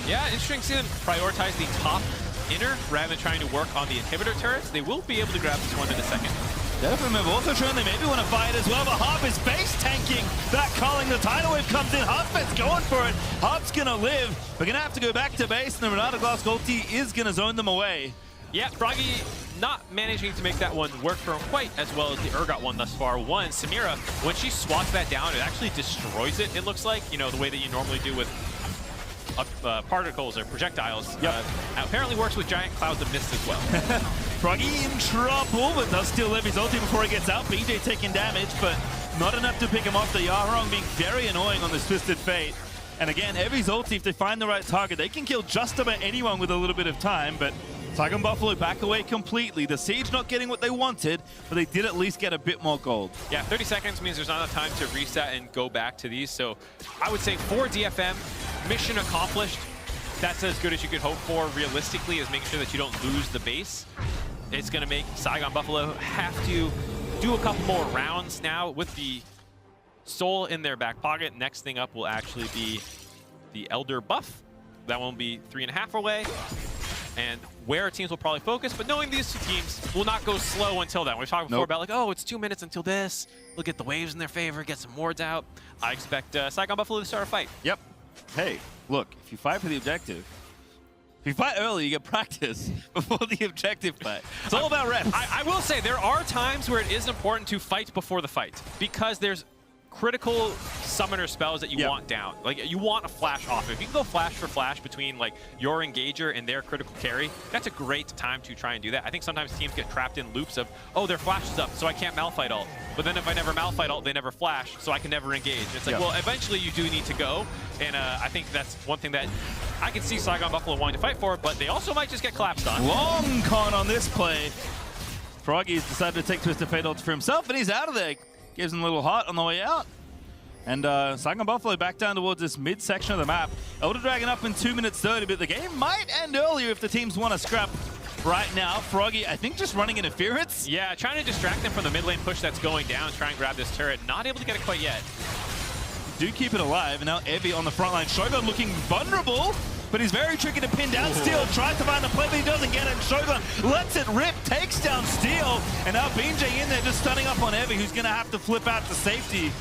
[SPEAKER 3] Yeah, interesting to see them prioritize the top inner rather than trying to work on the inhibitor turrets. They will be able to grab this one in a second.
[SPEAKER 14] DFM have also shown they maybe want to fight as well, but Harp is base tanking that calling. The tidal wave comes in. Harp's going for it. Harp's going to live. We're going to have to go back to base, and the Renata Glass ulti is going to zone them away.
[SPEAKER 3] Yeah, Froggy not managing to make that one work for him quite as well as the Urgot one thus far. One, Samira, when she swats that down, it actually destroys it, it looks like. You know, the way that you normally do with particles or projectiles.
[SPEAKER 14] Yep.
[SPEAKER 3] Apparently works with giant clouds of mist as well.
[SPEAKER 14] Froggy in trouble, but does still live his ulti before he gets out. BJ taking damage, but not enough to pick him off. The Yaharong being very annoying on this Twisted Fate. And again, Evie's ulti, if they find the right target, they can kill just about anyone with a little bit of time, but Saigon Buffalo back away completely. The Siege not getting what they wanted, but they did at least get a bit more gold.
[SPEAKER 3] Yeah, 30 seconds means there's not enough time to reset and go back to these. So I would say for DFM, mission accomplished. That's as good as you could hope for realistically, is making sure that you don't lose the base. It's going to make Saigon Buffalo have to do a couple more rounds now with the Soul in their back pocket. Next thing up will actually be the Elder buff. That one will be 3.5 away. And where teams will probably focus, but knowing these two teams will not go slow until then. We were talking before about like, oh, it's 2 minutes until this. We'll get the waves in their favor, get some wards out. I expect Saigon Buffalo to start a fight.
[SPEAKER 14] Yep. Hey, look, if you fight for the objective, if you fight early, you get practice before the objective fight. It's all about reps.
[SPEAKER 3] I will say there are times where it is important to fight before the fight because there's critical summoner spells that you want down. Like, you want a flash off. If you can go flash for flash between like your engager and their critical carry, that's a great time to try and do that. I think sometimes teams get trapped in loops of, oh, their flash is up, so I can't Malphite ult. But then if I never Malphite ult, they never flash, so I can never engage. It's like, well, eventually you do need to go. And I think that's one thing that I can see Saigon Buffalo wanting to fight for, but they also might just get collapsed on.
[SPEAKER 14] Long con on this play. Froggy's decided to take Twisted Fate ult for himself, and he's out of there. Gives him a little heart on the way out. And Saigon Buffalo back down towards this mid-section of the map. Elder Dragon up in 2:30, but the game might end earlier if the teams want to scrap right now. Froggy, I think, just running interference.
[SPEAKER 3] Yeah, trying to distract them from the mid lane push that's going down, try and grab this turret. Not able to get it quite yet.
[SPEAKER 14] Do keep it alive, and now Evie on the front line. Shogun looking vulnerable, but he's very tricky to pin down. Steel tries to find the play, but he doesn't get it. Shogun lets it rip, takes down Steel, and now BJ in there just stunning up on Evie, who's going to have to flip out to safety.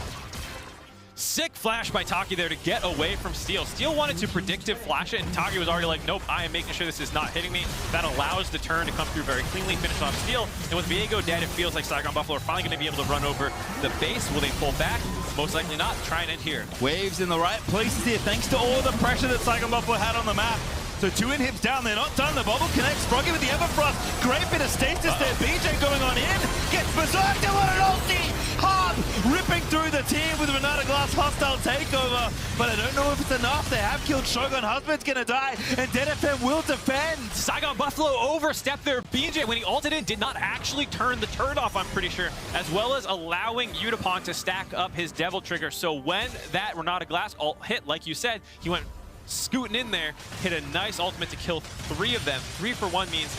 [SPEAKER 3] Sick flash by Taki there to get away from Steel. Steel wanted to predictive flash it, and Taki was already like, nope, I am making sure this is not hitting me. That allows the turn to come through very cleanly, finish off Steel. And with Viego dead, it feels like Saigon Buffalo are finally going to be able to run over the base. Will they pull back? Most likely not. Try and end here.
[SPEAKER 14] Waves in the right places here, thanks to all the pressure that Saigon Buffalo had on the map. So 2 inhibs down, they're not done. The bubble connects. Froggy with the Everfrost. Great bit of stasis there. BJ going on in. Gets berserked. What an ulti! Hard ripping through the team with Renata Glass hostile takeover. But I don't know if it's enough. They have killed Shogun. Husband's gonna die. And DeadFM will defend.
[SPEAKER 3] Saigon Buffalo overstepped there. BJ, when he ulted in, did not actually turn the turret off, I'm pretty sure. As well as allowing Yutapon to stack up his Devil Trigger. So when that Renata Glass ult hit, like you said, he went scooting in there, hit a nice ultimate to kill 3 of them. 3 for 1 means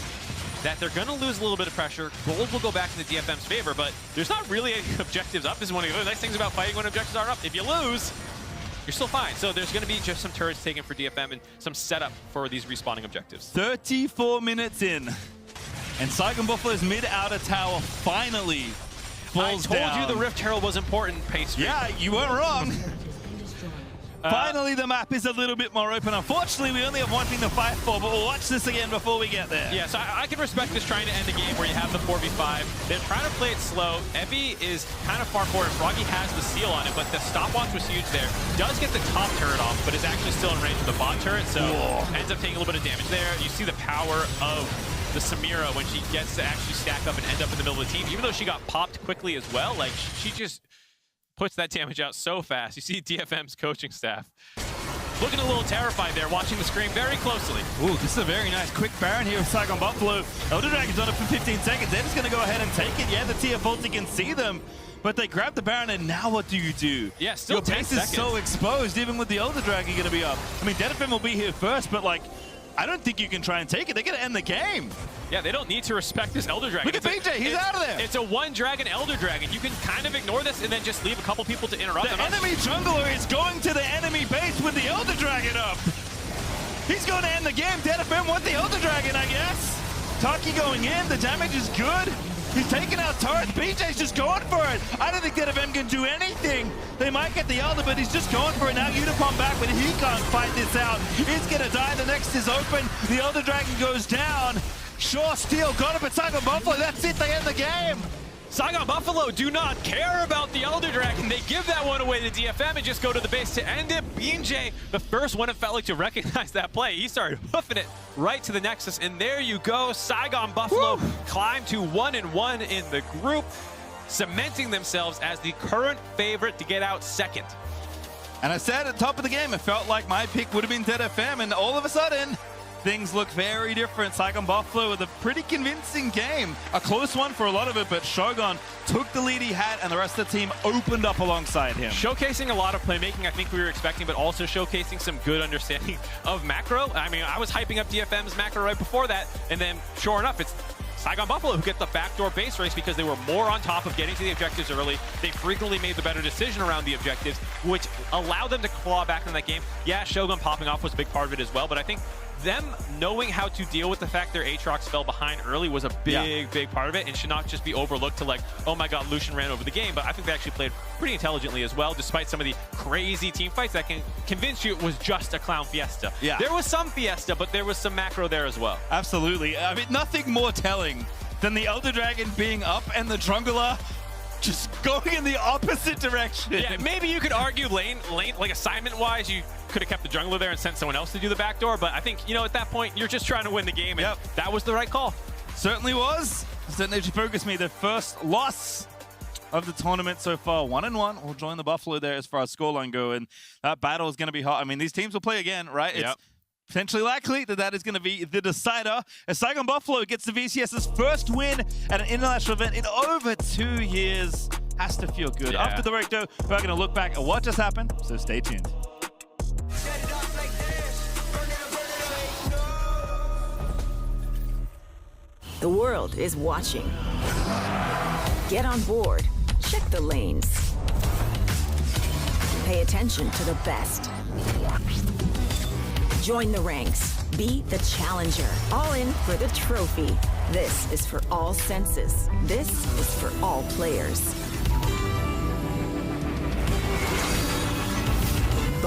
[SPEAKER 3] that they're going to lose a little bit of pressure. Gold will go back in the DFM's favor, but there's not really any objectives up. This is one of the nice things about fighting when objectives aren't up. If you lose, you're still fine. So there's going to be just some turrets taken for DFM and some setup for these respawning objectives.
[SPEAKER 14] 34 minutes in, and Saigon Buffalo's mid-outer tower finally falls down.
[SPEAKER 3] I told you the Rift Herald was important, Pastry.
[SPEAKER 14] Yeah, you weren't wrong. Finally, the map is a little bit more open. Unfortunately, we only have one thing to fight for, but we'll watch this again before we get there.
[SPEAKER 3] Yeah, so I can respect this trying to end the game where you have the 4v5. They're trying to play it slow. Evie is kind of far forward. Froggy has the seal on it, but the stopwatch was huge there. Does get the top turret off, but is actually still in range of the bot turret, so ends up taking a little bit of damage there. You see the power of the Samira when she gets to actually stack up and end up in the middle of the team. Even though she got popped quickly as well, like she just puts that damage out so fast. You see DFM's coaching staff looking a little terrified there, watching the screen very closely.
[SPEAKER 14] Ooh, this is a very nice quick Baron here with Saigon Buffalo. Elder Dragon's on it for 15 seconds. They're just going to go ahead and take it. Yeah, the TF ulti can see them, but they grab the Baron, and now what do you do?
[SPEAKER 3] Yeah, still
[SPEAKER 14] your
[SPEAKER 3] 10
[SPEAKER 14] base
[SPEAKER 3] seconds.
[SPEAKER 14] is so exposed, even with the Elder Dragon going to be up. I mean, DeadFM will be here first, but like, I don't think you can try and take it. They're going to end the game.
[SPEAKER 3] Yeah, they don't need to respect this Elder Dragon.
[SPEAKER 14] Look at BJ, he's out of there.
[SPEAKER 3] It's a 1-dragon Elder Dragon. You can kind of ignore this and then just leave a couple people to interrupt.
[SPEAKER 14] The enemy jungler is going to the enemy base with the Elder Dragon up. He's going to end the game. DeadFM want the Elder Dragon, I guess. Taki going in, the damage is good. He's taking out turrets. BJ's just going for it. I don't think DeadFM can do anything. They might get the Elder, but he's just going for it now. Yutapon back, but he can't fight this out. He's going to die. The next is open. The Elder Dragon goes down. Sure, Steel got it, but Saigon Buffalo, that's it. They end the game.
[SPEAKER 3] Saigon Buffalo do not care about the Elder Dragon. They give that one away to DFM and just go to the base to end it. BJ, the first one it felt like to recognize that play. He started hoofing it right to the Nexus, and there you go. Saigon Buffalo climb to 1-1 in the group, cementing themselves as the current favorite to get out second.
[SPEAKER 14] And I said at the top of the game, it felt like my pick would have been DeadFM, and all of a sudden, things look very different. Saigon Buffalo with a pretty convincing game. A close one for a lot of it, but Shogun took the lead he had, and the rest of the team opened up alongside him.
[SPEAKER 3] Showcasing a lot of playmaking I think we were expecting, but also showcasing some good understanding of macro. I mean, I was hyping up DFM's macro right before that, and then sure enough, it's Saigon Buffalo who get the backdoor base race because they were more on top of getting to the objectives early. They frequently made the better decision around the objectives, which allowed them to claw back in that game. Yeah, Shogun popping off was a big part of it as well, but I think them knowing how to deal with the fact their Aatrox fell behind early was a big part of it, and should not just be overlooked to like, oh my god, Lucian ran over the game. But I think they actually played pretty intelligently as well, despite some of the crazy team fights that can convince you it was just a clown fiesta.
[SPEAKER 14] Yeah.
[SPEAKER 3] There was some fiesta, but there was some macro there as well.
[SPEAKER 14] Absolutely. I mean, nothing more telling than the Elder Dragon being up and the Jungler just going in the opposite direction.
[SPEAKER 3] Yeah, maybe you could argue lane like assignment-wise, you could have kept the jungler there and sent someone else to do the backdoor, but I think, you know, at that point, you're just trying to win the game, and that was the right call.
[SPEAKER 14] Certainly was. Certainly focused me. The first loss of the tournament so far, 1-1. We'll join the Buffalo there as far as scoreline go, and that battle is going to be hot. I mean, these teams will play again, right? It's potentially likely that that is going to be the decider, as Saigon Buffalo gets the VCS's first win at an international event in over 2 years. Has to feel good.
[SPEAKER 3] Yeah.
[SPEAKER 14] After the break, though, we're going to look back at what just happened, so stay tuned.
[SPEAKER 15] The world is watching. Get on board. Check the lanes. Pay attention to the best. Join the ranks. Be the challenger. All in for the trophy. This is for all senses. This is for all players.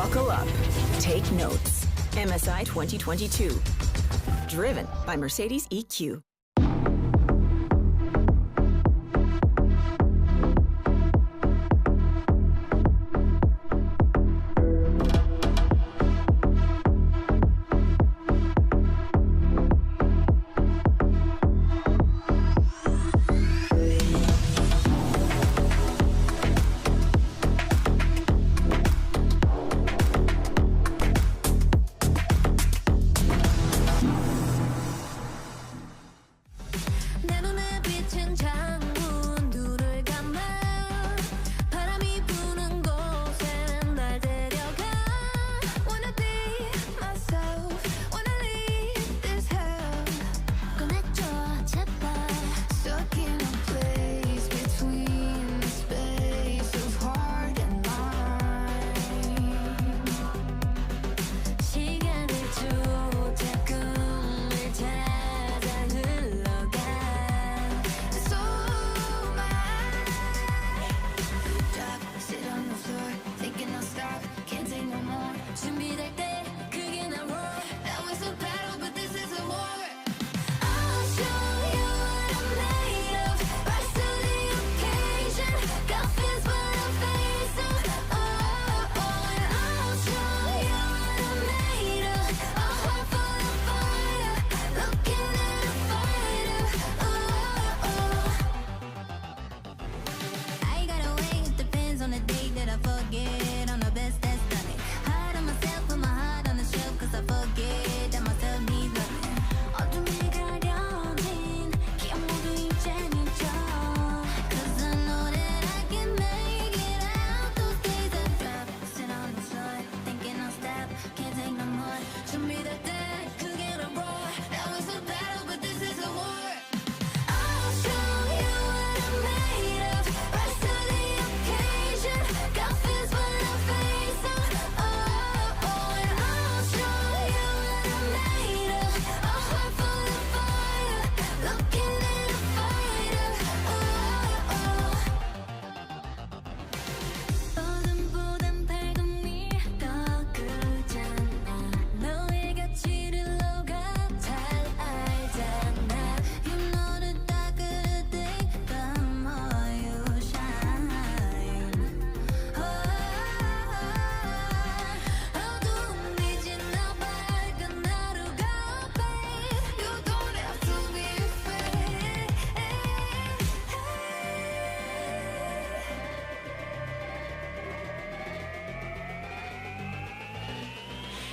[SPEAKER 15] Buckle up. Take notes. MSI 2022. Driven by Mercedes EQ.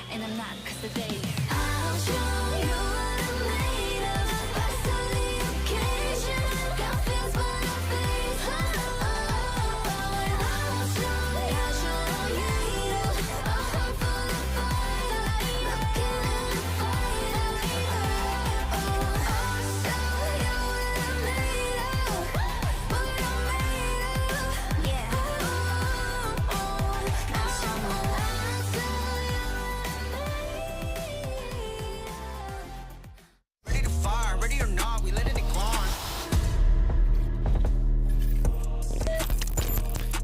[SPEAKER 1] And I'm not, 'cause today I'll show you what I'm made of. Rise to the occasion. Got feels when I face. I'll show you. A heart full of fire. Looking at the fire. I'll show you what I'm made of. What I'm made of. Yeah. I'll show you.
[SPEAKER 7] Ready to fire, ready or not, we let it decline.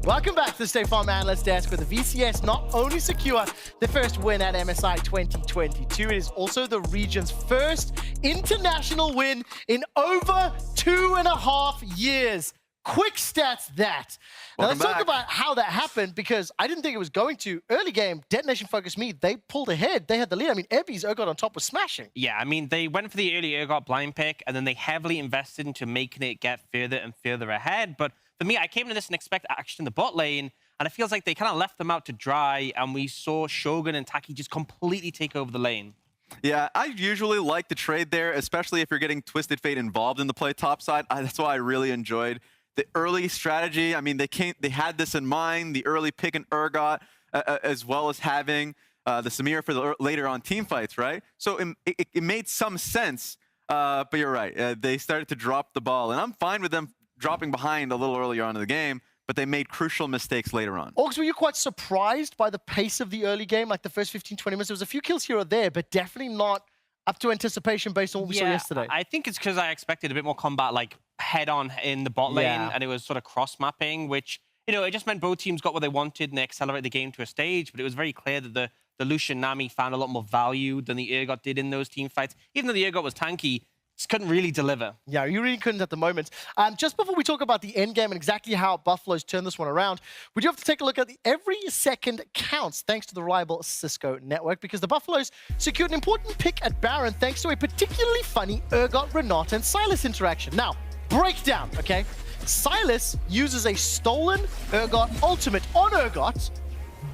[SPEAKER 11] Welcome back to the State Farm Analyst Desk, where the VCS not only secure the first win at MSI 2022, it is also the region's first international win in over 2.5 years. Quick stats that. Now
[SPEAKER 12] Welcome
[SPEAKER 11] let's talk
[SPEAKER 12] back.
[SPEAKER 11] about how that happened, because I didn't think it was going to. Early game, Detonation focused me. They pulled ahead. They had the lead. I mean, Ebby's Urgot on top was smashing.
[SPEAKER 13] Yeah, I mean, they went for the early Urgot blind pick, and then they heavily invested into making it get further and further ahead. But for me, I came into this and expected action in the bot lane, and it feels like they kind of left them out to dry, and we saw Shogun and Taki just completely take over the lane.
[SPEAKER 12] Yeah, I usually like the trade there, especially if you're getting Twisted Fate involved in the play topside. That's why I really enjoyed the early strategy. I mean, they had this in mind, the early pick and Urgot, as well as having the Samir for the later on team fights, right? So it made some sense, but you're right. They started to drop the ball, and I'm fine with them dropping behind a little earlier on in the game, but they made crucial mistakes later on.
[SPEAKER 11] Orcs, were you quite surprised by the pace of the early game, like the first 15, 20 minutes? There was a few kills here or there, but definitely not up to anticipation based on what we saw yesterday.
[SPEAKER 13] I think it's because I expected a bit more combat, like head-on in the bot lane,
[SPEAKER 11] Yeah.
[SPEAKER 13] and it was sort of cross-mapping, which it just meant both teams got what they wanted and they accelerated the game to a stage, but it was very clear that the Lucian Nami found a lot more value than the Urgot did in those team fights. Even though the Urgot was tanky, just couldn't really deliver.
[SPEAKER 11] Yeah, you really couldn't at the moment. Just before we talk about the end game and exactly how Buffalo's turned this one around, we do have to take a look at every second counts thanks to the reliable Cisco network, because the Buffaloes secured an important pick at Baron thanks to a particularly funny Urgot, Renata, and Sylas interaction. Now, breakdown, okay? Sylas uses a stolen Urgot ultimate on Urgot,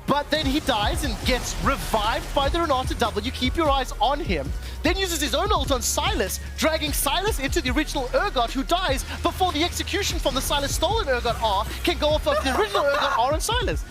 [SPEAKER 11] but then he dies and gets revived by the Renata W. Keep your eyes on him. Then uses his own ult on Sylas, dragging Sylas into the original Urgot, who dies before the execution from the Sylas stolen Urgot R can go off of the original Urgot R on Sylas.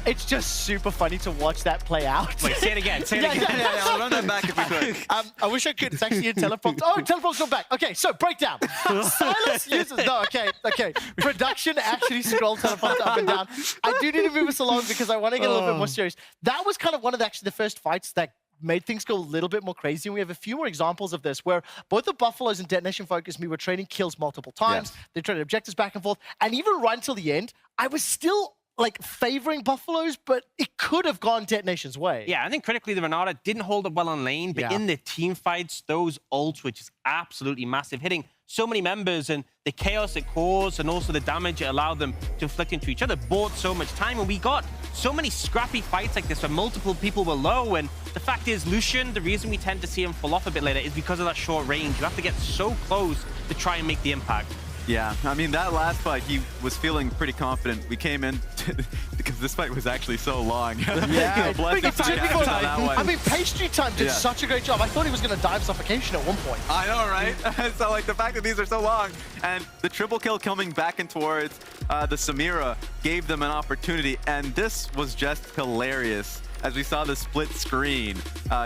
[SPEAKER 11] It's just super funny to watch that play out.
[SPEAKER 13] Wait, say it again. Say it again.
[SPEAKER 12] Yeah, I'll run that back if we could.
[SPEAKER 11] I wish I could. It's actually a teleprompter. Oh, teleprompter's gone back. Okay, so breakdown. Sylas uses... No, okay. Production actually scrolled teleprompter up and down. I do need to move us along because I want to get a little bit more serious. That was kind of one of the first fights that made things go a little bit more crazy. And we have a few more examples of this where both the Buffaloes and Detonation Focus Me were trading kills multiple times. Yes. They traded objectives back and forth. And even right until the end, I was still favoring Buffaloes, but it could have gone Detonation's way.
[SPEAKER 13] Yeah, I think critically the Renata didn't hold up well on lane, but in the team fights, those ults, which is absolutely massive, hitting so many members and the chaos it caused and also the damage it allowed them to inflict into each other bought so much time, and we got so many scrappy fights like this where multiple people were low. And the fact is, Lucian, the reason we tend to see him fall off a bit later is because of that short range. You have to get so close to try and make the impact.
[SPEAKER 12] Yeah, I mean, that last fight, he was feeling pretty confident. We came in because this fight was actually so long.
[SPEAKER 11] Yeah,
[SPEAKER 12] I
[SPEAKER 11] mean, Pastry Time did such a great job. I thought he was going to die of suffocation at one point.
[SPEAKER 12] I know, right? So, the fact that these are so long, and the triple kill coming back and towards the Samira gave them an opportunity, and this was just hilarious as we saw the split screen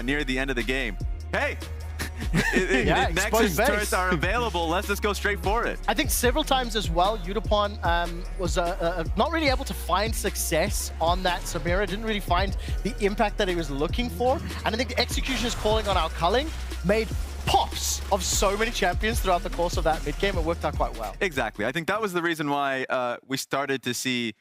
[SPEAKER 12] near the end of the game. Hey! Nexus turrets are available. Let's just go straight for it.
[SPEAKER 11] I think several times as well, Yutapon was not really able to find success on that Samira. Didn't really find the impact that he was looking for. And I think the execution is calling on our culling made pops of so many champions throughout the course of that mid game. It worked out quite well.
[SPEAKER 12] Exactly. I think that was the reason why we started to see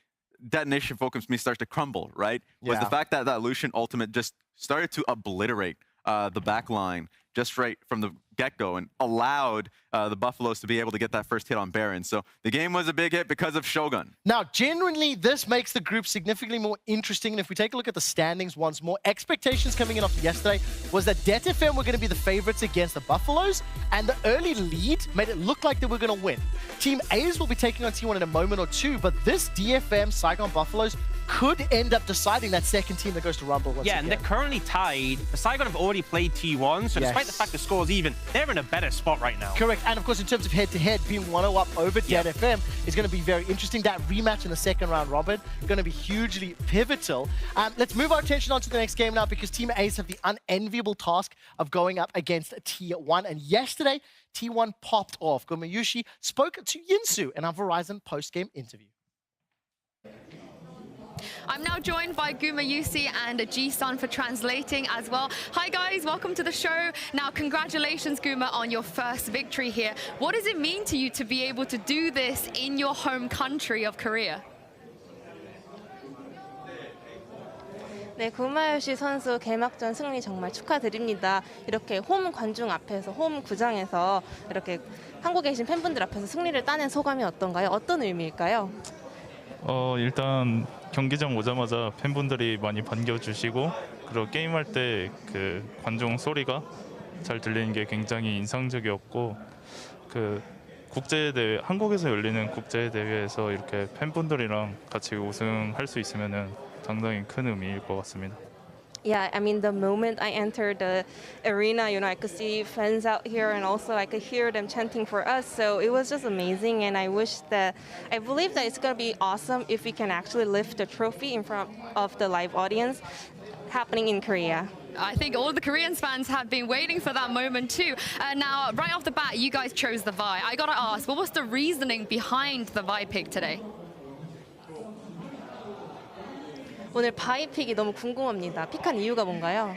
[SPEAKER 12] Detonation Focus Me start to crumble, right? Was the fact that that Lucian ultimate just started to obliterate the back line just right from the get-go and allowed the Buffaloes to be able to get that first hit on Baron. So the game was a big hit because of Shogun.
[SPEAKER 11] Now, genuinely, this makes the group significantly more interesting. And if we take a look at the standings once more, expectations coming in after yesterday was that DetFM were going to be the favorites against the Buffaloes, and the early lead made it look like they were going to win. Team A's will be taking on T1 in a moment or two, but this DFM Saigon Buffaloes could end up deciding that second team that goes to Rumble once again.
[SPEAKER 13] And they're currently tied. The Saigon have already played T1, so despite the fact the score's even, they're in a better spot right now.
[SPEAKER 11] Correct, and of course in terms of head-to-head, being 1-0 up over DetFM is going to be very interesting. That rematch in the second round robin going to be hugely pivotal. Let's move our attention on to the next game now, because Team A's have the unenviable task of going up against T1, and yesterday T1 popped off. Gumayusi spoke to Yinsu in our Verizon post-game interview.
[SPEAKER 17] I'm now joined by Gumayusi and Ji-Sun for translating as well. Hi guys, welcome to the show. Now, congratulations, Guma, on your first victory here. What does it mean to you to be able to do this in your home country of Korea?
[SPEAKER 8] 네, 구마요시 선수 개막전 승리 정말 축하드립니다. 이렇게 홈 관중 앞에서, 홈 구장에서 이렇게 한국에 계신 팬분들 앞에서 승리를 따낸 소감이 어떤가요? 어떤 의미일까요?
[SPEAKER 10] 일단 경기장 오자마자 팬분들이 많이 반겨주시고, 그리고 게임할 때 그 관중 소리가 잘 들리는 게 굉장히 인상적이었고, 그 국제대회, 한국에서 열리는 국제대회에서 이렇게 팬분들이랑 같이 우승할 수 있으면은 상당히 큰 의미일 것 같습니다.
[SPEAKER 8] Yeah, I mean, the moment I entered the arena, I could see fans out here, and also I could hear them chanting for us. So it was just amazing, and I believe that it's going to be awesome if we can actually lift the trophy in front of the live audience happening in Korea.
[SPEAKER 17] I think all the Korean fans have been waiting for that moment too. Now, right off the bat, you guys chose the Vi. I gotta ask, what was the reasoning behind the Vi pick today?
[SPEAKER 8] 오늘 바이 픽이 너무 궁금합니다. 픽한 이유가 뭔가요?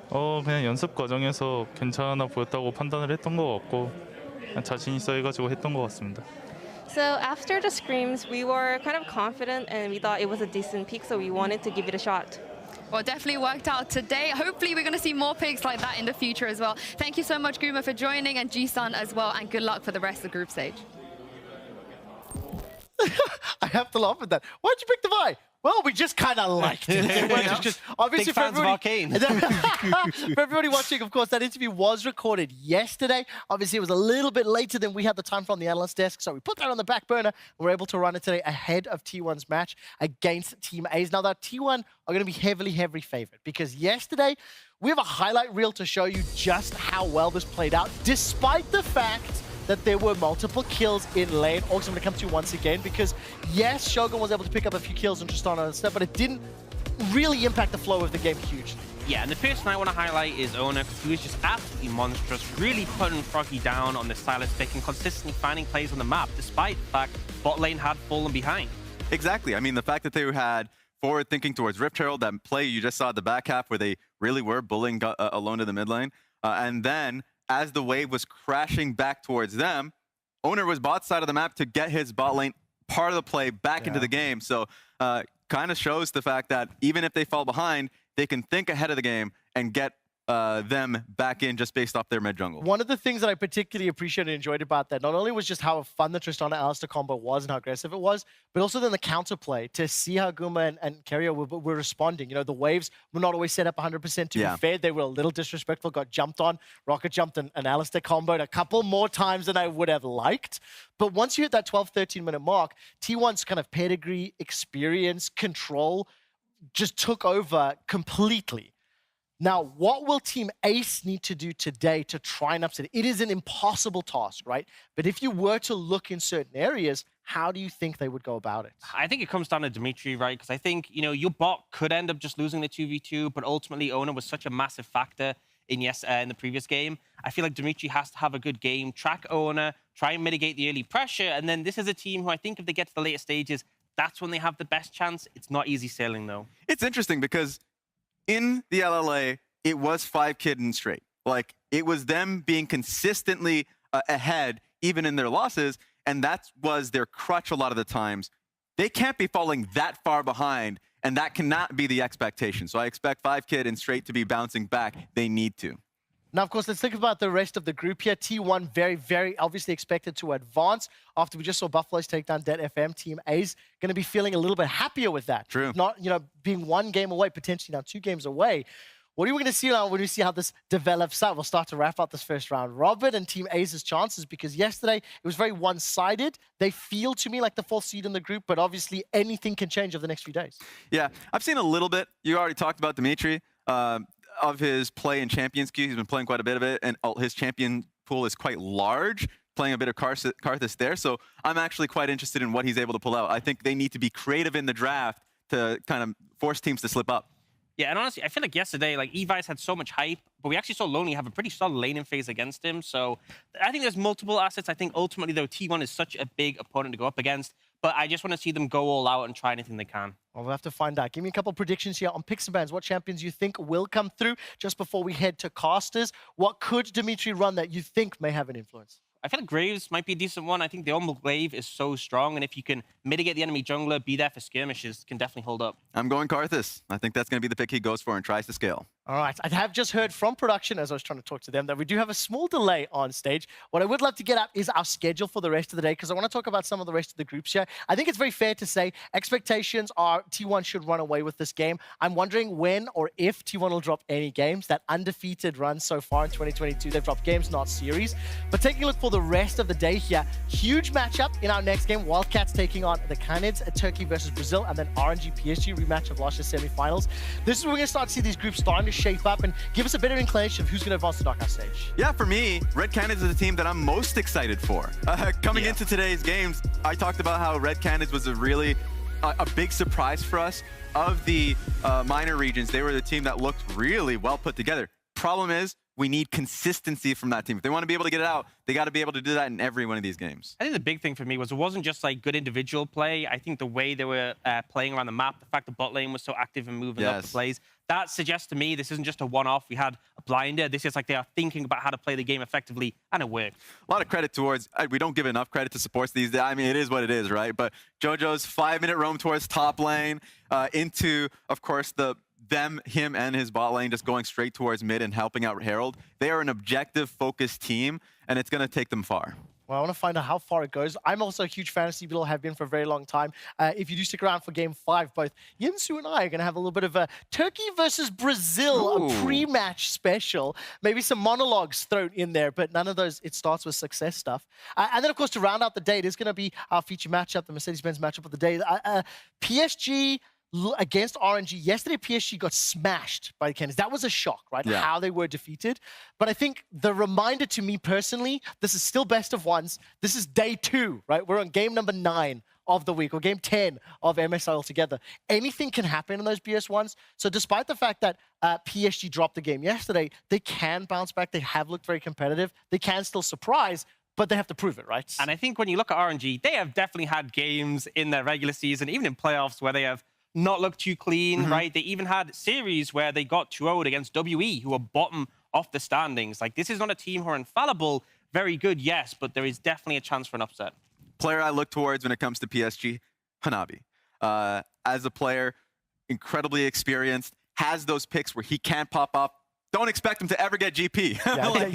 [SPEAKER 10] 그냥 연습 과정에서 괜찮아 보였다고 판단을 했던 것 같고, 자신 있어 해가지고 했던 것 같습니다.
[SPEAKER 8] So after the scrims, we were kind of confident and we thought it was a decent pick, so we wanted to give it a shot.
[SPEAKER 17] Well, it definitely worked out today. Hopefully, we're going to see more picks like that in the future as well. Thank you so much, Guma, for joining, and Ji-sun as well, and good luck for the rest of the group stage.
[SPEAKER 11] I have to laugh at that. Why'd you pick the Vi? Well, we just kind of liked it. Just, obviously,
[SPEAKER 13] Big fans of Arcane.
[SPEAKER 11] For everybody watching, of course, that interview was recorded yesterday. Obviously, it was a little bit later than we had the time from the analyst desk, so we put that on the back burner. We're able to run it today ahead of T1's match against Team A's. Now, that T1 are going to be heavily favored because yesterday, we have a highlight reel to show you just how well this played out, despite the fact that there were multiple kills in lane. Also, I'm going to come to you once again because, yes, Shogun was able to pick up a few kills on Tristana and stuff, but it didn't really impact the flow of the game hugely.
[SPEAKER 13] Yeah, and the person I want to highlight is Oner, because he was just absolutely monstrous, really putting Froggy down on the Silas pick and consistently finding plays on the map, despite the fact bot lane had fallen behind.
[SPEAKER 12] Exactly. I mean, the fact that they had forward thinking towards Rift Herald, that play you just saw at the back half where they really were bullying alone to the mid lane, and then as the wave was crashing back towards them, Oner was bot side of the map to get his bot lane part of the play back into the game. So kind of shows the fact that even if they fall behind, they can think ahead of the game and get them back in just based off their mid jungle.
[SPEAKER 11] One of the things that I particularly appreciated and enjoyed about that, not only was just how fun the Tristana Alistar combo was and how aggressive it was, but also then the counterplay to see how Guma and Keria were responding. You know, the waves were not always set up 100% to be fair. They were a little disrespectful, got jumped on, rocket jumped and Alistar comboed a couple more times than I would have liked. But once you hit that 12-13 minute mark, T1's kind of pedigree, experience, control just took over completely. Now, what will Team Ace need to do today to try and upset it? It is an impossible task, right? But if you were to look in certain areas, how do you think they would go about it?
[SPEAKER 13] I think it comes down to Dimitri, right? Because I think, you know, your bot could end up just losing the 2v2, but ultimately Oner was such a massive factor in the previous game. I feel like Dimitri has to have a good game, track Oner, try and mitigate the early pressure, and then this is a team who I think if they get to the later stages, that's when they have the best chance. It's not easy sailing, though.
[SPEAKER 12] It's interesting because in the LLA, it was 5 Kidden straight. Like, it was them being consistently ahead, even in their losses, and that was their crutch a lot of the times. They can't be falling that far behind, and that cannot be the expectation. So I expect 5 Kid and straight to be bouncing back. They need to.
[SPEAKER 11] Now, of course, let's think about the rest of the group here. T1 very obviously expected to advance after we just saw Buffaloes take down Dead FM. Team A's going to be feeling a little bit happier with that.
[SPEAKER 12] True.
[SPEAKER 11] Not, you know, being 1 game away, potentially now 2 games away. What are we going to see now when we see how this develops out? We'll start to wrap up this first round. Robert and Team A's chances, because yesterday it was very one-sided. They feel to me like the 4th seed in the group, but obviously anything can change over the next few days.
[SPEAKER 12] Yeah, I've seen a little bit. You already talked about Dimitri. Of his play in Champions Queue, he's been playing quite a bit of it, and his champion pool is quite large, playing a bit of Karthus there. So I'm actually quite interested in what he's able to pull out. I think they need to be creative in the draft to kind of force teams to slip up.
[SPEAKER 13] Yeah, and honestly, I feel like yesterday, like, Evice had so much hype, but we actually saw Lonely have a pretty solid laning phase against him. So I think there's multiple assets. I think ultimately, though, T1 is such a big opponent to go up against, but I just want to see them go all out and try anything they can.
[SPEAKER 11] Well, we'll have to find out. Give me a couple predictions here on Picks and Bans. What champions you think will come through just before we head to casters? What could Dimitri run that you think may have an influence?
[SPEAKER 13] I feel like Graves might be a decent one. I think the Umbral Glaive is so strong, and if you can mitigate the enemy jungler, be there for skirmishes, can definitely hold up.
[SPEAKER 12] I'm going Karthus. I think that's going to be the pick he goes for and tries to scale.
[SPEAKER 11] All right, I have just heard from production, as I was trying to talk to them, that we do have a small delay on stage. What I would love to get at is our schedule for the rest of the day, because I want to talk about some of the rest of the groups here. I think it's very fair to say expectations are T1 should run away with this game. I'm wondering when or if T1 will drop any games. That undefeated run so far in 2022, they've dropped games, not series. But taking a look for the rest of the day here, huge matchup in our next game. Wildcats taking on the Canids, Turkey versus Brazil, and then RNG PSG rematch of last year's semifinals. This is where we're going to start to see these groups starting to shape up and give us a better inclination of who's going to advance to the knockout stage.
[SPEAKER 12] Yeah, for me, Red Canids is the team that I'm most excited for. Coming into today's games, I talked about how Red Canids was a really a big surprise for us. Of the minor regions, they were the team that looked really well put together. Problem is, we need consistency from that team. If they want to be able to get it out, they got to be able to do that in every one of these games.
[SPEAKER 13] I think the big thing for me was it wasn't just like good individual play. I think the way they were playing around the map, the fact the bot lane was so active and moving up the plays, that suggests to me this isn't just a one-off. We had a blinder. This is like they are thinking about how to play the game effectively, and it worked.
[SPEAKER 12] A lot of credit towards, we don't give enough credit to supports these days. I mean, it is what it is, right? But JoJo's 5-minute roam towards top lane into, of course, him and his bot lane just going straight towards mid and helping out Herald. They are an objective-focused team, and it's going to take them far.
[SPEAKER 11] Well, I want to find out how far it goes. I'm also a huge fan of CBLOL, have been for a very long time. If you do stick around for Game 5, both Yinsu and I are going to have a little bit of a Turkey versus Brazil, a pre-match special. Maybe some monologues thrown in there, but none of those, it starts with success stuff. And then, of course, to round out the day, there's going to be our feature matchup, the Mercedes-Benz matchup of the day. PSG against RNG. Yesterday, PSG got smashed by the Cannons. That was a shock, right?
[SPEAKER 12] Yeah.
[SPEAKER 11] How they were defeated. But I think the reminder to me personally, this is still best of ones. This is day 2, right? We're on game number 9 of the week, or game 10 of MSI altogether. Anything can happen in those BS1s. So despite the fact that PSG dropped the game yesterday, they can bounce back. They have looked very competitive. They can still surprise, but they have to prove it, right?
[SPEAKER 13] And I think when you look at RNG, they have definitely had games in their regular season, even in playoffs, where they have not looked too clean, right? They even had series where they got 2-0'd against WE, who are bottom of the standings. Like, this is not a team who are infallible. Very good, yes, but there is definitely a chance for an upset.
[SPEAKER 12] Player I look towards when it comes to PSG, Hanabi. As a player, incredibly experienced, has those picks where he can't pop up. Don't expect him to ever get GP.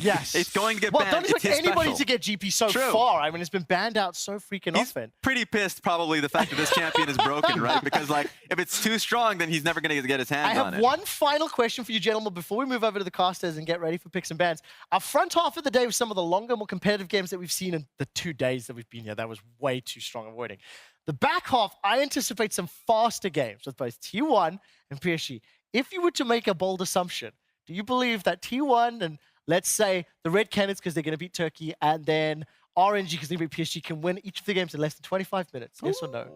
[SPEAKER 11] Yes.
[SPEAKER 12] It's going to get
[SPEAKER 11] well,
[SPEAKER 12] banned.
[SPEAKER 11] Don't expect anybody
[SPEAKER 12] special.
[SPEAKER 11] to get GP so
[SPEAKER 12] True.
[SPEAKER 11] far. I mean, it's been banned out so freaking
[SPEAKER 12] He's
[SPEAKER 11] often.
[SPEAKER 12] pretty pissed, probably, the fact that this champion is broken, right? Because, like, if it's too strong, then he's never going to get his hands on it.
[SPEAKER 11] I have one final question for you, gentlemen, before we move over to the casters and get ready for picks and bans. Our front half of the day was some of the longer, more competitive games that we've seen in the 2 days that we've been here. That was way too strong avoiding. The back half, I anticipate some faster games with both T1 and PSG. If you were to make a bold assumption, do you believe that T1 and, let's say, the Red Cannons, because they're going to beat Turkey, and then RNG, because they beat PSG, can win each of the games in less than 25 minutes? Yes or no?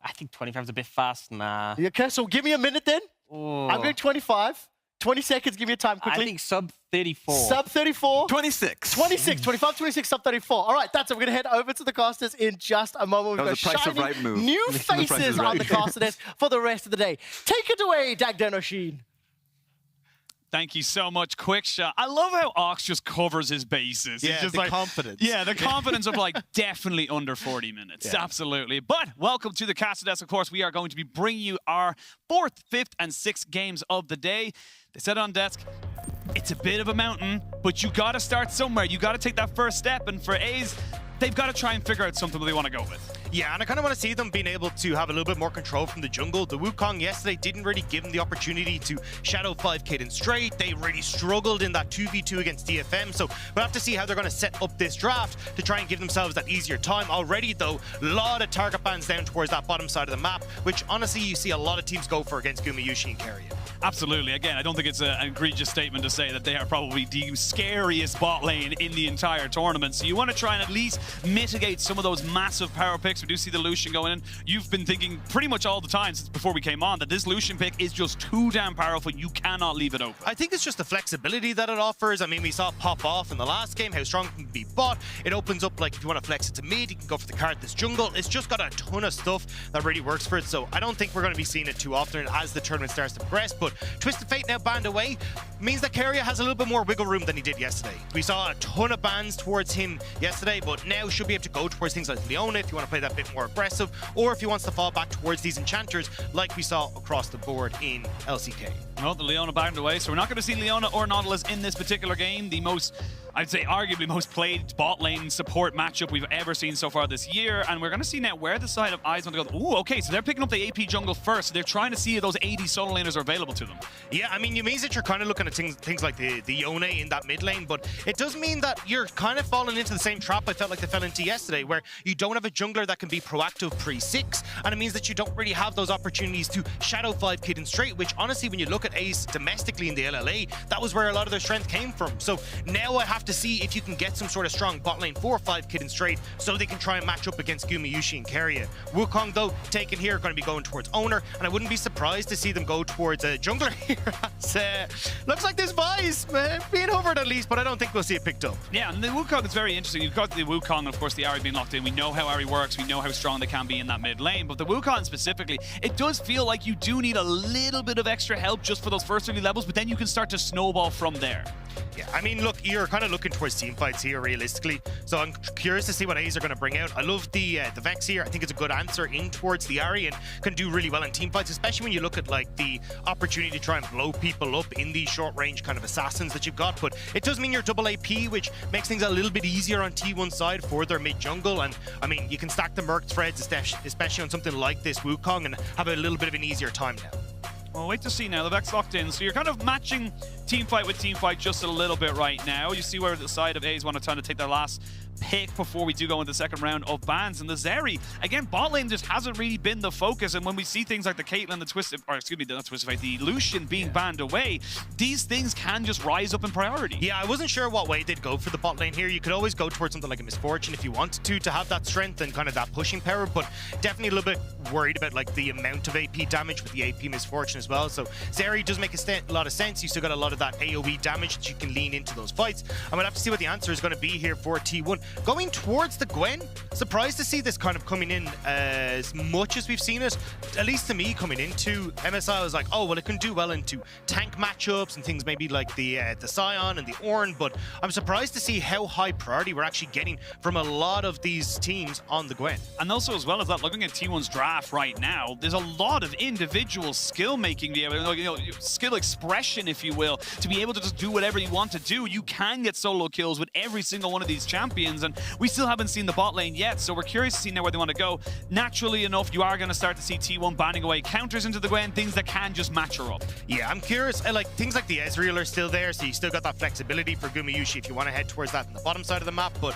[SPEAKER 13] I think 25 is a bit fast. Nah.
[SPEAKER 11] Okay, so give me a minute then. I'm going 25. 20 seconds, give me a time quickly.
[SPEAKER 13] I think sub 34.
[SPEAKER 11] Sub 34.
[SPEAKER 12] 26.
[SPEAKER 11] 26, 25, 26, sub 34. All right, that's it. We're going to head over to the casters in just a moment. We've
[SPEAKER 12] That was
[SPEAKER 11] got
[SPEAKER 12] a Price of
[SPEAKER 11] shiny
[SPEAKER 12] Right move.
[SPEAKER 11] new
[SPEAKER 12] The Price is
[SPEAKER 11] faces
[SPEAKER 12] Right.
[SPEAKER 11] on the caster desk for the rest of the day. Take it away, Dagdenoshin.
[SPEAKER 5] Thank you so much, Quickshot. I love how Ox just covers his bases.
[SPEAKER 6] Yeah,
[SPEAKER 5] It's just
[SPEAKER 6] the
[SPEAKER 5] like,
[SPEAKER 6] confidence.
[SPEAKER 5] Yeah, the confidence of like definitely under 40 minutes.
[SPEAKER 6] Yeah.
[SPEAKER 5] Absolutely. But welcome to the Caster Desk. Of course, we are going to be bringing you our 4th, 5th, and 6th games of the day. They said on desk, it's a bit of a mountain, but you got to start somewhere. You got to take that first step. And for A's, they've got to try and figure out something that they want to go with.
[SPEAKER 6] Yeah, and I kind of want to see them being able to have a little bit more control from the jungle. The Wukong yesterday didn't really give them the opportunity to shadow 5 Kaden straight. They really struggled in that 2v2 against DFM. So we'll have to see how they're going to set up this draft to try and give themselves that easier time. Already, though, a lot of target bans down towards that bottom side of the map, which honestly you see a lot of teams go for against Gumayusi and Keria.
[SPEAKER 5] Absolutely. Again, I don't think it's an egregious statement to say that they are probably the scariest bot lane in the entire tournament. So you want to try and at least mitigate some of those massive power picks. We do see the Lucian going in. You've been thinking pretty much all the time since before we came on that this Lucian pick is just too damn powerful. You cannot leave it open.
[SPEAKER 6] I think it's just the flexibility that it offers. I mean, we saw it pop off in the last game, how strong it can be bought. It opens up, like, if you want to flex it to mid, you can go for the card this jungle. It's just got a ton of stuff that really works for it. So I don't think we're going to be seeing it too often as the tournament starts to progress. But Twisted Fate now banned away means that Keria has a little bit more wiggle room than he did yesterday. We saw a ton of bans towards him yesterday, but now should be able to go towards things like Leona if you want to play that bit more aggressive, or if he wants to fall back towards these enchanters like we saw across the board in LCK.
[SPEAKER 5] Well, the Leona banned away, so we're not going to see Leona or Nautilus in this particular game. The most, I'd say, arguably most played bot lane support matchup we've ever seen so far this year, and we're going to see now where the side of Eyes want to go. Ooh, okay, so they're picking up the AP jungle first. So they're trying to see if those AD solo laners are available to them.
[SPEAKER 6] Yeah, I mean, it means that you're kind of looking at things like the Yone in that mid lane, but it does mean that you're kind of falling into the same trap I felt like they fell into yesterday, where you don't have a jungler that can be proactive pre-6, and it means that you don't really have those opportunities to shadow 5 Kaden straight, which honestly, when you look at Ace domestically in the LLA, that was where a lot of their strength came from. So now I have have to see if you can get some sort of strong bot lane 4 or 5 Kitten straight so they can try and match up against Gumayusi and Keria. Wukong, though, taken here, going to be going towards Owner, and I wouldn't be surprised to see them go towards a jungler here. Looks like this Vi's being hovered at least, but I don't think we'll see it picked up.
[SPEAKER 5] Yeah, and the Wukong is very interesting. You've got the Wukong, of course, the Ahri being locked in. We know how Ahri works. We know how strong they can be in that mid lane. But the Wukong specifically, it does feel like you do need a little bit of extra help just for those first early levels, but then you can start to snowball from there.
[SPEAKER 6] Yeah, I mean, look, you're kind of looking towards team fights here, realistically. So I'm curious to see what A's are going to bring out. I love the Vex here. I think it's a good answer in towards the Ahri and can do really well in team fights, especially when you look at like the opportunity to try and blow people up in these short range kind of assassins that you've got. But it does mean you're double AP, which makes things a little bit easier on T1 side for their mid jungle. And I mean, you can stack the Merc threads, especially on something like this Wukong, and have a little bit of an easier time now.
[SPEAKER 5] Well, wait to see now. The Vex locked in, so you're kind of matching team fight with team fight just a little bit right now. You see where the side of A's want to try to take their last pick before we do go into the second round of bans. And the Zeri, again, bot lane just hasn't really been the focus. And when we see things like the Caitlyn, the Twisted, or excuse me, not Twisted Fate, the Lucian being banned away, these things can just rise up in priority.
[SPEAKER 6] Yeah, I wasn't sure what way they'd go for the bot lane here. You could always go towards something like a Misfortune if you wanted to have that strength and kind of that pushing power, but definitely a little bit worried about like the amount of AP damage with the AP Misfortune as well. So Zeri does make a lot of sense. You still got a lot of that AoE damage that you can lean into those fights. I'm gonna have to see what the answer is going to be here for T1. Going towards the Gwen, surprised to see this kind of coming in as much as we've seen it. At least to me, coming into MSI, I was like, oh, well, it can do well into tank matchups and things maybe like the Sion and the Ornn, but I'm surprised to see how high priority we're actually getting from a lot of these teams on the Gwen.
[SPEAKER 5] And also, as well as that, looking at T1's draft right now, there's a lot of individual skill making, skill expression, if you will, to be able to just do whatever you want to do. You can get solo kills with every single one of these champions, and we still haven't seen the bot lane yet, so we're curious to see now where they want to go. Naturally enough, you are going to start to see T1 banning away counters into the Gwen, things that can just match her up.
[SPEAKER 6] Yeah, I'm curious. Like things like the Ezreal are still there, so you still got that flexibility for Gumayusi if you want to head towards that on the bottom side of the map. But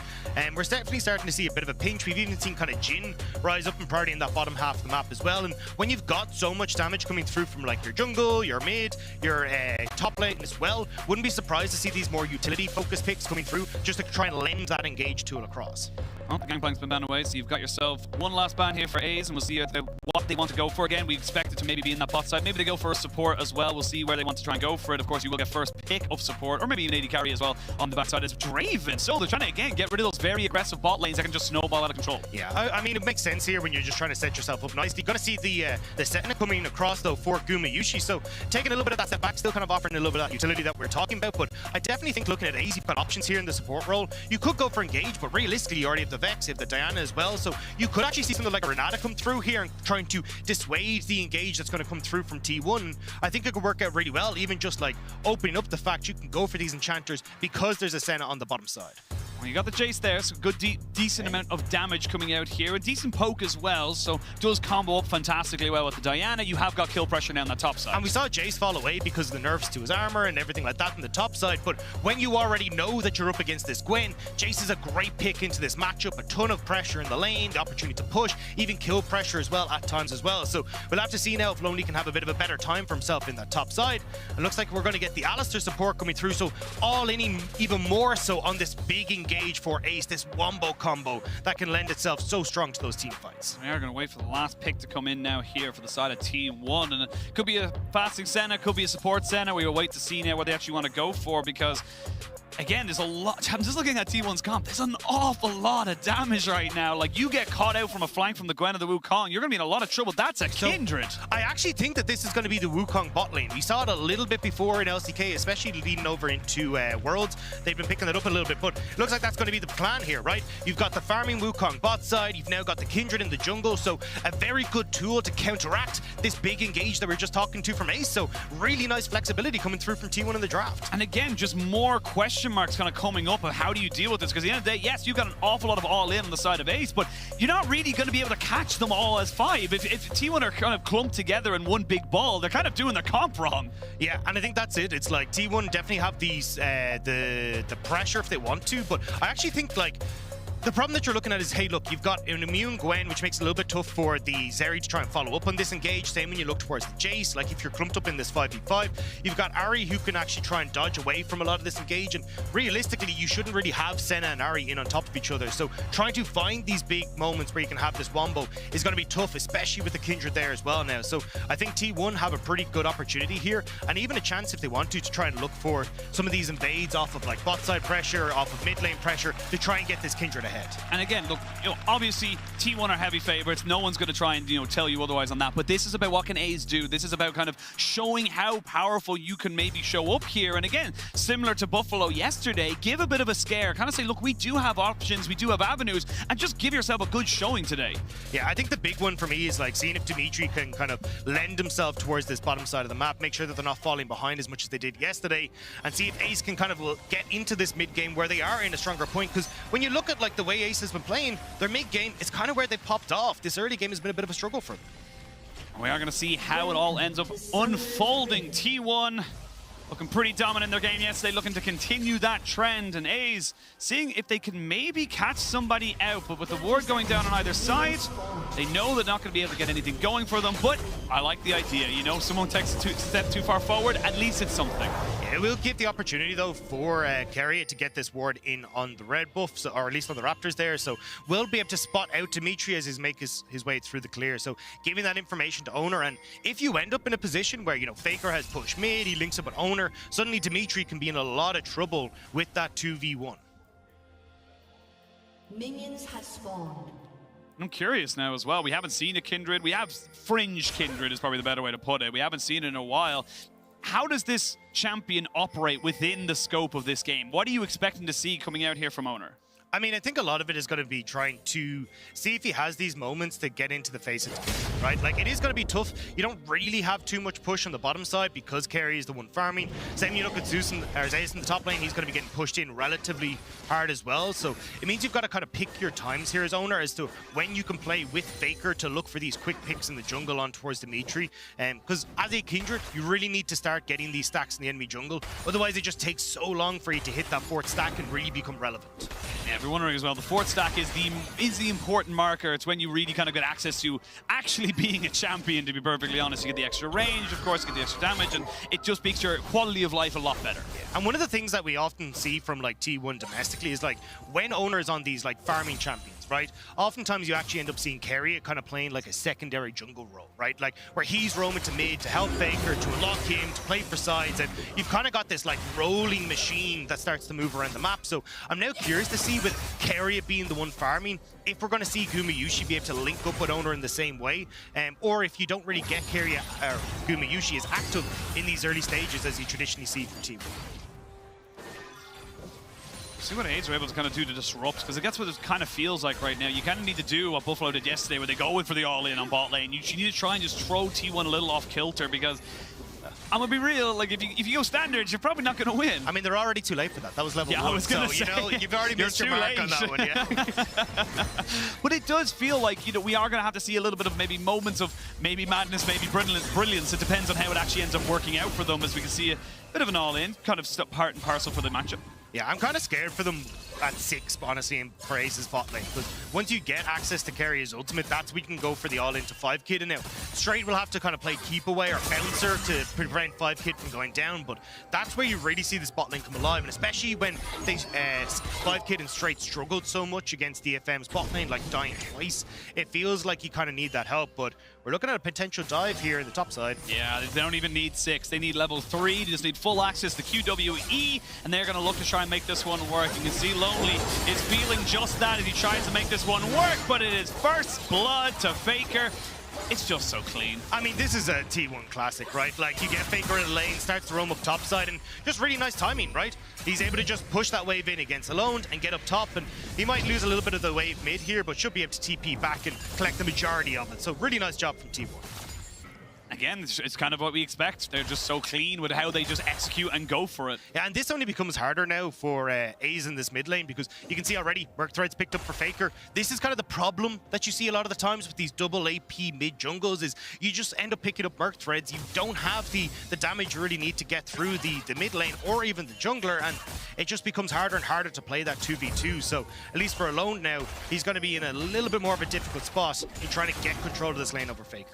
[SPEAKER 6] we're definitely starting to see a bit of a pinch. We've even seen kind of Jhin rise up in priority in that bottom half of the map as well. And when you've got so much damage coming through from like your jungle, your mid, your top lane as well, wouldn't be surprised to see these more utility focused picks coming through just to try and lend that engage tool across.
[SPEAKER 5] Well, the Gangplank's been banned away, so you've got yourself one last ban here for A's, and we'll see what they want to go for. Again, we expect it to maybe be in that bot side. Maybe they go for a support as well. We'll see where they want to try and go for it. Of course, you will get first pick of support, or maybe even AD carry as well on the backside. It's Draven, so they're trying to, again, get rid of those very aggressive bot lanes that can just snowball out of control.
[SPEAKER 6] Yeah, I mean, it makes sense here when you're just trying to set yourself up nicely. You're going to see the Sentinel coming across, though, for Gumayusi, so taking a little bit of that step back, still kind of offering a little bit of that utility that we're talking about, but I definitely think looking at A's, you've got options here in the support role. You could go for engage, but realistically, you already have the Vex, you have the Diana as well, so you could actually see something like a Renata come through here and trying to dissuade the engage that's going to come through from T1. I think it could work out really well, even just like opening up the fact you can go for these enchanters because there's a Senna on the bottom side.
[SPEAKER 5] Well, you got the Jace there, so good, decent amount of damage coming out here. A decent poke as well, so does combo up fantastically well with the Diana. You have got kill pressure now on the top side.
[SPEAKER 6] And we saw Jace fall away because of the nerfs to his armor and everything like that on the top side, but when you already know that you're up against this Gwen, Jace is a great pick into this matchup. A ton of pressure in the lane, the opportunity to push, even kill pressure as well at times as well. So we'll have to see now if Lonely can have a bit of a better time for himself in that top side. It looks like we're going to get the Alistar support coming through, so all in even more so on this big engage for Ace, this wombo combo that can lend itself so strong to those team fights.
[SPEAKER 5] We are going to wait for the last pick to come in now here for the side of T1, and it could be a fasting Senna, could be a support Senna. We will wait to see now what they actually want to go for, because again, there's a lot. I'm just looking at T1's comp. There's an awful lot of damage right now. Like, you get caught out from a flank from the Gwen or the Wukong, you're going to be in a lot of trouble. That's a Kindred.
[SPEAKER 6] I actually think that this is going to be the Wukong bot lane. We saw it a little bit before in LCK, especially leading over into Worlds. They've been picking it up a little bit, but it looks like that's going to be the plan here, right? You've got the farming Wukong bot side. You've now got the Kindred in the jungle, so a very good tool to counteract this big engage that we're just talking to from Ace. So really nice flexibility coming through from T1 in the draft.
[SPEAKER 5] And again, just more question marks kind of coming up of how do you deal with this, because at the end of the day, yes, you've got an awful lot of all-in on the side of Ace, but you're not really going to be able to catch them all as five. If T1 are kind of clumped together in one big ball, they're kind of doing their comp wrong.
[SPEAKER 6] Yeah, and I think that's it. It's like T1 definitely have these the pressure if they want to, but I actually think like The problem that you're looking at is, hey, look, you've got an immune Gwen, which makes it a little bit tough for the Zeri to try and follow up on this engage. Same when you look towards the Jace. Like, if you're clumped up in this 5v5, you've got Ahri who can actually try and dodge away from a lot of this engage. And realistically, you shouldn't really have Senna and Ahri in on top of each other. So trying to find these big moments where you can have this wombo is going to be tough, especially with the Kindred there as well now. So I think T1 have a pretty good opportunity here, and even a chance if they want to try and look for some of these invades off of like bot side pressure, off of mid lane pressure, to try and get this Kindred ahead.
[SPEAKER 5] And again, look, obviously T1 are heavy favorites. No one's going to try and tell you otherwise on that. But this is about what can A's do. This is about kind of showing how powerful you can maybe show up here. And again, similar to Buffalo yesterday, give a bit of a scare. Kind of say, look, we do have options, we do have avenues, and just give yourself a good showing today.
[SPEAKER 6] Yeah, I think the big one for me is like seeing if Dimitri can kind of lend himself towards this bottom side of the map, make sure that they're not falling behind as much as they did yesterday, and see if Ace can kind of get into this mid game where they are in a stronger point. Because when you look at like the way Ace has been playing, their mid game is kind of where they popped off. This early game has been a bit of a struggle for them.
[SPEAKER 5] We are going to see how it all ends up unfolding. T1 looking pretty dominant in their game yesterday, looking to continue that trend, and A's seeing if they can maybe catch somebody out. But with the ward going down on either side, they know they're not going to be able to get anything going for them. But I like the idea, someone takes a step too far forward, at least it's something.
[SPEAKER 6] Yeah, it will give the opportunity though for Keria to get this ward in on the red buff, so, or at least on the Raptors there, so we'll be able to spot out Dimitri as he makes his way through the clear. So giving that information to Owner, and if you end up in a position where Faker has pushed mid, he links up with Owner, suddenly Dimitri can be in a lot of trouble with that 2v1.
[SPEAKER 9] Minions have spawned.
[SPEAKER 5] I'm curious now as well. We haven't seen a Kindred. We have fringe Kindred is probably the better way to put it. We haven't seen it in a while. How does this champion operate within the scope of this game? What are you expecting to see coming out here from Owner?
[SPEAKER 6] I mean, I think a lot of it is going to be trying to see if he has these moments to get into the face of it, right? Like, it is going to be tough. You don't really have too much push on the bottom side because Keria is the one farming. Same you look at Zeus or Zeus in the top lane, he's going to be getting pushed in relatively hard as well. So it means you've got to kind of pick your times here as Owner as to when you can play with Faker to look for these quick picks in the jungle on towards Dimitri. Because as a Kindred, you really need to start getting these stacks in the enemy jungle. Otherwise, it just takes so long for you to hit that fourth stack and really become relevant.
[SPEAKER 5] Yeah, if you're wondering as well, the fourth stack is the important marker. It's when you really kind of get access to actually being a champion, to be perfectly honest. You get the extra range, of course, you get the extra damage, and it just makes your quality of life a lot better.
[SPEAKER 6] And one of the things that we often see from like T1 domestically is like when Owner is on these like farming champions, right? Oftentimes you actually end up seeing Keria kind of playing like a secondary jungle role, right? Like where he's roaming to mid to help Faker, to unlock him, to play for sides, and you've kind of got this like rolling machine that starts to move around the map. So I'm now curious to see with Keria being the one farming, if we're going to see Gumayusi be able to link up with Owner in the same way, or if you don't really get Keria or Gumayusi as active in these early stages as you traditionally see from T1.
[SPEAKER 5] See what Aids are able to kind of do to disrupt, because that's what it kind of feels like right now. You kind of need to do what Buffalo did yesterday, where they go in for the all-in on bot lane. You need to try and just throw T1 a little off kilter, because I'm gonna be real, like if you go standards, you're probably not gonna win.
[SPEAKER 6] I mean, they're already too late for that. That was level 1,
[SPEAKER 5] I was gonna
[SPEAKER 6] so
[SPEAKER 5] say,
[SPEAKER 6] you've already missed your mark on that one, yeah.
[SPEAKER 5] But it does feel like, we are gonna have to see a little bit of maybe moments of maybe madness, maybe brilliance. It depends on how it actually ends up working out for them, as we can see a bit of an all-in, kind of part and parcel for the matchup.
[SPEAKER 6] Yeah, I'm kind of scared for them at 6, honestly, in Parace's bot lane. Because once you get access to Keria's ultimate, that's when you can go for the all-in to 5-Kid. And now, Straight will have to kind of play keep away or bouncer to prevent 5-Kid from going down. But that's where you really see this bot lane come alive. And especially when they 5-Kid and Straight struggled so much against DFM's bot lane, like dying twice, it feels like you kind of need that help. But we're looking at a potential dive here in the top side.
[SPEAKER 5] Yeah, they don't even need 6. They need level 3. They just need full access to QWE, and they're going to look to try and make this one work. You can see Lonely is feeling just that as he tries to make this one work, but it is first blood to Faker. It's just so clean.
[SPEAKER 6] I mean, this is a T1 classic, right? Like, you get Faker in the lane, starts to roam up top side, and just really nice timing, right? He's able to just push that wave in against Alone and get up top, and he might lose a little bit of the wave mid here, but should be able to TP back and collect the majority of it. So really nice job from T1.
[SPEAKER 5] Again, it's kind of what we expect. They're just so clean with how they just execute and go for it.
[SPEAKER 6] Yeah, and this only becomes harder now for A's in this mid lane because you can see already Merc Thread's picked up for Faker. This is kind of the problem that you see a lot of the times with these double AP mid jungles is you just end up picking up Merc Threads. You don't have the damage you really need to get through the mid lane or even the jungler, and it just becomes harder and harder to play that 2v2. So at least for Alone now, he's going to be in a little bit more of a difficult spot in trying to get control of this lane over Faker.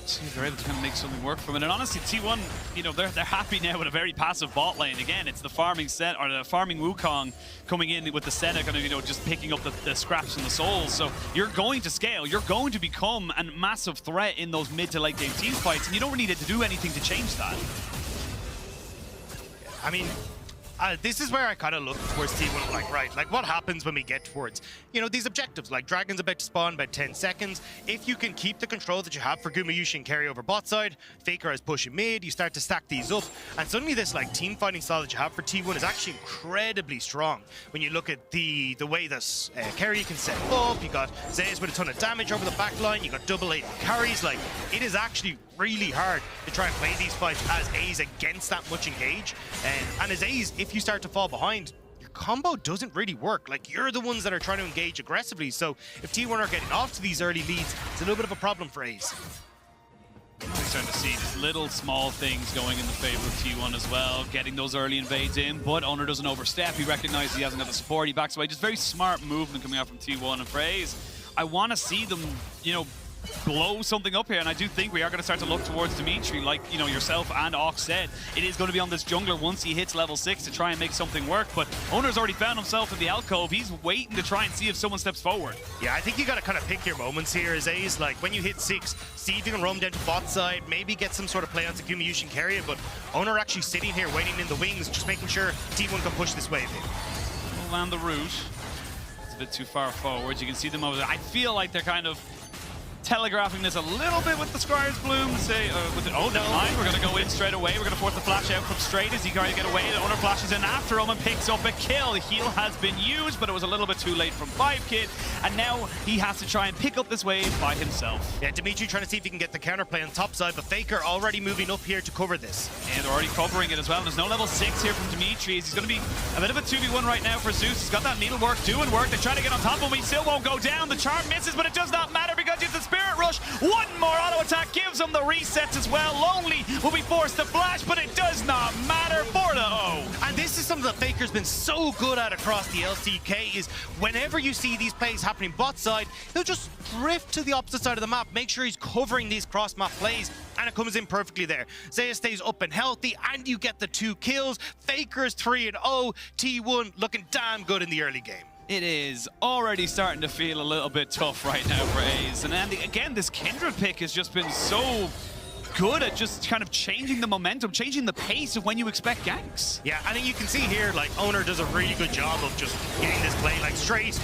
[SPEAKER 5] See if they're able to kind of make something work from it. And honestly, T1, you know, they're happy now with a very passive bot lane. Again, it's the farming set or the farming Wukong coming in with the Senna, kind of, you know, just picking up the scraps and the souls. So you're going to scale. You're going to become a massive threat in those mid to late game team fights, and you don't really need to do anything to change that.
[SPEAKER 6] I mean, this is where I kind of look towards T1, like, right, like what happens when we get towards, you know, these objectives, like Dragon's about to spawn about 10 seconds. If you can keep the control that you have for Gumayusi and carry over bot side, Faker is pushing mid, you start to stack these up, and suddenly this like team fighting style that you have for T1 is actually incredibly strong. When you look at the way this carry can set up, you got Zeus with a ton of damage over the back line, you got double 8 carries, like it is actually really hard to try and play these fights as A's against that much engage. And as A's, if you start to fall behind, your combo doesn't really work. Like, you're the ones that are trying to engage aggressively. So if T1 are getting off to these early leads, it's a little bit of a problem for A's.
[SPEAKER 5] We're starting to see just little small things going in the favor of T1 as well, getting those early invades in, but Oner doesn't overstep. He recognizes he hasn't got the support, he backs away. Just very smart movement coming out from T1 and for A's. I want to see them, you know, blow something up here, and I do think we are going to start to look towards Dimitri, like, you know, yourself and Ox said. It is going to be on this jungler once he hits level 6 to try and make something work, but Oner's already found himself in the alcove. He's waiting to try and see if someone steps forward.
[SPEAKER 6] Yeah, I think you got to kind of pick your moments here as A's. Like, when you hit 6, see if you can roam down to bot side, maybe get some sort of play onto Gumayusi and carry it, but Oner actually sitting here waiting in the wings, just making sure T1 can push this wave in.
[SPEAKER 5] We'll land the route. It's a bit too far forward. You can see them over there. I feel like they're kind of telegraphing this a little bit with the Squire's Bloom. Say, oh, never mind. We're going to go in straight away. We're going to force the flash out from straight as he tries to get away. The Oner flashes in after him and picks up a kill. The heal has been used, but it was a little bit too late from 5kid, and now he has to try and pick up this wave by himself.
[SPEAKER 6] Yeah, Dimitri trying to see if he can get the counterplay on top side, but Faker already moving up here to cover this.
[SPEAKER 5] And they're already covering it as well. There's no level 6 here from Dimitri. He's going to be a bit of a 2v1 right now for Zeus. He's got that needlework doing work. They try to get on top of him. He still won't go down. The charm misses, but it does not matter because it's the Spirit Rush. One more auto attack gives him the resets as well. Lonely will be forced to flash, but it does not matter for the O.
[SPEAKER 6] And this is something that Faker's been so good at across the LCK is whenever you see these plays happening bot side, he'll just drift to the opposite side of the map, make sure he's covering these cross-map plays, and it comes in perfectly there. Zeus stays up and healthy, and you get the 2 kills. Faker's 3-0, T1 looking damn good in the early game.
[SPEAKER 5] It is already starting to feel a little bit tough right now for A's. And then again, this Kindred pick has just been so good at just kind of changing the momentum, changing the pace of when you expect ganks.
[SPEAKER 6] Yeah, I think you can see here, like, Oner does a really good job of just getting this play, like, straight.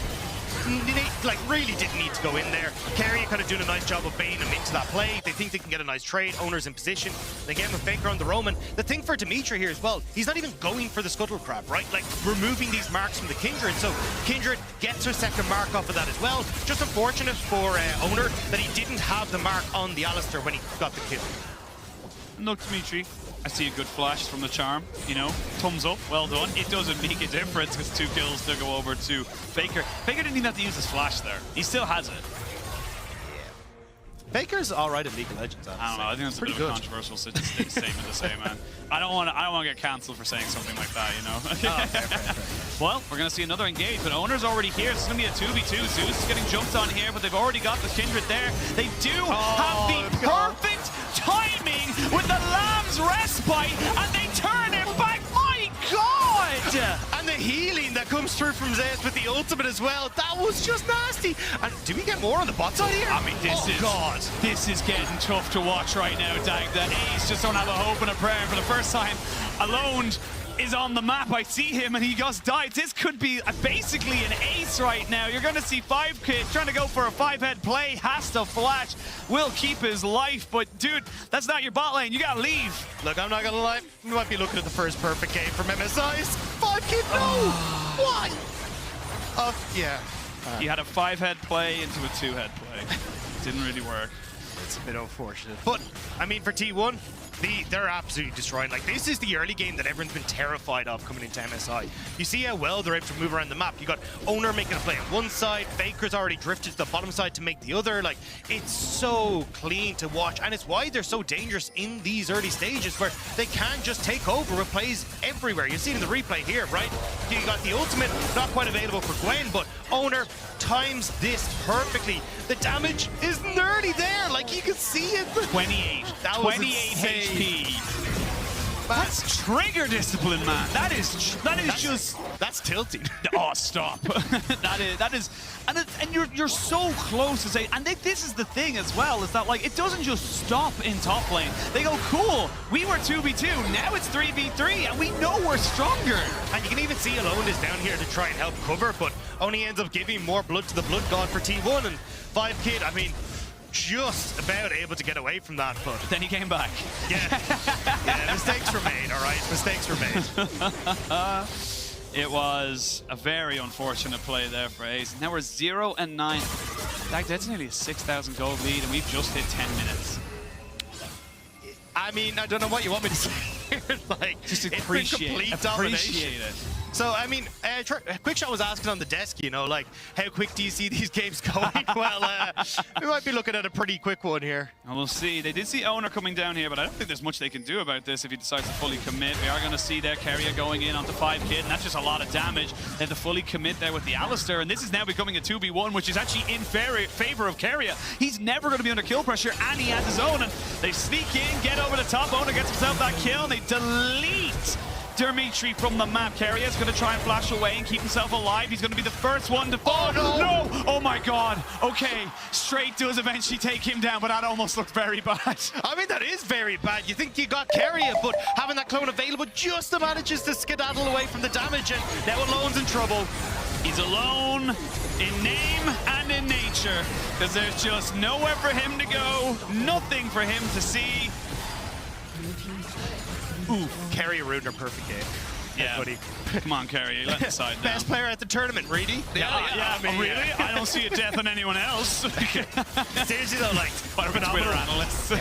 [SPEAKER 6] Like, really didn't need to go in there. Carry kind of doing a nice job of baiting him into that play. They think they can get a nice trade. Oner's in position. And again, with Faker on the Roman, the thing for Dimitri here as well, he's not even going for the Scuttle Crab, right? Like, removing these marks from the Kindred. So Kindred gets her second mark off of that as well. Just unfortunate for Oner that he didn't have the mark on the Alistar when he got the kill.
[SPEAKER 5] Look, Dimitri, I see a good flash from the charm, you know, thumbs up, well done. It doesn't make a difference because 2 kills to go over to Faker. Faker didn't even have to use his flash there. He still has it.
[SPEAKER 6] Faker's all right at League of Legends.
[SPEAKER 5] I don't know. I think that's a bit of a controversial statement to say, man. I don't want to get cancelled for saying something like that, you know. Fair. Well, we're gonna see another engage, but Oner's already here. It's gonna be a 2v2. Zeus is getting jumped on here, but they've already got the Kindred there. They do have the perfect timing with the Lamb's respite, and they turn it back. My God!
[SPEAKER 6] And the healing that comes through from Zeus with the ultimate as well. That was just nasty. And do we get more on the bot side here?
[SPEAKER 5] I mean, this is getting tough to watch right now, Dag. The A's just don't have a hope and a prayer. For the first time, Alone is on the map. I see him and he just died. This could be basically an ace right now. You're going to see 5kid trying to go for a 5-head play. Has to flash. Will keep his life. But, dude, that's not your bot lane. You got to leave.
[SPEAKER 6] Look, I'm not going to lie. We might be looking at the first perfect game from MSIs. 5kid, no! What? Yeah.
[SPEAKER 5] You had a 5-head play into a 2-head play. Didn't really work.
[SPEAKER 6] It's a bit unfortunate. But, I mean, for T1, they're absolutely destroying. Like, this is the early game that everyone's been terrified of coming into MSI. You see how well they're able to move around the map. You got Owner making a play on one side, Faker's already drifted to the bottom side to make the other. Like, it's so clean to watch, and it's why they're so dangerous in these early stages where they can just take over with plays everywhere. You see it in the replay here, right? You got the ultimate, not quite available for Gwen, but Owner times this perfectly. The damage is nearly there, like you can see it.
[SPEAKER 5] 28.
[SPEAKER 6] That
[SPEAKER 5] 28
[SPEAKER 6] was
[SPEAKER 5] HP. That's trigger discipline, man. That is just.
[SPEAKER 6] That's tilting.
[SPEAKER 5] Oh, stop. that is, and you're so close to say. And this is the thing as well, is that like it doesn't just stop in top lane. They go, cool. We were 2v2. Now it's 3v3, and we know we're stronger.
[SPEAKER 6] And you can even see Alone is down here to try and help cover, but only ends up giving more blood to the Blood God for T1 and 5kid. I mean, just about able to get away from that, but
[SPEAKER 5] then he came back.
[SPEAKER 6] Yeah, mistakes were made, all right? Mistakes were made.
[SPEAKER 5] It was a very unfortunate play there for Ace. Now we're 0-9. That's nearly a 6,000 gold lead, and we've just hit 10 minutes.
[SPEAKER 6] I mean, I don't know what you want me to say. Like,
[SPEAKER 5] just appreciate
[SPEAKER 6] it. So, I mean, Quickshot was asking on the desk, you know, like, how quick do you see these games going? Well, we might be looking at a pretty quick one here.
[SPEAKER 5] And we'll see. They did see Owner coming down here, but I don't think there's much they can do about this if he decides to fully commit. We are going to see there Keria going in onto 5kid, and that's just a lot of damage. They have to fully commit there with the Alistar, and this is now becoming a 2v1, which is actually in favor of Keria. He's never going to be under kill pressure, and he has his own, and they sneak in, get over the top. Owner gets himself that kill, and they delete Dimitri from the map. Keria's going to try and flash away and keep himself alive. He's going to be the first one to fall.
[SPEAKER 6] Oh,
[SPEAKER 5] no! Oh my god. Okay, Straight does eventually take him down, but that almost looked very bad.
[SPEAKER 6] I mean, that is very bad. You think you got Keria, but having that clone available just manages to skedaddle away from the damage, and now Alone's in trouble.
[SPEAKER 5] He's alone in name and in nature, because there's just nowhere for him to go, nothing for him to see.
[SPEAKER 6] Ooh, Keria ruined her perfect game.
[SPEAKER 5] Yeah,
[SPEAKER 6] buddy.
[SPEAKER 5] Come on, Keria, let the side now.
[SPEAKER 6] Best player at the tournament, Reedy.
[SPEAKER 5] Yeah, I mean, really? I don't see a death on anyone else.
[SPEAKER 6] Seriously though, like,
[SPEAKER 5] Twitter analysts.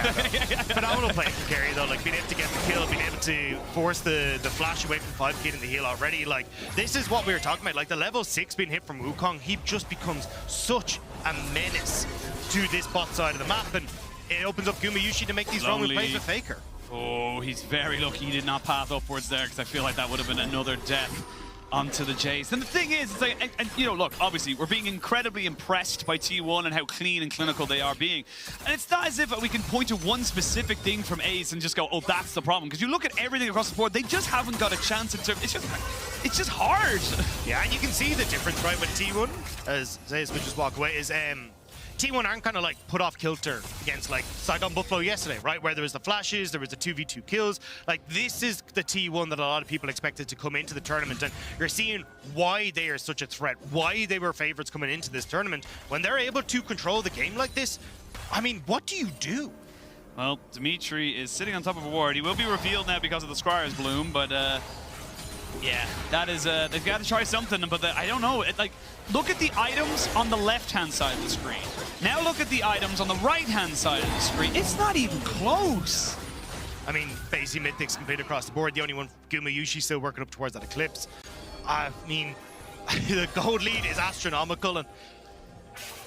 [SPEAKER 6] Phenomenal play from Keria though, like being able to get the kill, being able to force the flash away from 5kid in the heal already. Like, this is what we were talking about. Like, the level 6 being hit from Wukong, he just becomes such a menace to this bot side of the map, and it opens up Gumayusi to make these wrong plays with Faker.
[SPEAKER 5] Oh, he's very lucky he did not path upwards there, because I feel like that would have been another death onto the Jace. And the thing is, it's like, and you know, look, obviously, we're being incredibly impressed by T1 and how clean and clinical they are being. And it's not as if we can point to one specific thing from Ace and just go, oh, that's the problem. Because you look at everything across the board, they just haven't got a chance in terms. It's just hard.
[SPEAKER 6] Yeah, and you can see the difference, right, with T1, as Ace would just walk away, is T1 aren't kind of like put off kilter against like Saigon Buffalo yesterday, right? Where there was the flashes, there was the 2v2 kills. Like, this is the T1 that a lot of people expected to come into the tournament, and you're seeing why they are such a threat, why they were favorites coming into this tournament. When they're able to control the game like this, I mean, what do you do?
[SPEAKER 5] Well, Dimitri is sitting on top of a ward. He will be revealed now because of the Squire's Bloom, but yeah, that is, they've got to try something, but I don't know. Like, look at the items on the left-hand side of the screen. Now look at the items on the right-hand side of the screen. It's not even close.
[SPEAKER 6] I mean, basic mythics complete across the board. The only one, Gumayusi, still working up towards that Eclipse. I mean, the gold lead is astronomical, and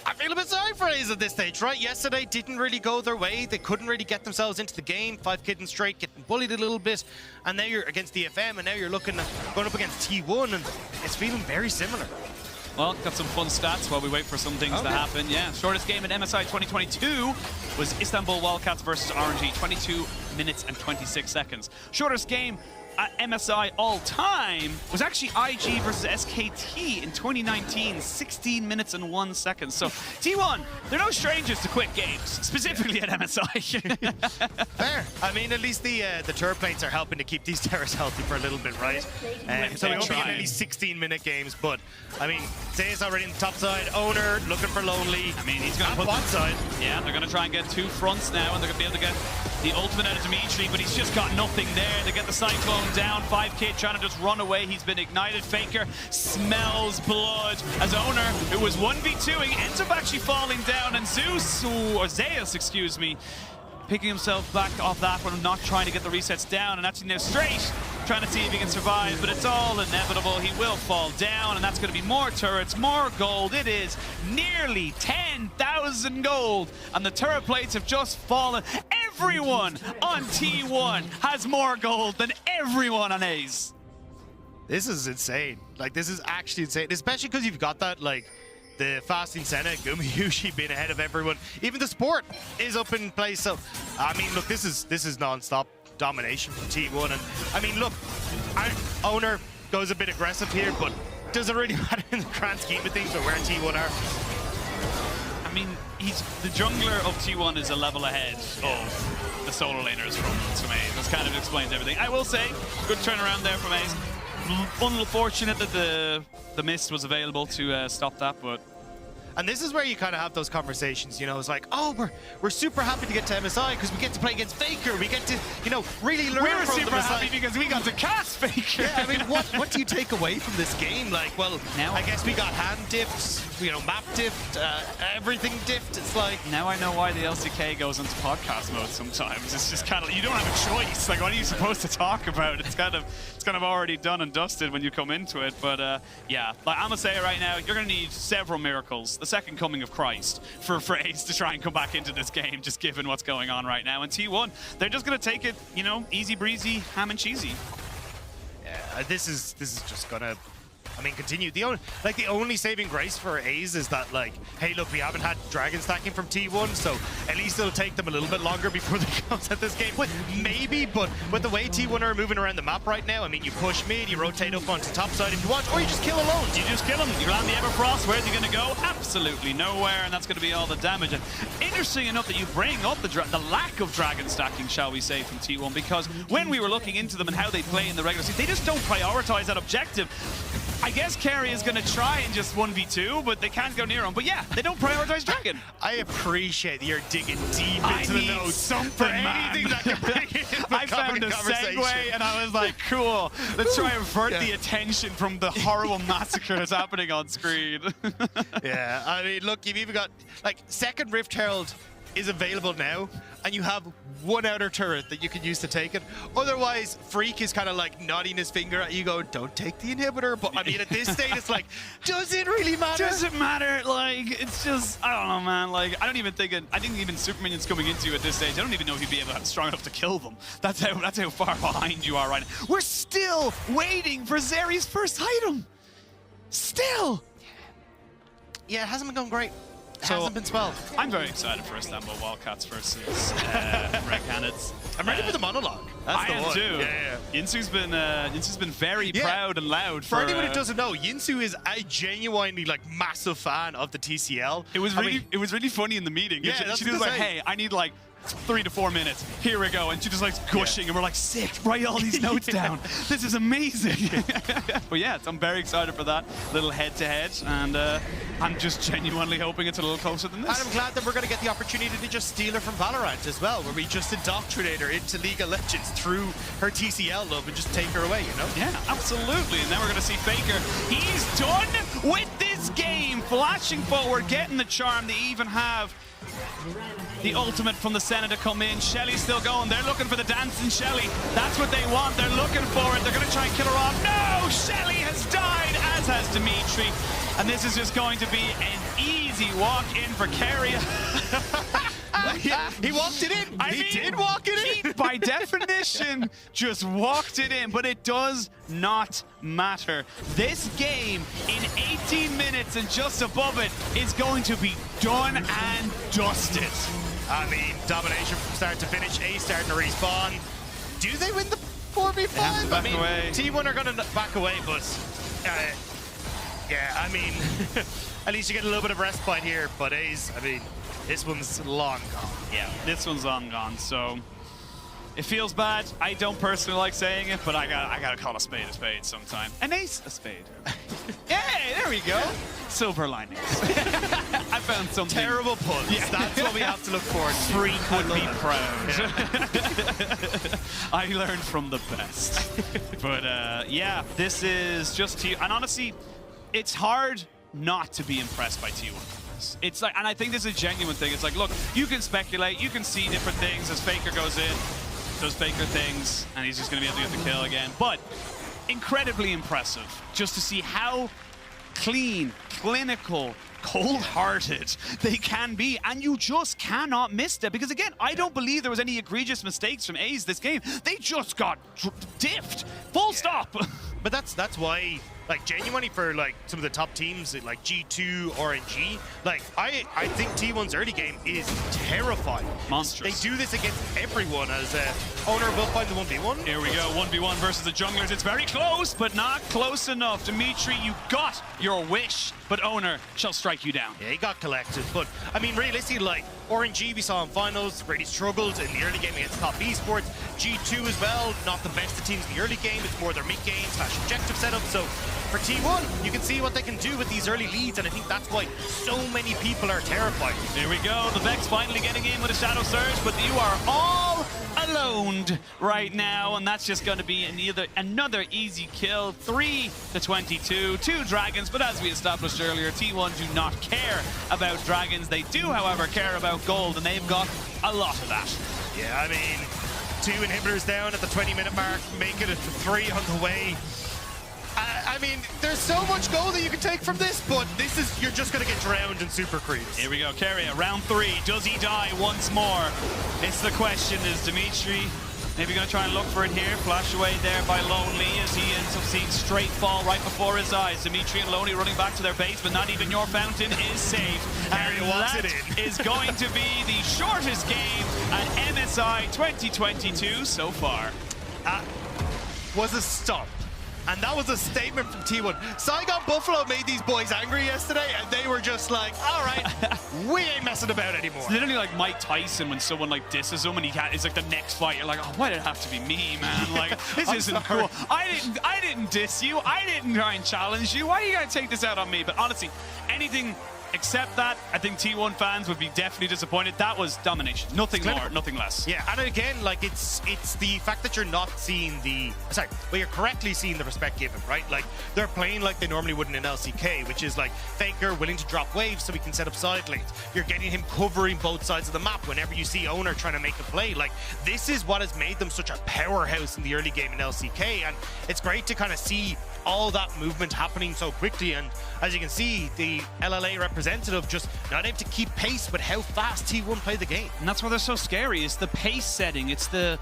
[SPEAKER 6] I feel a bit sorry for Ace at this stage, right? Yesterday didn't really go their way. They couldn't really get themselves into the game. 5kid and Straight getting bullied a little bit, and now you're against DFM, and now you're looking at going up against T1, and it's feeling very similar.
[SPEAKER 5] Well, got some fun stats while we wait for some things to happen. Yeah, shortest game in MSI 2022 was Istanbul Wildcats versus RNG, 22 minutes and 26 seconds. Shortest game at MSI all time was actually IG versus SKT in 2019, 16 minutes and 1 second. So T1, they're no strangers to quick games, specifically at MSI.
[SPEAKER 6] Fair. I mean, at least the turret plates are helping to keep these terrors healthy for a little bit, right? So we won't be in any 16-minute games, but I mean, Zay's already in the top side. Owner looking for Lonely.
[SPEAKER 5] I mean, he's going to put
[SPEAKER 6] one side.
[SPEAKER 5] Yeah, they're going to try and get two fronts now, and they're going to be able to get the ultimate out of Dimitri, but he's just got nothing there. They get the Cyclone him down. 5K trying to just run away. He's been ignited. Faker smells blood as Owner, who was 1v2ing, ends up actually falling down. And Zeus, or Zeus, excuse me, picking himself back off that one, not trying to get the resets down, and actually now straight, trying to see if he can survive, but it's all inevitable. He will fall down, and that's going to be more turrets, more gold. It is nearly 10,000 gold, and the turret plates have just fallen. Everyone on T1 has more gold than everyone on A's.
[SPEAKER 6] This is insane. Like, this is actually insane, especially because you've got that, like, the fasting Senna, Gumayusi being ahead of everyone. Even the support is up in place. So, I mean, look, this is non-stop domination from T1. And, I mean, look, our Owner goes a bit aggressive here, but does it really matter in the grand scheme of things or where T1 are?
[SPEAKER 5] I mean, he's the jungler of T1 is a level ahead of the solo laners from A's. This kind of explains everything. I will say, good turnaround there from A's. Unfortunate that the mist was available to stop that, but...
[SPEAKER 6] And this is where you kind of have those conversations, you know, it's like, oh, we're super happy to get to MSI because we get to play against Faker. We get to, you know, really learn
[SPEAKER 5] We're
[SPEAKER 6] from
[SPEAKER 5] super
[SPEAKER 6] them.
[SPEAKER 5] happy because we got to cast Faker.
[SPEAKER 6] Yeah, I mean, what do you take away from this game? Like, well,
[SPEAKER 5] now
[SPEAKER 6] I guess we got hand diffs, you know, map diffed, everything diffed. It's like...
[SPEAKER 5] Now I know why the LCK goes into podcast mode sometimes. It's just kind of, you don't have a choice. Like, what are you supposed to talk about? It's kind of already done and dusted when you come into it. But yeah, like I'm gonna say it right now, you're gonna need several miracles. The second coming of Christ for Ace to try and come back into this game, just given what's going on right now. And T1, they're just gonna take it, you know, easy breezy, ham and cheesy.
[SPEAKER 6] Yeah, this is just gonna, I mean, continue. The only saving grace for A's is that, like, hey, look, we haven't had dragon stacking from T1, so at least it'll take them a little bit longer before they come at this game. Maybe, but with the way T1 are moving around the map right now, I mean, you push mid, you rotate up onto top side if you want, or you just kill alone.
[SPEAKER 5] You just kill him. You land the Everfrost. Where's he going to go? Absolutely nowhere, and that's going to be all the damage. And interesting enough that you bring up the lack of dragon stacking, shall we say, from T1, because when we were looking into them and how they play in the regular season, they just don't prioritize that objective. I guess Carry is going to try and just 1v2, but they can't go near him. But yeah, they don't prioritize Dragon.
[SPEAKER 6] I appreciate that you're digging deep into the notes
[SPEAKER 5] something,
[SPEAKER 6] for anything that can bring it into
[SPEAKER 5] I found a segue, and I was like, cool. Let's try and avert the attention from the horrible massacre that's happening on screen.
[SPEAKER 6] Yeah, I mean, look, you've even got, like, second Rift Herald is available now, and you have one outer turret that you can use to take it. Otherwise, Freak is kind of like nodding his finger at you, going, don't take the inhibitor. But I mean, at this stage, it's like, does it really matter?
[SPEAKER 5] Does it matter? Like, it's just, I don't know, man. Like, I think even Super Minions coming into you at this stage, I don't even know if you'd be strong enough to kill them. That's how far behind you are right now. We're still waiting for Zeri's first item. Still.
[SPEAKER 6] Yeah, it hasn't been going great. Hasn't been spelled.
[SPEAKER 5] I'm very excited for Istanbul Wildcats versus Red Canids.
[SPEAKER 6] I'm ready for the monologue. That's
[SPEAKER 5] I
[SPEAKER 6] the
[SPEAKER 5] am
[SPEAKER 6] one.
[SPEAKER 5] too.
[SPEAKER 6] Yeah.
[SPEAKER 5] Yinsu's been very proud and loud.
[SPEAKER 6] For anyone who doesn't know, Yinsu is a genuinely massive fan of the TCL.
[SPEAKER 5] It was really funny in the meeting.
[SPEAKER 6] Yeah,
[SPEAKER 5] she was like, "Hey, I need like 3 to 4 minutes. Here we go." And she just like gushing, and we're like, "Sick! Write all these notes down. This is amazing." But yeah, I'm very excited for that little head-to-head, and I'm just genuinely hoping it's a little closer than this.
[SPEAKER 6] And I'm glad that we're going to get the opportunity to just steal her from Valorant as well, where we just indoctrinate her into League of Legends through her TCL love and just take her away, you know?
[SPEAKER 5] Yeah, absolutely. And then we're going to see Faker. He's done with this game. Flashing forward, getting the charm. They even have the ultimate from the Senna to come in. Shelly's still going. They're looking for the dancing Shelly. That's what they want. They're looking for it. They're going to try and kill her off. No! Shelly has died, as has Dimitri. And this is just going to be an easy walk in for Carry.
[SPEAKER 6] He walked it in. He did walk it in.
[SPEAKER 5] By definition, just walked it in. But it does not matter. This game in 18 minutes and just above it is going to be done and dusted.
[SPEAKER 6] I mean, domination from start to finish. A starting to respawn. Do they win the 4v5? I mean, T1 are going to back away, but yeah, I mean, at least you get a little bit of respite here. But A's, I mean, this one's long gone.
[SPEAKER 5] Yeah, this one's long gone. So It feels bad. I don't personally like saying it, but I gotta call a spade sometime. An ace a spade. Yeah, there we go. Silver linings. I found something.
[SPEAKER 6] Terrible puns.
[SPEAKER 5] Yeah.
[SPEAKER 6] That's what we have to look forward to.
[SPEAKER 5] Freak would be proud. I learned from the best. But yeah, this is just and honestly, it's hard not to be impressed by T1. It's like, and I think this is a genuine thing. It's like, look, you can speculate, you can see different things as Faker goes in, does Faker things, and he's just going to be able to get the kill again. But incredibly impressive just to see how clean, clinical, cold-hearted they can be, and you just cannot miss them. Because again, I don't believe there was any egregious mistakes from A's this game. They just got diffed. Full stop.
[SPEAKER 6] But that's why, like, genuinely for like some of the top teams like G2, RNG, like I think T1's early game is terrifying.
[SPEAKER 5] Monstrous.
[SPEAKER 6] They do this against everyone as Owner will find the 1v1.
[SPEAKER 5] Here we go, 1v1 versus the junglers. It's very close, but not close enough. Dimitri, you got your wish, but Owner shall strike you down.
[SPEAKER 6] Yeah, he got collected, but I mean, realistically, like RNG we saw in finals, really struggled in the early game against top esports. G2 as well, not the best of teams in the early game. It's more their mid game / objective setup. So for T1, you can see what they can do with these early leads, and I think that's why so many people are terrified.
[SPEAKER 5] Here we go, the Vex finally getting in with a Shadow Surge, but you are all alone right now, and that's just going to be another easy kill. 3-22, 2 dragons, but as we established earlier, T1 do not care about dragons. They do, however, care about gold, and they've got a lot of that.
[SPEAKER 6] Yeah, I mean, 2 inhibitors down at the 20-minute mark, make it a 3 on the way. I mean, there's so much gold that you can take from this, but this is, you're just going to get drowned in super creeps.
[SPEAKER 5] Here we go, Keria, round 3. Does he die once more? It's the question. Is Dimitri maybe going to try and look for it here? Flash away there by Lonely as he ends up seeing straight fall right before his eyes. Dimitri and Lonely running back to their base, but not even your fountain is safe. And that is going to be the shortest game at MSI 2022 so far.
[SPEAKER 6] That was a stomp. And that was a statement from T1. Saigon Buffalo made these boys angry yesterday, and they were just like, all right, we ain't messing about anymore.
[SPEAKER 5] It's literally like Mike Tyson when someone like disses him and it's like the next fight. You're like, oh, why did it have to be me, man? Like, this isn't cool. I didn't diss you. I didn't try and challenge you. Why are you going to take this out on me? But honestly, anything except that, I think T1 fans would be definitely disappointed. That was domination. Nothing more, nothing less.
[SPEAKER 6] Yeah, and again, like, it's the fact that you're not seeing you're correctly seeing the respect given, right? Like, they're playing like they normally would in an LCK, which is like Faker willing to drop waves so we can set up side lanes. You're getting him covering both sides of the map whenever you see Owner trying to make a play. Like, this is what has made them such a powerhouse in the early game in LCK, and it's great to kind of see all that movement happening so quickly. And as you can see, the LLA representative just not able to keep pace with how fast T1 play the game.
[SPEAKER 5] And that's why they're so scary. It's the pace setting. It's the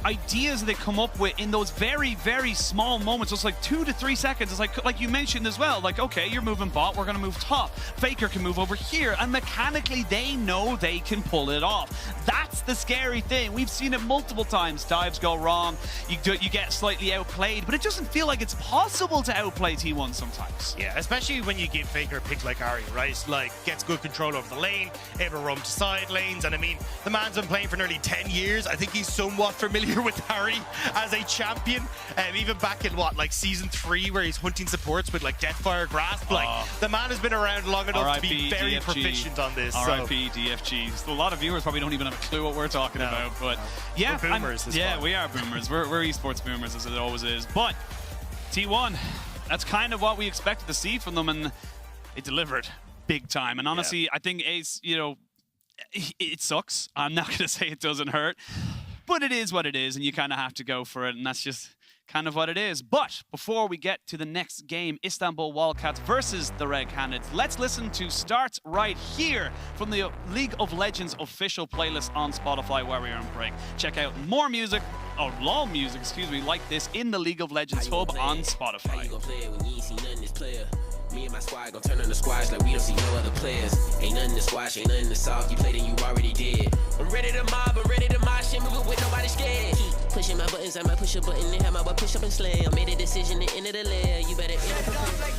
[SPEAKER 5] ideas they come up with in those very, very small moments. It's like 2 to 3 seconds. It's like you mentioned as well, like, okay, you're moving bot, we're going to move top. Faker can move over here. And mechanically, they know they can pull it off. That's the scary thing. We've seen it multiple times. Dives go wrong. You get slightly outplayed, but it doesn't feel like it's possible to outplay T1 sometimes.
[SPEAKER 6] Yeah, especially when you give Faker a pick like Ari, right? Like, gets good control over the lane, able to roam to side lanes, and I mean, the man's been playing for nearly 10 years. I think he's somewhat familiar with Ari as a champion. Even back in, like Season 3, where he's hunting supports with, like, Deathfire Grasp. Like, the man has been around long enough to be very DFG. Proficient on this.
[SPEAKER 5] RIP DFG. A lot of viewers probably don't even have a clue what we're talking about, but yeah.
[SPEAKER 6] We're boomers.
[SPEAKER 5] Yeah, we are boomers. We're esports boomers, as it always is. But T1, that's kind of what we expected to see from them, and it delivered big time. And honestly, I think Ace, it sucks. I'm not going to say it doesn't hurt, but it is what it is, and you kind of have to go for it, and that's just kind of what it is. But before we get to the next game, Istanbul Wildcats versus the Red Canids, let's listen to Starts right here from the League of Legends official playlist on Spotify while we're on break. Check out more music, or LOL music, like this in the League of Legends hub on Spotify.
[SPEAKER 16] Me and my squad gon' turn on the squash like we don't see no other players. Ain't nothing to squash, ain't nothing to solve. You played and you already did. I'm ready to mob, I'm ready to mosh, and move it with nobody scared. Keep pushing my buttons, I might push a button and have my butt push up and slam. Made a decision to end of the layer. You better end up.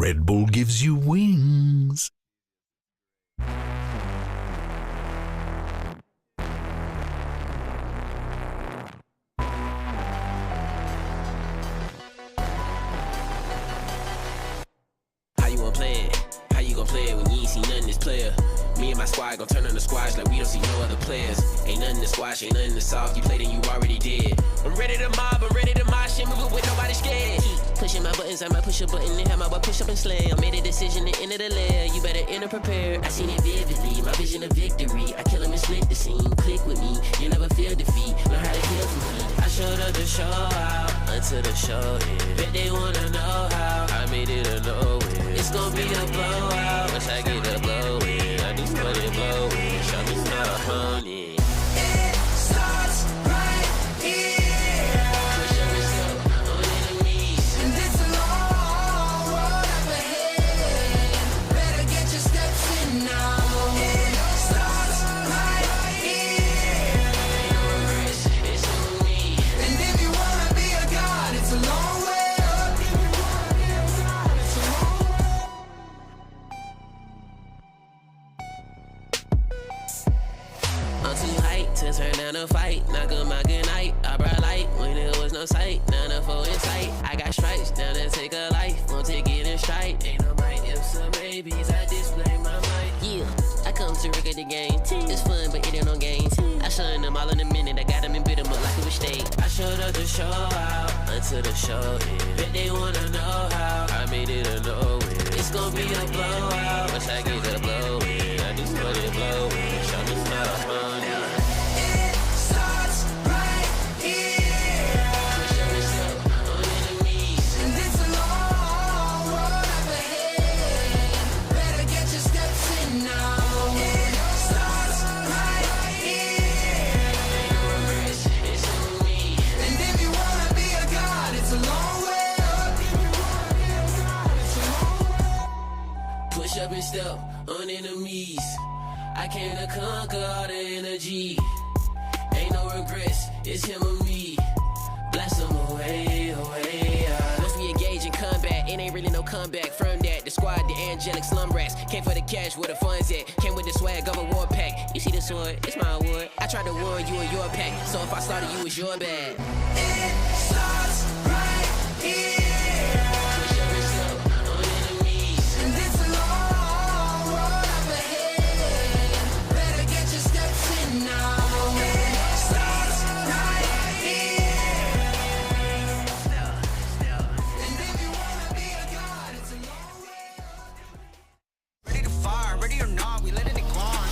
[SPEAKER 4] Red Bull gives you wings.
[SPEAKER 16] How you gonna play it? How you gonna play it when you ain't see nothing this player? Me and my squad gon' turn on the squash like we don't see no other players. Ain't nothing to squash, ain't nothing to solve. You played and you already did. I'm ready to mob, I'm ready to mosh and move it with nobody scared. Keep pushing my buttons, I might push a button and have my butt push up and slam. Made a decision to enter the lair. You better enter prepared. I seen it vividly, my vision of victory. I kill him and split the scene. Click with me, you never feel defeat. Learn how to kill from heat. I showed up to show out until the show ends. Bet they wanna know how I made it a no-win. It's gonna be a blowout once I get a blow in. I just put it blow in. Show me not a honey.
[SPEAKER 7] It starts right here.
[SPEAKER 16] Push up yourself on enemies.
[SPEAKER 7] And it's a long road up ahead. Better get your steps in now. It starts right here.
[SPEAKER 16] Ain't no regrets, it's on me.
[SPEAKER 7] And if you wanna be a god, it's a long way up. If you wanna be a god, it's a long way up.
[SPEAKER 16] I'm too hyped to turn down a fight. Knock on my good night. I brought light when there was no sight. Now the foe in sight. I got stripes down to take a life. Won't take it in stride. Ain't no might, ifs or maybes. I display my might. Yeah, I come to record the game. It's fun, but it ain't no games. I shun them all in a minute. I got them and bit them up like it was state. I showed up to show out until the show ends. Bet they wanna know how I made it a no-win. It's gonna be a blowout once I get a blow in. I just put it blow in. Show me not a honey.
[SPEAKER 7] It starts right here.
[SPEAKER 16] Push up yourself on enemies.
[SPEAKER 7] And it's a long road up ahead. Better get your steps in now. It starts right here.
[SPEAKER 16] Ain't no regrets, it's on me.
[SPEAKER 7] And if you wanna be a god, it's a long way up. If you wanna be a god, it's a long way up.
[SPEAKER 16] Push up and step on enemies. I came to conquer all the energy. Ain't no regrets, it's him or me. Blast him away, away. Once we engage in combat, it ain't really no comeback from that. The squad, the angelic slum rats. Came for the cash, where the funds at. Came with the swag of a war pack. You see the sword, it's my award. I tried to warn you and your pack, so if I started you, it's your bad.
[SPEAKER 7] It starts right here.
[SPEAKER 16] Push up and step on enemies.
[SPEAKER 7] And it's a long road up ahead. Better get your steps in now. It starts right here. And if you wanna be a god, it's a long way up. Ready to fire, ready or not, we letting it go on.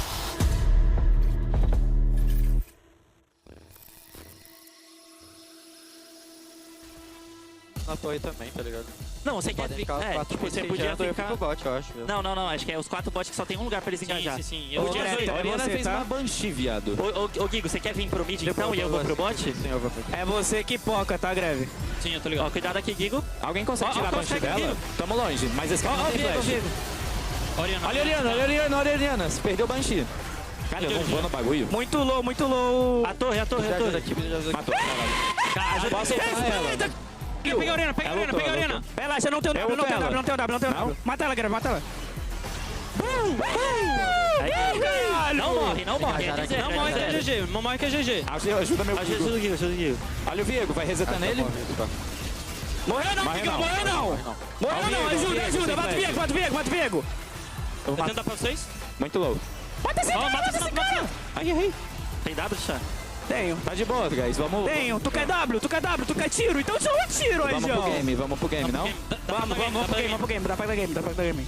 [SPEAKER 18] Na torre também, tá ligado?
[SPEAKER 23] Não, você quer ficar. É, tipo, você podia ficar.
[SPEAKER 18] Pro bot, eu acho.
[SPEAKER 23] Não, não, não. Acho que é os 4 bots que só tem um lugar pra eles engajar.
[SPEAKER 18] Sim, sim.
[SPEAKER 23] Eu direto.
[SPEAKER 18] Oriana fez uma Banshee, viado.
[SPEAKER 23] Ô, Guigo, você quer vir pro mid então e eu vou pro bot?
[SPEAKER 18] Sim, eu vou pro bot. É você que poca, tá, Greve?
[SPEAKER 23] Sim, eu tô ligado. Ó, cuidado aqui, Guigo.
[SPEAKER 18] Alguém consegue tirar a Banshee dela? Tamo longe, mas esse cara não tem flash.
[SPEAKER 23] Oriana.
[SPEAKER 18] Olha a Oriana, olha a Oriana, olha a Oriana. Você perdeu o Banshee. Cara, eu não vou no bagulho. Muito low, muito low.
[SPEAKER 23] A torre, a torre, a torre.
[SPEAKER 18] Matou, caralho. Posso soltar ela?
[SPEAKER 23] Pega a Oriana, pega a Oriana, pega a Oriana. Pega lá, você não tem o W, não tem o W, não tem o W, não tem o W. Mata ela, Greve, mata ela. Não morre, não morre.
[SPEAKER 18] Não morre que é GG, não morre que é GG. Ajuda meu Guigo.
[SPEAKER 23] Ajuda o Guigo, ajuda o Guigo.
[SPEAKER 18] Olha o Viego, vai resetar nele.
[SPEAKER 23] Morreu não, Guigo, morreu não.
[SPEAKER 18] Morreu não, ajuda, ajuda. Bate o Viego, bate o Viego, bate o Viego.
[SPEAKER 23] Eu vou tentar pra vocês.
[SPEAKER 18] Muito low.
[SPEAKER 23] Mata esse cara, mata esse cara.
[SPEAKER 18] Ai, errei.
[SPEAKER 23] Tem W, chá?
[SPEAKER 18] Tenho. Tá de boa, guys. Vamos.
[SPEAKER 23] Tenho. Tu quer W, tu quer W, tu quer tiro. Então só um tiro aí, João.
[SPEAKER 18] Vamos pro game, não?
[SPEAKER 23] Vamos pro game. Dá pra dar game, dá pra dar game.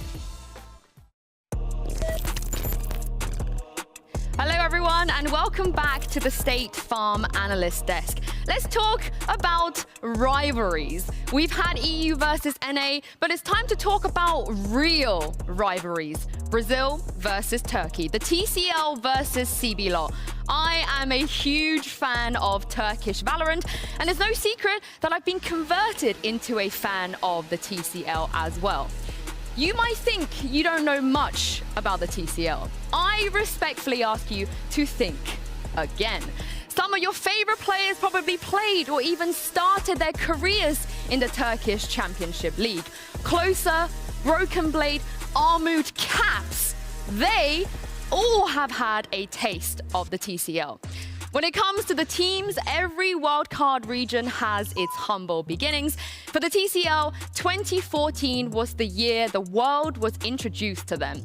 [SPEAKER 17] Hello everyone and welcome back to the State Farm Analyst Desk. Let's talk about rivalries. We've had EU versus NA, but it's time to talk about real rivalries. Brazil versus Turkey, the TCL versus CBLOL. I am a huge fan of Turkish Valorant, and it's no secret that I've been converted into a fan of the TCL as well. You might think you don't know much about the TCL. I respectfully ask you to think again. Some of your favorite players probably played or even started their careers in the Turkish Championship League. Closer, Broken Blade, Armut, Caps, they all have had a taste of the TCL. When it comes to the teams, every wildcard region has its humble beginnings. For the TCL, 2014 was the year the world was introduced to them.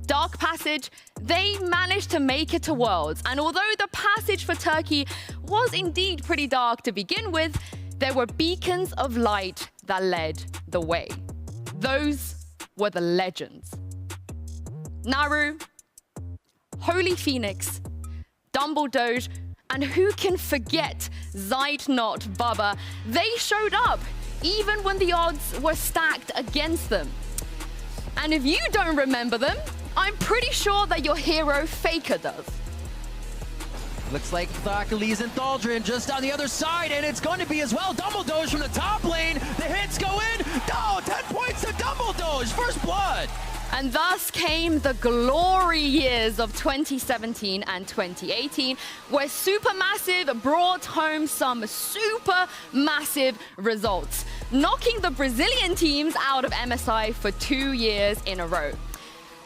[SPEAKER 17] Dark Passage, they managed to make it to Worlds, and although the passage for Turkey was indeed pretty dark to begin with, there were beacons of light that led the way. Those were the legends. Naru, Holy Phoenix, Dumbledore, and who can forget Zeitnot Baba? They showed up even when the odds were stacked against them. And if you don't remember them, I'm pretty sure that your hero Faker does.
[SPEAKER 19] Looks like Thakali's and Thaldrin just on the other side, and it's going to be as well. Dumbledore from the top lane. The hits go in. Oh, 10 points to Dumbledore. First blood.
[SPEAKER 17] And thus came the glory years of 2017 and 2018, where Supermassive brought home some supermassive results, knocking the Brazilian teams out of MSI for 2 years in a row.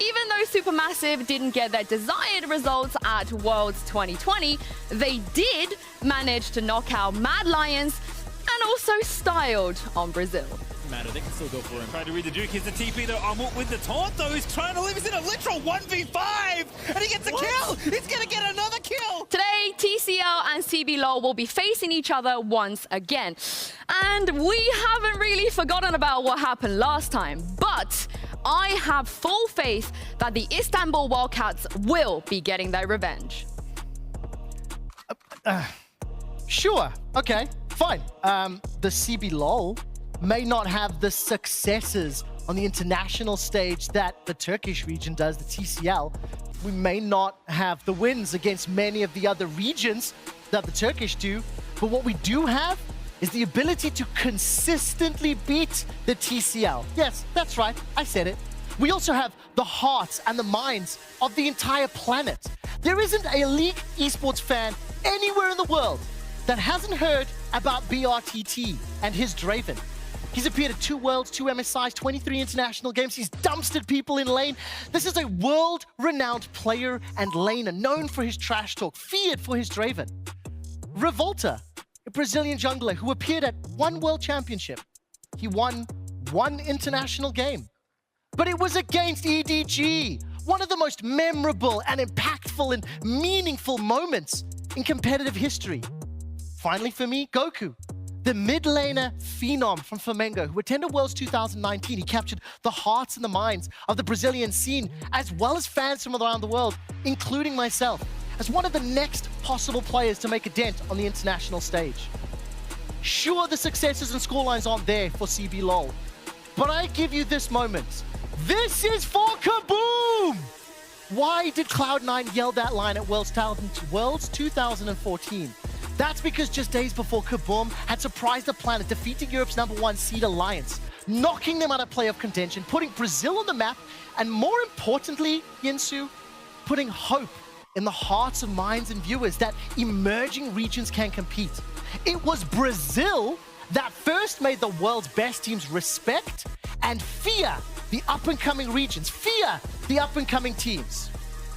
[SPEAKER 17] Even though Supermassive didn't get their desired results at Worlds 2020, they did manage to knock out Mad Lions and also styled on Brazil.
[SPEAKER 23] Matter, they can still go for him.
[SPEAKER 14] Trying to read the Duke. Here's the TP though. Armut with the taunt though. He's trying to live. He's in a literal 1v5 and he gets a kill. He's gonna get another kill.
[SPEAKER 17] Today, TCL and CBLOL will be facing each other once again. And we haven't really forgotten about what happened last time, but I have full faith that the Istanbul Wildcats will be getting their revenge.
[SPEAKER 11] Sure, okay, fine. The CBLOL may not have the successes on the international stage that the Turkish region does, the TCL. We may not have the wins against many of the other regions that the Turkish do, but what we do have is the ability to consistently beat the TCL. Yes, that's right, I said it. We also have the hearts and the minds of the entire planet. There isn't a League esports fan anywhere in the world that hasn't heard about BRTT and his Draven. He's appeared at 2 Worlds, 2 MSIs, 23 international games. He's dumpstered people in lane. This is a world-renowned player and laner, known for his trash talk, feared for his Draven. Revolta, a Brazilian jungler who appeared at 1 World Championship. He won 1 international game. But it was against EDG, one of the most memorable and impactful and meaningful moments in competitive history. Finally for me, Goku, the mid laner phenom from Flamengo who attended Worlds 2019. He captured the hearts and the minds of the Brazilian scene, as well as fans from around the world, including myself, as one of the next possible players to make a dent on the international stage. Sure, the successes and scorelines aren't there for CBLOL, but I give you this moment. This is for Kaboom! Why did Cloud9 yell that line at Worlds 2014? That's because just days before, Kaboom had surprised the planet, defeating Europe's #1 seed Alliance, knocking them out of playoff contention, putting Brazil on the map, and more importantly, Yinsu, putting hope in the hearts and minds and viewers that emerging regions can compete. It was Brazil that first made the world's best teams respect and fear the up-and-coming regions, fear the up-and-coming teams.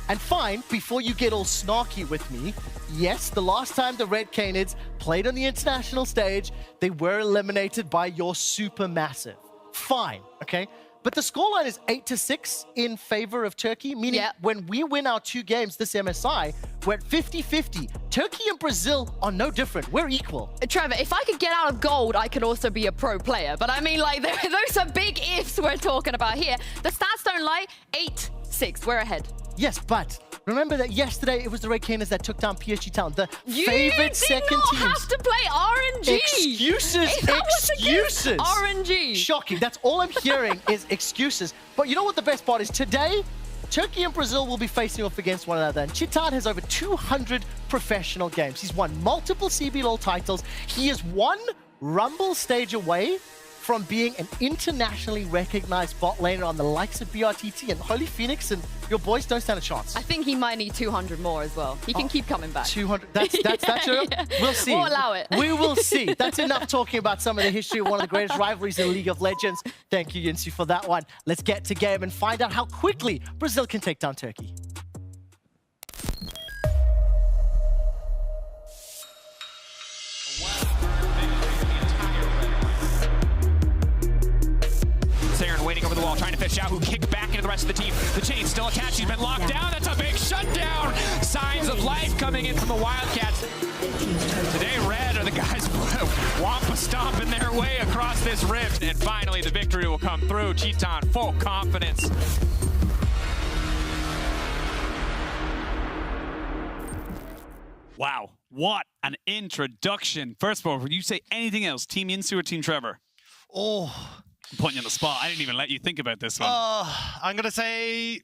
[SPEAKER 11] And fine, before you get all snarky with me, yes, the last time the Red Canids played on the international stage, they were eliminated by your Supermassive. Fine, okay? But the scoreline is 8-6 in favor of Turkey, meaning when we win our 2 games this MSI, we're at 50-50. Turkey and Brazil are no different. We're equal.
[SPEAKER 17] Trevor, if I could get out of gold, I could also be a pro player. But I mean, like, those are big ifs we're talking about here. The stats don't lie. 8-6, we're ahead.
[SPEAKER 11] Yes, but remember that yesterday it was the Red Canids that took down PSG Talent, the favorite second teams.
[SPEAKER 17] You did not have to play RNG.
[SPEAKER 11] Excuses, excuses.
[SPEAKER 17] RNG.
[SPEAKER 11] Shocking. That's all I'm hearing is excuses. But you know what the best part is? Today, Turkey and Brazil will be facing off against one another. And Chitan has over 200 professional games. He's won multiple CBLOL titles. He is 1 Rumble stage away from being an internationally recognized bot laner on the likes of BRTT and Holy Phoenix, and your boys don't stand a chance.
[SPEAKER 17] I think he might need 200 more as well. He can keep coming back.
[SPEAKER 11] 200. That's enough.
[SPEAKER 17] Yeah.
[SPEAKER 11] We'll see.
[SPEAKER 17] We'll allow it.
[SPEAKER 11] We will see. That's enough talking about some of the history of one of the greatest rivalries in League of Legends. Thank you, Yinsu, for that one. Let's get to game and find out how quickly Brazil can take down Turkey.
[SPEAKER 2] Saren waiting over the wall, trying to fish out, who kicked back into the rest of the team. The chain's still attached, he's been locked down. That's a big shutdown. Signs of life coming in from the Wildcats. Today, Red are the guys wampa stomping their way across this rift. And finally, the victory will come through. Cheaton, full confidence.
[SPEAKER 5] Wow, what an introduction. First of all, would you say anything else, Team Yinsu or Team Trevor?
[SPEAKER 6] Oh.
[SPEAKER 5] I'm putting you on the spot. I didn't even let you think about this one.
[SPEAKER 6] I'm going to say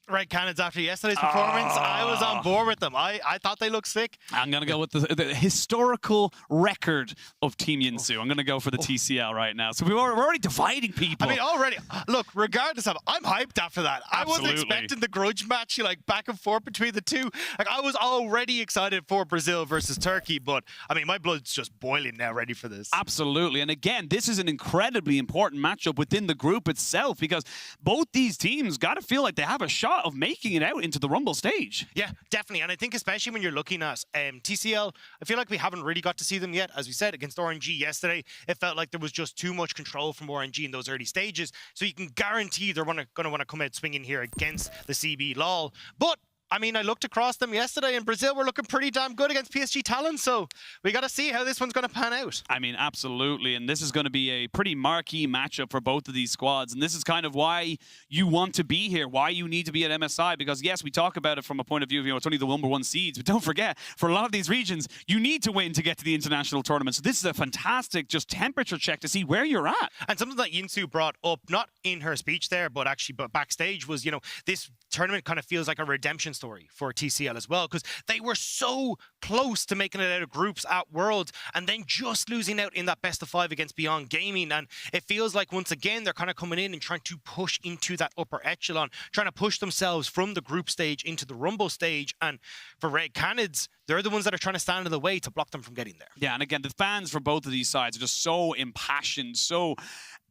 [SPEAKER 6] Red Cannons after yesterday's performance. I was on board with them. I thought they looked sick.
[SPEAKER 5] I'm going to go with the historical record of Team Yinsu. I'm going to go for the TCL right now. So we're already dividing people.
[SPEAKER 6] I mean, already, look, regardless of, I'm hyped after that. I wasn't expecting the grudge match, like back and forth between the two. Like, I was already excited for Brazil versus Turkey, but I mean, my blood's just boiling now, ready for this.
[SPEAKER 5] Absolutely. And again, this is an incredibly important matchup within the group itself, because both these teams got to feel like they have a shot of making it out into the Rumble stage.
[SPEAKER 6] Yeah, definitely. And I think especially when you're looking at TCL, I feel like we haven't really got to see them yet. As we said, against RNG yesterday, it felt like there was just too much control from RNG in those early stages. So you can guarantee they're going to want to come out swinging here against the CB LOL. But I mean, I looked across them yesterday, and Brazil were looking pretty damn good against PSG Talon, so we got to see how this one's going to pan out.
[SPEAKER 5] I mean, absolutely, and this is going to be a pretty marquee matchup for both of these squads, and this is kind of why you want to be here, why you need to be at MSI, because yes, we talk about it from a point of view of, it's only the number one seeds, but don't forget, for a lot of these regions, you need to win to get to the international tournament, so this is a fantastic just temperature check to see where you're at.
[SPEAKER 6] And something that Yinsu brought up, not in her speech there, but actually backstage, was, this tournament kind of feels like a redemption story for TCL as well, because they were so close to making it out of groups at Worlds and then just losing out in that best of 5 against Beyond Gaming. And it feels like once again they're kind of coming in and trying to push into that upper echelon, trying to push themselves from the group stage into the Rumble stage. And for Red Canids, they're the ones that are trying to stand in the way to block them from getting there.
[SPEAKER 5] Yeah, and again, the fans for both of these sides are just so impassioned, so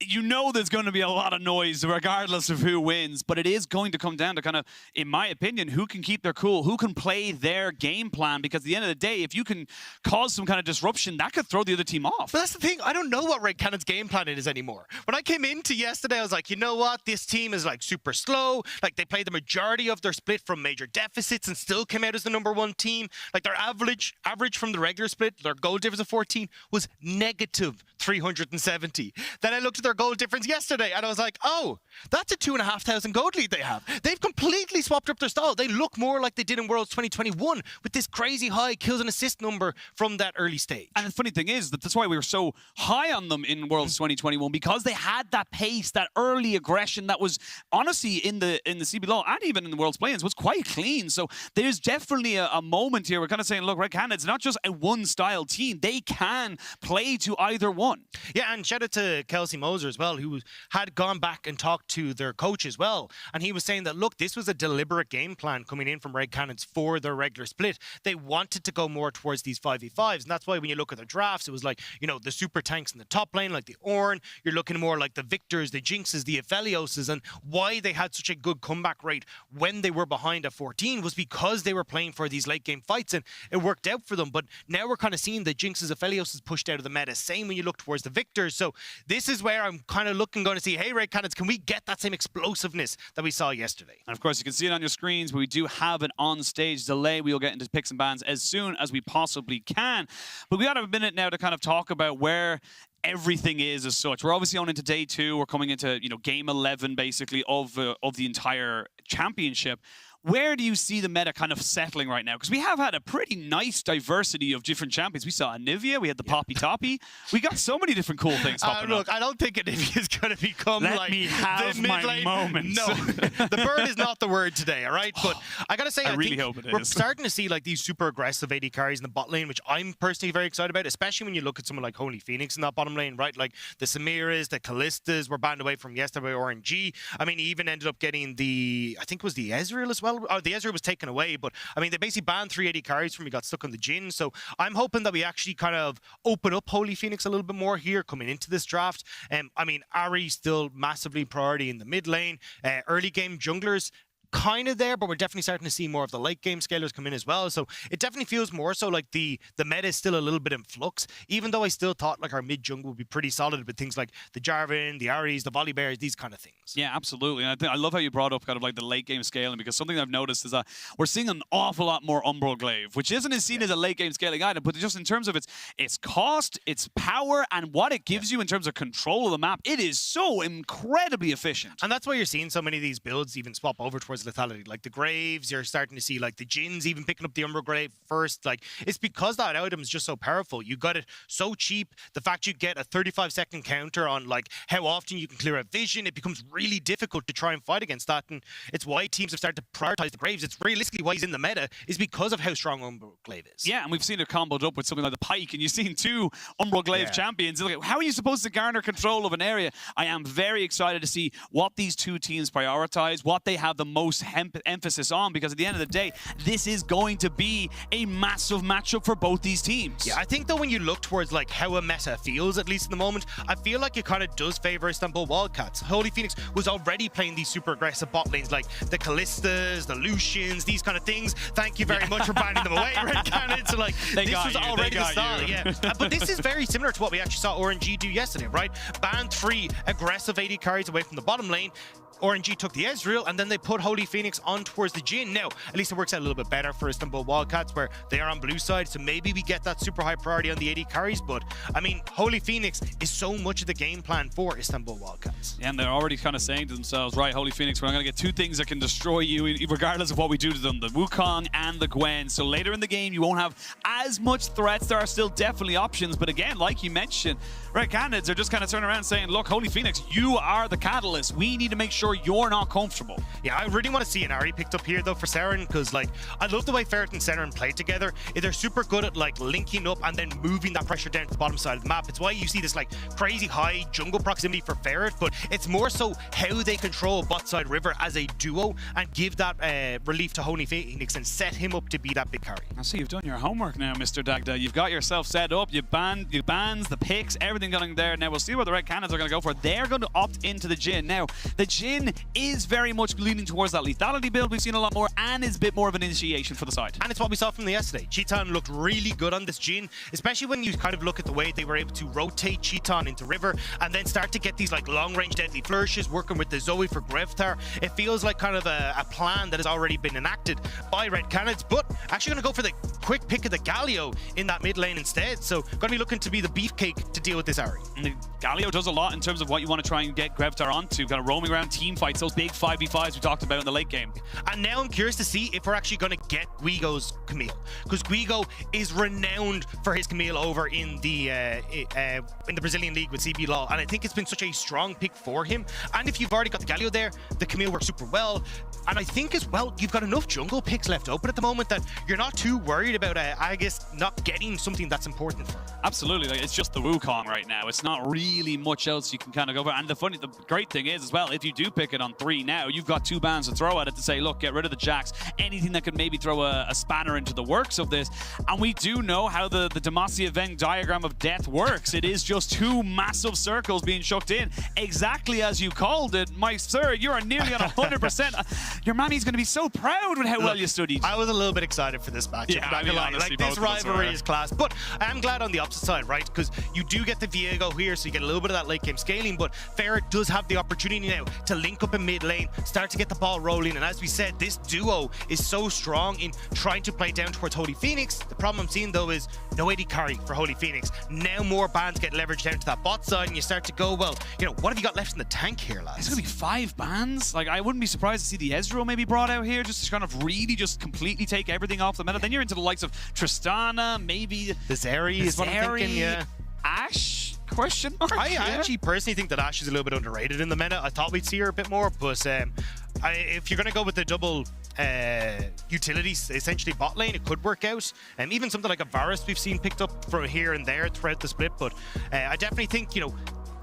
[SPEAKER 5] there's going to be a lot of noise regardless of who wins, but it is going to come down to kind of, in my opinion, who can keep their cool, who can play their game plan, because at the end of the day, if you can cause some kind of disruption, that could throw the other team off.
[SPEAKER 6] But that's the thing, I don't know what Red Cannon's game plan is anymore. When I came into yesterday, I was like, you know what, this team is like super slow, like they played the majority of their split from major deficits and still came out as the number one team. Like their average from the regular split, their goal difference of 14 was negative 370. Then I looked at their goal difference yesterday and I was like, oh, that's a 2,500 gold lead they have. They've completely swapped up their style. They look more like they did in Worlds 2021 with this crazy high kills and assist number from that early stage.
[SPEAKER 5] And the funny thing is that that's why we were so high on them in Worlds 2021, because they had that pace, that early aggression that was honestly in the CBLOL and even in the Worlds play-ins was quite clean. So there's definitely a moment here. We're kind of saying, look, Red Cannon, it's not just a one-style team. They can play to either one.
[SPEAKER 6] Yeah, and shout out to Kelsey Moser as well, who had gone back and talked to their coach as well. And he was saying that, look, this was a deliberate game plan coming in from Red Cannons for their regular split. They wanted to go more towards these 5v5s. And that's why when you look at the drafts, it was like, the super tanks in the top lane, like the Ornn. You're looking more like the Victors, the Jinxes, the Aphelioses. And why they had such a good comeback rate when they were behind at 14 was because they were playing for these late game fights. And it worked out for them. But now we're kind of seeing the Jinxes, Aphelioses pushed out of the meta. Same when you look towards the Victors. So this is where I'm kind of going to see, hey, Red Cannons, can we get that same explosiveness that we saw yesterday?
[SPEAKER 5] And of course, you can see it on your screens, but we do have an on-stage delay. We'll get into picks and bans as soon as we possibly can. But we got a minute now to kind of talk about where everything is as such. We're obviously on into day 2. We're coming into, game 11, basically, of the entire championship. where do you see the meta kind of settling right now? Because we have had a pretty nice diversity of different champions. We saw Anivia, we had the Poppy Toppy. We got so many different cool things popping
[SPEAKER 6] Look,
[SPEAKER 5] up.
[SPEAKER 6] I don't think Anivia is going to become
[SPEAKER 5] Let
[SPEAKER 6] like
[SPEAKER 5] me have
[SPEAKER 6] the
[SPEAKER 5] my
[SPEAKER 6] mid-lane.
[SPEAKER 5] moments.
[SPEAKER 6] No, the bird is not the word today, all right? But I got to say,
[SPEAKER 5] I really
[SPEAKER 6] think
[SPEAKER 5] hope it
[SPEAKER 6] we're
[SPEAKER 5] is.
[SPEAKER 6] starting to see like these super aggressive AD carries in the bot lane, which I'm personally very excited about, especially when you look at someone like Holy Phoenix in that bottom lane, right? Like the Samiras, the Kallistas were banned away from yesterday by RNG. I mean, he even ended up getting I think it was the Ezreal as well. Oh, the Ezreal was taken away, but I mean, they basically banned 380 carries from he got stuck on the Jhin. So I'm hoping that we actually kind of open up Holy Phoenix a little bit more here coming into this draft. I mean, Ahri still massively priority in the mid lane. Early game junglers, kind of there, but we're definitely starting to see more of the late game scalers come in as well. So it definitely feels more so like the meta is still a little bit in flux, even though I still thought like our mid jungle would be pretty solid with things like the Jarvan, the Aries, the Volibears, these kind of things.
[SPEAKER 5] Yeah, absolutely. And I love how you brought up kind of like the late game scaling, because something I've noticed is that we're seeing an awful lot more Umbral Glaive, which isn't as seen as a late game scaling item, but just in terms of its cost, its power, and what it gives you in terms of control of the map, it is so incredibly efficient.
[SPEAKER 6] And that's why you're seeing so many of these builds even swap over towards lethality. Like the Graves, you're starting to see like the Jins even picking up the Umbral Glaive first. Like it's because that item is just so powerful. You got it so cheap. The fact you get a 35-second counter on like how often you can clear a vision, it becomes really difficult to try and fight against that. And it's why teams have started to prioritize the Graves. It's realistically why he's in the meta is because of how strong Umbral Glaive is.
[SPEAKER 5] Yeah, and we've seen it comboed up with something like the Pike, and you've seen two Umbral Glaive champions. Look, how are you supposed to garner control of an area? I am very excited to see what these two teams prioritize, what they have the most emphasis on, because at the end of the day, this is going to be a massive matchup for both these teams.
[SPEAKER 6] Yeah, I think though when you look towards like how a meta feels, at least in the moment, I feel like it kind of does favor Istanbul Wildcats. Holy Phoenix was already playing these super aggressive bot lanes like the Kallistas, the Lucians, these kind of things. Thank you very much for banning them away, Red Cannon. So like this was already the style, yeah. But this is very similar to what we actually saw RNG do yesterday, right? Ban 3 aggressive AD carries away from the bottom lane. RNG took the Ezreal, and then they put Holy Phoenix on towards the Jhin. Now, at least it works out a little bit better for Istanbul Wildcats, where they are on blue side, so maybe we get that super high priority on the AD carries, but, I mean, Holy Phoenix is so much of the game plan for Istanbul Wildcats.
[SPEAKER 5] Yeah, and they're already kind of saying to themselves, right, Holy Phoenix, we're going to get two things that can destroy you, regardless of what we do to them, the Wukong and the Gwen. So later in the game, you won't have as much threats. There are still definitely options, but again, like you mentioned, Red Canids are just kind of turning around saying, look, Holy Phoenix, you are the catalyst. We need to make sure you're not comfortable.
[SPEAKER 6] Yeah, I really want to see an Ahri picked up here, though, for Seren, because, like, I love the way Ferret and Seren play together. They're super good at, like, linking up and then moving that pressure down to the bottom side of the map. It's why you see this, like, crazy high jungle proximity for Ferret, but it's more so how they control bot side river as a duo and give that relief to Holy Phoenix and set him up to be that big carry.
[SPEAKER 5] I see you've done your homework now, Mr. Dagda. You've got yourself set up. You bans, the picks, everything going there. Now we'll see what the Red Canids are going to go for. They're going to opt into the Jhin. Now, the Jhin is very much leaning towards that lethality build we've seen a lot more, and is a bit more of an initiation for the side.
[SPEAKER 6] And it's what we saw from the yesterday. Cheetan looked really good on this Jhin, especially when you kind of look at the way they were able to rotate Cheetan into river and then start to get these like long-range deadly flourishes working with the Zoe for Grevtar. It feels like kind of a plan that has already been enacted by Red Canids, but actually going to go for the quick pick of the Galio in that mid lane instead. So going to be looking to be the beefcake to deal with this Ahri.
[SPEAKER 5] And the Galio does a lot in terms of what you want to try and get Grevtar onto, kind of roaming around team fights, those big 5v5s we talked about in the late game.
[SPEAKER 6] And now I'm curious to see if we're actually going to get Guigo's Camille, because Guigo is renowned for his Camille over in the Brazilian league with CB Law, and I think it's been such a strong pick for him. And if you've already got the Galio there, the Camille works super well. And I think as well, you've got enough jungle picks left open at the moment that you're not too worried about, I guess, not getting something that's important for him.
[SPEAKER 5] Absolutely, like, it's just the Wukong right now. It's not really much else you can kind of go for. And the great thing is as well, if you do pick it on 3 now, you've got 2 bans to throw at it to say, look, get rid of the Jax, anything that could maybe throw a spanner into the works of this. And we do know how the Demacia Venn diagram of death works. It is just 2 massive circles being chucked in, exactly as you called it. My sir, you are nearly on 100%. Your mammy's going to be so proud with how well you studied.
[SPEAKER 6] I was a little bit excited for this match.
[SPEAKER 5] Yeah, I mean, honestly,
[SPEAKER 6] like, this rivalry is class. But I'm glad on the opposite side, right? Because you do get the Viego here, so you get a little bit of that late game scaling, but Ferret does have the opportunity now to link up in mid lane, start to get the ball rolling. And as we said, this duo is so strong in trying to play down towards Holy Phoenix. The problem I'm seeing though is no AD carry for Holy Phoenix. Now more bans get leveraged down to that bot side, and you start to go, well, you know, what have you got left in the tank here, lads?
[SPEAKER 5] It's going to be 5 bans. Like, I wouldn't be surprised to see the Ezreal maybe brought out here just to kind of really just completely take everything off the meta. Then you're into the likes of Tristana, maybe
[SPEAKER 6] the Zeri is what I'm thinking, yeah.
[SPEAKER 5] Ash? Question mark?
[SPEAKER 6] I actually personally think that Ash is a little bit underrated in the meta. I thought we'd see her a bit more, but if you're going to go with the double utilities, essentially bot lane, it could work out. And even something like a Varus we've seen picked up from here and there throughout the split. But I definitely think, you know,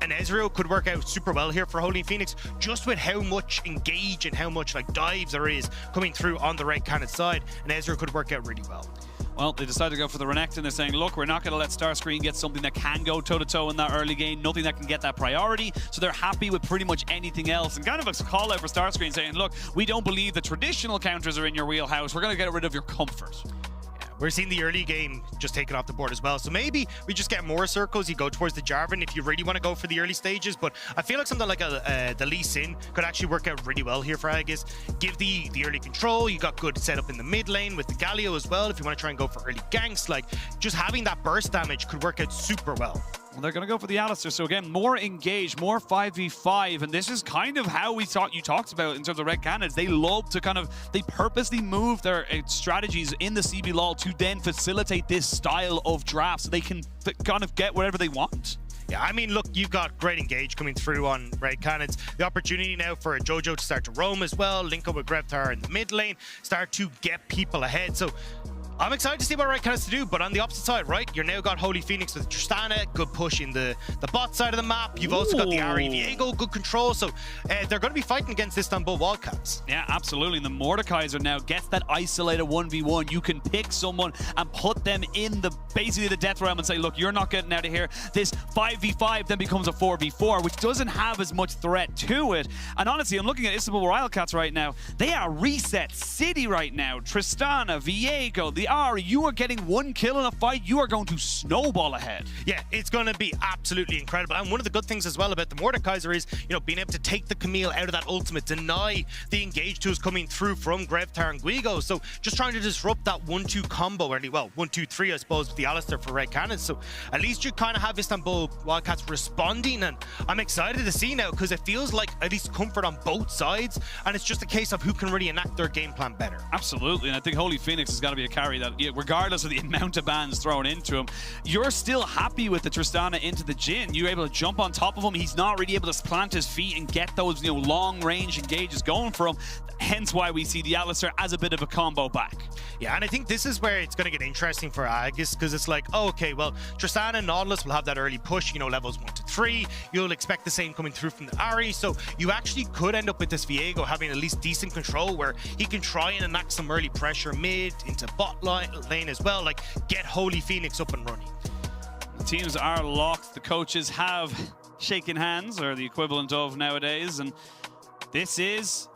[SPEAKER 6] an Ezreal could work out super well here for Holy Phoenix, just with how much engage and how much like dives there is coming through on the Red Cannon side. And Ezreal could work out really well.
[SPEAKER 5] Well, they decided to go for the Renekton. They're saying, look, we're not going to let Starscream get something that can go toe-to-toe in that early game, nothing that can get that priority. So they're happy with pretty much anything else. And kind of a call out for Starscream saying, look, we don't believe the traditional counters are in your wheelhouse. We're going to get rid of your comfort.
[SPEAKER 6] We're seeing the early game just taken off the board as well. So maybe we just get more circles. You go towards the Jarvan if you really want to go for the early stages. But I feel like something like the Lee Sin could actually work out really well here for Aegis. Give the early control. You got good setup in the mid lane with the Galio as well. If you want to try and go for early ganks, like just having that burst damage could work out super well.
[SPEAKER 5] Well, they're going to go for the Alistar. So again, more engaged, more 5v5. And this is kind of how you talked about in terms of Red Cannons. They love to they purposely move their strategies in the CBLOL to then facilitate this style of draft so they can kind of get whatever they want.
[SPEAKER 6] Yeah, I mean, look, you've got great engage coming through on Red Cannons. The opportunity now for a Jojo to start to roam as well, link up with Grevtar in the mid lane, start to get people ahead. So I'm excited to see what Red Cannons to do, but on the opposite side, right, you're now got Holy Phoenix with Tristana, good push in the bot side of the map. You've also got the Ahri Viego, good control. So they're going to be fighting against Istanbul Wildcats.
[SPEAKER 5] Yeah, absolutely. And the Mordekaiser now gets that isolated 1v1. You can pick someone and put them in basically the death realm and say, look, you're not getting out of here. This 5v5 then becomes a 4v4, which doesn't have as much threat to it. And honestly, I'm looking at Istanbul Wildcats right now. They are reset city right now. Tristana, Viego, the Ahri, you are getting 1 kill in a fight, you are going to snowball ahead.
[SPEAKER 6] Yeah, it's going to be absolutely incredible. And one of the good things as well about the Mordekaiser is, you know, being able to take the Camille out of that ultimate, deny the engage tools coming through from Grevtar and Guigo. So just trying to disrupt that 1-2 combo, or well, 1-2-3, I suppose, with the Alistar for Red Cannon. So at least you kind of have Istanbul Wildcats responding, and I'm excited to see now because it feels like at least comfort on both sides, and it's just a case of who can really enact their game plan better.
[SPEAKER 5] Absolutely, and I think Holy Phoenix has got to be a carry that, regardless of the amount of bans thrown into him, you're still happy with the Tristana into the Jhin. You're able to jump on top of him. He's not really able to plant his feet and get those, long range engages going for him. Hence why we see the Alistar as a bit of a combo back.
[SPEAKER 6] Yeah, and I think this is where it's going to get interesting for Aegis, because it's like, oh, okay, well, Tristana and Nautilus will have that early push, levels 1 to 3. You'll expect the same coming through from the Ahri, so you actually could end up with this Viego having at least decent control where he can try and enact some early pressure mid into bot lane as well, like get Holy Phoenix up and running.
[SPEAKER 5] The teams are locked. The coaches have shaken hands, or the equivalent of nowadays, and this is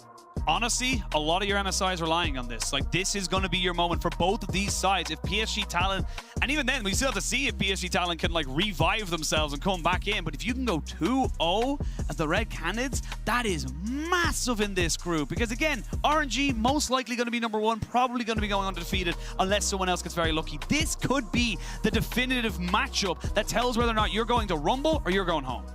[SPEAKER 5] honestly, a lot of your MSIs are relying on this. Like, this is going to be your moment for both of these sides. If PSG Talon, and even then, we still have to see if PSG Talon can, revive themselves and come back in. But if you can go 2-0 as the Red Cannons, that is massive in this group. Because, again, RNG most likely going to be number 1, probably going to be going undefeated unless someone else gets very lucky. This could be the definitive matchup that tells whether or not you're going to Rumble or you're going home.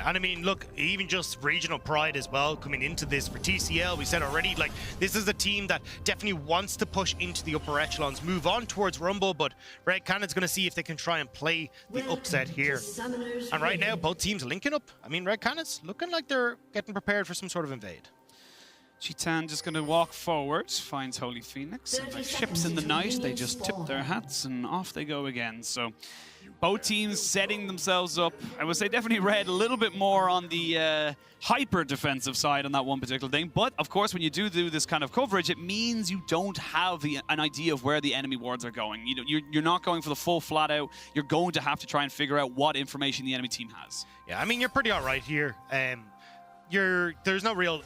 [SPEAKER 6] And I mean, look, even just regional pride as well coming into this for TCL. We said already, this is a team that definitely wants to push into the upper echelons, move on towards Rumble, but Red Cannon's going to see if they can try and play the upset here. And right now, both teams linking up. I mean, Red Cannon's looking like they're getting prepared for some sort of invade.
[SPEAKER 5] Chitan just going to walk forward, finds Holy Phoenix, and like ships in the night, they just tip their hats and off they go again. So both teams setting themselves up. I would say definitely Red a little bit more on the hyper defensive side on that one particular thing. But of course, when you do this kind of coverage, it means you don't have an idea of where the enemy wards are going. You're not going for the full flat out. You're going to have to try and figure out what information the enemy team has.
[SPEAKER 6] Yeah, I mean, you're pretty all right here. There's no real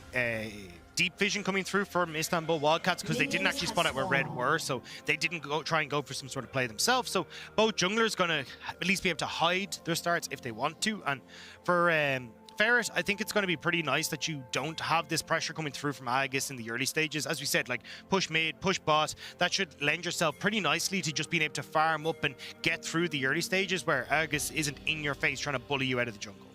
[SPEAKER 6] deep vision coming through from Istanbul Wildcats because they didn't actually spot out where Red were, so they didn't try and go for some sort of play themselves. So both junglers going to at least be able to hide their starts if they want to. And for Ferret, I think it's going to be pretty nice that you don't have this pressure coming through from Aegis in the early stages. As we said, like push mid, push bot, that should lend yourself pretty nicely to just being able to farm up and get through the early stages where Aegis isn't in your face trying to bully you out of the jungle.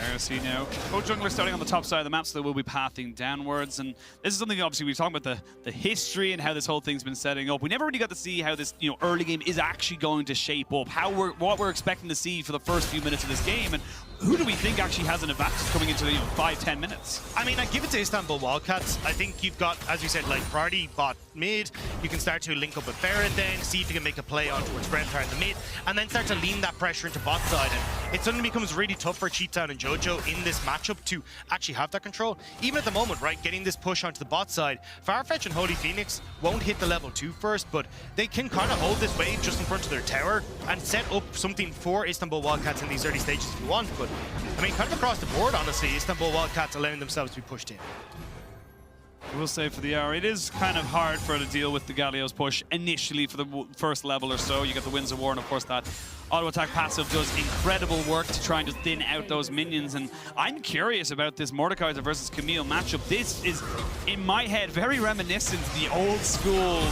[SPEAKER 5] There, see now. Both junglers starting on the top side of the map, so they will be pathing downwards. And this is something, obviously, we've talked about the history and how this whole thing's been setting up. We never really got to see how this, early game is actually going to shape up, what we're expecting to see for the first few minutes of this game, and who do we think actually has an advantage coming into the 5-10 minutes?
[SPEAKER 6] I mean, I give it to Istanbul Wildcats. I think you've got, as we said, like priority bot mid. You can start to link up with Ferret then, see if you can make a play on towards Grevtar in the mid, and then start to lean that pressure into bot side. And it suddenly becomes really tough for Cheetah and Jojo in this matchup to actually have that control. Even at the moment, right, getting this push onto the bot side, Farfetch and Holy Phoenix won't hit the level 2 first, but they can kind of hold this wave just in front of their tower and set up something for Istanbul Wildcats in these early stages if you want. But I mean, kind of across the board, honestly, Istanbul Wildcats allowing themselves to be pushed in.
[SPEAKER 5] I will say for the hour, it is kind of hard for her to deal with the Galio's push initially for the first level or so. You get the Winds of War, and of course that auto attack passive does incredible work to try and just thin out those minions. And I'm curious about this Mordekaiser versus Camille matchup. This is, in my head, very reminiscent of the old school,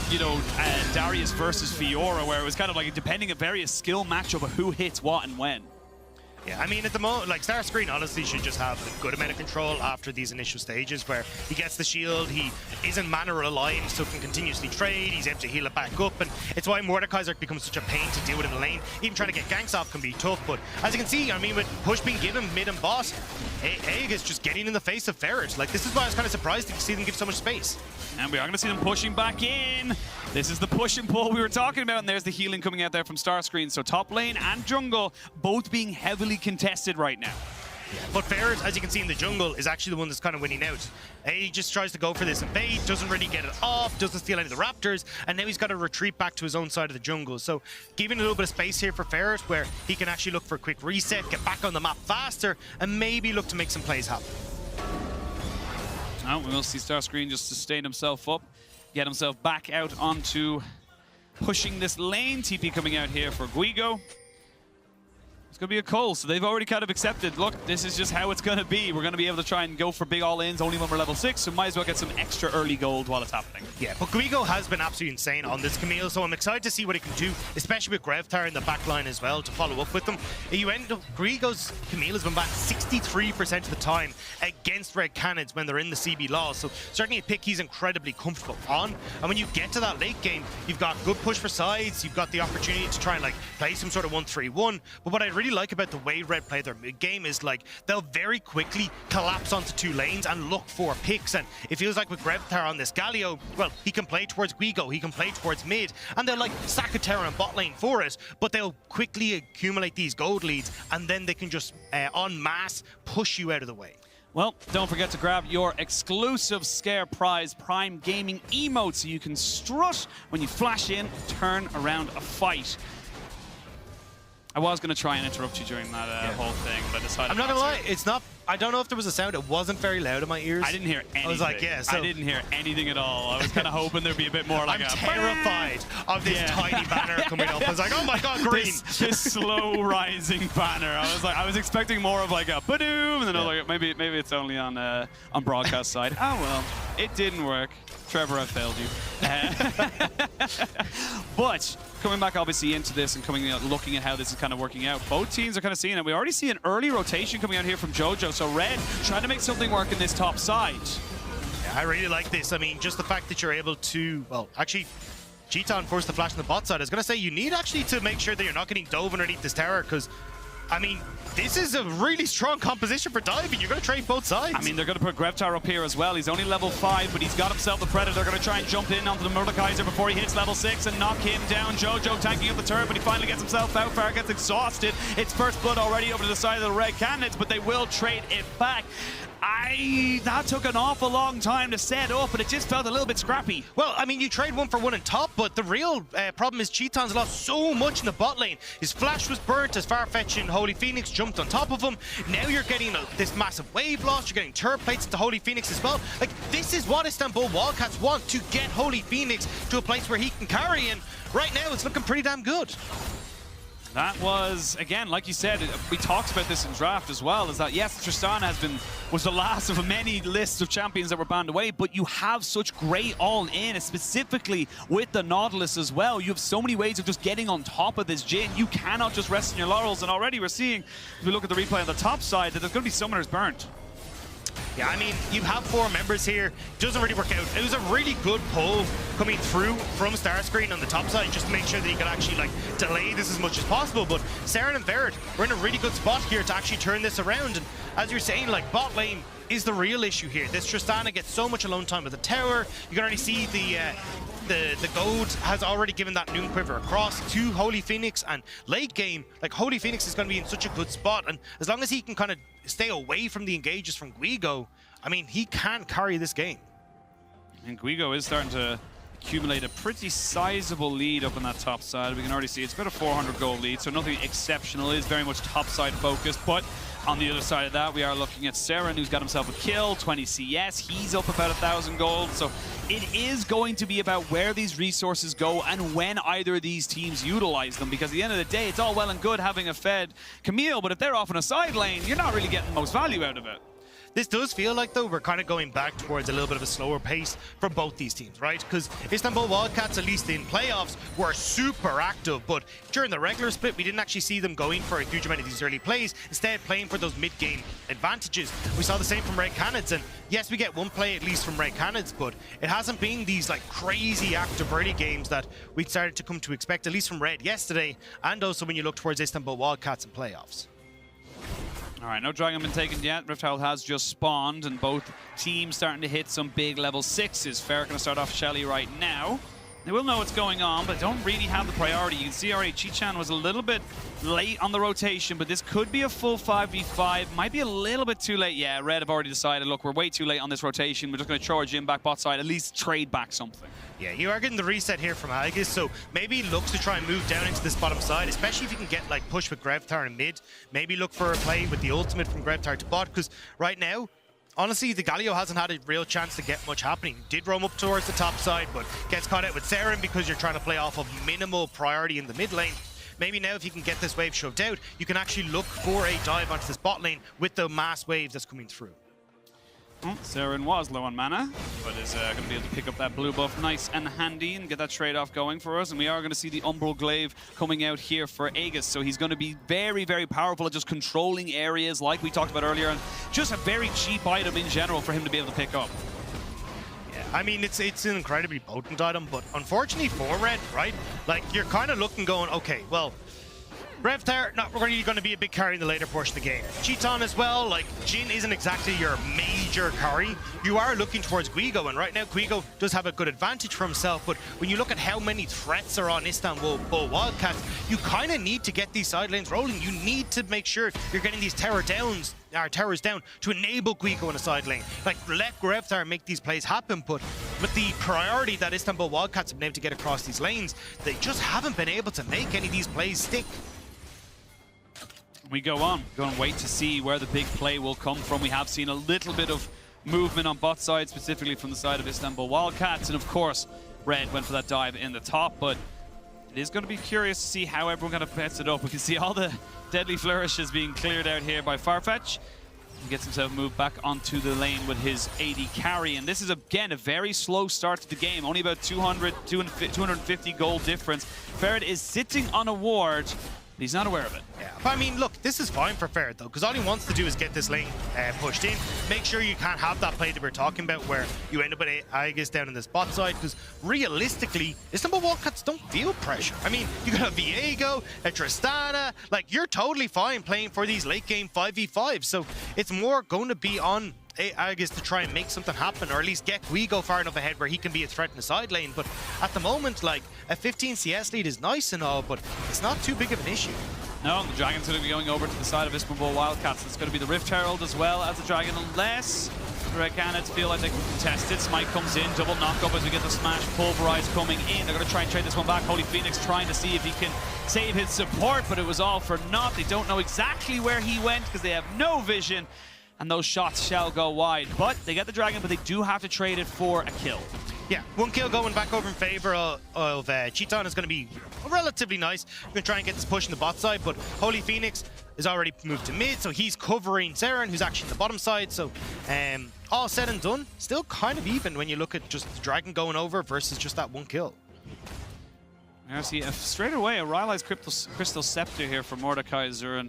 [SPEAKER 5] Darius versus Fiora, where it was kind of like depending on various skill matchup of who hits what and when.
[SPEAKER 6] Yeah, I mean, at the moment, like, Starscream honestly should just have a good amount of control after these initial stages where he gets the shield, he isn't mana reliant, so can continuously trade, he's able to heal it back up, and it's why Mordekaiser becomes such a pain to deal with in the lane. Even trying to get ganks off can be tough, but as you can see, I mean, with push being given mid and bot, Aegis just getting in the face of Ferret. Like, this is why I was kind of surprised to see them give so much space.
[SPEAKER 5] And we are going to see them pushing back in. This is the push and pull we were talking about, and there's the healing coming out there from Starscream. So top lane and jungle both being heavily contested right now.
[SPEAKER 6] Yeah, but Ferret, as you can see in the jungle, is actually the one that's kind of winning out. He just tries to go for this invade, doesn't really get it off, doesn't steal any of the raptors, and now he's got to retreat back to his own side of the jungle. So giving a little bit of space here for Ferret, where he can actually look for a quick reset, get back on the map faster, and maybe look to make some plays happen.
[SPEAKER 5] Oh, we will see Starscream just sustain himself up, get himself back out onto pushing this lane. TP coming out here for Guigo. It's going to be a Cole, so they've already kind of accepted, look, this is just how it's going to be. We're going to be able to try and go for big all-ins only when we're level 6, so might as well get some extra early gold while it's happening.
[SPEAKER 6] Yeah, but Guigo has been absolutely insane on this Camille, so I'm excited to see what he can do, especially with Grevtar in the back line as well to follow up with them. You end up, Guigo's Camille has been banned 63% of the time against Red Cannons when they're in the CB laws, so certainly a pick he's incredibly comfortable on. And when you get to that late game, you've got good push for sides, you've got the opportunity to try and like play some sort of 1-3-1, but what I really like about the way Red play their mid game is like they'll very quickly collapse onto 2 lanes and look for picks, and it feels like with Grevtar on this Galio, well, he can play towards Guigo, he can play towards mid, and they'll like sack a Terra and bot lane for it, but they'll quickly accumulate these gold leads, and then they can just en masse push you out of the way.
[SPEAKER 5] Well, don't forget to grab your exclusive Scare Prize Prime Gaming emote so you can strut when you flash in, turn around a fight. I was going to try and interrupt you during that whole thing, but I decided
[SPEAKER 6] I'm not gonna lie, it's not, I don't know if there was a sound, it wasn't very loud in my ears.
[SPEAKER 5] I didn't hear anything.
[SPEAKER 6] I was like, yeah, so
[SPEAKER 5] I didn't hear anything at all. I was kind of hoping there'd be a bit more like
[SPEAKER 6] I'm terrified of this tiny banner coming up. I was like, oh my god, green.
[SPEAKER 5] This slow rising banner. I was expecting more of like a ba-doom, and then I was like, maybe it's only on broadcast side. Oh well, it didn't work. Trevor, I failed you. But coming back obviously into this and looking at how this is kind of working out, both teams are kind of seeing it. We already see an early rotation coming out here from Jojo. So Red trying to make something work in this top side.
[SPEAKER 6] Yeah, I really like this. I mean, just the fact that you're able to, well, actually, Cheetah forced the flash on the bot side. I was going to say, you need actually to make sure that you're not getting dove underneath this tower, because I mean, this is a really strong composition for diving. You're going to trade both sides.
[SPEAKER 5] I mean, they're going to put Grevtar up here as well. He's only level 5, but he's got himself the Predator. They're going to try and jump in onto the Mordekaiser before he hits level 6 and knock him down. Jojo tanking up the turret, but he finally gets himself out. Farah gets exhausted. It's first blood already over to the side of the Red Cannons, but they will trade it back. That took an awful long time to set up, and it just felt a little bit scrappy.
[SPEAKER 6] Well, I mean, you trade 1 for 1 in top, but the real problem is Cheetan's lost so much in the bot lane. His flash was burnt as Farfetch and Holy Phoenix jumped on top of him. Now you're getting this massive wave loss. You're getting turret plates into Holy Phoenix as well. Like, this is what Istanbul Wildcats want, to get Holy Phoenix to a place where he can carry, and right now it's looking pretty damn good.
[SPEAKER 5] That was, again, like you said, we talked about this in draft as well, is that yes, Tristana was the last of many lists of champions that were banned away, but you have such great all-in, specifically with the Nautilus as well. You have so many ways of just getting on top of this Jhin. You cannot just rest in your laurels, and already we're seeing, if we look at the replay on the top side, that there's going to be summoners burnt.
[SPEAKER 6] Yeah, I mean, you have 4 members here. Doesn't really work out. It was a really good pull coming through from Starscreen on the top side, just to make sure that you could actually like delay this as much as possible. But Saren and Ferret were in a really good spot here to actually turn this around. And as you're saying, like, bot lane is the real issue here. This Tristana gets so much alone time with the tower. You can already see the gold has already given that Noon Quiver across to Holy Phoenix, and late game, like, Holy Phoenix is going to be in such a good spot, and as long as he can kind of stay away from the engages from Guigo, I mean, he can carry this game.
[SPEAKER 5] And Guigo is starting to accumulate a pretty sizable lead up on that top side. We can already see it's about a 400 gold lead, so nothing exceptional. It is very much top side focused, but on the other side of that, we are looking at Saren, who's got himself a kill, 20 CS. He's up about 1,000 gold. So it is going to be about where these resources go and when either of these teams utilize them. Because at the end of the day, it's all well and good having a fed Camille, but if they're off in a side lane, you're not really getting the most value out of it.
[SPEAKER 6] This does feel like, though, we're kind of going back towards a little bit of a slower pace for both these teams, right? Because Istanbul Wildcats, at least in playoffs, were super active, but during the regular split, we didn't actually see them going for a huge amount of these early plays, instead playing for those mid-game advantages. We saw the same from Red Canids, and yes, we get one play at least from Red Canids, but it hasn't been these like crazy active early games that we started to come to expect, at least from Red yesterday, and also when you look towards Istanbul Wildcats in playoffs.
[SPEAKER 5] All right, no dragon been taken yet. Rift Herald has just spawned, and both teams starting to hit some big level 6s. Ferret going to start off Shelly right now. They will know what's going on, but don't really have the priority. You can see already Chi-Chan was a little bit late on the rotation, but this could be a full 5v5. Might be a little bit too late. Yeah, Red have already decided, look, we're way too late on this rotation. We're just going to charge in back bot side, at least trade back something.
[SPEAKER 6] Yeah, you are getting the reset here from Aegis, so maybe he looks to try and move down into this bottom side, especially if you can get like push with Grevtar in mid. Maybe look for a play with the ultimate from Grevtar to bot, because right now, honestly, the Galio hasn't had a real chance to get much happening. Did roam up towards the top side, but gets caught out with Saren because you're trying to play off of minimal priority in the mid lane. Maybe now if you can get this wave shoved out, you can actually look for a dive onto this bot lane with the mass waves that's coming through.
[SPEAKER 5] Saren was low on mana, but is going to be able to pick up that blue buff nice and handy and get that trade-off going for us. And we are going to see the Umbral Glaive coming out here for Aegis. So he's going to be very, very powerful at just controlling areas like we talked about earlier, and just a very cheap item in general for him to be able to pick up.
[SPEAKER 6] Yeah, I mean, it's an incredibly potent item, but unfortunately for Red, right? Like, you're kind of looking going, okay, well, Grevtar, not really going to be a big carry in the later portion of the game. Cheaton as well, like, Jhin isn't exactly your major carry. You are looking towards Guigo, and right now Guigo does have a good advantage for himself, but when you look at how many threats are on Istanbul Wildcats, you kind of need to get these side lanes rolling. You need to make sure you're getting these towers down to enable Guigo in a side lane. Like, let Grevtar make these plays happen, but with the priority that Istanbul Wildcats have been able to get across these lanes, they just haven't been able to make any of these plays stick.
[SPEAKER 5] We go on, wait to see where the big play will come from. We have seen a little bit of movement on bot side, specifically from the side of Istanbul Wildcats, and of course, Red went for that dive in the top, but it is going to be curious to see how everyone kind of pets it up. We can see all the deadly flourishes being cleared out here by Farfetch. He gets himself moved back onto the lane with his AD carry, and this is, again, a very slow start to the game. Only about 250 gold difference. Ferret is sitting on a ward, but he's not aware of it.
[SPEAKER 6] Yeah, but I mean, look, this is fine for Ferret, though, because all he wants to do is get this lane pushed in. Make sure you can't have that play that we're talking about where you end up with Aegis down in the spot side, because realistically, Istanbul Wildcats don't feel pressure. I mean, you got a Viego, a Tristana, like, you're totally fine playing for these late game 5v5s, so it's more going to be on Aegis to try and make something happen, or at least get Guigo far enough ahead where he can be a threat in the side lane. But at the moment, like, a 15 CS lead is nice and all, but it's not too big of an issue.
[SPEAKER 5] No, the Dragon's going to be going over to the side of Istanbul Wildcats. It's going to be the Rift Herald as well as the Dragon, unless the Red Canids feel like they can contest it. Smite comes in, double knock-up as we get the Smash Pulverize coming in. They're going to try and trade this one back. Holy Phoenix trying to see if he can save his support, but it was all for naught. They don't know exactly where he went because they have no vision, and those shots shall go wide. But they get the Dragon, but they do have to trade it for a kill.
[SPEAKER 6] Yeah, 1 kill going back over in favor of Cheaton is going to be relatively nice. We're going to try and get this push in the bot side, but Holy Phoenix is already moved to mid, so he's covering Seren, who's actually in the bottom side. So all said and done, still kind of even when you look at just the Dragon going over versus just that 1 kill.
[SPEAKER 5] Now see straight away a Rylai's Crystal Scepter here for Mordekaiser, and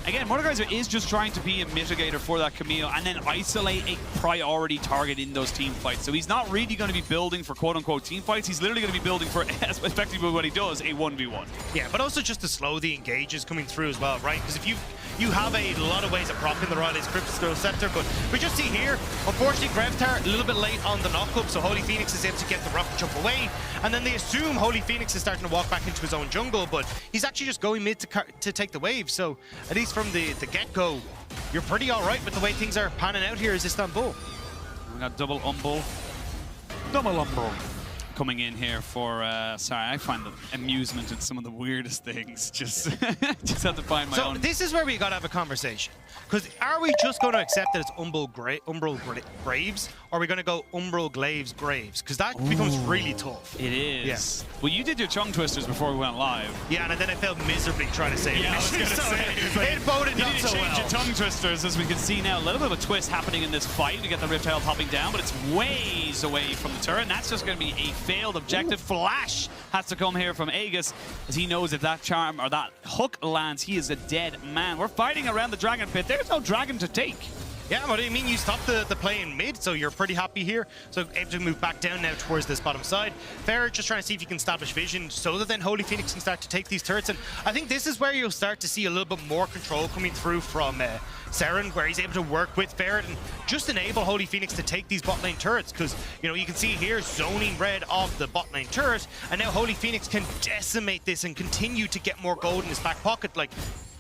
[SPEAKER 5] again Mordekaiser is just trying to be a mitigator for that Camille and then isolate a priority target in those team fights. So he's not really going to be building for quote-unquote team fights, he's literally going to be building for effectively what he does, a 1v1.
[SPEAKER 6] Yeah, but also just to slow the engages coming through as well, right? Because if you have a lot of ways of propping the Rylai's Crystal Scepter, but we just see here, unfortunately Grevtar a little bit late on the knock-up, so Holy Phoenix is able to get the rocket jump away, and then they assume Holy Phoenix is starting to walk back into his own jungle, but he's actually just going mid to take the wave. So at least from the get-go, you're pretty all right with the way things are panning out here as Istanbul.
[SPEAKER 5] We got double Umbral coming in here for, sorry, I find the amusement in some of the weirdest things. Just have to find my own.
[SPEAKER 6] So this is where we gotta have a conversation. Because are we just going to accept that it's Umbral Graves, or are we going to go Umbral Glaives Graves? Because that becomes really tough.
[SPEAKER 5] It is.
[SPEAKER 6] Yes.
[SPEAKER 5] Well, you did your tongue twisters before we went live.
[SPEAKER 6] Yeah, and then I failed miserably trying to say it.
[SPEAKER 5] Yeah, I was going to say.
[SPEAKER 6] It boded
[SPEAKER 5] you
[SPEAKER 6] not
[SPEAKER 5] need to
[SPEAKER 6] so
[SPEAKER 5] change
[SPEAKER 6] well.
[SPEAKER 5] your tongue twisters, as we can see now. A little bit of a twist happening in this fight. We get the Riptail popping down, but it's ways away from the turret. And that's just going to be a failed objective. Ooh. Flash has to come here from Aegis, as he knows if that charm or that hook lands, he is a dead man. We're fighting around the Dragon Pit. There's no dragon to take.
[SPEAKER 6] Yeah, but I mean, you stopped the play in mid, so you're pretty happy here. So able to move back down now towards this bottom side. Fair just trying to see if you can establish vision so that then Holy Phoenix can start to take these turrets. And I think this is where you'll start to see a little bit more control coming through from Seren, where he's able to work with Ferret and just enable Holy Phoenix to take these bot lane turrets. Because, you know, you can see here zoning red off the bot lane turret, and now Holy Phoenix can decimate this and continue to get more gold in his back pocket. Like,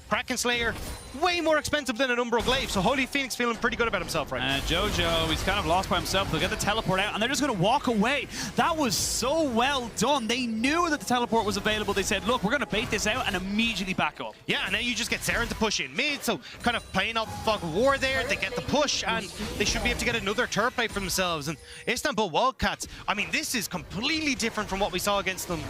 [SPEAKER 6] Kraken Slayer, way more expensive than an Umbral Glaive, so Holy Phoenix feeling pretty good about himself right now.
[SPEAKER 5] Jojo, he's kind of lost by himself. They'll get the teleport out, and they're just going to walk away. That was so well done. They knew that the teleport was available. They said, look, we're going to bait this out and immediately back up.
[SPEAKER 6] Yeah, and now you just get Seren to push in mid, so kind of playing off Fog of War there. They get the push, and they should be able to get another turret play for themselves. And Istanbul Wildcats, I mean, this is completely different from what we saw against them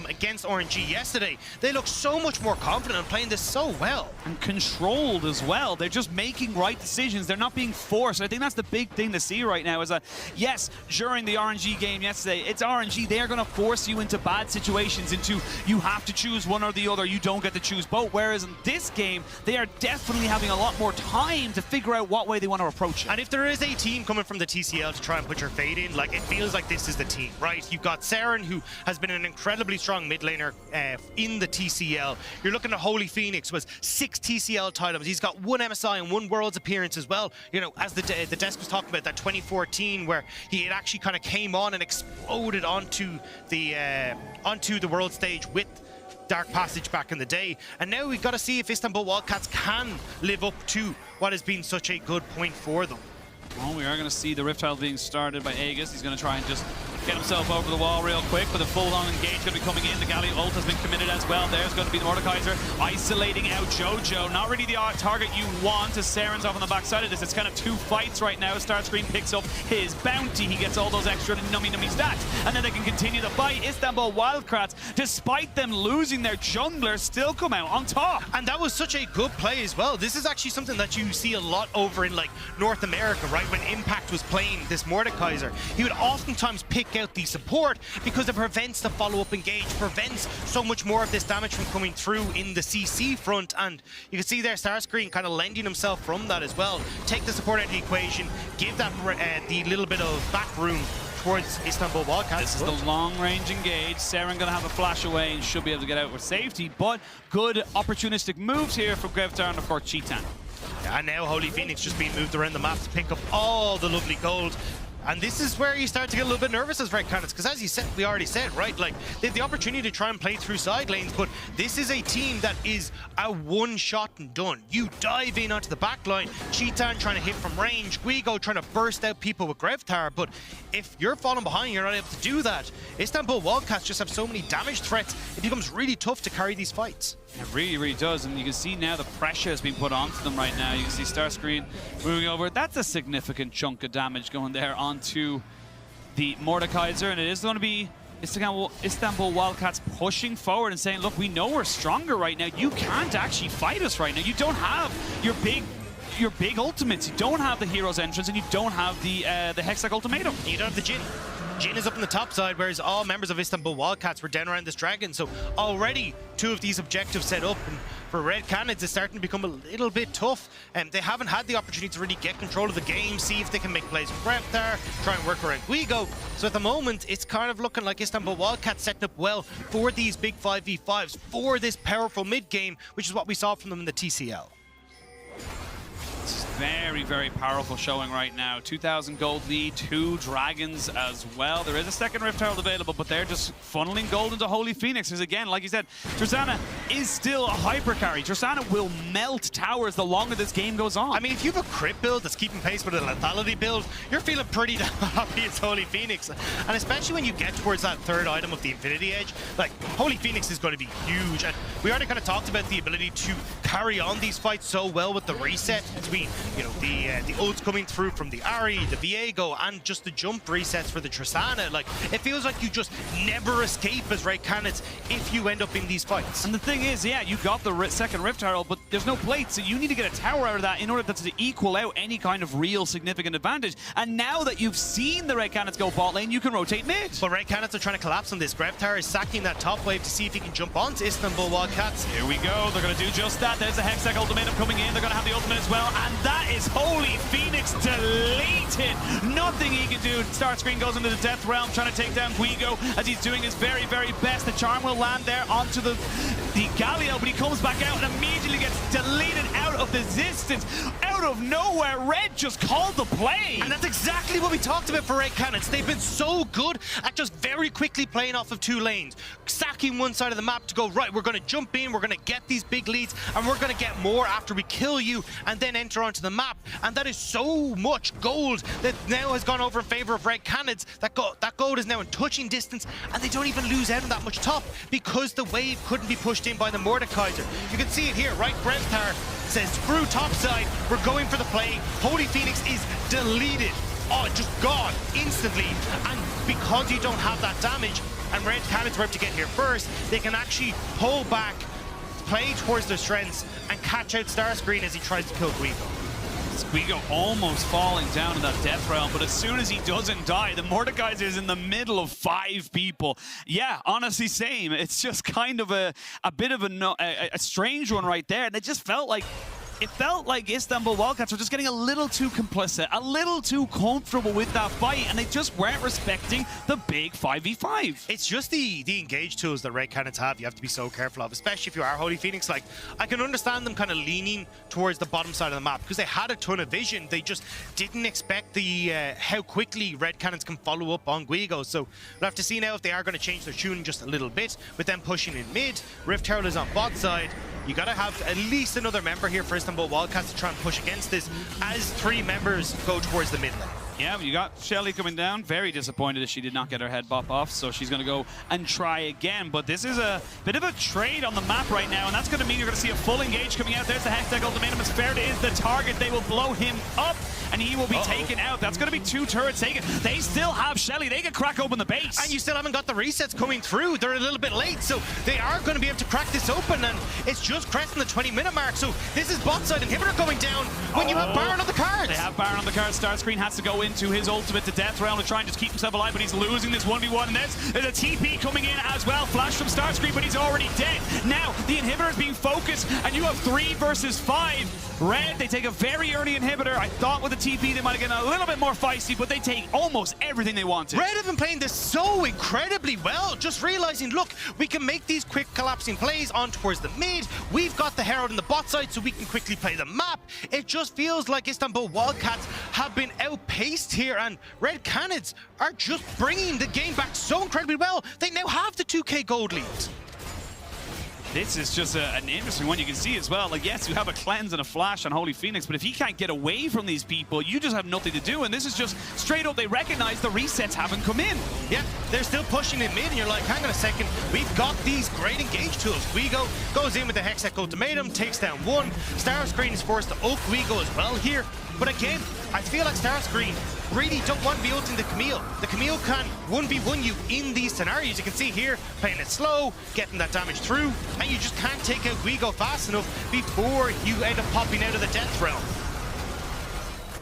[SPEAKER 6] against RNG yesterday. They look so much more confident and playing this so well.
[SPEAKER 5] And controlled as well. They're just making right decisions. They're not being forced. I think that's the big thing to see right now is that, yes, during the RNG game yesterday, it's RNG. They are going to force you into bad situations, into you have to choose one or the other. You don't get to choose both. Whereas in this game, they are definitely having a lot more time to figure out what way they want to approach it.
[SPEAKER 6] And if there is a team coming from the TCL to try and put your fade in, like, it feels like this is the team, right? You've got Seren, who has been an incredibly strong mid laner in the TCL. You're looking at Holy Phoenix, was 6 TCL titles. He's got 1 MSI and 1 Worlds appearance as well. You know, as the desk was talking about that 2014, where he had actually kind of came on and exploded onto the world stage with Dark Passage back in the day. And now we've got to see if Istanbul Wildcats can live up to what has been such a good point for them.
[SPEAKER 5] Well, we are going to see the Rift Tile being started by Aegis. He's going to try and just get himself over the wall real quick, but a full-on engage going to be coming in. The Galio ult has been committed as well. There's going to be the Mordekaiser isolating out Jojo. Not really the target you want, as Seren's off on the backside of this. It's kind of 2 fights right now. Starscream picks up his bounty. He gets all those extra nummy stats, and then they can continue the fight. Istanbul Wildcats, despite them losing their jungler, still come out on top.
[SPEAKER 6] And that was such a good play as well. This is actually something that you see a lot over in, like, North America, right? When Impact was playing this Mordekaiser, he would oftentimes pick out the support because it prevents the follow-up engage, prevents so much more of this damage from coming through in the CC front. And you can see there Starscream kind of lending himself from that as well. Take the support out of the equation, give that the little bit of back room towards Istanbul Wildcats.
[SPEAKER 5] This is the long-range engage. Seren gonna have a flash away and should be able to get out with safety, but good opportunistic moves here from Grevtar and of course Cheaton.
[SPEAKER 6] And now Holy Phoenix just being moved around the map to pick up all the lovely gold. And this is where you start to get a little bit nervous as Red Canids, because as you said, we already said, right, like, they have the opportunity to try and play through side lanes, but this is a team that is a one-shot and done. You dive in onto the back line, Cheaton trying to hit from range, Guigo trying to burst out people with Grevtar, but if you're falling behind, you're not able to do that. Istanbul Wildcats just have so many damage threats, it becomes really tough to carry these fights.
[SPEAKER 5] It really, really does, and you can see now the pressure has been put onto them right now. You can see Starscream moving over. That's a significant chunk of damage going there onto the Mordekaiser, and it is going to be Istanbul Wildcats pushing forward and saying, look, we know we're stronger right now. You can't actually fight us right now. You don't have your big ultimates. You don't have the Hero's Entrance, and you don't have the Hextech Ultimatum.
[SPEAKER 6] You don't have the Jhin. Jhin is up on the top side, whereas all members of Istanbul Wildcats were down around this dragon. So already 2 of these objectives set up, and for Red Canids, it's starting to become a little bit tough. And they haven't had the opportunity to really get control of the game, see if they can make plays with Greftar, try and work around Guigo. So at the moment, it's kind of looking like Istanbul Wildcats setting up well for these big 5v5s, for this powerful mid game, which is what we saw from them in the TCL.
[SPEAKER 5] Very, very powerful showing right now. 2,000 gold lead, 2 dragons as well. There is a second Rift Herald available, but they're just funneling gold into Holy Phoenix. Because again, like you said, Tristana is still a hyper carry. Tristana will melt towers the longer this game goes on.
[SPEAKER 6] I mean, if you have a crit build that's keeping pace with a lethality build, you're feeling pretty happy as Holy Phoenix. And especially when you get towards that 3rd item of the Infinity Edge, like, Holy Phoenix is going to be huge. And we already kind of talked about the ability to carry on these fights so well with the reset between, you know, the ults coming through from the Ahri, the Viego, and just the jump resets for the Tristana. Like, it feels like you just never escape as Red Canids if you end up in these fights.
[SPEAKER 5] And the thing is, yeah, you got the second Rift Herald, but there's no plate, so you need to get a tower out of that in order to equal out any kind of real significant advantage. And now that you've seen the Red Canids go bot lane, you can rotate mid.
[SPEAKER 6] But Red Canids are trying to collapse on this. Greftar is sacking that top wave to see if he can jump onto Istanbul Wildcats.
[SPEAKER 5] Here we go. They're going to do just that. There's the Hextech Ultimatum coming in. They're going to have the ultimate as well, and that is Holy Phoenix deleted. Nothing he can do. Starscream goes into the Death Realm, trying to take down Guigo as he's doing his very, very best. The charm will land there onto the Galio, but he comes back out and immediately gets deleted out of the distance. Out of nowhere, Red just called the play.
[SPEAKER 6] And that's exactly what we talked about for Red Canids. They've been so good at just very quickly playing off of 2 lanes, sacking one side of the map to go, right, we're going to jump in, we're going to get these big leads, and we're going to get more after we kill you, and then enter onto the map. And that is so much gold that now has gone over in favor of Red Canids. That gold is now in touching distance, and they don't even lose out on that much top because the wave couldn't be pushed in by the Mordekaiser. You can see it here, right? Greftar says, screw topside, we're going for the play. Holy Phoenix is deleted. Oh, just gone instantly. And because you don't have that damage, and Red Canids were able to get here first, they can actually pull back, play towards their strengths, and catch out Starscream as he tries to kill Guigo.
[SPEAKER 5] Guigo almost falling down in that Death Realm, but as soon as he doesn't die, the Mordekaiser is in the middle of 5 people. Yeah, honestly, same. It's just kind of a bit of a strange one right there, and it just felt like Istanbul Wildcats were just getting a little too complicit, a little too comfortable with that fight, and they just weren't respecting the big 5v5.
[SPEAKER 6] It's just the engage tools that Red Canids have you have to be so careful of, especially if you are Holy Phoenix. Like, I can understand them kind of leaning towards the bottom side of the map because they had a ton of vision. They just didn't expect the how quickly Red Canids can follow up on Guigo. So we'll have to see now if they are going to change their tuning just a little bit with them pushing in mid. Rift Herald is on bot side. You got to have at least another member here for Istanbul Wildcats to try and push against this as 3 members go towards the mid lane.
[SPEAKER 5] Yeah, you got Shelly coming down. Very disappointed that she did not get her head bop off, so she's going to go and try again. But this is a bit of a trade on the map right now, and that's going to mean you're going to see a full engage coming out. There's the Hextech Ultimatum. As Fair is the target. They will blow him up, and he will be taken out. That's going to be 2 turrets taken. They still have Shelly. They can crack open the base.
[SPEAKER 6] And you still haven't got the resets coming through. They're a little bit late, so they are going to be able to crack this open, and it's just cresting the 20-minute mark. So this is bot side inhibitor going down when you have Baron on the cards.
[SPEAKER 5] They have Baron on the cards. Starscream has to go into his ultimate to Death Realm to try and just keep himself alive, but he's losing this 1v1 in this. There's a TP coming in as well. Flash from Starscream, but he's already dead. Now, the inhibitor is being focused, and you have 3 versus 5. Red, they take a very early inhibitor. I thought with the TP they might have gotten a little bit more feisty, but they take almost everything they wanted.
[SPEAKER 6] Red have been playing this so incredibly well, just realizing, look, we can make these quick collapsing plays on towards the mid. We've got the Herald in the bot side, so we can quickly play the map. It just feels like Istanbul Wildcats have been outpaced here, and Red Canids are just bringing the game back so incredibly well. They now have the 2k gold lead.
[SPEAKER 5] This is just an interesting one. You can see as well, like, yes, you have a cleanse and a flash on Holy Phoenix, but if he can't get away from these people, you just have nothing to do. And this is just straight up, they recognize the resets haven't come in.
[SPEAKER 6] Yeah, they're still pushing in mid, and you're like, hang on a second, we've got these great engage tools. Guigo goes in with the Hextech Ultimatum, takes down 1. Starscream is forced to ult Guigo as well here. But again, I feel like Starscream really don't want to be ulting the Camille. The Camille can 1v1 you in these scenarios. You can see here, playing it slow, getting that damage through, and you just can't take out Guigo fast enough before you end up popping out of the Death Realm.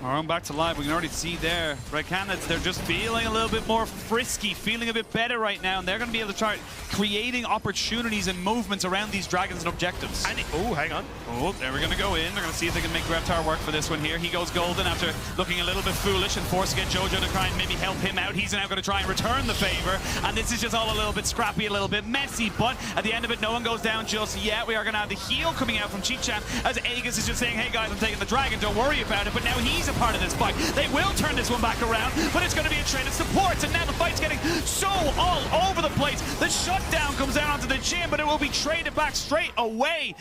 [SPEAKER 5] Our own back to live, we can already see there, Red Canids, they're just feeling a little bit more frisky, feeling a bit better right now, and they're going to be able to start creating opportunities and movements around these dragons and objectives.
[SPEAKER 6] And oh, hang on.
[SPEAKER 5] Oh, they're going to go in. They're going to see if they can make Grevtar work for this one here. He goes golden after looking a little bit foolish and forcing Jojo to try and maybe help him out. He's now going to try and return the favor, and this is just all a little bit scrappy, a little bit messy, but at the end of it, no one goes down just yet. We are going to have the heal coming out from Chichan as Aegis is just saying, hey guys, I'm taking the dragon, don't worry about it, but now he's a part of this fight. They will turn this one back around, but it's going to be a trade of supports, and now the fight's getting so all over the place. The shutdown comes out onto the gym, but it will be traded back straight away.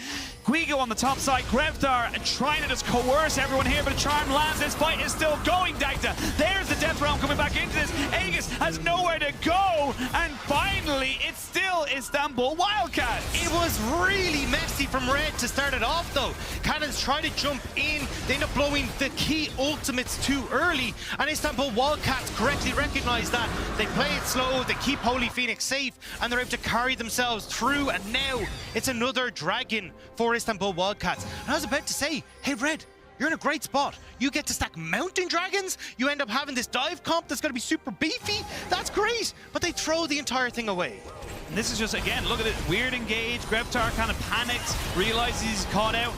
[SPEAKER 5] Guigo on the top side, Grevtar and trying to just coerce everyone here, but a charm lands. This fight is still going, Dagda. There's the Death Realm coming back into this. Aegis has nowhere to go, and finally, it's still Istanbul Wildcats.
[SPEAKER 6] It was really messy from Red to start it off, though. Cannons try to jump in. They end up blowing the key ultimates too early, and Istanbul Wildcats correctly recognize that. They play it slow, they keep Holy Phoenix safe, and they're able to carry themselves through, and now it's another dragon for Istanbul Wildcats. And I was about to say, hey Red, you're in a great spot. You get to stack mountain dragons. You end up having this dive comp that's going to be super beefy. That's great, but they throw the entire thing away.
[SPEAKER 5] And this is just, again, look at it, weird engage. Grevtar kind of panics, realizes he's caught out.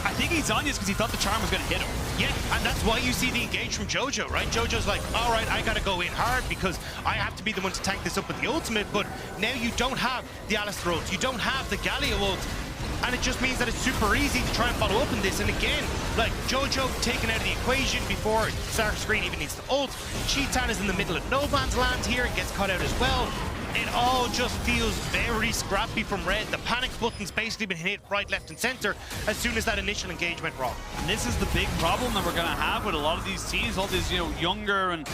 [SPEAKER 5] I think he's on this because he thought the charm was going to hit him.
[SPEAKER 6] Yeah, and that's why you see the engage from Jojo, right? Jojo's like, all right, I got to go in hard because I have to be the one to tank this up with the ultimate, but now you don't have the Alistair ult, you don't have the Galio ult, and it just means that it's super easy to try and follow up in this. And again, like Jojo taken out of the equation before Starscream even needs to ult. Cheetan is in the middle of no man's land here and gets caught out as well. It all just feels very scrappy from Red. The panic button's basically been hit right, left, and center as soon as that initial engage went wrong.
[SPEAKER 5] And this is the big problem that we're going to have with a lot of these teams, all these, younger and,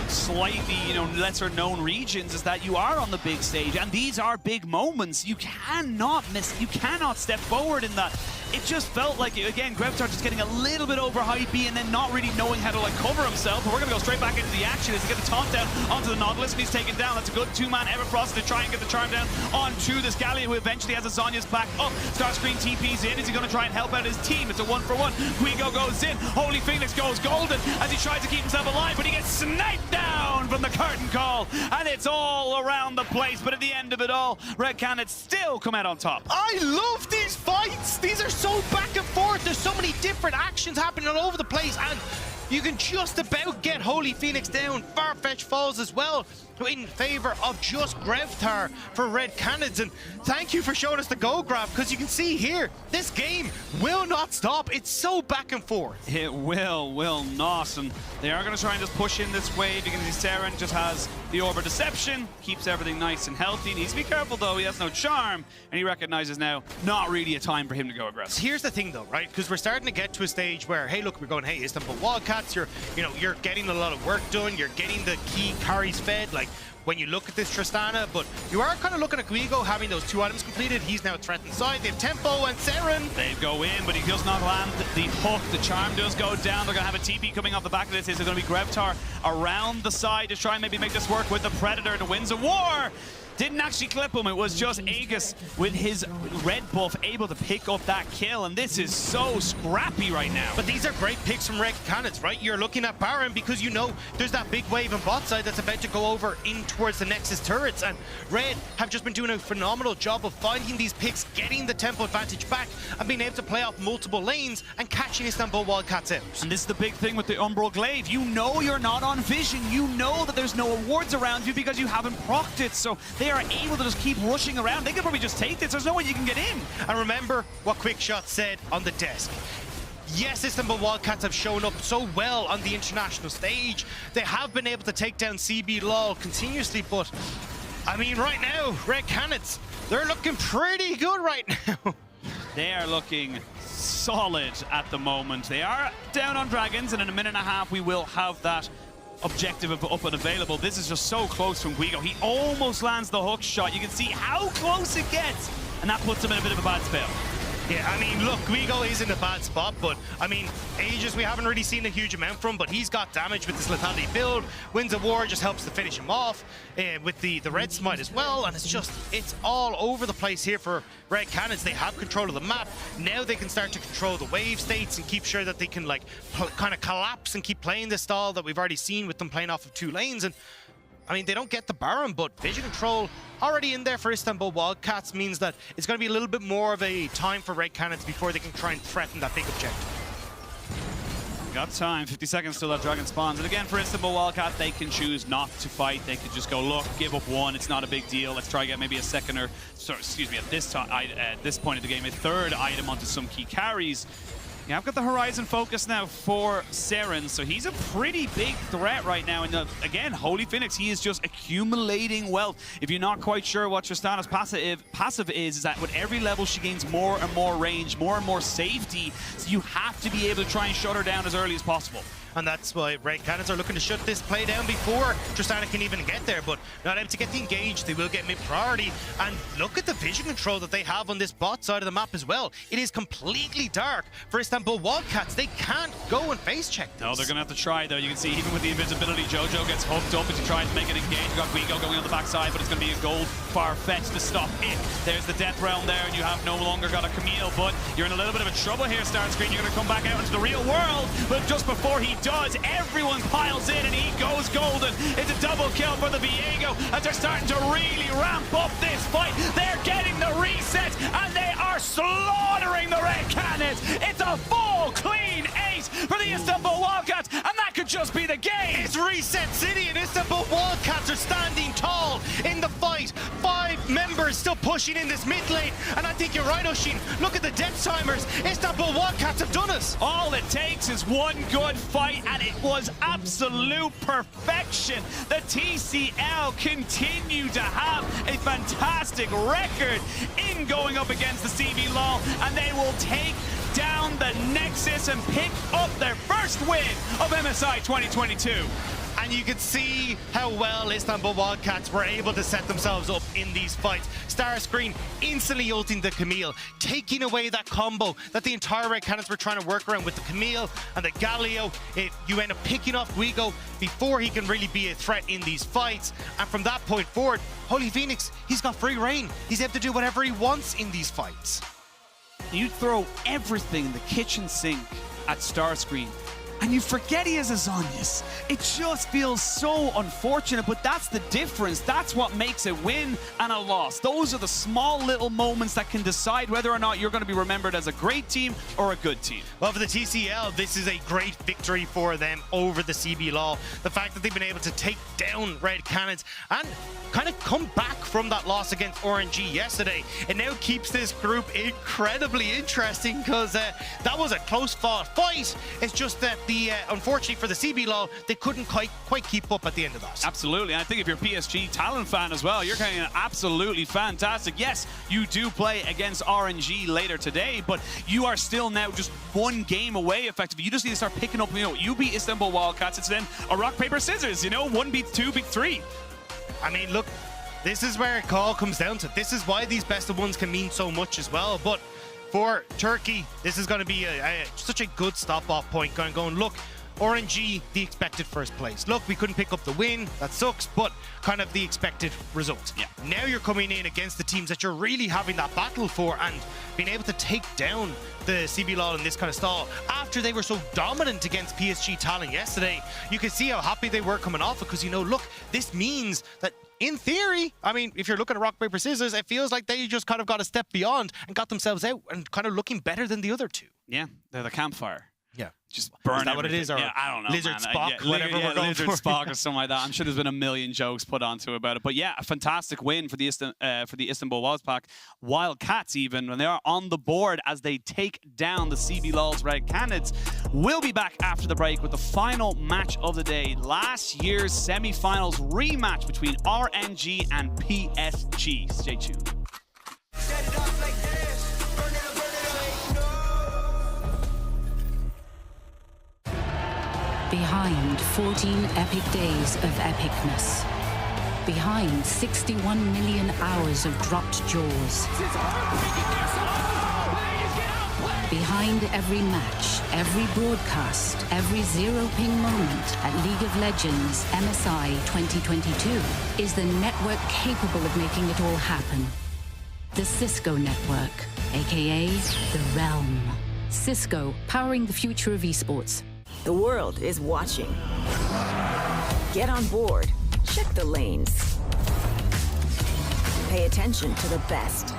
[SPEAKER 5] slightly, lesser known regions, is that you are on the big stage, and these are big moments. You cannot miss, you cannot step forward in that. It just felt like, again, Grevtar just getting a little bit overhypey and then not really knowing how to cover himself. But we're going to go straight back into the action as he gets the taunt down onto the Nautilus, and he's taken down. That's a good two-man Everfrost to try and get the charm down onto this Gallia, who eventually has a Zhonya's back up. Starscream TP's in. Is he going to try and help out his team? It's a 1-for-1. Guigo goes in. Holy Phoenix goes golden as he tries to keep himself alive, but he gets sniped down from the curtain call, and it's all around the place. But at the end of it all, Red Canids still come out on top.
[SPEAKER 6] I love these fights. These are so back and forth. There's so many different actions happening all over the place, and you can just about get Holy Phoenix down. Farfetch falls as well in favor of just Grevtar for Red Canids. And thank you for showing us the goal graph, because you can see here, this game will not stop. It's so back and forth.
[SPEAKER 5] It will not. And they are going to try and just push in this wave. You can see Seren just has the Orb of Deception, keeps everything nice and healthy. Needs to be careful though, he has no charm, and he recognizes now not really a time for him to go aggressive.
[SPEAKER 6] Here's the thing though, right? Because we're starting to get to a stage where, hey look, we're going, hey, Istanbul Wildcats, you're getting a lot of work done, you're getting the key carries fed, like when you look at this Tristana, but you are kind of looking at Guigo having those 2 items completed. He's now threatened side. They have Tempo and Seren.
[SPEAKER 5] They go in, but he does not land the hook. The charm does go down. They're going to have a TP coming off the back of this. It's going to be Grevtar around the side to try and maybe make this work with the Predator to Winds of War. Didn't actually clip him. It was just Aegis with his red buff able to pick up that kill, and this is so scrappy right now.
[SPEAKER 6] But these are great picks from Red Canids, right? You're looking at Baron because you know there's that big wave on bot side that's about to go over in towards the Nexus turrets, and Red have just been doing a phenomenal job of finding these picks, getting the tempo advantage back, and being able to play off multiple lanes and catching Istanbul Wildcats out.
[SPEAKER 5] And this is the big thing with the Umbral Glaive. You know you're not on vision. You know that there's no awards around you because you haven't procced it, so they are able to just keep rushing around. They could probably just take this. There's no way you can get in.
[SPEAKER 6] And remember what Quickshot said on the desk. Yes, Istanbul Wildcats have shown up so well on the international stage. They have been able to take down CB LOL continuously, but I mean, right now, Red Canids, they're looking pretty good right now.
[SPEAKER 5] They are looking solid at the moment. They are down on dragons, and in a minute and a half, we will have that objective up and available. This is just so close from Guigo. He almost lands the hook shot. You can see how close it gets, and that puts him in a bit of a bad spell.
[SPEAKER 6] Yeah, I mean, look, Guigo is in a bad spot, but I mean, Aegis we haven't really seen a huge amount from, but he's got damage with this lethality build. Winds of War just helps to finish him off with the Red Smite as well, and it's all over the place here for Red Canids. They have control of the map. Now they can start to control the wave states and keep sure that they can like kind of collapse and keep playing the style that we've already seen with them playing off of 2 lanes. And I mean, they don't get the Baron, but vision control already in there for Istanbul Wildcats means that it's going to be a little bit more of a time for Red Canids before they can try and threaten that big objective.
[SPEAKER 5] Got time, 50 seconds till that dragon spawns. And again, for Istanbul Wildcat, they can choose not to fight. They could just go, look, give up 1. It's not a big deal. Let's try to get maybe a second or, sorry, excuse me, at this point of the game, a 3rd item onto some key carries. Yeah, I've got the Horizon focus now for Seren, so he's a pretty big threat right now. And again, Holy Phoenix, he is just accumulating wealth. If you're not quite sure what Tristana's passive is that with every level she gains more and more range, more and more safety. So you have to be able to try and shut her down as early as possible.
[SPEAKER 6] And that's why Red Canids are looking to shut this play down before Tristana can even get there, but not able to get the engage. They will get mid-priority. And look at the vision control that they have on this bot side of the map as well. It is completely dark for Istanbul Wildcats. They can't go and face check this.
[SPEAKER 5] No, they're going to have to try, though. You can see even with the invisibility, Jojo gets hooked up as he tries to make an engage. We've got Guigo going on the backside, but it's going to be a gold far-fetched to stop it. There's the Death Realm there, and you have no longer got a Camille, but you're in a little bit of a trouble here, Starscream. You're going to come back out into the real world, but just before he does, everyone piles in and he goes golden. It's a double kill for the Viego as they're starting to really ramp up this fight. They're getting the reset and they are slaughtering the Red Canids. It's a full clean ace for the Istanbul Wildcats, and that could just be the game.
[SPEAKER 6] It's Reset City and Istanbul Wildcats are standing tall in the fight. 5 members still pushing in this mid lane, and I think you're right, Oshin. Look at the death timers. Istanbul Wildcats have done us.
[SPEAKER 5] All it takes is one good fight, and it was absolute perfection. The TCL continue to have a fantastic record in going up against the CB LOL, and they will take down the Nexus and pick up their first win of MSI 2022.
[SPEAKER 6] And you can see how well Istanbul Wildcats were able to set themselves up in these fights. Starscream instantly ulting the Camille, taking away that combo that the entire Red Canids were trying to work around with the Camille and the Galio. You end up picking off Guigo before he can really be a threat in these fights. And from that point forward, Holy Phoenix, he's got free reign. He's able to do whatever he wants in these fights.
[SPEAKER 5] You throw everything in the kitchen sink at Starscream, and you forget he has a Zhonya's. It just feels so unfortunate, but that's the difference. That's what makes a win and a loss. Those are the small little moments that can decide whether or not you're going to be remembered as a great team or a good team.
[SPEAKER 6] Well, for the TCL, this is a great victory for them over the CB LOL. The fact that they've been able to take down Red Canids and kind of come back from that loss against RNG yesterday, it now keeps this group incredibly interesting because that was a close-fought fight. It's just that unfortunately for the CB LOL, they couldn't quite keep up at the end of that.
[SPEAKER 5] Absolutely, and I think if you're a PSG Talon fan as well, you're getting absolutely fantastic. Yes, you do play against RNG later today, but you are still now just 1 game away, effectively. You just need to start picking up, you beat Istanbul Wildcats, it's then a rock, paper, scissors, 1 beats 2, beat 3.
[SPEAKER 6] I mean, look, this is where it all comes down to. This is why these best of ones can mean so much as well, but for Turkey, this is going to be such a good stop-off point. Going, look, RNG, the expected first place. Look, we couldn't pick up the win. That sucks, but kind of the expected result.
[SPEAKER 5] Yeah.
[SPEAKER 6] Now you're coming in against the teams that you're really having that battle for and being able to take down the CB LOL in this kind of style. After they were so dominant against PSG Talon yesterday, you can see how happy they were coming off it because, look, this means that in theory, I mean, if you're looking at rock, paper, scissors, it feels like they just kind of got a step beyond and got themselves out and kind of looking better than the other two.
[SPEAKER 5] Yeah, they're the campfire.
[SPEAKER 6] Yeah.
[SPEAKER 5] Just burn
[SPEAKER 6] Is that what it is? Or
[SPEAKER 5] yeah, I don't know,
[SPEAKER 6] Lizard
[SPEAKER 5] man.
[SPEAKER 6] Spock, whatever we're going
[SPEAKER 5] Lizard
[SPEAKER 6] for.
[SPEAKER 5] Spock or something like that. I'm sure there's been a million jokes put onto about it. But yeah, a fantastic win for the Istanbul Wildcats even, when they are on the board as they take down the CB LOL's Red Canids. We'll be back after the break with the final match of the day. Last year's semi-finals rematch between RNG and PSG. Stay tuned.
[SPEAKER 9] Behind 14 epic days of epicness. Behind 61 million hours of dropped jaws. Behind every match, every broadcast, every zero-ping moment at League of Legends MSI 2022 is the network capable of making it all happen. The Cisco Network, aka The Realm. Cisco, powering the future of esports.
[SPEAKER 15] The world is watching. Get on board. Check the lanes. Pay attention to the best.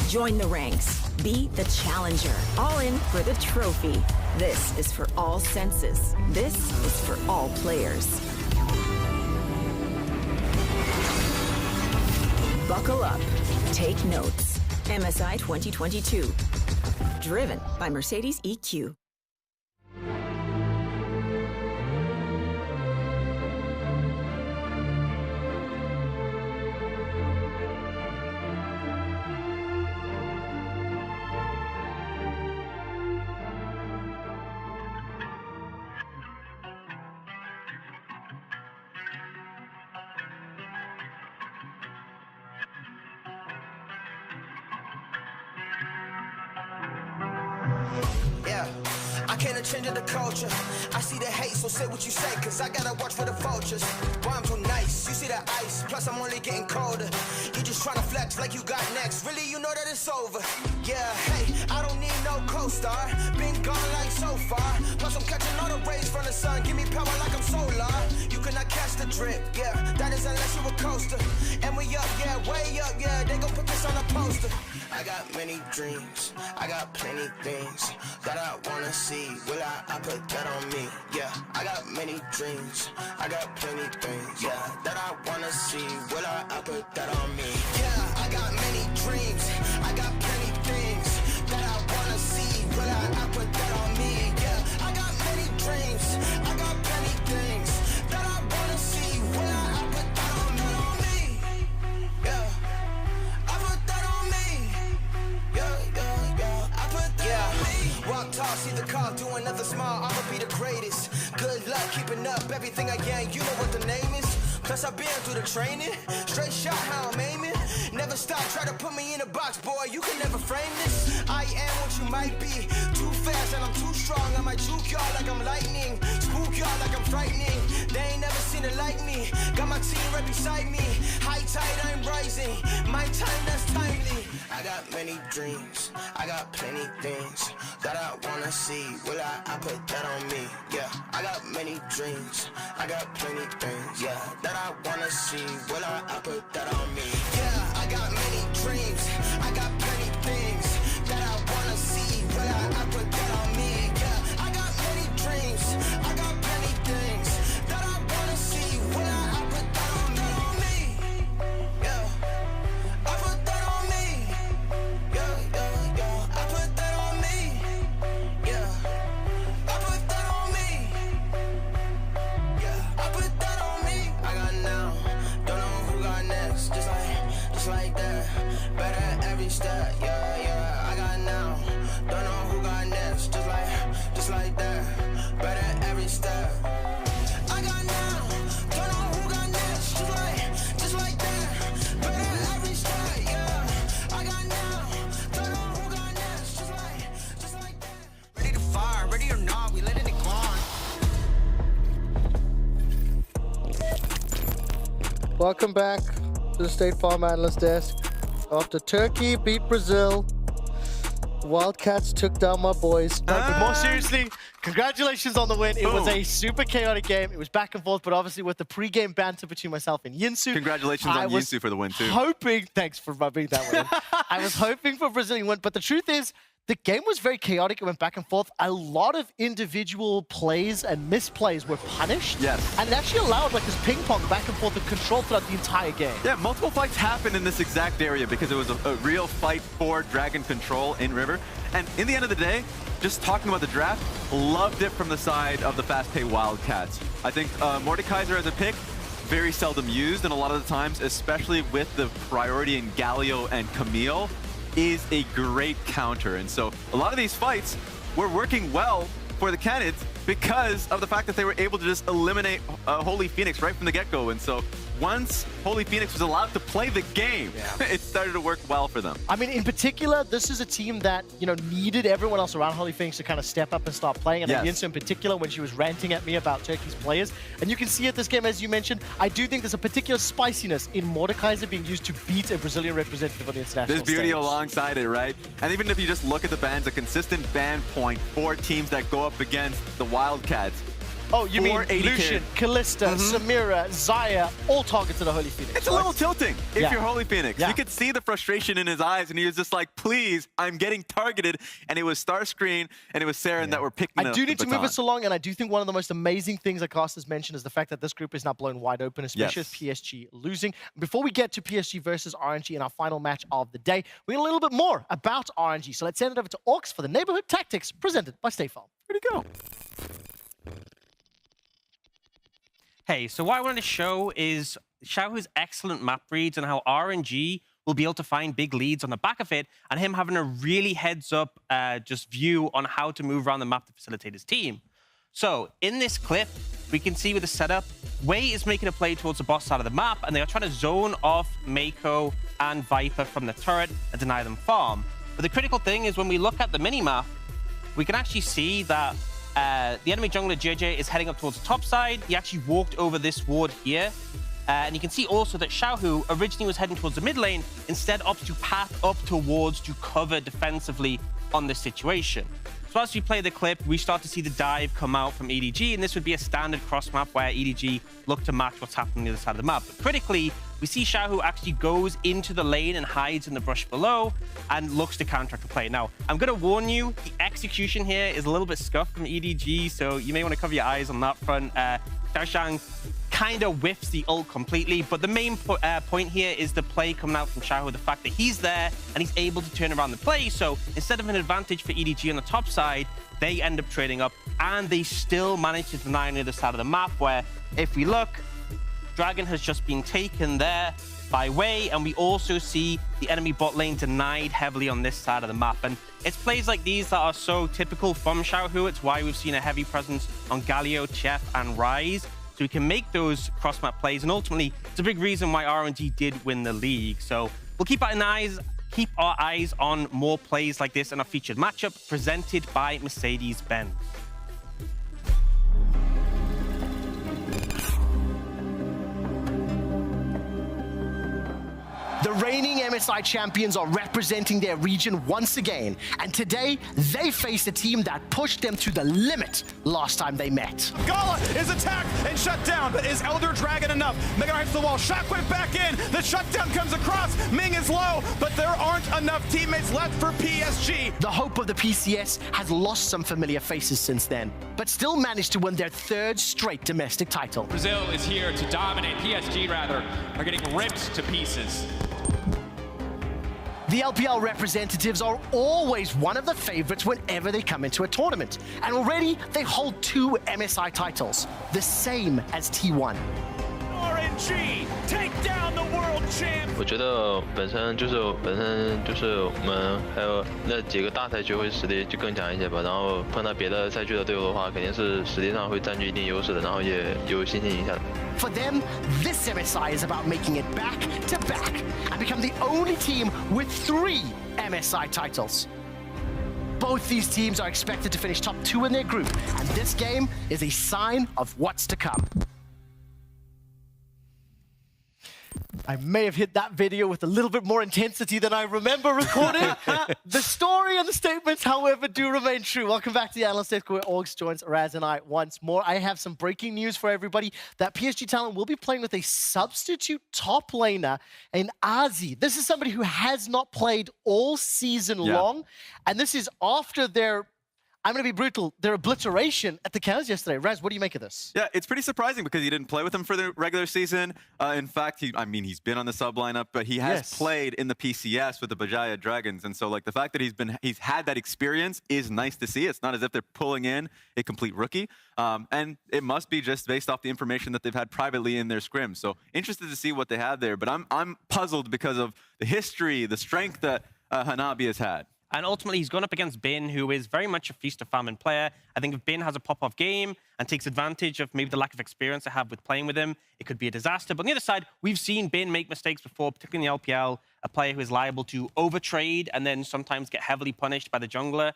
[SPEAKER 15] Join the ranks. Be the challenger. All in for the trophy. This is for all senses. This is for all players. Buckle up. Take notes. MSI 2022. Driven by Mercedes EQ.
[SPEAKER 7] Yeah, I can't change the culture. I see the hate, so say what you say, cause I gotta watch for the vultures. Rhymes too nice, you see the ice, plus I'm only getting colder. You just tryna flex like you got next, really you know that it's over. Yeah, hey, I don't need no co-star, been gone like so far. Plus I'm catching all the rays from the sun, give me power like I'm solar. You cannot catch the drip, yeah, that is unless you a coaster. And we up, yeah, way up, yeah, they gon' put this on a poster. I got many dreams, I got plenty things that I wanna see. Will I put that on me? Yeah, I got many dreams, I got plenty things, yeah, that I wanna see. Will I put that on me? Yeah, I got many dreams, I got plenty things that I wanna see. Will I put that on me? Yeah, I got many dreams, I got plenty things that I wanna see. Will I put that on me? Yeah, I put that on me. Yeah, I put that on me. Walk tall, see the car, do another smile, I'ma be the greatest. Good luck keeping up everything I can, you know what the name is. Plus I've been through the training, straight shot how I'm aiming. Never stop, try to put me in a box, boy, you can never frame this. I am what you might be, too fast and I'm too strong. I might juke y'all like I'm lightning, spook y'all like I'm frightening. They ain't never seen it like me, got my team right beside me. High tide, I'm rising, my time that's timely. I got many dreams, I got plenty things that I wanna see. Will I put that on me? Yeah, I got many dreams, I got plenty things, yeah, that I wanna see. Will I put that on me? Yeah, I got many dreams, I got plenty things that I wanna see. Will I put that on me? Yeah, I got many dreams, I got plenty things that I wanna see. Will I put that on me? Yeah, I put that on me. Yeah, I put that on me. Yeah, I put that on me. Yeah, I put that on me. I got now, don't know who got next. Just like that. Better every step. Yeah, I got now, don't know who got next. Just like that. Better every step. I got now, don't know who got next. Just like that. Better every step. Yeah, I got now, don't know who got next. Just like that. Ready to fire, ready or not, we letting it go on.
[SPEAKER 11] Welcome back to the State Farm Analyst Desk. After Turkey beat Brazil, Wildcats took down my boys. No, but more seriously, congratulations on the win. It was a super chaotic game. It was back and forth, but obviously with the pre-game banter between myself and Yinsu.
[SPEAKER 12] Congratulations on Yinsu for the win, too.
[SPEAKER 11] Thanks for rubbing that one in. I was hoping for a Brazilian win, but the truth is, the game was very chaotic. It went back and forth. A lot of individual plays and misplays were punished.
[SPEAKER 12] Yes.
[SPEAKER 11] And it actually allowed like this ping pong back and forth and control throughout the entire game.
[SPEAKER 12] Yeah, multiple fights happened in this exact area because it was a real fight for Dragon control in River. And in the end of the day, just talking about the draft, loved it from the side of the fast-paced Wildcats. I think Mordekaiser as a pick, very seldom used, and a lot of the times, especially with the priority in Galio and Camille, is a great counter. And so a lot of these fights were working well for the Canids because of the fact that they were able to just eliminate Holy Phoenix right from the get-go. And so once Holy Phoenix was allowed to play the game, it started to work well for them.
[SPEAKER 11] I mean, in particular, this is a team that, you know, needed everyone else around Holy Phoenix to kind of step up and start playing. And Yinsu in particular, when she was ranting at me about Turkey's players. And you can see at this game, as you mentioned, I do think there's a particular spiciness in Mordekaiser being used to beat a Brazilian representative on the international
[SPEAKER 12] There's beauty
[SPEAKER 11] stage.
[SPEAKER 12] alongside it, right? And even if you just look at the bans, a consistent ban point for teams that go up against the Wildcats.
[SPEAKER 11] Oh, you mean Lucian, Kalista, Samira, Zaya, all targeted the Holy Phoenix.
[SPEAKER 12] It's a little tilting if you're Holy Phoenix.
[SPEAKER 11] Yeah.
[SPEAKER 12] You could see the frustration in his eyes, and he was just like, please, I'm getting targeted. And it was Starscreen, and it was Saren that were picking up
[SPEAKER 11] I do need
[SPEAKER 12] the
[SPEAKER 11] to move
[SPEAKER 12] baton.
[SPEAKER 11] us along, and I do think one of the most amazing things that Cast has mentioned is the fact that this group is now blown wide open, especially with PSG losing. Before we get to PSG versus RNG in our final match of the day, we get a little bit more about RNG. So let's send it over to Orcs for the Neighborhood Tactics presented by Stay Farm.
[SPEAKER 12] Where'd he go?
[SPEAKER 13] Hey, so what I wanted to show is Xiaohu's excellent map reads and how RNG will be able to find big leads on the back of it, and him having a really heads-up just view on how to move around the map to facilitate his team. So in this clip, we can see with the setup, Wei is making a play towards the boss side of the map, and they are trying to zone off Mako and Viper from the turret and deny them farm. But the critical thing is when we look at the mini-map, we can actually see that the enemy jungler JJ is heading up towards the top side. He actually walked over this ward here. And you can see also that Xiaohu originally was heading towards the mid lane, instead opts to path up towards to cover defensively on this situation. So as we play the clip, we start to see the dive come out from EDG, and this would be a standard cross map where EDG look to match what's happening on the other side of the map. But critically, we see Xiaohu actually goes into the lane and hides in the brush below and looks to counteract the play. Now, I'm going to warn you, the execution here is a little bit scuffed from EDG, so you may want to cover your eyes on that front. Xiaoshang kind of whiffs the ult completely, but the main point here is the play coming out from Xiaohu, the fact that he's there and he's able to turn around the play. So instead of an advantage for EDG on the top side, they end up trading up, and they still manage to deny on the other side of the map, where if we look, Dragon has just been taken there by Wei, and we also see the enemy bot lane denied heavily on this side of the map. And it's plays like these that are so typical from Xiaohu. It's why we've seen a heavy presence on Galio, Chef, and Ryze. So we can make those cross-map plays, and ultimately, it's a big reason why RNG did win the league. So we'll keep our eyes on more plays like this in our featured matchup presented by Mercedes-Benz.
[SPEAKER 11] The reigning MSI champions are representing their region once again, and today they face a team that pushed them to the limit last time they met.
[SPEAKER 20] Gala is attacked and shut down, but is Elder Dragon enough? Mega hits the wall, Shockwave back in, the shutdown comes across, Ming is low, but there aren't enough teammates left for PSG.
[SPEAKER 11] The hope of the PCS has lost some familiar faces since then, but still managed to win their third straight domestic title.
[SPEAKER 2] Brazil is here to dominate. PSG, rather, are getting ripped to pieces.
[SPEAKER 11] The LPL representatives are always one of the favorites whenever they come into a tournament, and already they hold 2 MSI titles, the same as T1.
[SPEAKER 20] RNG take down the world champ.
[SPEAKER 21] 我觉得本身就是我们还有那几个大赛区会实力就更强一些吧，然后碰到别的赛区的队伍的话，肯定是实力上会占据一定优势的，然后也有心情影响。
[SPEAKER 11] For them, this MSI is about making it back to back and become the only team with 3 MSI titles. Both these teams are expected to finish top 2 in their group, and this game is a sign of what's to come. I may have hit that video with a little bit more intensity than I remember recording. The story and the statements, however, do remain true. Welcome back to the Analyst Desk, where Orgs joins Raz and I once more. I have some breaking news for everybody that PSG Talent will be playing with a substitute top laner in Azi. This is somebody who has not played all season long, and this is after their, I'm going to be brutal, their obliteration at the Cows yesterday. Raz, what do you make of this?
[SPEAKER 12] Yeah, it's pretty surprising because he didn't play with him for the regular season. In fact, he's been on the sub lineup, but he has played in the PCS with the Bajaya Dragons. And so like the fact that he's had that experience is nice to see. It's not as if they're pulling in a complete rookie. And it must be just based off the information that they've had privately in their scrims. So interested to see what they have there. But I'm puzzled because of the history, the strength that Hanabi has had.
[SPEAKER 13] And ultimately, he's gone up against Bin, who is very much a feast or famine player. I think if Bin has a pop-off game and takes advantage of maybe the lack of experience I have with playing with him, it could be a disaster. But on the other side, we've seen Bin make mistakes before, particularly in the LPL, a player who is liable to overtrade and then sometimes get heavily punished by the jungler.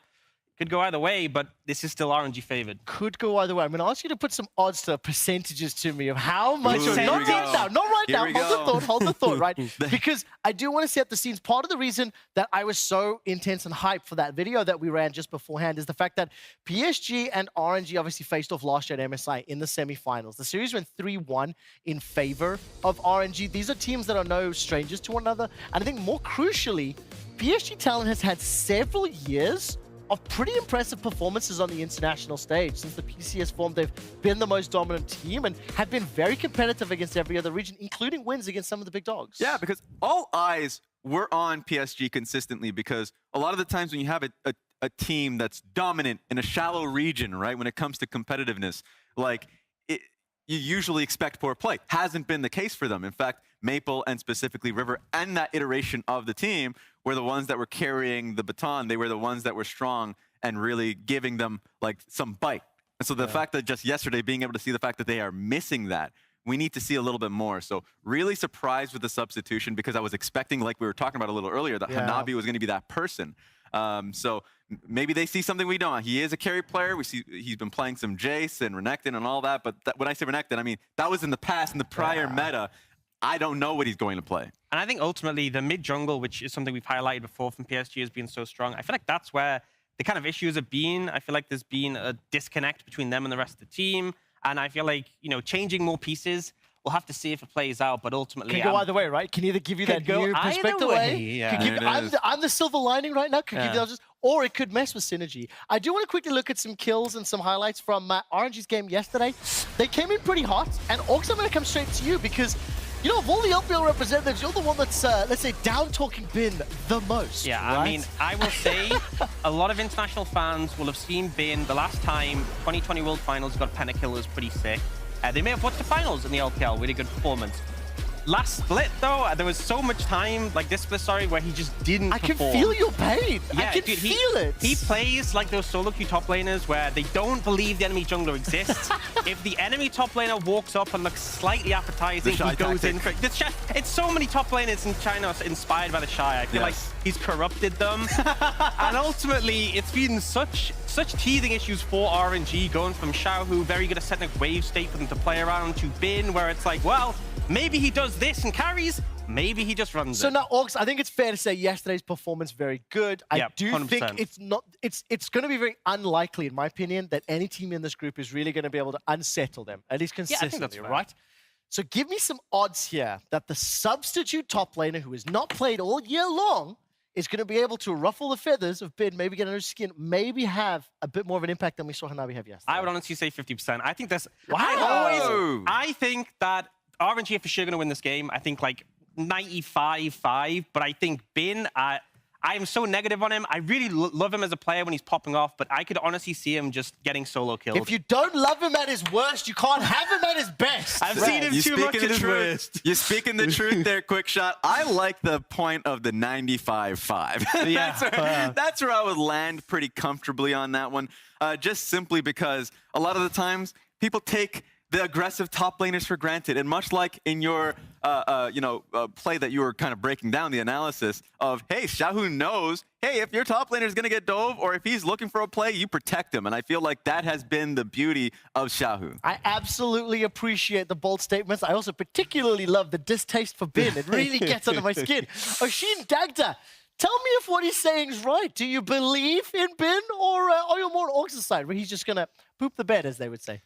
[SPEAKER 13] Could go either way, but this is still RNG favored.
[SPEAKER 11] Could go either way. I'm going to ask you to put some odds to percentages to me of how much.
[SPEAKER 12] Ooh,
[SPEAKER 11] Not right now. Hold the thought, right?
[SPEAKER 12] The-
[SPEAKER 11] Because I do want to set the scenes. Part of the reason that I was so intense and hyped for that video that we ran just beforehand is the fact that PSG and RNG obviously faced off last year at MSI in the semifinals. The series went 3-1 in favor of RNG. These are teams that are no strangers to one another. And I think more crucially, PSG Talent has had several years of pretty impressive performances on the international stage. Since the PCS formed, they've been the most dominant team and have been very competitive against every other region, including wins against some of the big dogs.
[SPEAKER 12] Yeah, because all eyes were on PSG consistently, because a lot of the times when you have a team that's dominant in a shallow region, right, when it comes to competitiveness, like, you usually expect poor play. Hasn't been the case for them. In fact, Maple and specifically River and that iteration of the team were the ones that were carrying the baton. They were the ones that were strong and really giving them like some bite. And so the fact that just yesterday being able to see the fact that they are missing that, we need to see a little bit more. So really surprised with the substitution, because I was expecting, like we were talking about a little earlier, that Hanabi was going to be that person. So maybe they see something we don't. He is a carry player. We see he's been playing some Jace and Renekton and all that. But when I say Renekton, I mean, that was in the past, in the prior meta. I don't know what he's going to play.
[SPEAKER 13] And I think ultimately the mid jungle, which is something we've highlighted before from PSG as being so strong, I feel like that's where the kind of issues have been. I feel like there's been a disconnect between them and the rest of the team. And I feel like, you know, changing more pieces, we'll have to see if it plays out, but ultimately...
[SPEAKER 11] Can go either way, right? Can either give you that new perspective I'm the silver lining right now. Could give you those, or it could mess with synergy. I do want to quickly look at some kills and some highlights from RNG's game yesterday. They came in pretty hot, and Orcs, I'm going to come straight to you because, you know, of all the LPL representatives, you're the one that's, let's say, down-talking Bin the most.
[SPEAKER 13] Yeah,
[SPEAKER 11] right?
[SPEAKER 13] I mean, I will say a lot of international fans will have seen Bin the last time 2020 World Finals got Pentakill was pretty sick. They may have watched the finals in the LPL, really good performance. Last split, though, there was so much time, like this split, sorry, where he just didn't perform.
[SPEAKER 11] Can feel your pain.
[SPEAKER 13] Yeah,
[SPEAKER 11] I can feel it.
[SPEAKER 13] He plays like those solo queue top laners where they don't believe the enemy jungler exists. If the enemy top laner walks up and looks slightly appetizing, he goes in for it. It's so many top laners in China inspired by the Shy. I feel like he's corrupted them. And ultimately, it's been such teething issues for RNG, going from Xiaohu, very good at setting up wave state for them to play around, to Bin, where it's like, well, maybe he does this and carries, maybe he just runs
[SPEAKER 11] So
[SPEAKER 13] it.
[SPEAKER 11] now, Orcs, I think it's fair to say yesterday's performance very good. I do
[SPEAKER 13] 100%.
[SPEAKER 11] think it's going to be very unlikely, in my opinion, that any team in this group is really going to be able to unsettle them, at least consistently,
[SPEAKER 13] that's fair.
[SPEAKER 11] right? So give me some odds here that the substitute top laner who has not played all year long is going to be able to ruffle the feathers of Bin, maybe get under his skin, maybe have a bit more of an impact than we saw Hanabi have yesterday.
[SPEAKER 13] I would honestly say 50%. I think that's...
[SPEAKER 11] Wow!
[SPEAKER 13] I think that RNG are for sure going to win this game. I think like 95-5, but I think Bin, I am so negative on him. I really love him as a player when he's popping off, but I could honestly see him just getting solo killed.
[SPEAKER 11] If you don't love him at his worst, you can't have him at his best.
[SPEAKER 13] I've seen him too much at his worst.
[SPEAKER 12] You're speaking the truth there, Quick Shot. I like the point of the 95-5.
[SPEAKER 13] Yeah.
[SPEAKER 12] That's where I would land pretty comfortably on that one. Just simply because a lot of the times people take the aggressive top laners for granted. And much like in your play that you were kind of breaking down the analysis of, hey, Xiaohu knows, hey, if your top laner is going to get dove or if he's looking for a play, you protect him. And I feel like that has been the beauty of Xiaohu.
[SPEAKER 11] I absolutely appreciate the bold statements. I also particularly love the distaste for Bin. It really gets under my skin. Oshin Dagda, tell me if what he's saying is right. Do you believe in Bin, or are you more on Orcs' side where he's just going to poop the bed, as they would say?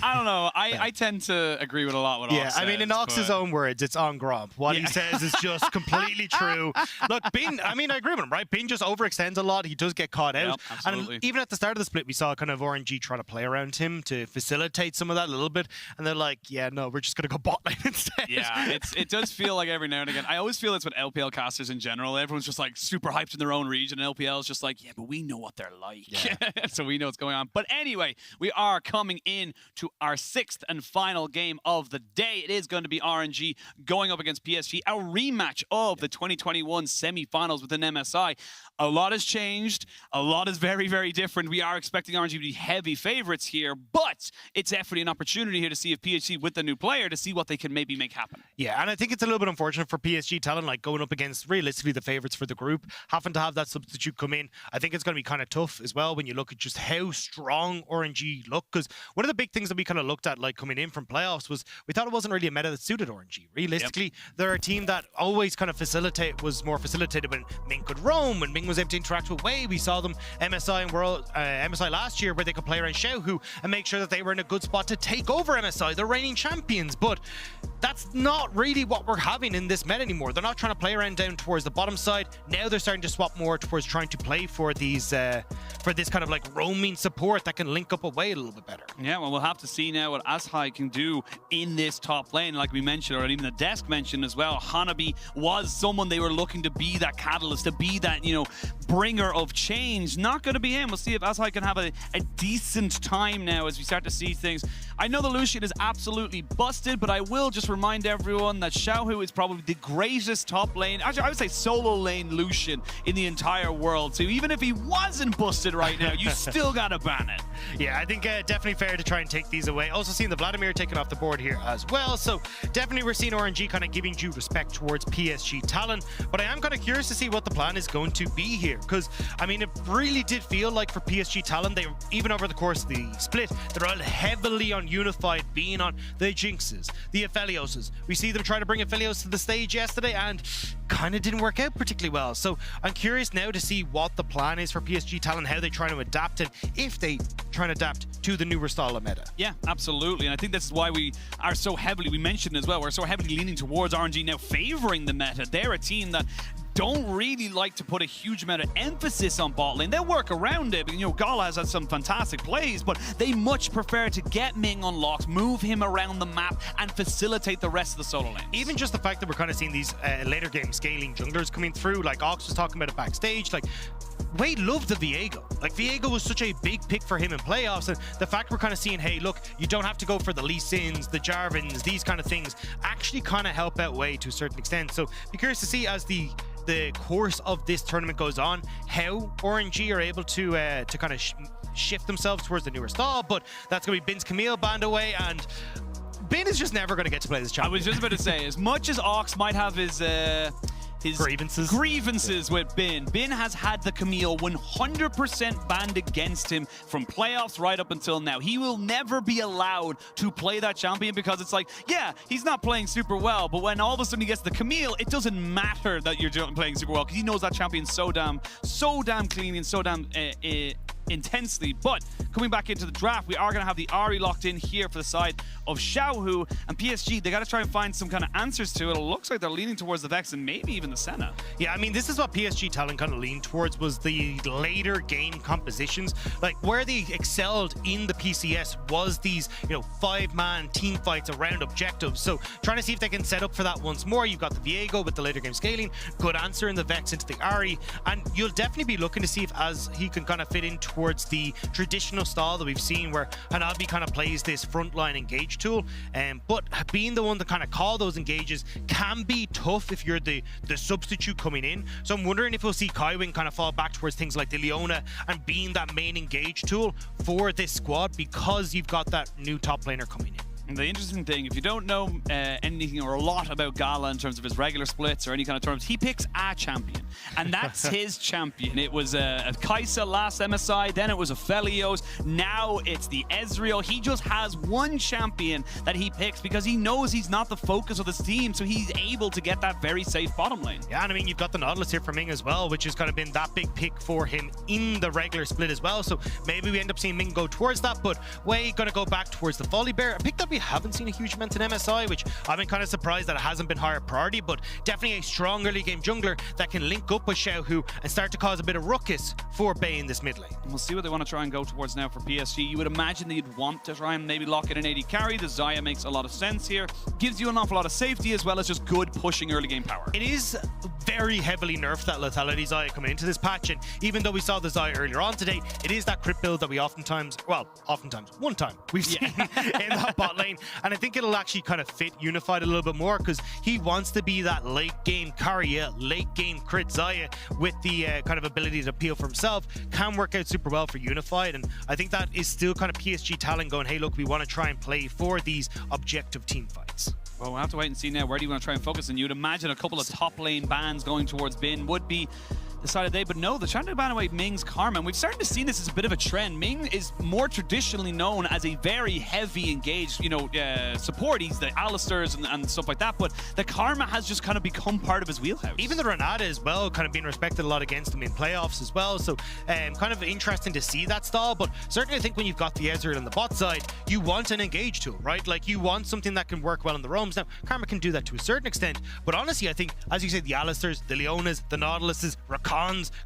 [SPEAKER 5] I don't know. I tend to agree with a lot what Ox says.
[SPEAKER 6] I mean, in Ox's own words, it's on Gromp. What he says is just completely true. Look, Bin, I mean, I agree with him, right? Bin just overextends a lot. He does get caught out.
[SPEAKER 5] Absolutely.
[SPEAKER 6] And even at the start of the split, we saw kind of RNG try to play around him to facilitate some of that a little bit. And they're like, yeah, no, we're just going to go bot lane instead.
[SPEAKER 5] Yeah, it does feel like every now and again. I always feel it's with LPL casters in general. Everyone's just like super hyped in their own region. And LPL is just like, yeah, but we know what they're like. So we know what's going on. But anyway. Anyway, we are coming in to our 6th and final game of the day. It is going to be RNG going up against PSG, a rematch of the 2021 semi-finals within MSI. A lot has changed. A lot is very, very different. We are expecting RNG to be heavy favorites here, but it's definitely an opportunity here to see if PSG, with the new player, to see what they can maybe make happen.
[SPEAKER 6] Yeah, and I think it's a little bit unfortunate for PSG Talon, like going up against realistically the favorites for the group, having to have that substitute come in. I think it's going to be kind of tough as well when you look at just how strong RNG look, because one of the big things that we kind of looked at like coming in from playoffs was we thought it wasn't really a meta that suited RNG. Realistically, they're a team that always kind of was more facilitated when Ming could roam, when Ming was able to interact with Wei. We saw them MSI and MSI last year where they could play around Xiaohu and make sure that they were in a good spot to take over MSI, the reigning champions. But that's not really what we're having in this meta anymore. They're not trying to play around down towards the bottom side. Now they're starting to swap more towards trying to play for these for this kind of like roaming support that can link up away a little bit better.
[SPEAKER 5] Yeah, well, we'll have to see now what Asai can do in this top lane, like we mentioned, or even the desk mentioned as well. Hanabi was someone they were looking to be that catalyst, to be that, you know, bringer of change. Not going to be him. We'll see if Asai can have a decent time now as we start to see things. I know the Lucian is absolutely busted, but I will just remind everyone that Xiaohu is probably the greatest top lane, actually I would say solo lane Lucian in the entire world. So even if he wasn't busted right now, you still got to ban it.
[SPEAKER 6] Yeah, I think definitely fair to try and take these away. Also seeing the Vladimir taken off the board here as well. So definitely we're seeing RNG kind of giving due respect towards PSG Talon. But I am kind of curious to see what the plan is going to be here. Because, I mean, it really did feel like for PSG Talon, they even over the course of the split, they're all heavily on Unified, being on the Jinxes, the Aphelioses. We see them try to bring Aphelios to the stage yesterday and kind of didn't work out particularly well. So I'm curious now to see what the plan is for PSG Talon, how they try to adapt and if they try to adapt to the newer style of meta.
[SPEAKER 5] Yeah, absolutely. And I think this is why we are so heavily, we mentioned as well, we're so heavily leaning towards RNG now favoring the meta. They're a team that don't really like to put a huge amount of emphasis on bot lane. They'll work around it. You know, Gala has had some fantastic plays, but they much prefer to get Ming unlocked, move him around the map, and facilitate the rest of the solo lane.
[SPEAKER 6] Even just the fact that we're kind of seeing these later game scaling junglers coming through, like Ox was talking about it backstage, like Wade loved the Viego. Like, Viego was such a big pick for him in playoffs, and the fact we're kind of seeing, hey, look, you don't have to go for the Lee Sins, the Jarvins, these kind of things, actually kind of help out Wade to a certain extent. So be curious to see as the course of this tournament goes on, how RNG are able to kind of shift themselves towards the newer style. But that's going to be Bin's Camille banned away, and Bin is just never going to get to play this champion.
[SPEAKER 5] I was just about to say, as much as Ox might have his grievances with Bin. Bin has had the Camille 100% banned against him from playoffs right up until now. He will never be allowed to play that champion because it's like, yeah, he's not playing super well, but when all of a sudden he gets the Camille, it doesn't matter that you're playing super well because he knows that champion's so damn clean and so damn intensely. But coming back into the draft, we are going to have the Ahri locked in here for the side of Xiaohu, and PSG, they got to try and find some kind of answers to it. It looks like they're leaning towards the Vex and maybe even the Senna.
[SPEAKER 6] Yeah, I mean, this is what PSG Talon kind of leaned towards, was the later game compositions. Like, where they excelled in the PCS was these, you know, 5-man team fights around objectives. So trying to see if they can set up for that once more. You've got the Viego with the later game scaling, good answer in the Vex into the Ahri, and you'll definitely be looking to see if as he can kind of fit in towards the traditional style that we've seen where Hanabi kind of plays this frontline engage tool, but being the one to kind of call those engages can be tough if you're the substitute coming in. So I'm wondering if we'll see Kaiwing kind of fall back towards things like the Leona and being that main engage tool for this squad because you've got that new top laner coming in.
[SPEAKER 5] And the interesting thing, if you don't know anything or a lot about Gala in terms of his regular splits or any kind of tournaments, he picks a champion, and that's his champion. It was a Kai'Sa last MSI, then it was a Aphelios, now it's the Ezreal. He just has one champion that he picks because he knows he's not the focus of this team, so he's able to get that very safe bottom lane.
[SPEAKER 6] Yeah, and I mean, you've got the Nautilus here for Ming as well, which has kind of been that big pick for him in the regular split as well, so maybe we end up seeing Ming go towards that, but Wei gonna go back towards the Volley Bear, a pick that we haven't seen a huge amount in MSI, which I've been kind of surprised that it hasn't been higher priority, but definitely a strong early game jungler that can link up with Xiaohu and start to cause a bit of ruckus for Bay in this mid lane.
[SPEAKER 5] We'll see what they want to try and go towards now for PSG. You would imagine they'd want to try and maybe lock in an AD carry. The Xayah makes a lot of sense here. Gives you an awful lot of safety as well as just good pushing early game power.
[SPEAKER 6] It is very heavily nerfed, that lethality Xayah coming into this patch, and even though we saw the Xayah earlier on today, it is that crit build that we one time we've seen in that bot lane, and I think it'll actually kind of fit Unified a little bit more because he wants to be that late game carry, late game crit Xayah with the kind of ability to appeal for himself. Can work out super well for Unified, and I think that is still kind of PSG talent going, hey look, we want to try and play for these objective team fights.
[SPEAKER 5] Well, we'll have to wait and see now. Where do you want to try and focus? And you'd imagine a couple of top lane bans going towards Bin would be decided they, but no, they're trying to ban away Ming's Karma, and we've started to see this as a bit of a trend. Ming is more traditionally known as a very heavy engaged, support. He's the Alistairs and stuff like that, but the Karma has just kind of become part of his wheelhouse.
[SPEAKER 6] Even the Renata as well, kind of being respected a lot against him in playoffs as well, so kind of interesting to see that style, but certainly I think when you've got the Ezreal on the bot side, you want an engage tool, right? Like, you want something that can work well in the roams. Now, Karma can do that to a certain extent, but honestly, I think, as you say, the Alistairs, the Leonas, the Nautiluses, Rakans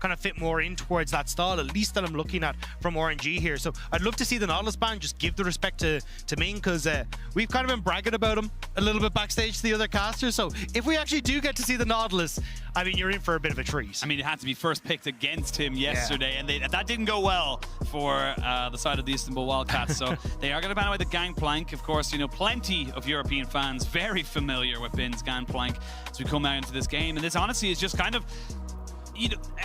[SPEAKER 6] kind of fit more in towards that style, at least that I'm looking at from RNG here. So I'd love to see the Nautilus ban just give the respect to Ming, because we've kind of been bragging about him a little bit backstage to the other casters. So if we actually do get to see the Nautilus, I mean, you're in for a bit of a treat.
[SPEAKER 5] I mean, it had to be first picked against him yesterday, and that didn't go well for the side of the Istanbul Wildcats. So they are going to ban away the Gangplank. Of course, plenty of European fans very familiar with Bin's Gangplank as we come out into this game. And this honestly is just kind of,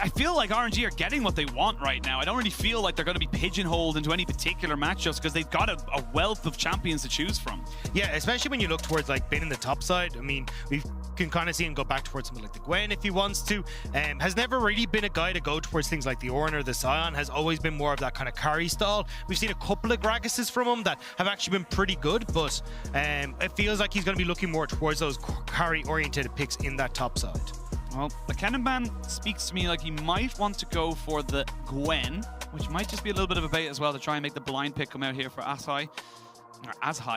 [SPEAKER 5] I feel like RNG are getting what they want right now. I don't really feel like they're going to be pigeonholed into any particular matchups because they've got a wealth of champions to choose from.
[SPEAKER 6] Yeah, especially when you look towards like Bin in the top side. I mean, we can kind of see him go back towards something like the Gwen if he wants to. Has never really been a guy to go towards things like the Ornn or the Sion. Has always been more of that kind of carry style. We've seen a couple of Gragas's from him that have actually been pretty good, but it feels like he's going to be looking more towards those carry-oriented picks in that top side.
[SPEAKER 5] Well, the Kennen ban speaks to me like he might want to go for the Gwen, which might just be a little bit of a bait as well to try and make the blind pick come out here for Azhai,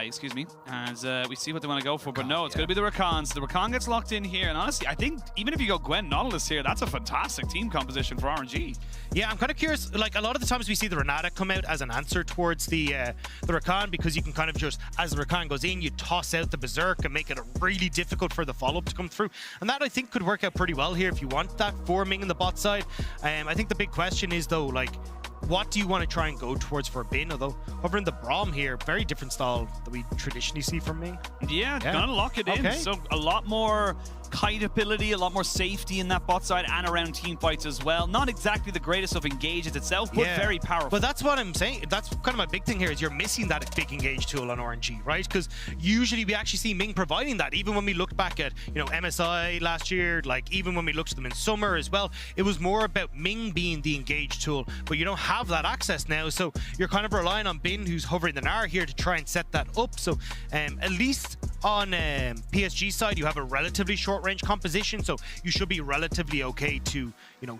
[SPEAKER 5] excuse me, as we see what they want to go for. But no, it's going to be the Rakans. The Rakan gets locked in here, and honestly, I think even if you go Gwen Nautilus here, that's a fantastic team composition for RNG.
[SPEAKER 6] Yeah, I'm kind of curious. Like, a lot of the times we see the Renata come out as an answer towards the Rakan, because you can kind of just, as the Rakan goes in, you toss out the Berserk and make it really difficult for the follow-up to come through. And that, I think, could work out pretty well here if you want that forming in the bot side. I think the big question is, though, like, what do you want to try and go towards for Bin? Although, over in the Braum here, very different style that we traditionally see from Ming.
[SPEAKER 5] Yeah, gonna lock it in. So a lot more kite ability, a lot more safety in that bot side and around team fights as well. Not exactly the greatest of engages itself, but very powerful.
[SPEAKER 6] But that's what I'm saying. That's kind of my big thing here, is you're missing that big engage tool on RNG, right? Because usually we actually see Ming providing that. Even when we looked back at, MSI last year, like even when we looked at them in summer as well, it was more about Ming being the engage tool, but you don't have that access now. So you're kind of relying on Bin, who's hovering the Gnar here, to try and set that up. So at least on PSG side, you have a relatively short range composition, so you should be relatively okay to,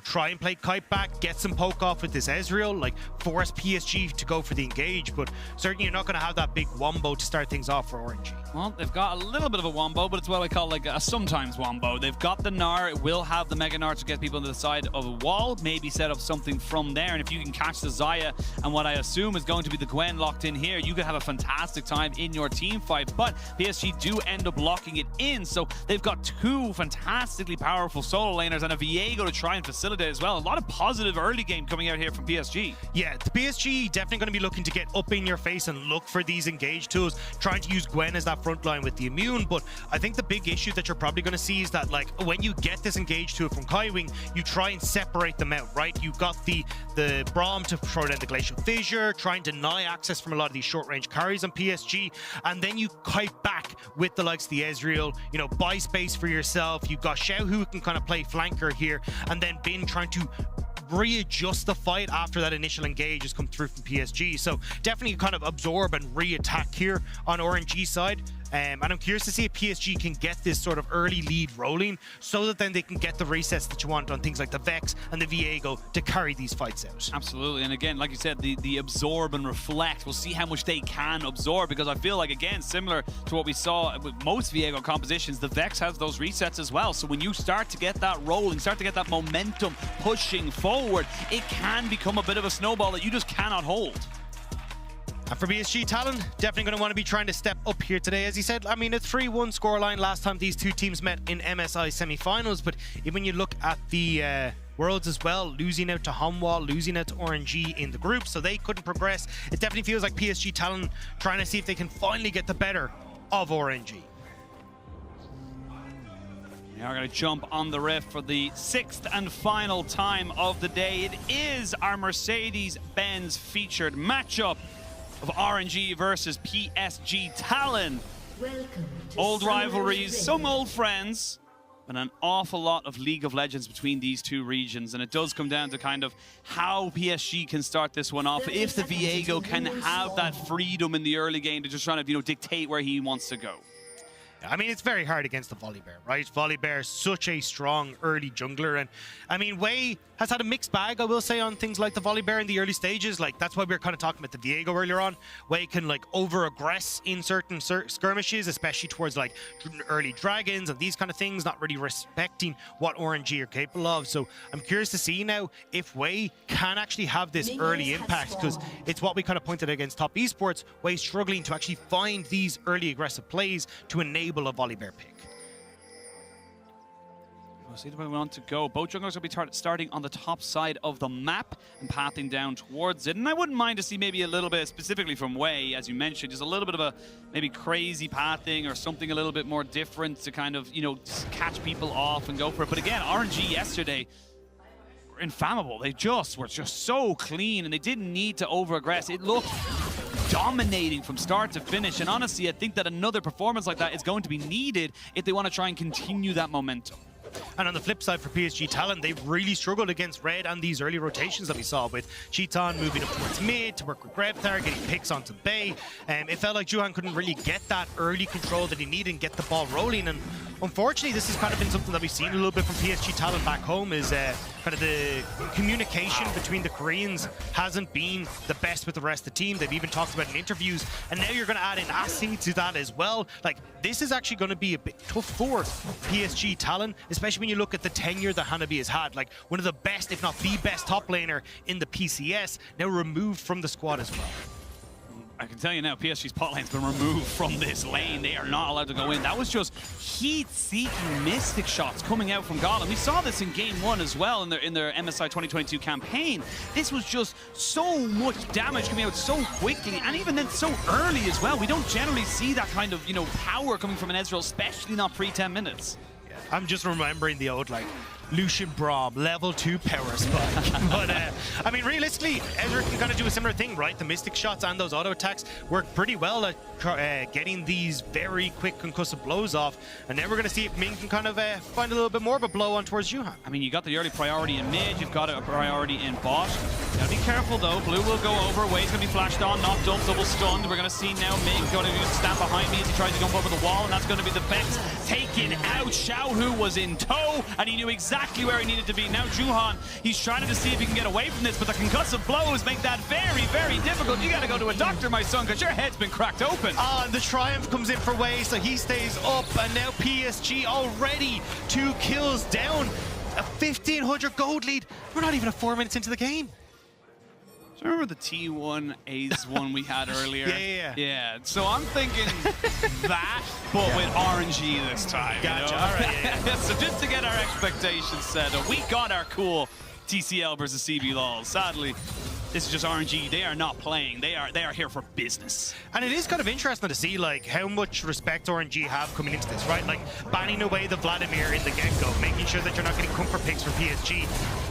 [SPEAKER 6] try and play kite back, get some poke off with this Ezreal, like force PSG to go for the engage, but certainly you're not going to have that big wombo to start things off for RNG.
[SPEAKER 5] Well, they've got a little bit of a wombo, but it's what I call like a sometimes wombo. They've got the Gnar, it will have the Mega Gnar to get people to the side of a wall, maybe set up something from there, and if you can catch the Xayah and what I assume is going to be the Gwen locked in here, you could have a fantastic time in your team fight, but PSG do end up locking it in, so they've got two fantastically powerful solo laners and a Viego to try and facilitate as well. A lot of positive early game coming out here from PSG.
[SPEAKER 6] Yeah, the PSG definitely going to be looking to get up in your face and look for these engage tools, trying to use Gwen as that front line with the immune, but I think the big issue that you're probably going to see is that, like, when you get this engage tool from Kaiwing, you try and separate them out, right? You've got the Braum to throw down the Glacial Fissure, try and deny access from a lot of these short range carries on PSG, and then you kite back with the likes of the Ezreal, buy space for yourself. You've got Xiao who can kind of play flanker here, and then Bin trying to readjust the fight after that initial engage has come through from PSG. So definitely kind of absorb and re-attack here on RNG side. And I'm curious to see if PSG can get this sort of early lead rolling so that then they can get the resets that you want on things like the Vex and the Viego to carry these fights out.
[SPEAKER 5] Absolutely. And again, like you said, the absorb and reflect, we'll see how much they can absorb, because I feel like, again, similar to what we saw with most Viego compositions, the Vex has those resets as well. So when you start to get that rolling, start to get that momentum pushing forward, it can become a bit of a snowball that you just cannot hold.
[SPEAKER 6] And for PSG Talon, definitely going to want to be trying to step up here today. As he said, I mean, a 3-1 scoreline last time these two teams met in MSI semi-finals. But even when you look at the Worlds as well, losing out to Hanwha, losing out to RNG in the group, so they couldn't progress. It definitely feels like PSG Talon trying to see if they can finally get the better of RNG.
[SPEAKER 5] Now we're going to jump on the riff for the 6th and final time of the day. It is our Mercedes-Benz featured matchup of RNG versus PSG Talon. Old rivalries, some old friends, and an awful lot of League of Legends between these two regions. And it does come down to kind of how PSG can start this one off. If the Viego can have that freedom in the early game to just try to, dictate where he wants to go.
[SPEAKER 6] I mean, it's very hard against the Volibear, right? Volibear is such a strong early jungler. And I mean, Wei has had a mixed bag, I will say, on things like the Volibear in the early stages. Like, that's why we were kind of talking about the Viego earlier on. Wei can, like, over-aggress in certain skirmishes, especially towards, like, early dragons and these kind of things, not really respecting what RNG are capable of. So I'm curious to see now if Wei can actually have this early impact, because it's what we kind of pointed against Top Esports. Wei struggling to actually find these early aggressive plays to enable a Volibear pick.
[SPEAKER 5] We'll see where we want to go. Both junglers will be starting on the top side of the map and pathing down towards it. And I wouldn't mind to see maybe a little bit, specifically from Wei, as you mentioned, just a little bit of a maybe crazy pathing or something a little bit more different to kind of, catch people off and go for it. But again, RNG yesterday were infallible. They were just so clean, and they didn't need to over-aggress. It looked dominating from start to finish, and honestly I think that another performance like that is going to be needed if they want to try and continue that momentum.
[SPEAKER 6] And on the flip side for PSG Talon, they've really struggled against Red and these early rotations that we saw with Cheaton moving up towards mid to work with Grevtar, getting picks onto the bay. It felt like Juhan couldn't really get that early control that he needed and get the ball rolling. And unfortunately, this has kind of been something that we've seen a little bit from PSG Talon back home, is kind of the communication between the Koreans hasn't been the best with the rest of the team. They've even talked about in interviews, and now you're going to add in Asi to that as well. Like, this is actually going to be a bit tough for PSG Talon, especially when you look at the tenure that Hanabi has had. Like, one of the best, if not the best top laner in the PCS, now removed from the squad as well.
[SPEAKER 5] I can tell you now, PSG's pot lane's been removed from this lane. They are not allowed to go in. That was just heat-seeking Mystic shots coming out from Golem. We saw this in Game 1 as well in their MSI 2022 campaign. This was just so much damage coming out so quickly, and even then so early as well. We don't generally see that kind of, power coming from an Ezreal, especially not pre-10 minutes.
[SPEAKER 6] Yeah, I'm just remembering the old, Lucian Braum, level 2 power spike. But, I mean, realistically, Ezra can kind of do a similar thing, right? The Mystic shots and those auto attacks work pretty well at getting these very quick concussive blows off. And then we're going to see if Ming can kind of find a little bit more of a blow on towards Juhan.
[SPEAKER 5] I mean, you got the early priority in mid, you've got a priority in bot. Gotta be careful, though. Blue will go over. Wei's going to be flashed on, knocked up, double stunned. We're going to see now Ming going to stand behind me as he tries to jump over the wall, and that's going to be the Vex taken out. Xiaohu was in tow, and he knew exactly where he needed to be. Now Juhan, he's trying to see if he can get away from this, but the concussive blows make that very, very difficult. You got to go to a doctor, my son, because your head's been cracked open.
[SPEAKER 6] And the Triumph comes in for Wei, so he stays up, and now PSG already 2 kills down. A 1,500 gold lead. We're not even 4 minutes into the game.
[SPEAKER 5] Do you remember the T1 A's one we had earlier?
[SPEAKER 6] Yeah.
[SPEAKER 5] So I'm thinking that, but with RNG this time.
[SPEAKER 6] Gotcha.
[SPEAKER 5] All right. So just to get our expectations set up, we got our cool TCL versus CBLOL. Sadly, this is just RNG. They are not playing. They are here for business.
[SPEAKER 6] And it is kind of interesting to see how much respect RNG have coming into this, right? Like banning away the Vladimir in the get-go, making sure that you're not getting comfort picks for PSG.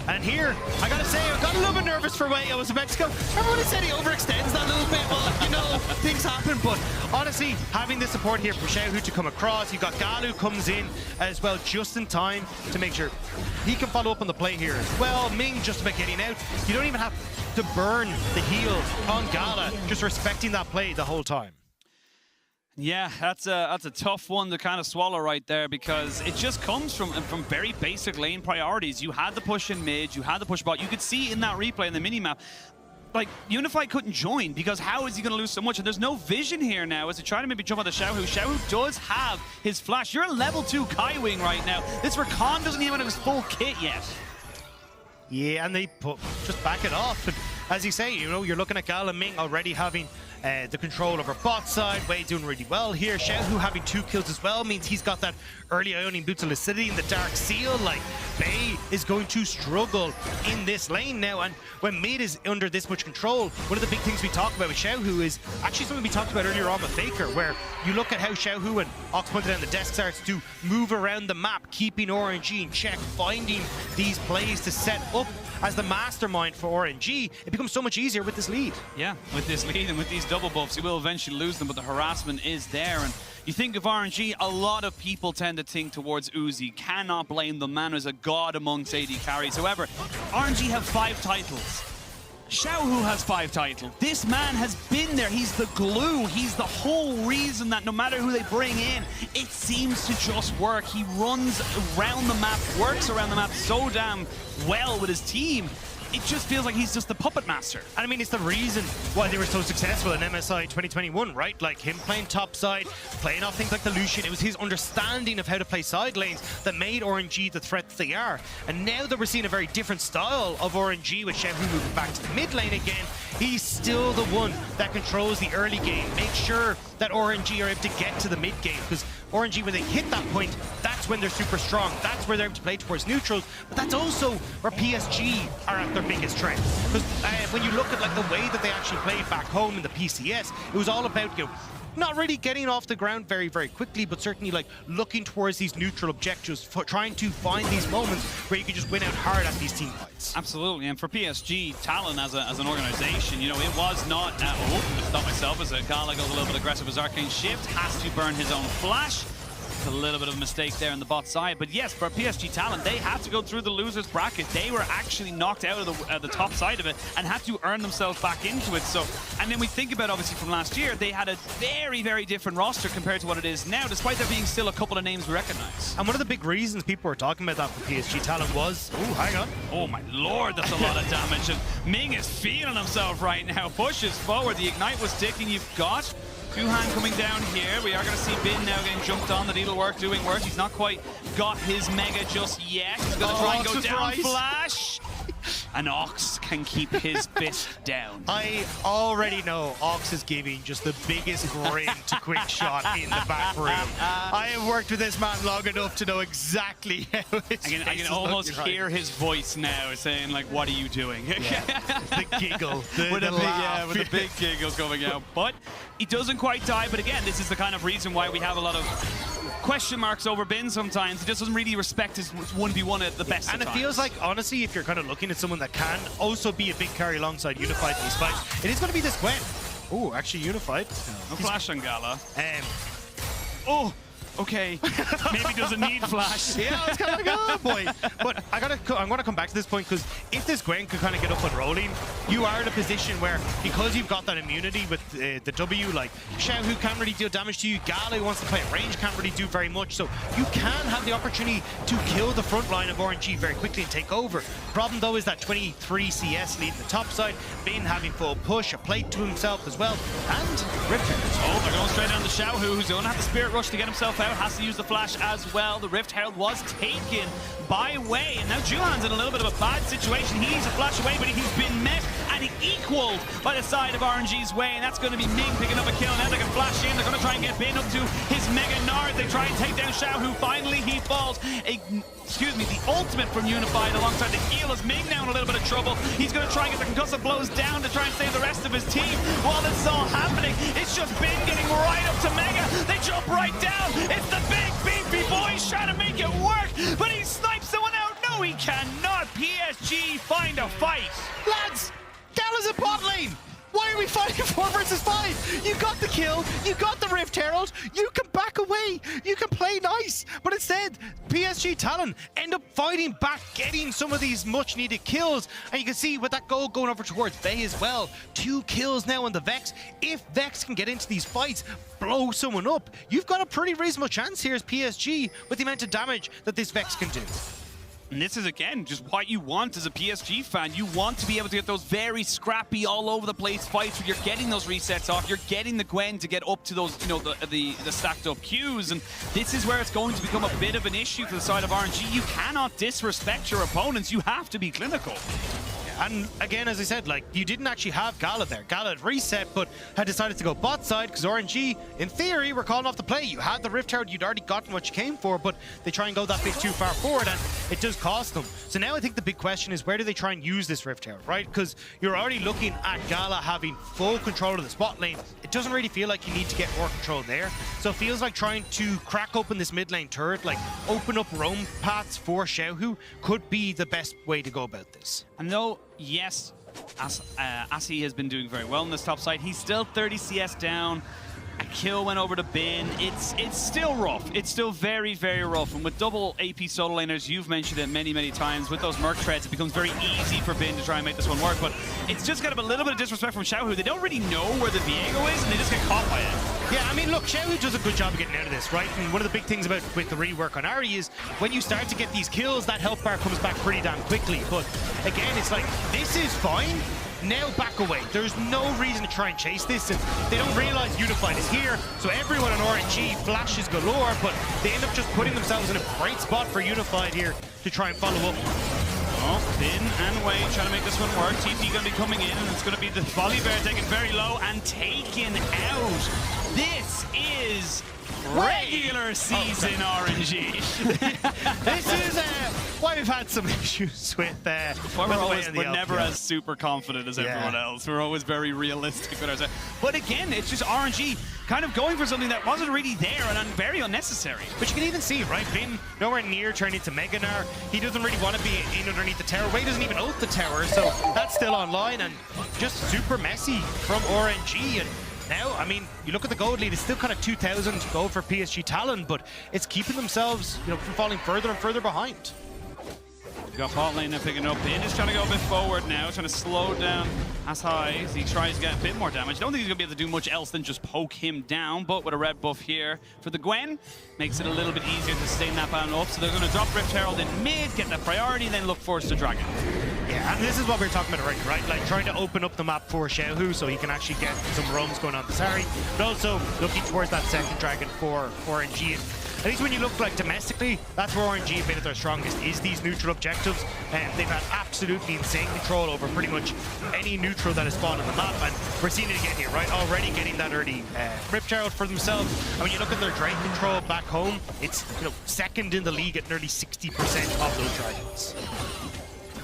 [SPEAKER 6] And here, I gotta say, I got a little bit nervous for Wei. I was about to go, everyone said he overextends that little bit. Well, you know, things happen. But honestly, having the support here for Xiaohu to come across, you got Galu comes in as well just in time to make sure he can follow up on the play here as well. Ming just about getting out. You don't even have to burn the heal on Gala, just respecting that play the whole time.
[SPEAKER 5] Yeah, that's a tough one to kind of swallow right there, because it just comes from very basic lane priorities. You had the push in mid, you had the push bot. You could see in that replay in the minimap, like, Unified couldn't join because how is he going to lose so much? And there's no vision here now as they try to maybe jump on the Xiaohu. Xiaohu does have his flash. You're a level 2 Kaiwing right now. This Rakan doesn't even have his full kit yet.
[SPEAKER 6] Yeah, and they just back it off. And as you say, you know, you're looking at Gala Ming already having the control over bot side. Wei doing really well here. Xiaohu having 2 kills as well means he's got that early Ionian Boots of Lucidity in the Dark Seal. Like, Bei is going to struggle in this lane now. And when mid is under this much control, one of the big things we talk about with Xiaohu is actually something we talked about earlier on with Faker, where you look at how Xiaohu and Ox pointed out the desk starts to move around the map, keeping RNG in check, finding these plays to set up as the mastermind for RNG. It becomes so much easier with this lead.
[SPEAKER 5] Yeah, with this lead and with these double buffs, you will eventually lose them, but the harassment is there. And you think of RNG, a lot of people tend to think towards Uzi. Cannot blame the man is a god amongst AD carries. However, RNG have 5 titles. Xiaohu has 5 titles. This man has been there. He's the glue. He's the whole reason that no matter who they bring in, it seems to just work. He runs around the map, works around the map so damn well with his team. It just feels like he's just the puppet master.
[SPEAKER 6] And I mean, it's the reason why they were so successful in MSI 2021, right? Like him playing top side, playing off things like the Lucian. It was his understanding of how to play side lanes that made RNG the threat that they are. And now that we're seeing a very different style of RNG with Xiaohu moving back to the mid lane again, he's still the one that controls the early game. Make sure that RNG are able to get to the mid game, because RNG, when they hit that point, that's when they're super strong. That's where they're able to play towards neutrals. But that's also where PSG are at their biggest strength. Because when you look at like the way that they actually played back home in the PCS, it was all about, you know, not really getting off the ground very, very quickly, but certainly like looking towards these neutral objectives, trying to find these moments where you can just win out hard at these team fights.
[SPEAKER 5] Absolutely, and for PSG, Talon as an organization, you know, it was not, I stopped myself as a Gala goes a little bit aggressive as Arcane Shift, has to burn his own flash. A little bit of a mistake there on the bot side, but yes, for PSG Talon, they had to go through the losers bracket. They were actually knocked out of the top side of it and had to earn themselves back into it. So, and then we think about obviously from last year, they had a very, very different roster compared to what it is now, despite there being still a couple of names we recognize.
[SPEAKER 6] And one of the big reasons people were talking about that for PSG Talon was, oh, hang on.
[SPEAKER 5] Oh my lord, that's a lot of damage. And Ming is feeling himself right now. Pushes forward, the Ignite was ticking. You've got Guhan coming down here. We are going to see Bin now getting jumped on. The needlework doing work. He's not quite got his mega just yet. He's going to try and go down flash. And Ox can keep his fist down.
[SPEAKER 6] I already know Ox is giving just the biggest grin to Quick Shot in the back room. I have worked with this man long enough to know exactly how his
[SPEAKER 5] I can almost hear his voice now saying, like, what are you doing?
[SPEAKER 6] Yeah. The giggle,
[SPEAKER 5] with
[SPEAKER 6] the
[SPEAKER 5] a
[SPEAKER 6] laugh.
[SPEAKER 5] with a big giggle coming out. But he doesn't quite die. But again, this is the kind of reason why we have a lot of question marks over Bin sometimes. He just doesn't really respect his 1v1 at the best.
[SPEAKER 6] And it feels like, honestly, if you're kind of looking at someone that can also be a big carry alongside Unified in these fights, it is going to be this Gwen. Oh, actually Unified.
[SPEAKER 5] No flash on Gala.
[SPEAKER 6] Oh,
[SPEAKER 5] okay. Maybe doesn't need flash.
[SPEAKER 6] Yeah, I was kind of like, oh boy. But I'm going to come back to this point, because if this Gwen could kind of get up and rolling, you are in a position where, because you've got that immunity with the W, like Xiaohu can't really deal damage to you, Gala who wants to play at range can't really do very much, so you can have the opportunity to kill the front line of RNG very quickly and take over. Problem though is that 23 CS lead the top side, Bin having full push, a plate to himself as well, and Rift Herald.
[SPEAKER 5] Oh, they're going straight down to Xiaohu, who's going to have the Spirit Rush to get himself out, has to use the flash as well. The Rift Herald was taken by Wei, and now Juhan's in a little bit of a bad situation. He needs a flash away, but he's been met and equaled by the side of RNG's Wei, and that's going to be Ming picking up a kill. Now they can flash in. They're going to try and get Bin up to his Mega Nard. They try and take down Xiaohu. Finally, he falls. Excuse me, the ultimate from Unified alongside the heal as Ming now in a little bit of trouble. He's going to try and get the concussive blows down to try and save the rest of his team. While this is all happening, it's just Bin getting right up to Mega. They jump right down. It's the big beefy boys trying to make it work, but he snipes someone out. No, No, he cannot. PSG find a fight.
[SPEAKER 6] Lads, Gala's a bot lane. Why are we fighting 4 versus 5? You got the kill, you got the Rift Herald, you can back away, you can play nice. But instead, PSG Talon end up fighting back, getting some of these much needed kills. And you can see with that goal going over towards Bay as well. 2 kills now on the Vex. If Vex can get into these fights, blow someone up, you've got a pretty reasonable chance here as PSG with the amount of damage that this Vex can do.
[SPEAKER 5] And this is, again, just what you want as a PSG fan. You want to be able to get those very scrappy, all over the place fights where you're getting those resets off. You're getting the Gwen to get up to those, you know, the stacked up queues. And this is where it's going to become a bit of an issue for the side of RNG. You cannot disrespect your opponents. You have to be clinical.
[SPEAKER 6] And again, as I said, like, you didn't actually have Gala there. Gala had reset, but had decided to go bot side because RNG, in theory, were calling off the play. You had the Rift Herald, you'd already gotten what you came for, but they try and go that bit too far forward, and it does cost them. So now I think the big question is, where do they try and use this Rift Herald, right? Because you're already looking at Gala having full control of the spot lane. It doesn't really feel like you need to get more control there. So it feels like trying to crack open this mid lane turret, like open up roam paths for Xiaohu, could be the best way to go about this.
[SPEAKER 5] And though, yes, Asi has been doing very well on this top side, he's still 30 CS down. A kill went over to Bin. It's still rough. It's still very, very rough. And with double AP solo laners, you've mentioned it many, many times, with those Merc treads, it becomes very easy for Bin to try and make this one work. But it's just kind of a little bit of disrespect from Xiaohu. They don't really know where the Viego is, and they just get caught by it.
[SPEAKER 6] Yeah, I mean, look, Xiaohu does a good job of getting out of this, right? And one of the big things with the rework on Ahri is when you start to get these kills, that health bar comes back pretty damn quickly. But again, it's like, this is fine. Now back away. There's no reason to try and chase this, and they don't realize Unified is here, so everyone on RNG flashes galore, but they end up just putting themselves in a great spot for Unified here to try and follow up.
[SPEAKER 5] Oh, Bin and Wade trying to make this one work. TT going to be coming in, and it's going to be the Volibear taken very low and taken out. This is regular season RNG.
[SPEAKER 6] This is why we've had some issues with
[SPEAKER 5] we're never as super confident as everyone else. We're always very realistic with ourselves. But again, it's just RNG kind of going for something that wasn't really there and very unnecessary.
[SPEAKER 6] But you can even see, right, Bin nowhere near turning into Mega Gnar. He doesn't really want to be in underneath the tower. Wade doesn't even ult the tower, so that's still online and just super messy from RNG. And now, I mean, you look at the gold lead, it's still kind of 2,000 gold for PSG Talon, but it's keeping themselves, you know, from falling further and further behind.
[SPEAKER 5] We've got bot lane now picking up. Bin is trying to go a bit forward now, trying to slow down as high as he tries to get a bit more damage. I don't think he's going to be able to do much else than just poke him down, but with a red buff here for the Gwen, makes it a little bit easier to sustain that ban up. So they're going to drop Rift Herald in mid, get that priority, then look Force the Dragon.
[SPEAKER 6] Yeah, and this is what we were talking about already, right? Like trying to open up the map for Xiaohu so he can actually get some roams going on the Sari, but also looking towards that second dragon for RNG. At least when you look like domestically, that's where RNG have been at their strongest, is these neutral objectives, and they've had absolutely insane control over pretty much any neutral that has spawned on the map, and we're seeing it again here, right? Already getting that early Rift Herald for themselves, and when you look at their Drake control back home, it's, you know, second in the league at nearly 60% of those dragons.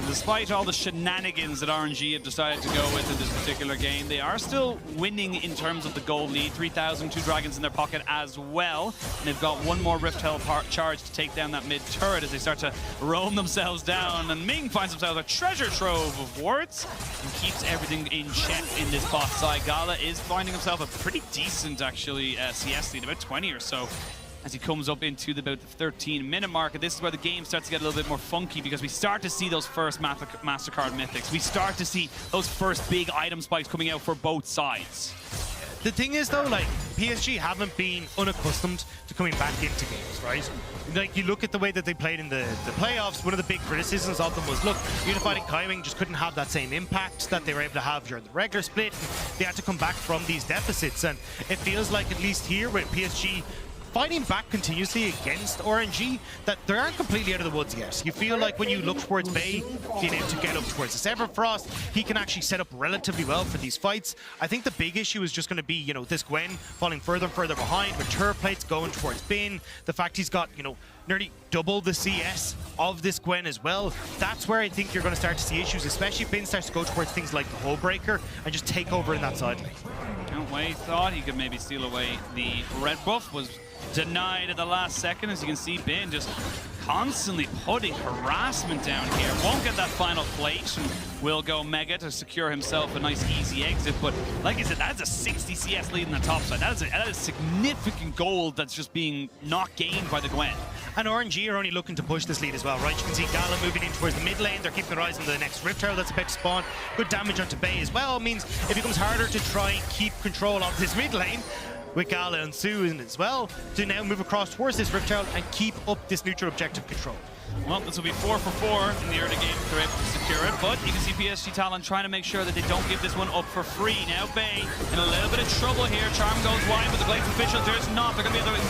[SPEAKER 5] Despite all the shenanigans that RNG have decided to go with in this particular game, they are still winning in terms of the gold lead. 3,000, 2 dragons in their pocket as well. And they've got one more Rift Herald charge to take down that mid turret as they start to roam themselves down. And Ming finds himself a treasure trove of wards and keeps everything in check in this bot side. Gala is finding himself a pretty decent, actually, CS lead, about 20 or so, as he comes up into about the 13-minute mark. And this is where the game starts to get a little bit more funky, because we start to see those first MasterCard mythics. We start to see those first big item spikes coming out for both sides.
[SPEAKER 6] The thing is, though, like, PSG haven't been unaccustomed to coming back into games, right? Like, you look at the way that they played in the playoffs, one of the big criticisms of them was, look, Unified and Kaiwing just couldn't have that same impact that they were able to have during the regular split. They had to come back from these deficits, and it feels like, at least here with PSG fighting back continuously against RNG, that they aren't completely out of the woods yet. You feel like when you look towards Bay, being able to get up towards the Everfrost, he can actually set up relatively well for these fights. I think the big issue is just going to be, you know, this Gwen falling further and further behind, with turret plates going towards Bin, the fact he's got, you know, nearly double the CS of this Gwen as well. That's where I think you're going to start to see issues, especially if Bin starts to go towards things like the Hullbreaker and just take over in that side lane.
[SPEAKER 5] Wei thought he could maybe steal away the red buff, was denied at the last second. As you can see, Bin just constantly putting harassment down here. Won't get that final plate, and will go Mega to secure himself a nice easy exit. But like I said, that's a 60 CS lead in the top side. That is significant gold that's just being not gained by the Gwen.
[SPEAKER 6] And RNG are only looking to push this lead as well, right? You can see Gala moving in towards the mid lane. They're keeping their eyes on the next Rift Tower that's about to spawn. Good damage onto Bay as well. It means it becomes harder to try and keep control of this mid lane, with Gala and Sue in as well, to now move across towards this Rift Tower and keep up this neutral objective control.
[SPEAKER 5] Well, this will be 4 for 4 in the early game if they're able to secure it, but you can see PSG Talon trying to make sure that they don't give this one up for free. Now Bay in a little bit of trouble here. Charm goes wide, but the Blades official does not. They're going to be able to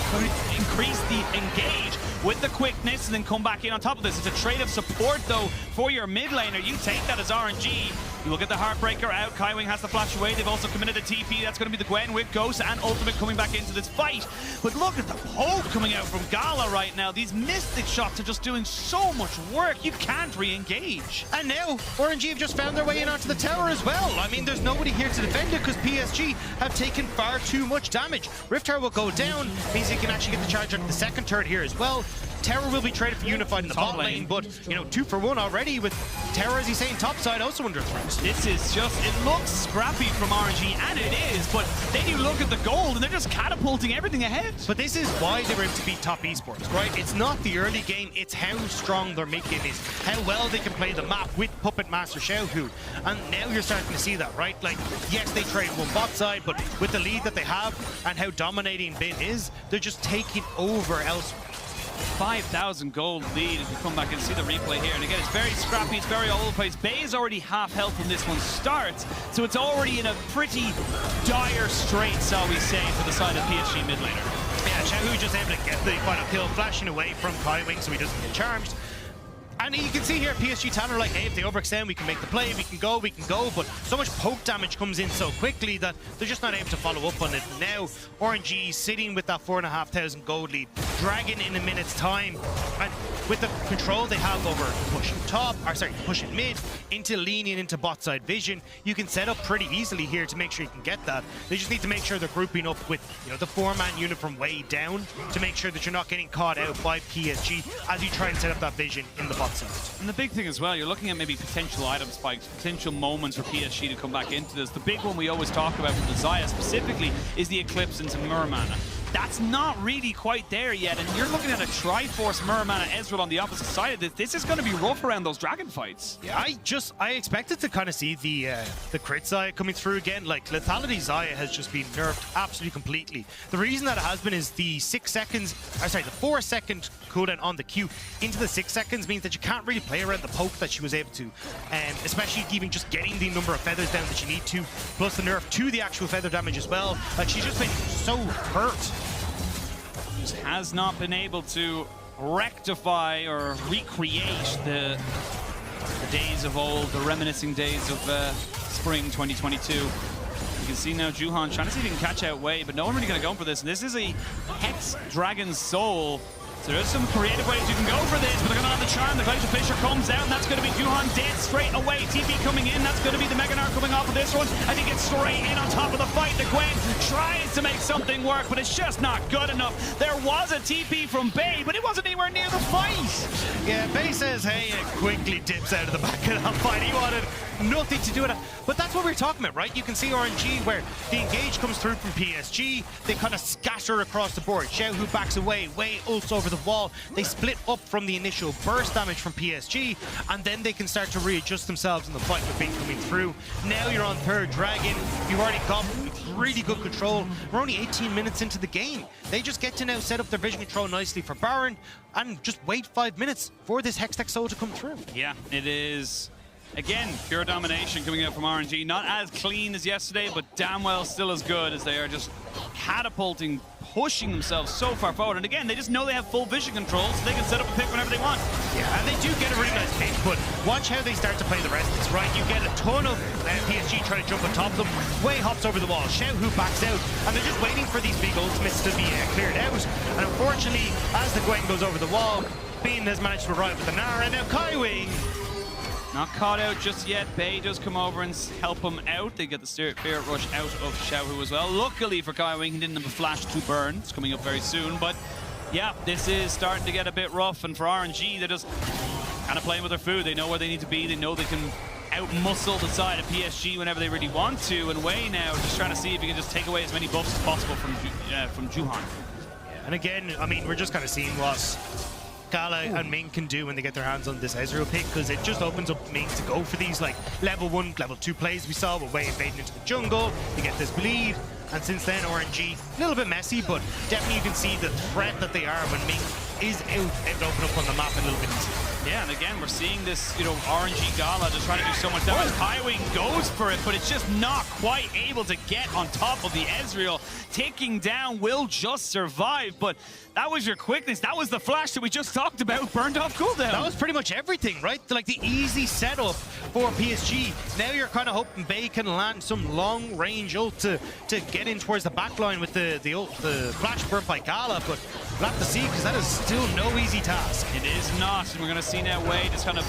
[SPEAKER 5] increase the engage with the quickness and then come back in on top of this. It's a trade of support, though, for your mid laner. You take that as RNG. You will get the Heartbreaker out. Kaiwing has to flash away. They've also committed a TP. That's going to be the Gwen with Ghost and Ultimate coming back into this fight. But look at the poke coming out from Gala right now. These Mystic shots are just doing so much work. You can't re-engage.
[SPEAKER 6] And now, RNG have just found their way in onto the tower as well. I mean, there's nobody here to defend it because PSG have taken far too much damage. Rift Tower will go down. Means he can actually get the charge out of the second turret here as well. Tower will be traded for Unified in the bot lane, but, you know, 2 for 1 already with Tower, as he's saying, top side also under threat.
[SPEAKER 5] This is just, it looks scrappy from RNG, and it is, but then you look at the gold, and they're just catapulting everything ahead.
[SPEAKER 6] But this is why they were able to beat top esports, right? It's not the early game, it's how strong their mid-game is, how well they can play the map with Puppet Master Xiaohu. And now you're starting to see that, right? Like, yes, they trade one bot side, but with the lead that they have and how dominating Bin is, they're just taking over elsewhere.
[SPEAKER 5] 5,000 gold lead as we come back and see the replay here. And again, it's very scrappy, it's very all over the place. Bay is already half health when this one starts, so it's already in a pretty dire strait, shall we say, for the side of PSG mid laner.
[SPEAKER 6] Yeah, Xiaohu just able to get the final kill, flashing away from Kaiwing so he doesn't get charged. And you can see here, PSG Talon are like, hey, if they overextend, we can make the play, we can go, but so much poke damage comes in so quickly that they're just not able to follow up on it. Now, RNG sitting with that 4,500 gold lead, Dragon in a minute's time, and with the control they have over pushing top, or sorry, pushing mid, into leaning into bot side vision, you can set up pretty easily here to make sure you can get that. They just need to make sure they're grouping up with, you know, the 4-man unit from way down to make sure that you're not getting caught out by PSG as you try and set up that vision in the bot side.
[SPEAKER 5] And the big thing as well, you're looking at maybe potential item spikes, potential moments for PSG to come back into this. The big one we always talk about with the Xayah specifically is the Eclipse into Muramana. That's not really quite there yet, and you're looking at a Triforce Muramana Ezreal on the opposite side of this. This is going to be rough around those dragon fights.
[SPEAKER 6] Yeah, I expected to kind of see the crit Xayah coming through again. Like, lethality Xayah has just been nerfed absolutely completely. The reason that it has been is the 4-second cooldown on the Q into the 6 seconds means that you can't really play around the poke that she was able to, especially even just getting the number of feathers down that you need to, plus the nerf to the actual feather damage as well. Like, she's just been so hurt.
[SPEAKER 5] Just has not been able to rectify or recreate the days of old, the reminiscing days of spring 2022. You can see now Juhan trying to see if he can catch out Wei, but no one really going to go for this. And this is a Hex Dragon Soul. So there's some creative ways you can go for this, but they're going to have the charm. The Glacier Fisher comes out, and that's going to be Juhan dead straight away. TP coming in, that's going to be the Mega Narc coming off of this one. I think it's straight in on top of the fight. The Gwen tries to make something work, but it's just not good enough. There was a TP from Bay, but it wasn't anywhere near the fight.
[SPEAKER 6] Yeah, Bay says, hey, it quickly dips out of the back of that fight. He wanted nothing to do with it. But that's what we're talking about, right? You can see RNG where the engage comes through from PSG. They kind of scatter across the board. Xiaohu backs away. Wei ults over the wall. They split up from the initial burst damage from PSG, and then they can start to readjust themselves in the fight with Bing coming through. Now you're on third Dragon. You've already got really good control. We're only 18 minutes into the game. They just get to now set up their vision control nicely for Baron and just wait 5 minutes for this Hextech Soul to come through.
[SPEAKER 5] Yeah, it is. Again, pure domination coming out from RNG. Not as clean as yesterday, but damn well still as good, as they are just catapulting, pushing themselves so far forward. And again, they just know they have full vision control, so they can set up a pick whenever they want.
[SPEAKER 6] Yeah, and they do get a really nice pick, but watch how they start to play the rest of this, right? You get a ton of PSG trying to jump on top of them. Wei hops over the wall, Xiaohu backs out, and they're just waiting for these big ultimates to be cleared out. And unfortunately, as the Gwen goes over the wall, Bean has managed to arrive with the Nara, and now Kaiwing
[SPEAKER 5] not caught out just yet. Bay does come over and help him out. They get the Spirit Rush out of Xiaohu as well. Luckily for Kaiwing, he didn't have a flash to burn. It's coming up very soon, but Yeah, this is starting to get a bit rough, and for RNG, they're just kind of playing with their food. They know where they need to be. They know they can out-muscle the side of PSG whenever they really want to, and Wei now just trying to see if he can just take away as many buffs as possible from Juhan.
[SPEAKER 6] And again, I mean, we're just kind of seeing what Gala and Ming can do when they get their hands on this Ezreal pick, because it just opens up Ming to go for these like level 1, level 2 plays we saw with Wei invading into the jungle. You get this bleed, and since then RNG, a little bit messy, but definitely you can see the threat that they are when Ming is able to open up on the map a little bit easier.
[SPEAKER 5] Yeah, and again, we're seeing this, RNG Gala just trying to do so much damage. Highwing goes for it, but it's just not quite able to get on top of the Ezreal. Taking down will just survive, but that was your quickness. That was the flash that we just talked about, burned off cooldown.
[SPEAKER 6] That was pretty much everything, right? Like the easy setup for PSG. Now you're kind of hoping Bey can land some long-range ult to get in towards the backline with the flash burst by Gala, but we'll have to see, because that is still no easy task.
[SPEAKER 5] It is not, and we're going to see now Wei just kind of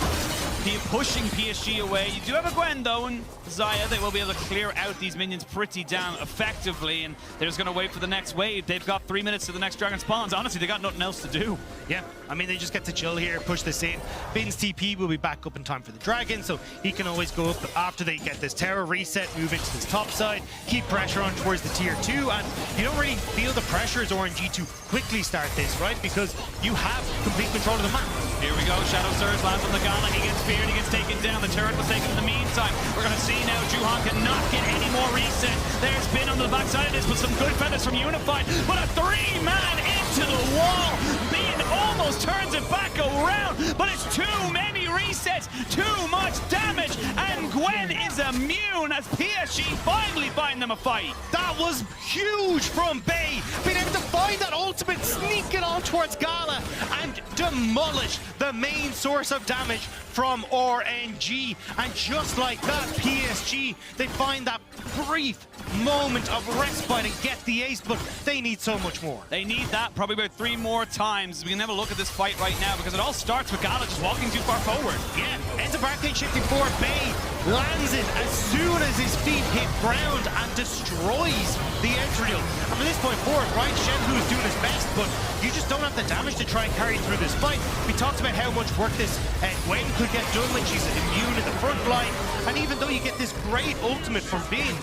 [SPEAKER 5] pushing PSG away. You do have a Gwen, though, and Xayah. They will be able to clear out these minions pretty damn effectively, and they're just going to wait for the next wave. They've got 3 minutes to the next Dragon spawns. Honestly, they got nothing else to do.
[SPEAKER 6] Yeah, I mean, they just get to chill here, push this in. Bin's TP will be back up in time for the Dragon, so he can always go up after they get this tower reset, move into this top side, keep pressure on towards the tier 2, and you don't really feel the pressure as RNG to quickly start this, right? Because you have complete control of the map.
[SPEAKER 5] Here we go, Shadow Surge lands on the Gala, he gets feared, he gets taken down, the turret was taken in the meantime. We're going to see now Juhan cannot get any more reset. There's Bin on the backside of this with some good feathers from Unified, but a 3-man into the wall. Bin almost turns it back around, but it's too many resets, too much damage, and Gwen is immune as PSG finally find them a fight.
[SPEAKER 6] That was huge from Bey, being able to find that ultimate, sneaking on towards Gala and demolish the main source of damage from RNG. And just like that, PSG, they find that brief moment of respite and get the ace, but they need so much more.
[SPEAKER 5] They need that probably about 3 more times. We can have a look at this fight right now, because it all starts with Gala just walking too far forward.
[SPEAKER 6] Yeah, ends up arcade shifting forward. Bey lands it as soon as his feet hit ground and destroys the Ezreal. And from this point forward, right, Shenhu is doing his best, but you just don't have the damage to try and carry through this fight. We talked about how much work this Gwen could get done when she's immune in the front line, and even though you get this great ultimate from Bin,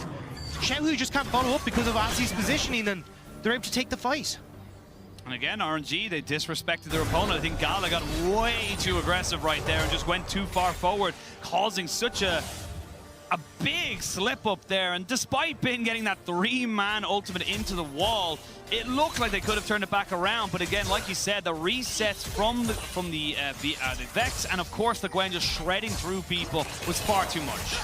[SPEAKER 6] Xiaohu just can't follow up because of Asi's positioning, and they're able to take the fight.
[SPEAKER 5] And again, RNG, they disrespected their opponent. I think Gala got way too aggressive right there and just went too far forward, causing such a big slip up there. And despite Bin getting that 3-man ultimate into the wall, it looked like they could have turned it back around. But again, like you said, the resets from the Vex, and of course the Gwen just shredding through people, was far too much.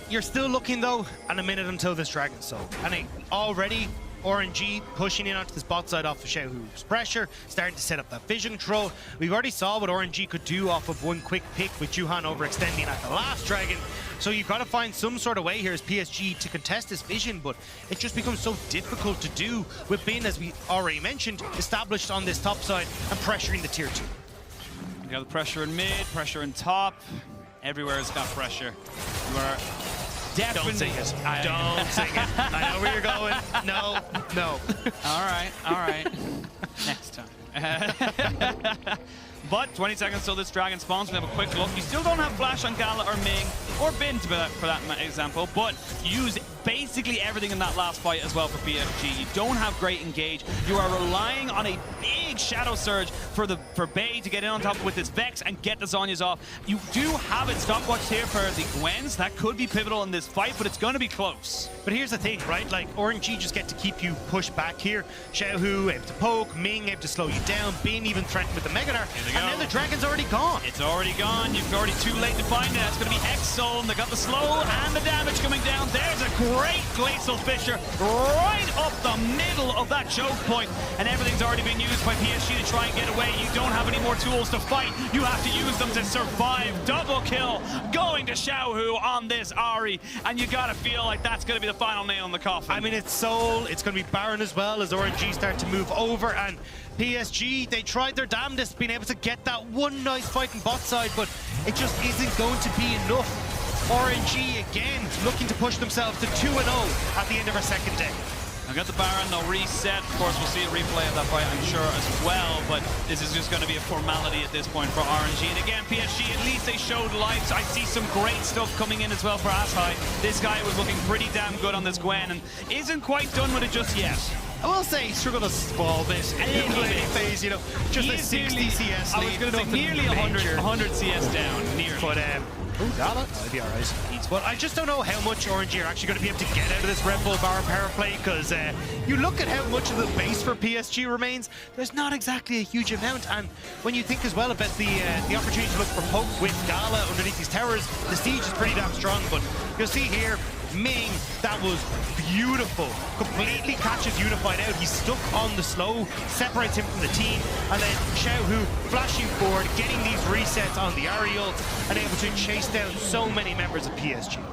[SPEAKER 6] You're still looking, though, at a minute until this Dragon Soul. And already, RNG pushing in onto this bot side off of Xiaohu's pressure, starting to set up that vision control. We've already saw what RNG could do off of one quick pick with Juhan overextending at the last Dragon. So you've got to find some sort of way here as PSG to contest this vision, but it just becomes so difficult to do with Bin, as we already mentioned, established on this top side and pressuring the tier 2.
[SPEAKER 5] You got the pressure in mid, pressure in top. Everywhere has got pressure. You are definitely...
[SPEAKER 6] Don't sing it. Don't sing it. I know where you're going. No, no.
[SPEAKER 5] All right. Next time. But 20 seconds till this Dragon spawns. We have a quick look. You still don't have flash on Gala or Ming or Bin for that example, but use basically everything in that last fight as well for PSG. You don't have great engage. You are relying on a big Shadow Surge for Bey to get in on top with his Vex and get the Zhonya's off. You do have it stopwatched here for the Gwens. That could be pivotal in this fight, but it's going to be close.
[SPEAKER 6] But here's the thing, right? Like, RNG just get to keep you pushed back here. Xiaohu able to poke, Ming able to slow you down, Bin even threatened with the Megadar, and then the Dragon's already gone.
[SPEAKER 5] It's already gone. You're already too late to find it. It's going to be X-Soul, and they got the slow and the damage coming down. There's a great Glacial Fissure right up the middle of that choke point, and everything's already been used by PSG to try and get away. You don't have any more tools to fight. You have to use them to survive. Double kill going to Xiaohu on this Ahri, and you gotta feel like that's gonna be the final nail in the coffin.
[SPEAKER 6] I mean, it's Soul, it's gonna be Baron as well as RNG start to move over, and PSG, they tried their damnedest being able to get that one nice fight in bot side, but it just isn't going to be enough. RNG again looking to push themselves to 2-0 at the end of our second day.
[SPEAKER 5] I've got the Baron, they'll reset. Of course, we'll see a replay of that fight, I'm sure, as well. But this is just going to be a formality at this point for RNG. And again, PSG, at least they showed life. I see some great stuff coming in as well for Asai. This guy was looking pretty damn good on this Gwen and isn't quite done with it just yet.
[SPEAKER 6] I will say he struggled a small bit in the late phase, you know, just a 60 CS lead.
[SPEAKER 5] I was going to say nearly 100 CS down, nearly.
[SPEAKER 6] But, Gala, I'll be alright. But I just don't know how much RNG are actually going to be able to get out of this Red Bull Baron power play, because you look at how much of the base for PSG remains, there's not exactly a huge amount. And when you think as well about the opportunity to look for poke with Gala underneath these towers, the siege is pretty damn strong. But you'll see here, Ming, that was beautiful. Completely catches Unified out. He's stuck on the slow, separates him from the team, and then Xiaohu flashing forward, getting these resets on the Ahri ult, and able to chase down so many members of PSG.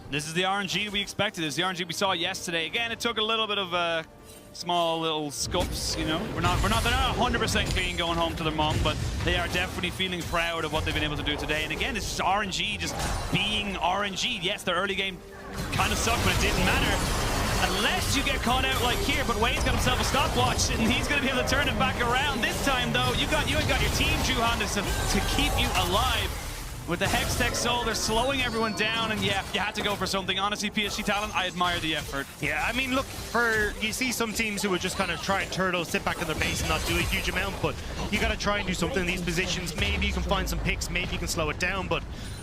[SPEAKER 5] This is the RNG we expected. This is the RNG we saw yesterday. Again, it took a little bit of small little scuffs, you know. They're not 100% clean going home to their mom, but they are definitely feeling proud of what they've been able to do today. And again, it's just RNG just being RNG. Yes, their early game kind of sucked, but it didn't matter. Unless you get caught out like here, but Wade's got himself a stopwatch, and he's going to be able to turn it back around. This time, though, you got your team, Juhan, to keep you alive. With the Hextech Soul, they're slowing everyone down, and yeah, you had to go for something. Honestly, PSG talent, I admire the effort.
[SPEAKER 6] Yeah, I mean, look, you see some teams who would just kind of try and turtle, sit back in their base and not do a huge amount, but you got to try and do something in these positions. Maybe you can find some picks, maybe you can slow it down, but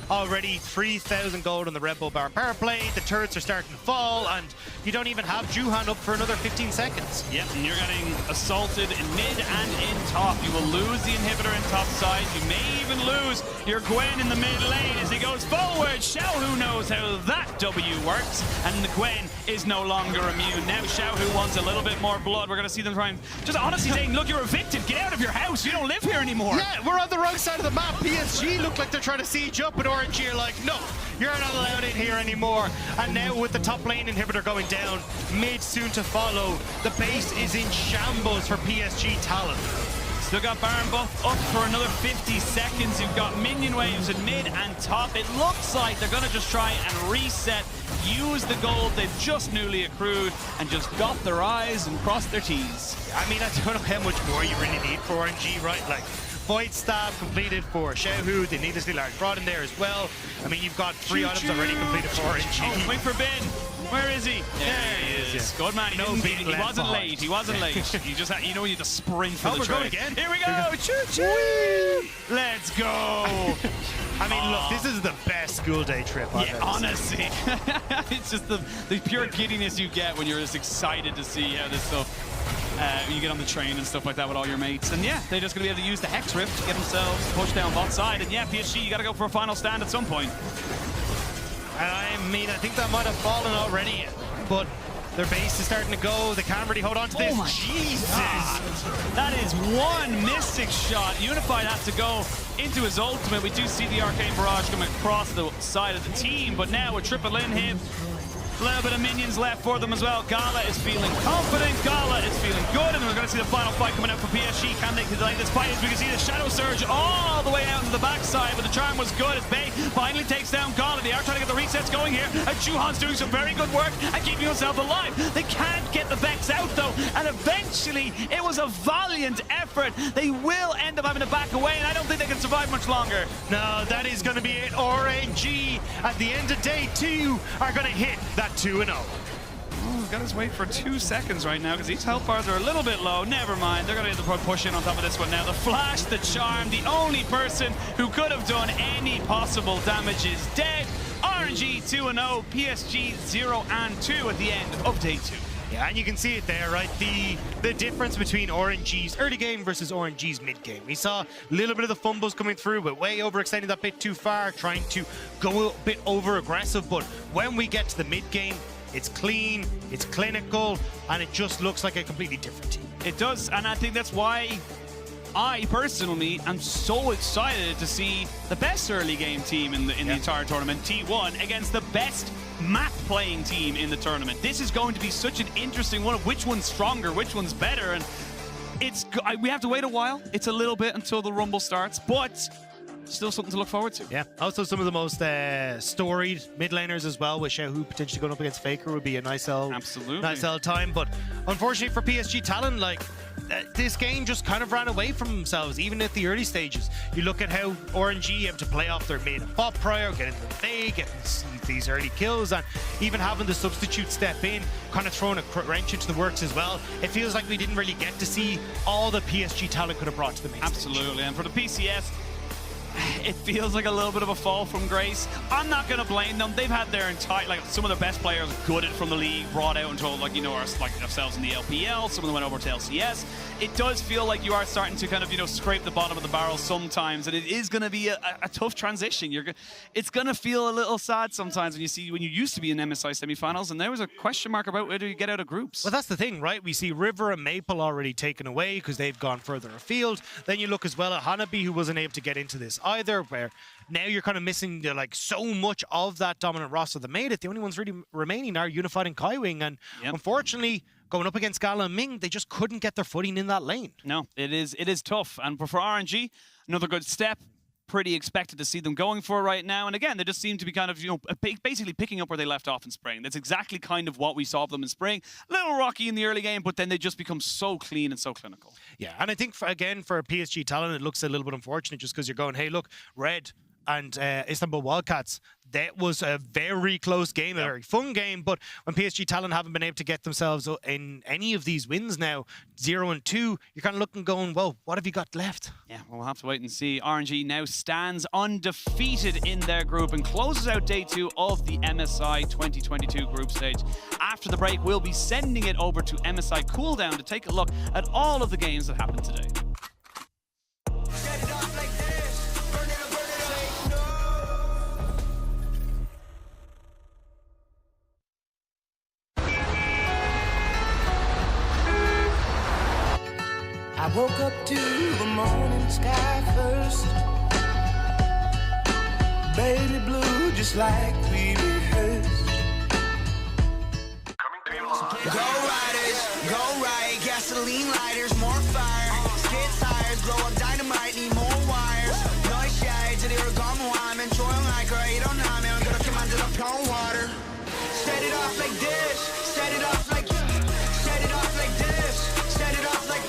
[SPEAKER 6] already 3,000 gold on the Red Bull Baron power play, the turrets are starting to fall, and you don't even have Juhan up for another 15 seconds.
[SPEAKER 5] Yep, and you're getting assaulted in mid and in top. You will lose the inhibitor in top side. You may even lose your Gwen in the mid lane as he goes forward. Xiaohu knows how that W works, and the Gwen is no longer immune. Now Xiaohu wants a little bit more blood. We're going to see them try and just honestly saying, look, you're evicted. Get out of your house. You don't live here anymore.
[SPEAKER 6] Yeah, we're on the wrong side of the map. PSG look like they're trying to siege up, but RNG are like, no, you're not allowed in here anymore. And now with the top lane inhibitor going down, mid soon to follow, the base is in shambles for PSG talent.
[SPEAKER 5] Still got Baron buff up for another 50 seconds. You've got minion waves in mid and top. It looks like they're going to just try and reset, use the gold they've just newly accrued, and just dot their I's and cross their T's.
[SPEAKER 6] I mean, I don't know how much more you really need for RNG, right? Like, Void Stab completed for Xiaohu, the needlessly large rod in there as well. I mean, you've got 3 items already completed for RNG.
[SPEAKER 5] Oh, wait for Ben. Where is he? There he is. Good man. He wasn't late. He wasn't late. You just had, you know, you had to sprint for the
[SPEAKER 6] we're
[SPEAKER 5] train.
[SPEAKER 6] going again.
[SPEAKER 5] Here we go. Choo-choo. Let's go.
[SPEAKER 6] I mean, look, this is the best school day trip I've ever
[SPEAKER 5] honestly. It's just the pure giddiness you get when you're just excited to see how this stuff you get on the train and stuff like that with all your mates. And yeah, they're just going to be able to use the Hex Rift to get themselves pushed down bot side. And yeah, PSG, you got to go for a final stand at some point.
[SPEAKER 6] I mean, I think that might have fallen already, but their base is starting to go. They can't really hold on to this.
[SPEAKER 5] Oh my Jesus! That is one Mystic shot. Unified has to go into his ultimate. We do see the Arcane Barrage coming across the side of the team, but now with triple in him, a little bit of minions left for them as well. Gala is feeling confident. Gala is feeling good, and we're going to see the final fight coming out for PSG. Can they delay this fight? As we can see the Shadow Surge all the way out into the backside, but the charm was good as Bay finally takes down Gala. They are trying to get the resets going here, and Juhan's doing some very good work and keeping himself alive. They can't get the Vex out, though, and eventually it was a valiant effort. They will end up having to back away, and I don't think they can survive much longer.
[SPEAKER 6] No, that is going to be it. RNG at the end of day 2 are going to hit that 2-0.
[SPEAKER 5] Oh, got to wait for 2 seconds right now because these health bars are a little bit low. Never mind. They're going to have to push in on top of this one now. The Flash, the Charm, the only person who could have done any possible damage is dead. RNG 2-0, PSG 0-2 at the end of day 2.
[SPEAKER 6] Yeah, and you can see it there, right? The difference between RNG's early game versus RNG's mid game. We saw a little bit of the fumbles coming through, but way overextending that bit too far, trying to go a bit over aggressive. But when we get to the mid game, it's clean, it's clinical, and it just looks like a completely different team.
[SPEAKER 5] It does, and I think that's why I personally am so excited to see the best early game team in the entire tournament, T1, against the best map playing team in the tournament. This is going to be such an interesting one of which one's stronger, which one's better, and we have to wait a while. It's a little bit until the Rumble starts, but still something to look forward to.
[SPEAKER 6] Yeah. Also, some of the most storied mid laners as well, with Xiaohu potentially going up against Faker would be a nice little time. But unfortunately for PSG Talon, like this game just kind of ran away from themselves, even at the early stages. You look at how RNG able to play off their mid and bot prior, get into the fade, get these early kills, and even having the substitute step in, kind of throwing a wrench into the works as well. It feels like we didn't really get to see all the PSG Talon could have brought to the main
[SPEAKER 5] Absolutely.
[SPEAKER 6] stage.
[SPEAKER 5] And for the PCS, it feels like a little bit of a fall from grace. I'm not going to blame them. They've had their entire, like, some of their best players gutted from the league, brought out and told, like, you know, ourselves in the LPL. Some of them went over to LCS. It does feel like you are starting to kind of, you know, scrape the bottom of the barrel sometimes, and it is going to be a tough transition. It's going to feel a little sad sometimes when you used to be in MSI semifinals, and there was a question mark about whether you get out of groups.
[SPEAKER 6] Well, that's the thing, right? We see River and Maple already taken away because they've gone further afield. Then you look as well at Hanabi, who wasn't able to get into this either, where now you're kind of missing like so much of that dominant roster that made it. The only ones really remaining are Unified and Kaiwing, and unfortunately, going up against Gala and Ming, they just couldn't get their footing in that lane.
[SPEAKER 5] No, it is tough. And for RNG, another good step. Pretty expected to see them going for right now. And again, they just seem to be kind of, you know, basically picking up where they left off in spring. That's exactly kind of what we saw of them in spring. A little rocky in the early game, but then they just become so clean and so clinical.
[SPEAKER 6] Yeah, and I think, for PSG Talon, it looks a little bit unfortunate just because you're going, hey, look, Red and Istanbul Wildcats, that was a very close game, a very fun game, but when PSG Talon haven't been able to get themselves in any of these wins now, 0 and 2, you're kind of looking, going, well, what have you got left?
[SPEAKER 5] Yeah, we'll have to wait and see. RNG now stands undefeated in their group and closes out day 2 of the MSI 2022 group stage. After the break, we'll be sending it over to MSI Cooldown to take a look at all of the games that happened today.
[SPEAKER 7] I woke up to the morning sky first. Baby blue, just like we rehearsed. Go riders, go right, gasoline lighters, more fire. Skid tires, blow up dynamite, need more wires. Noise shades, to the origami, I'm enjoying like a 809, man. I'm gonna come under the cold water. Set it off like this, set it off like set it off like this, set it off like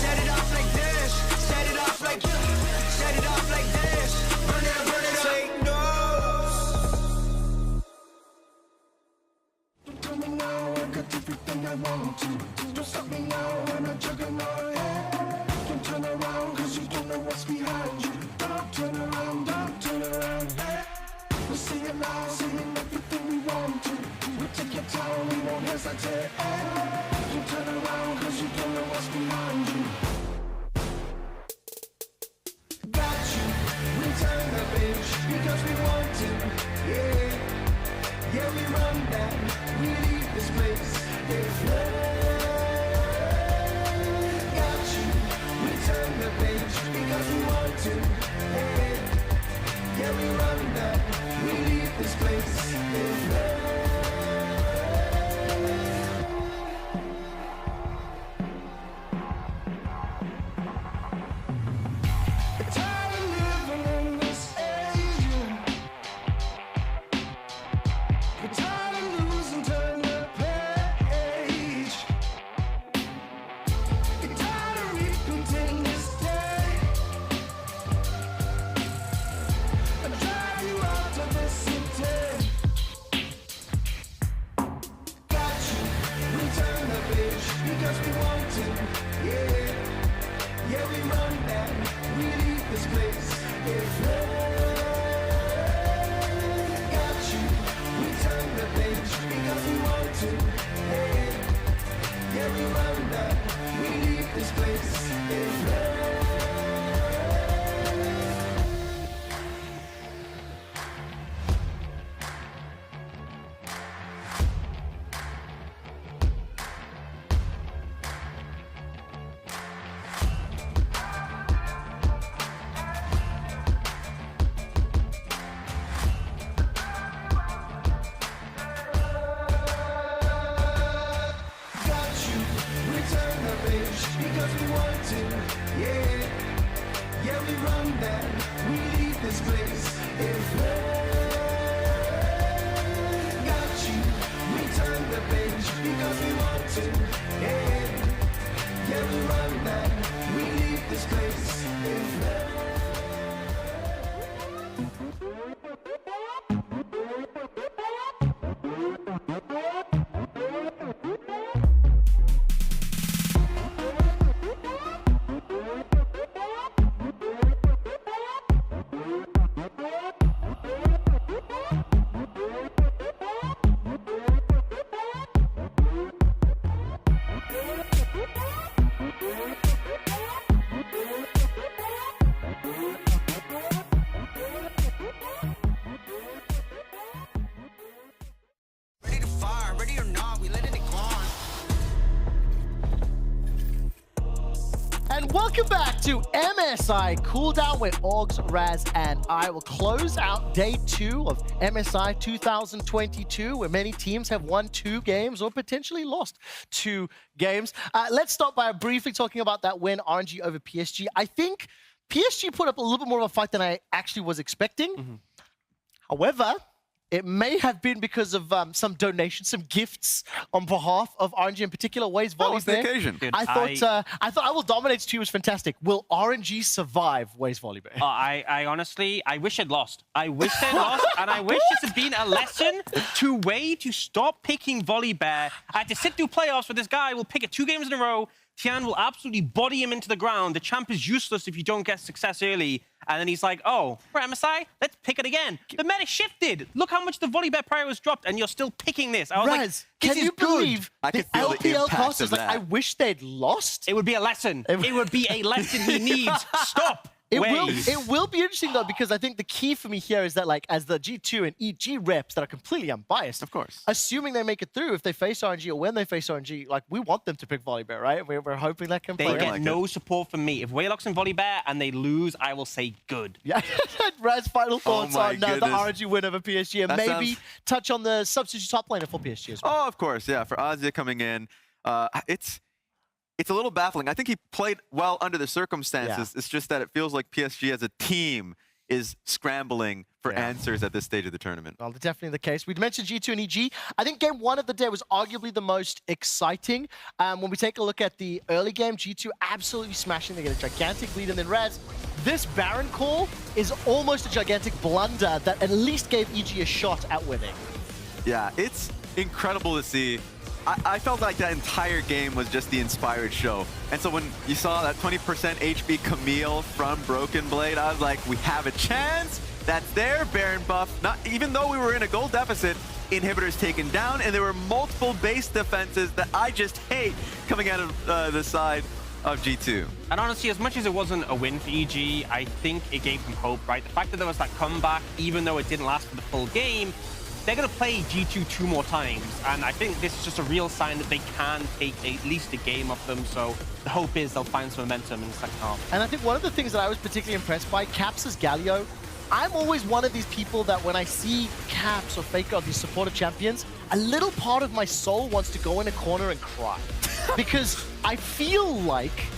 [SPEAKER 7] set it off like this, set it off like set it off like this. Burn it up, take notes. Don't tell me now, I got everything I want to. Don't stop me now, when I'm juggling my head. Don't turn around, cause you don't know what's behind you. Don't turn around, don't turn around. We'll see it now, seeing everything we want to. We'll take your time, we won't hesitate. Don't turn around, cause you don't know what's behind you. Got you, we turn the page, because we want to. Yeah, yeah, we run that, we leave this place. Got you, we turn the page, because we want to. Yeah, we run that, we leave this place. Tired of living in this age. We're tired of losing, turn the page. We're tired of repeating this day. I'm driving you out of this city. Got you, we turn the page because we want to. Yeah, yeah, we run that, we leave this place. Got you, we turn the page because we want to. Yeah, we run that, we leave this place. Got you, we turn the page because we want to. Yeah, Yeah, we run that. We leave this place in flame. Got you. We turn the page because we want to. Yeah, yeah, we run that. We leave this place in flame. Ready to fire, ready or not, we letting it go on.
[SPEAKER 11] And welcome back to MSI Cooldown, where Augs, Raz, and I will close out day 2 of MSI 2022, where many teams have won 2 games or potentially lost 2 games. Let's start by briefly talking about that win, RNG over PSG. I think PSG put up a little bit more of a fight than I actually was expecting. However, it may have been because of some donations, some gifts on behalf of RNG in particular. Waze Volley.
[SPEAKER 12] What's the occasion?
[SPEAKER 11] I thought I Will Dominate 2 was fantastic. Will RNG survive Waze Volley?
[SPEAKER 13] I honestly, I wish I'd lost. I wish they'd lost, and I wish this had been a lesson to Way to stop picking Volibear. I had to sit through playoffs where this guy will pick it 2 games in a row. Tian will absolutely body him into the ground. The champ is useless if you don't get success early. And then he's like, oh, for MSI, let's pick it again. The meta shifted. Look how much the Volibear prior was dropped, and you're still picking this. I was like, this
[SPEAKER 11] can
[SPEAKER 13] is
[SPEAKER 11] you believe
[SPEAKER 12] I
[SPEAKER 11] the
[SPEAKER 12] could feel the
[SPEAKER 11] LPL
[SPEAKER 12] impact
[SPEAKER 11] cost
[SPEAKER 12] of
[SPEAKER 11] is like,
[SPEAKER 12] that.
[SPEAKER 11] I wish they'd lost?
[SPEAKER 13] It would be a lesson. It would be a lesson he needs. Stop.
[SPEAKER 11] It
[SPEAKER 13] Waze.
[SPEAKER 11] will be interesting, though, because I think the key for me here is that, like, as the G2 and EG reps that are completely unbiased,
[SPEAKER 12] of course,
[SPEAKER 11] assuming they make it through, if they face RNG or when they face RNG, like, we want them to pick Volibear, right? We're hoping that can
[SPEAKER 13] They
[SPEAKER 11] play.
[SPEAKER 13] get no support from me. If Waylocks and Volibear and they lose, I will say good.
[SPEAKER 11] Yeah. Raz, final thoughts on the
[SPEAKER 12] goodness.
[SPEAKER 11] RNG win over PSG, and
[SPEAKER 12] That
[SPEAKER 11] maybe
[SPEAKER 12] sounds-
[SPEAKER 11] touch on the substitute top laner for PSG as well.
[SPEAKER 12] Oh, of course, yeah. For Azia coming in, it's a little baffling. I think he played well under the circumstances. It's just that it feels like PSG as a team is scrambling for answers at this stage of the tournament.
[SPEAKER 11] Well, definitely the case. We'd mentioned G2 and EG. I think game 1 of the day was arguably the most exciting. When we take a look at the early game, G2 absolutely smashing. They get a gigantic lead, and then Raz, this Baron call is almost a gigantic blunder that at least gave EG a shot at winning.
[SPEAKER 12] Yeah, it's incredible to see. I felt like that entire game was just the inspired show. And so when you saw that 20% HP Camille from Broken Blade, I was like, we have a chance. That's there, Baron buff. Not even though we were in a gold deficit, inhibitors taken down, and there were multiple base defenses that I just hate coming out of the side of G2.
[SPEAKER 13] And honestly, as much as it wasn't a win for EG, I think it gave them hope, right? The fact that there was that comeback, even though it didn't last for the full game, they're going to play G2 2 more times, and I think this is just a real sign that they can take at least a game of them, so the hope is they'll find some momentum in the second half.
[SPEAKER 11] And I think one of the things that I was particularly impressed by, Caps' Galio, I'm always one of these people that when I see Caps or Faker or these supportive champions, a little part of my soul wants to go in a corner and cry. Because I feel like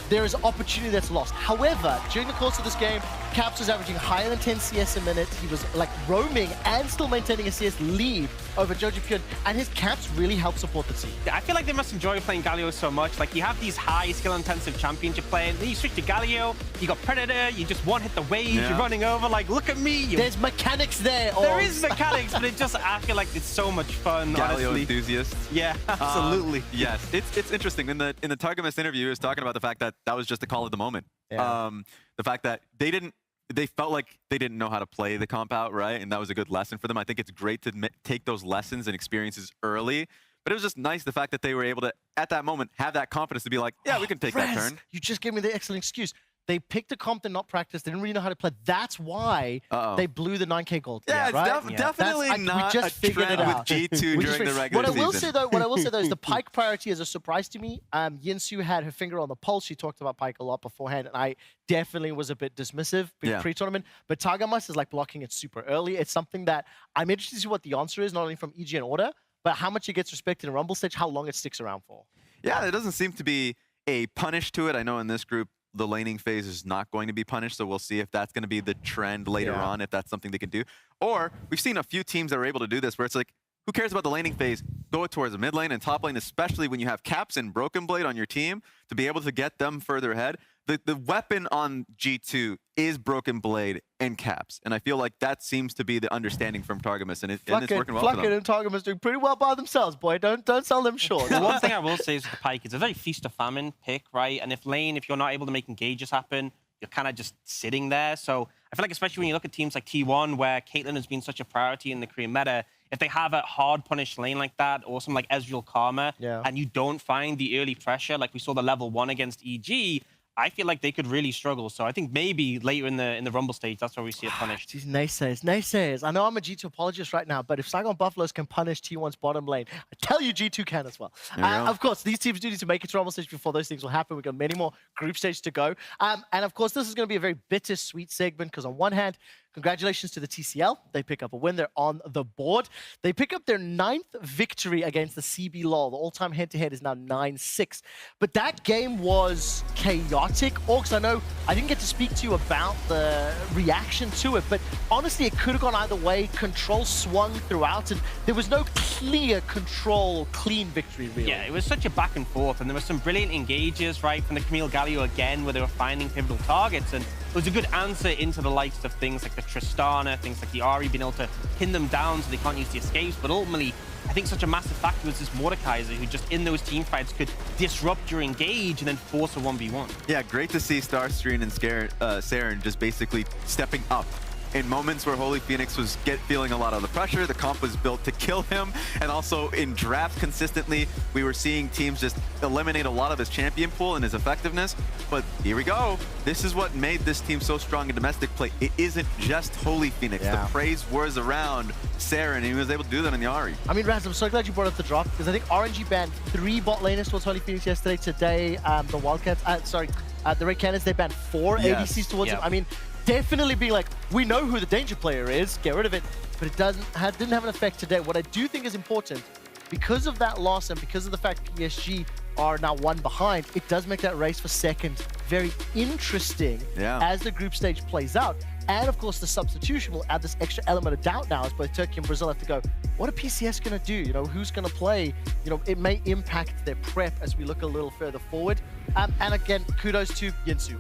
[SPEAKER 11] there is opportunity that's lost. However, during the course of this game, Caps was averaging higher than 10 CS a minute. He was like roaming and still maintaining a CS lead over Joji Pyun, and his Caps really help support the team.
[SPEAKER 13] I feel like they must enjoy playing Galio so much. Like, you have these high skill-intensive champions you're playing, then you switch to Galio, you got Predator, you just one-hit the wave, you're running over, like, look at me.
[SPEAKER 11] There's mechanics there.
[SPEAKER 13] There is mechanics, but it just, I feel like it's so much fun,
[SPEAKER 12] Galio
[SPEAKER 13] honestly.
[SPEAKER 12] enthusiast.
[SPEAKER 13] Yeah, absolutely.
[SPEAKER 12] Yes, it's interesting. In the Targamas interview, he was talking about the fact that that was just the call of the moment.
[SPEAKER 11] Yeah.
[SPEAKER 12] The fact that they felt like they didn't know how to play the comp out, right? And that was a good lesson for them. I think it's great to take those lessons and experiences early. But it was just nice the fact that they were able to, at that moment, have that confidence to be like, yeah, we can take that turn.
[SPEAKER 11] You just gave me the excellent excuse. They picked a comp and not practiced. They didn't really know how to play. That's why they blew the 9K gold.
[SPEAKER 12] Yeah, it's
[SPEAKER 11] right?
[SPEAKER 12] definitely not
[SPEAKER 11] we just
[SPEAKER 12] a
[SPEAKER 11] figured
[SPEAKER 12] trend
[SPEAKER 11] it
[SPEAKER 12] with
[SPEAKER 11] out.
[SPEAKER 12] G2 during the regular
[SPEAKER 11] What I will
[SPEAKER 12] season.
[SPEAKER 11] say though is the Pyke priority is a surprise to me. Yinsu had her finger on the pulse. She talked about Pyke a lot beforehand, and I definitely was a bit dismissive pre-tournament. But Targamas is like blocking it super early. It's something that I'm interested to see what the answer is, not only from EG and Order, but how much it gets respected in Rumble stage, how long it sticks around for.
[SPEAKER 12] Yeah, there doesn't seem to be a punish to it. I know in this group, the laning phase is not going to be punished, so we'll see if that's going to be the trend later on, if that's something they can do. Or we've seen a few teams that are able to do this where it's like, who cares about the laning phase? Go towards the mid lane and top lane, especially when you have Caps and Broken Blade on your team to be able to get them further ahead. The weapon on G2 is Broken Blade and Caps, and I feel like that seems to be the understanding from Targamas, and it's working well for them.
[SPEAKER 11] Flucket and Targamas doing pretty well by themselves, boy. Don't sell them short.
[SPEAKER 13] The one thing I will say is with the Pyke, it's a very feast or famine pick, right? And if you're not able to make engages happen, you're kind of just sitting there. So I feel like especially when you look at teams like T1, where Caitlyn has been such a priority in the Korean meta, if they have a hard punished lane like that, or something like Ezreal Karma, and you don't find the early pressure, like we saw the level 1 against EG, I feel like they could really struggle. So I think maybe later in the Rumble stage, that's where we see it punished.
[SPEAKER 11] These naysayers. I know I'm a G2 apologist right now, but if Saigon Buffaloes can punish T1's bottom lane, I tell you G2 can as well. Of course, these teams do need to make it to Rumble stage before those things will happen. We've got many more group stages to go. And of course, this is going to be a very bittersweet segment because on one hand, congratulations to the TCL. They pick up a win. They're on the board. They pick up their 9th victory against the CB LOL. The all-time head-to-head is now 9-6. But that game was chaotic. Orcs, I know I didn't get to speak to you about the reaction to it, but honestly, it could have gone either way. Control swung throughout, and there was no clear control, clean victory, really.
[SPEAKER 13] Yeah, it was such a back and forth, and there were some brilliant engages, right, from the Camille Galio again, where they were finding pivotal targets, and it was a good answer into the likes of things like the Tristana, things like the Ahri, being able to pin them down so they can't use the escapes. But ultimately, I think such a massive factor was this Mordekaiser, who just in those team fights could disrupt your engage and then force a 1v1.
[SPEAKER 12] Yeah, great to see Starstream and Saren just basically stepping up. In moments where Holy Phoenix was feeling a lot of the pressure, the comp was built to kill him, and also in drafts consistently, we were seeing teams just eliminate a lot of his champion pool and his effectiveness. But here we go. This is what made this team so strong in domestic play. It isn't just Holy Phoenix. The praise was around Saren, and he was able to do that in the Ahri.
[SPEAKER 11] I mean, Raz, I'm so glad you brought up the drop, because I think RNG banned 3 bot laners towards Holy Phoenix yesterday. Today, the Wildcats, the Red Cannons, they banned 4 ADCs towards him. I mean, definitely being like, we know who the danger player is, get rid of it, but it didn't have an effect today. What I do think is important, because of that loss and because of the fact PSG are now 1 behind, it does make that race for second very interesting as the group stage plays out. And of course, the substitution will add this extra element of doubt now as both Turkey and Brazil have to go, what are PCS going to do? You know, who's going to play? You know, it may impact their prep as we look a little further forward. And again, kudos to Yinsu.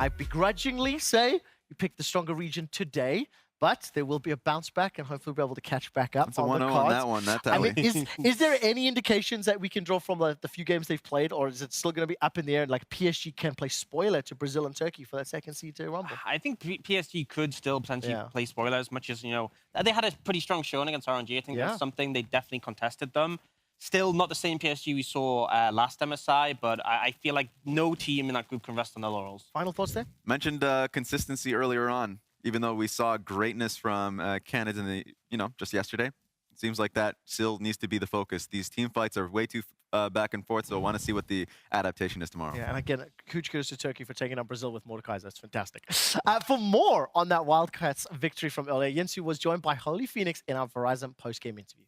[SPEAKER 11] I begrudgingly say you picked the stronger region today, but there will be a bounce back and hopefully we'll be able to catch back up.
[SPEAKER 12] It's a 1-0 on that one. That tally.
[SPEAKER 11] I mean, is there any indications that we can draw from the few games they've played, or is it still going to be up in the air and like PSG can play spoiler to Brazil and Turkey for that second seed to Rumble?
[SPEAKER 13] I think PSG could still potentially play spoiler as much as, you know, they had a pretty strong showing against RNG. I think that's something they definitely contested them. Still not the same PSG we saw last MSI, but I feel like no team in that group can rest on their laurels.
[SPEAKER 11] Final thoughts there?
[SPEAKER 12] Mentioned consistency earlier on, even though we saw greatness from Canada in the, just yesterday. It seems like that still needs to be the focus. These team fights are way too back and forth, so I want to see what the adaptation is tomorrow.
[SPEAKER 11] Yeah, and again, huge kudos to Turkey for taking on Brazil with Mordekaiser. That's fantastic. For more on that Wildcats victory from LA, Yinsu was joined by Holy Phoenix in our Verizon post-game interview.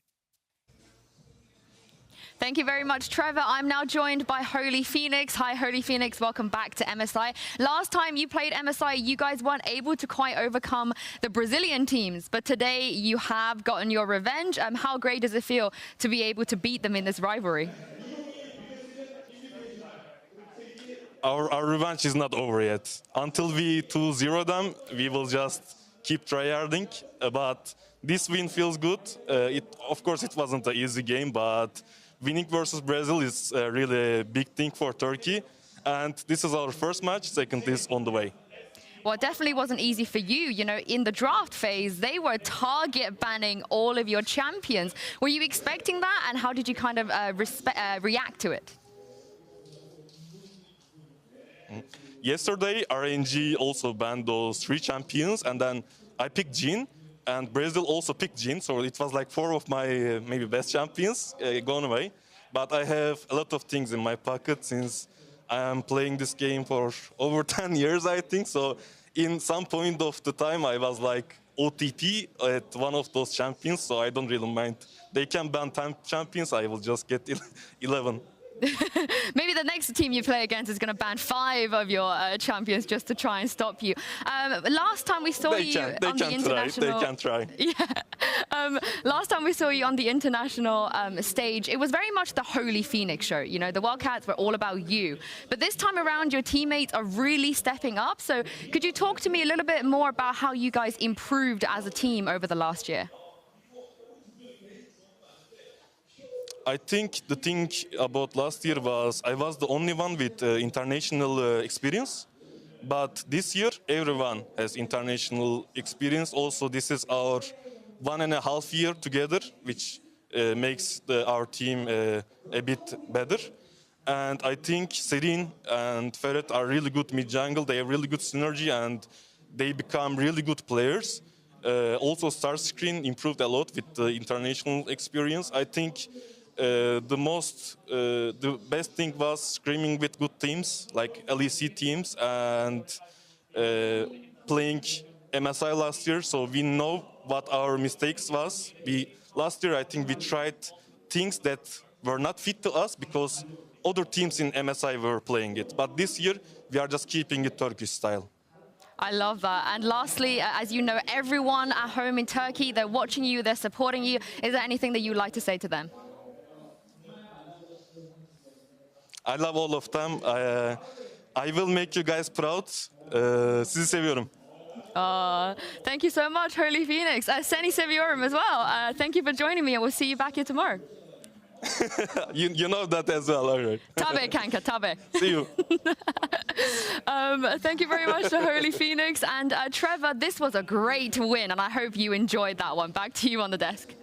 [SPEAKER 17] Thank you very much, Trevor. I'm now joined by Holy Phoenix. Hi, Holy Phoenix. Welcome back to MSI. Last time you played MSI, you guys weren't able to quite overcome the Brazilian teams, but today you have gotten your revenge. How great does it feel to be able to beat them in this rivalry?
[SPEAKER 1] Our revenge is not over yet. Until we 2-0 them, we will just keep tryharding. But this win feels good. Of course, it wasn't an easy game, but winning versus Brazil is really a big thing for Turkey. And this is our first match. Second is on the way.
[SPEAKER 17] Well, it definitely wasn't easy for you. You know, in the draft phase, they were target banning all of your champions. Were you expecting that? And how did you kind of react to it?
[SPEAKER 1] Yesterday, RNG also banned those 3 champions. And then I picked Jhin. And Brazil also picked Jhin, so it was like 4 of my maybe best champions gone away. But I have a lot of things in my pocket since I am playing this game for over 10 years, I think. So in some point of the time, I was like OTP at one of those champions, so I don't really mind. They can ban 10 champions, I will just get 11.
[SPEAKER 17] Maybe the next team you play against is going to ban 5 of your champions just to try and stop you. Last time we saw you on the international...
[SPEAKER 1] They can try.
[SPEAKER 17] Yeah. Last time we saw you on the international stage, it was very much the Holy Phoenix show. You know, the Wildcats were all about you. But this time around, your teammates are really stepping up. So could you talk to me a little bit more about how you guys improved as a team over the last year?
[SPEAKER 1] I think the thing about last year was I was the only one with international experience. But this year, everyone has international experience. Also, this is our 1.5 year together, which makes our team a bit better. And I think Serene and Ferret are really good mid-jungle. They have really good synergy and they become really good players. Also, Starscreen improved a lot with the international experience. I think the best thing was screaming with good teams like LEC teams and playing MSI last year. So we know what our mistakes was. Last year I think we tried things that were not fit to us because other teams in MSI were playing it. But this year we are just keeping it Turkish style.
[SPEAKER 17] I love that. And lastly, as you know, everyone at home in Turkey, they're watching you, they're supporting you. Is there anything that you'd like to say to them?
[SPEAKER 1] I love all of them. I will make you guys proud. Sizi seviyorum.
[SPEAKER 17] Thank you so much, Holy Phoenix. Seni seviyorum as well. Thank you for joining me, and we'll see you back here tomorrow.
[SPEAKER 1] you know that as well, all right.
[SPEAKER 17] Tabe kanka, tabe.
[SPEAKER 1] See you.
[SPEAKER 17] Thank you very much to Holy Phoenix. And Trevor, this was a great win, and I hope you enjoyed that one. Back to you on the desk.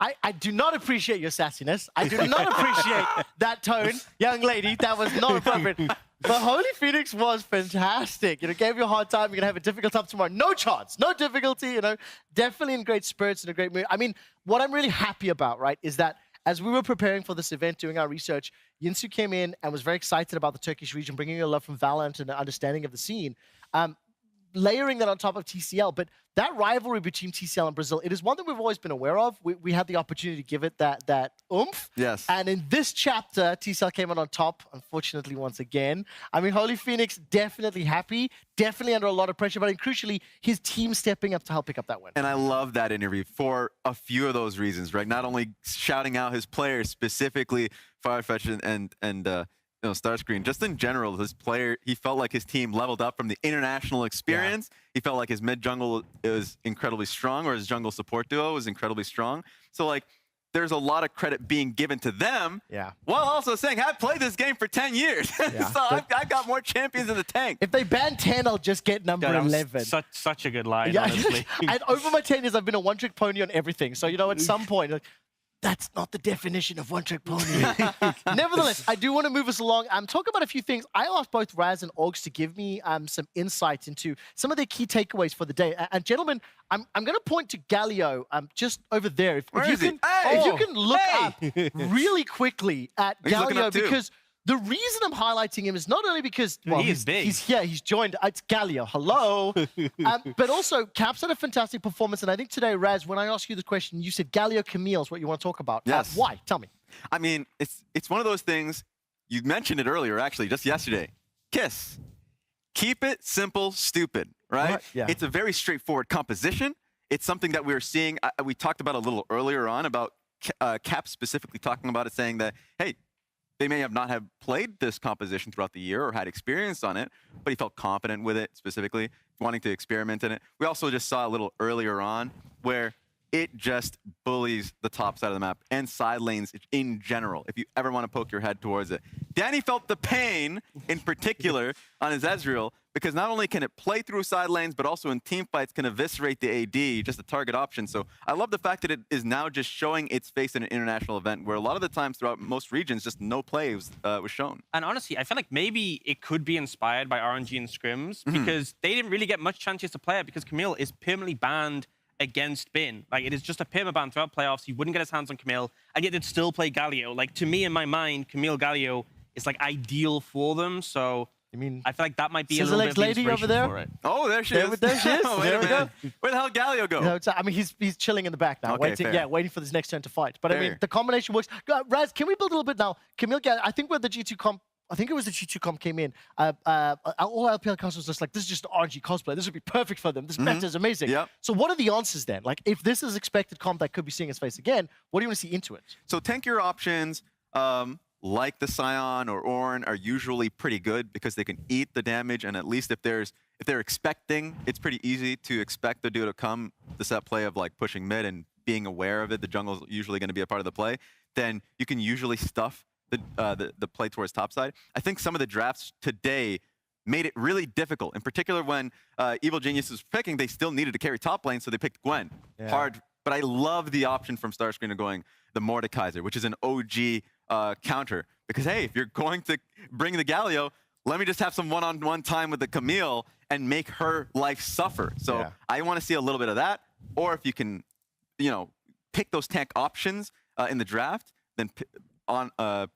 [SPEAKER 11] I do not appreciate your sassiness. I do not appreciate that tone. Young lady, that was not appropriate. But Holy Phoenix was fantastic. You know, gave you a hard time. You're going to have a difficult time tomorrow. No chance, no difficulty, you know. Definitely in great spirits and a great mood. I mean, what I'm really happy about, right, is that as we were preparing for this event, doing our research, Yinsu came in and was very excited about the Turkish region, bringing a love from Valorant and an understanding of the scene. Layering that on top of TCL, but that rivalry between TCL and Brazil, it is one that we've always been aware of. We had the opportunity to give it that oomph.
[SPEAKER 12] Yes.
[SPEAKER 11] And in this chapter, TCL came out on top, unfortunately, once again. I mean, Holy Phoenix definitely happy, definitely under a lot of pressure, but crucially, his team stepping up to help pick up that win.
[SPEAKER 12] And I love that interview for a few of those reasons, right? Not only shouting out his players, specifically Farfetch and Starscreen, just in general, his player, he felt like his team leveled up from the international experience. Yeah. He felt like his mid jungle is incredibly strong, or his jungle support duo is incredibly strong. So, like, there's a lot of credit being given to them, while also saying, I've played this game for 10 years.
[SPEAKER 11] Yeah.
[SPEAKER 12] So I've got more champions in the tank.
[SPEAKER 11] If they ban 10, I'll just get number 11.
[SPEAKER 13] Such a good line, honestly.
[SPEAKER 11] And over my 10 years, I've been a one-trick pony on everything. So, you know, at some point, like, that's not the definition of one-trick pony. Nevertheless, I do want to move us along. Talk about a few things. I asked both Raz and Augs to give me some insights into some of their key takeaways for the day. And gentlemen, I'm going to point to Galio just over there. If you can look up really quickly at Galio, because the reason I'm highlighting him is not only because, well,
[SPEAKER 13] he's big.
[SPEAKER 11] He's joined. It's Galio. Hello. But also, Caps had a fantastic performance. And I think today, Raz, when I asked you the question, you said Galio Camille is what you want to talk about.
[SPEAKER 12] Yes.
[SPEAKER 11] Why? Tell me.
[SPEAKER 12] I mean, it's one of those things. You mentioned it earlier, actually, just yesterday. KISS. Keep it simple, stupid, right?
[SPEAKER 11] Yeah.
[SPEAKER 12] It's a very straightforward composition. It's something that we're seeing. We talked about a little earlier on about Caps specifically talking about it, saying that, hey, they may have not have played this composition throughout the year or had experience on it, but he felt confident with it specifically, wanting to experiment in it. We also just saw a little earlier on where it just bullies the top side of the map and side lanes in general, if you ever want to poke your head towards it. Danny felt the pain, in particular, on his Ezreal, because not only can it play through side lanes, but also in team fights can eviscerate the AD, just a target option. So I love the fact that it is now just showing its face in an international event, where a lot of the times throughout most regions, just no play was shown.
[SPEAKER 13] And honestly, I feel like maybe it could be inspired by RNG and scrims, because they didn't really get much chances to play it, because Camille is permanently banned against Bin. Like, it is just a perma ban throughout playoffs. He wouldn't get his hands on Camille, and yet they'd still play Galio. Like, to me, in my mind, Camille Galio is like ideal for them. So
[SPEAKER 11] You mean
[SPEAKER 13] I feel like that might be a
[SPEAKER 11] Scissor
[SPEAKER 13] little
[SPEAKER 11] Legs
[SPEAKER 13] bit of
[SPEAKER 11] lady
[SPEAKER 13] the
[SPEAKER 11] over
[SPEAKER 13] inspiration
[SPEAKER 11] there?
[SPEAKER 13] for it.
[SPEAKER 12] Oh, there she is.
[SPEAKER 11] There she is.
[SPEAKER 12] Wait
[SPEAKER 11] There
[SPEAKER 12] a
[SPEAKER 11] we go.
[SPEAKER 12] minute. Where the hell did Galio go?
[SPEAKER 11] No, I mean, he's chilling in the back now,
[SPEAKER 12] Okay,
[SPEAKER 11] waiting.
[SPEAKER 12] fair.
[SPEAKER 11] Yeah, waiting for this next turn to fight. But I mean,
[SPEAKER 12] Fair.
[SPEAKER 11] the combination works. Raz, can we build a little bit now? Camille, I think where the G2 comp, I think it was the G2 comp came in. All LPL cast was just like, this is just RNG cosplay. This would be perfect for them. This meta is amazing.
[SPEAKER 12] Yep.
[SPEAKER 11] So what are the answers then? Like, if this is expected comp that could be seeing its face again, what do you want to see into it?
[SPEAKER 12] So tankier options, like the Scion or Ornn, are usually pretty good because they can eat the damage, and at least if they're expecting, it's pretty easy to expect the duo to come the set play of like pushing mid and being aware of it. The jungle's usually going to be a part of the play. Then you can usually stuff the play towards topside. I think some of the drafts today made it really difficult. In particular, when Evil Genius was picking, they still needed to carry top lane, so they picked Gwen.
[SPEAKER 11] Yeah.
[SPEAKER 12] Hard, but I love the option from Starscream of going the Mordekaiser, which is an OG counter. Because hey, if you're going to bring the Galio, let me just have some one-on-one time with the Camille and make her life suffer. So
[SPEAKER 11] Yeah.
[SPEAKER 12] I want to see a little bit of that. Or if you can, pick those tank options in the draft, then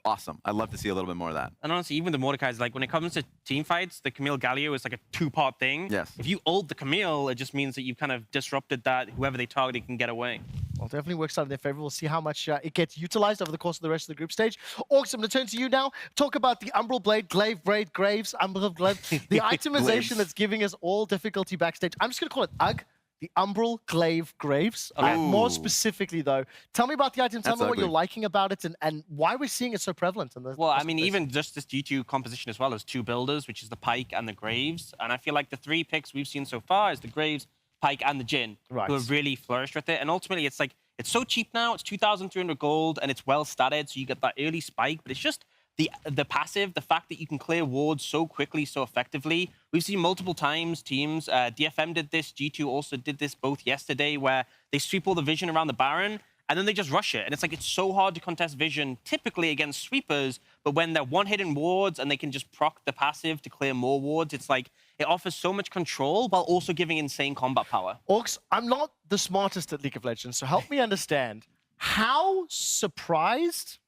[SPEAKER 12] awesome. I'd love to see a little bit more of that.
[SPEAKER 13] And honestly, even the Mordekaiser, like when it comes to team fights, the Camille Galio is like a two-part thing.
[SPEAKER 12] Yes.
[SPEAKER 13] If you ult the Camille, it just means that you've kind of disrupted that. Whoever they target can get away.
[SPEAKER 11] Well, definitely works out in their favor. We'll see how much it gets utilized over the course of the rest of the group stage. Orcs, I'm going to turn to you now. Talk about the Umbral Blade, Glaive Braid, Graves, Umbral Glaive. The itemization that's giving us all difficulty backstage. I'm just going to call it UG. The Umbral Glaive Graves. More specifically, though, tell me about the item. Tell me what you're liking about it and why we're seeing it so prevalent. In the
[SPEAKER 13] Well, I mean, even just this G2 composition as well as two builders, which is the Pyke and the Graves. And I feel like the three picks we've seen so far is the Graves, Pyke, and the Jhin, who have really flourished with it. And ultimately, it's like, it's so cheap now. It's 2,300 gold, and it's well statted, so you get that early spike. But it's just the passive, the fact that you can clear wards so quickly, so effectively. We've seen multiple times teams, DFM did this, G2 also did this both yesterday, where they sweep all the vision around the Baron, and then they just rush it. And it's like, it's so hard to contest vision, typically against sweepers, but when they're one-hitting wards and they can just proc the passive to clear more wards, it's like, it offers so much control while also giving insane combat power.
[SPEAKER 11] Orcs, I'm not the smartest at League of Legends, so help me understand. How surprised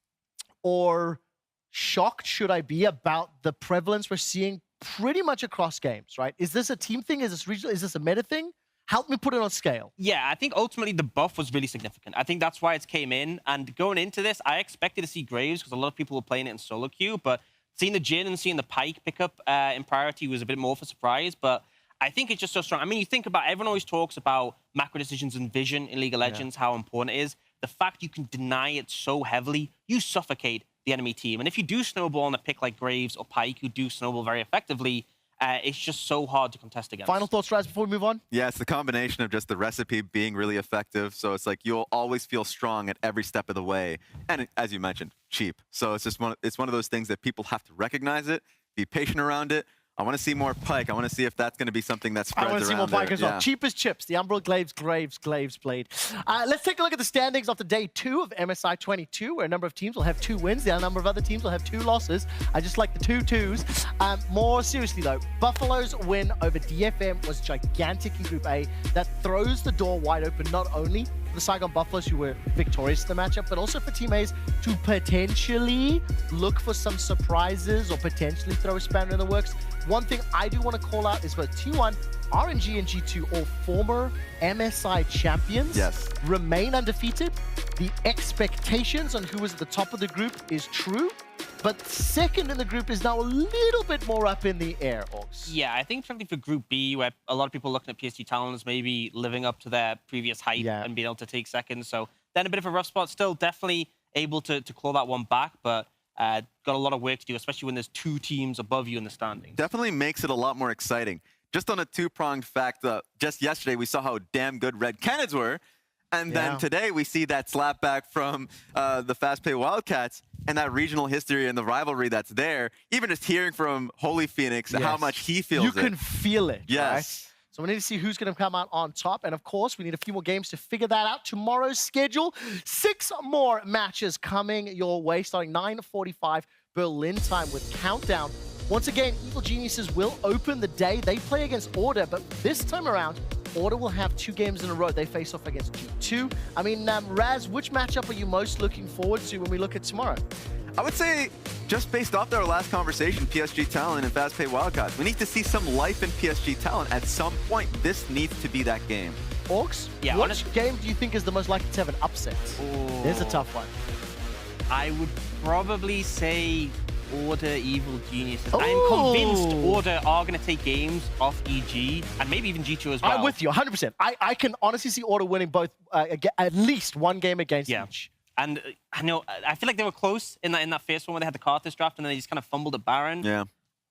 [SPEAKER 11] or shocked should I be about the prevalence we're seeing pretty much across games, right? Is this a team thing? Is this regional? Is this a meta thing? Help me put it on scale.
[SPEAKER 13] Yeah, I think ultimately the buff was really significant. I think that's why it came in. And going into this, I expected to see Graves because a lot of people were playing it in solo queue, but seeing the Jhin and seeing the Pyke pick up in priority was a bit more of a surprise. But I think it's just so strong. I mean, you think about, everyone always talks about macro decisions and vision in League of Legends, how important it is. The fact you can deny it so heavily, you suffocate the enemy team. And if you do snowball on a pick like Graves or Pyke, who do snowball very effectively, it's just so hard to contest against.
[SPEAKER 11] Final thoughts, Raz, before we move on?
[SPEAKER 12] Yeah, it's the combination of just the recipe being really effective. So it's like you'll always feel strong at every step of the way. And as you mentioned, cheap. So it's just one of those things that people have to recognize it, be patient around it. I want to see more Pyke. I want to see if that's going to be something that spreads around.
[SPEAKER 11] I want to see more Pyke as well.
[SPEAKER 12] Yeah.
[SPEAKER 11] Cheap as chips. The Umbral Glaives, Graves Blade. Let's take a look at the standings after day 2 of MSI 22, where a number of teams will have 2 wins. The number of other teams will have 2 losses. I just like the 2 2s. More seriously, though, Buffalo's win over DFM was gigantic in Group A. That throws the door wide open, not only for the Saigon Buffaloes, who were victorious in the matchup, but also for Team A's to potentially look for some surprises or potentially throw a spanner in the works. One thing I do want to call out is both T1, RNG, and G2, all former MSI champions, remain undefeated. The expectations on who was at the top of the group is true, but second in the group is now a little bit more up in the air, Orcs.
[SPEAKER 13] Yeah, I think certainly for Group B, where a lot of people are looking at PSG Talons maybe living up to their previous hype and being able to take second. So then a bit of a rough spot, still definitely able to claw that one back, but got a lot of work to do, especially when there's 2 teams above you in the standings.
[SPEAKER 12] Definitely makes it a lot more exciting. Just on a 2-pronged fact, just yesterday we saw how damn good Red Canids were, and then today we see that slapback from the Fast Pay Wildcats and that regional history and the rivalry that's there. Even just hearing from Holy Phoenix how much he feels
[SPEAKER 11] You can feel it,
[SPEAKER 12] Yes.
[SPEAKER 11] right? So we need to see who's going to come out on top. And of course, we need a few more games to figure that out. Tomorrow's schedule, 6 more matches coming your way, starting 9:45 Berlin time with Countdown. Once again, Evil Geniuses will open the day. They play against Order, but this time around, Order will have 2 games in a row. They face off against G2. I mean, Raz, which matchup are you most looking forward to when we look at tomorrow?
[SPEAKER 12] I would say, just based off our last conversation, PSG Talent and Fast Pay Wildcats, we need to see some life in PSG Talent. At some point, this needs to be that game.
[SPEAKER 11] Orcs,
[SPEAKER 13] Yeah,
[SPEAKER 11] which game do you think is the most likely to have an upset? There's a tough one.
[SPEAKER 13] I would probably say Order Evil Geniuses. I'm convinced Order are going to take games off EG and maybe even G2 as well.
[SPEAKER 11] I'm with you 100%. I can honestly see Order winning both at least one game against each.
[SPEAKER 13] And I know, I feel like they were close in that first one where they had the Karthus draft and then they just kind of fumbled at Baron.
[SPEAKER 12] Yeah.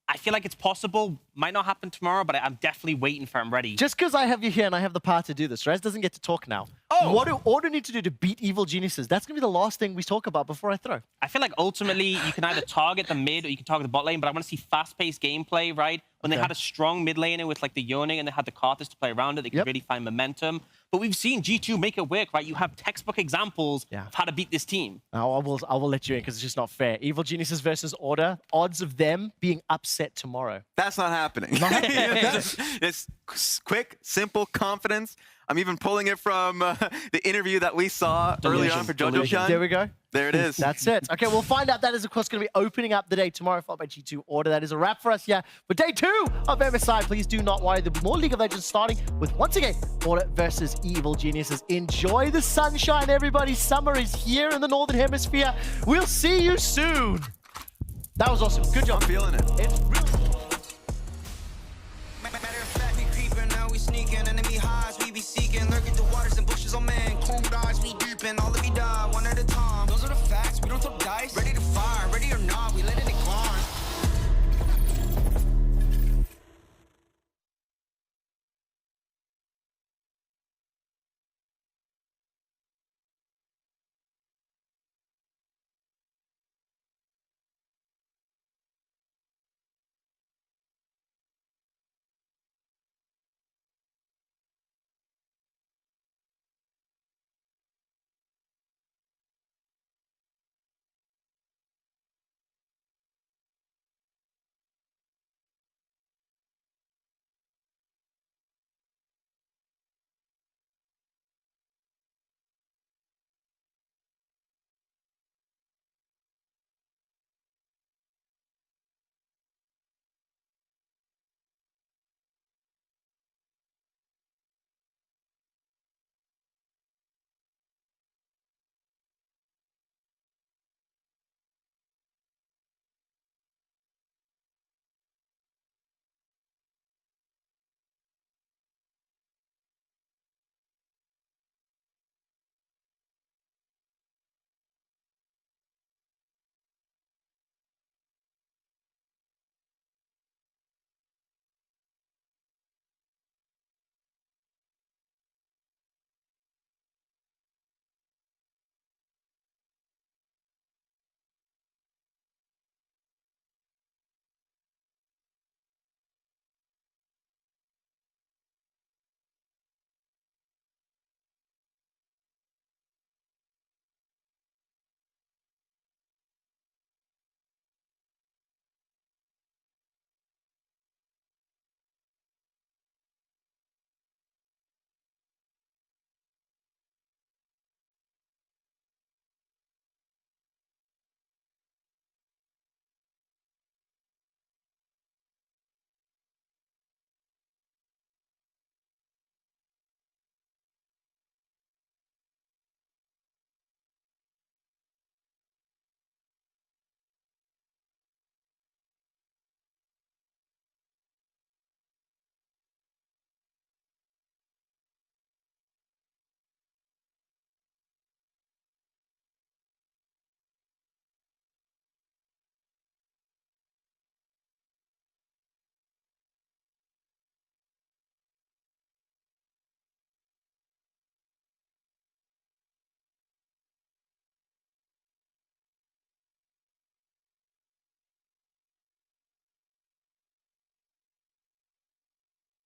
[SPEAKER 13] I feel like it's possible. Might not happen tomorrow, but I'm definitely waiting for it. I'm ready.
[SPEAKER 11] Just because I have you here and I have the power to do this, Rez doesn't get to talk now. Oh! What do Order need to do to beat Evil Geniuses? That's going to be the last thing we talk about before I throw.
[SPEAKER 13] I feel like ultimately you can either target the mid or you can target the bot lane, but I want to see fast-paced gameplay, right? When they had a strong mid laner with like the Yone and they had the Karthus to play around it, they could really find momentum. But we've seen G2 make it work, right? You have textbook examples of how to beat this team.
[SPEAKER 11] Now, I will let you in because it's just not fair. Evil Geniuses versus Order, odds of them being upset tomorrow.
[SPEAKER 12] That's not happening. It's quick, simple confidence. I'm even pulling it from the interview that we saw early on for Jojo-chan.
[SPEAKER 11] There we go.
[SPEAKER 12] There it is.
[SPEAKER 11] That's it. Okay, we'll find out. That is, of course, going to be opening up the day tomorrow, followed by G2 Order. That is a wrap for us here for day 2 of MSI. Please do not worry. There'll be more League of Legends starting with, once again, Order versus Evil Geniuses. Enjoy the sunshine, everybody. Summer is here in the Northern Hemisphere. We'll see you soon. That was awesome. Good job.
[SPEAKER 12] I'm feeling it.
[SPEAKER 11] It's real.
[SPEAKER 7] Matter of fact, we creeping, now we sneaking. Enemy highs, we be seeking. Lurking the waters and bushes, oh man. Crude eyes, we deep in all of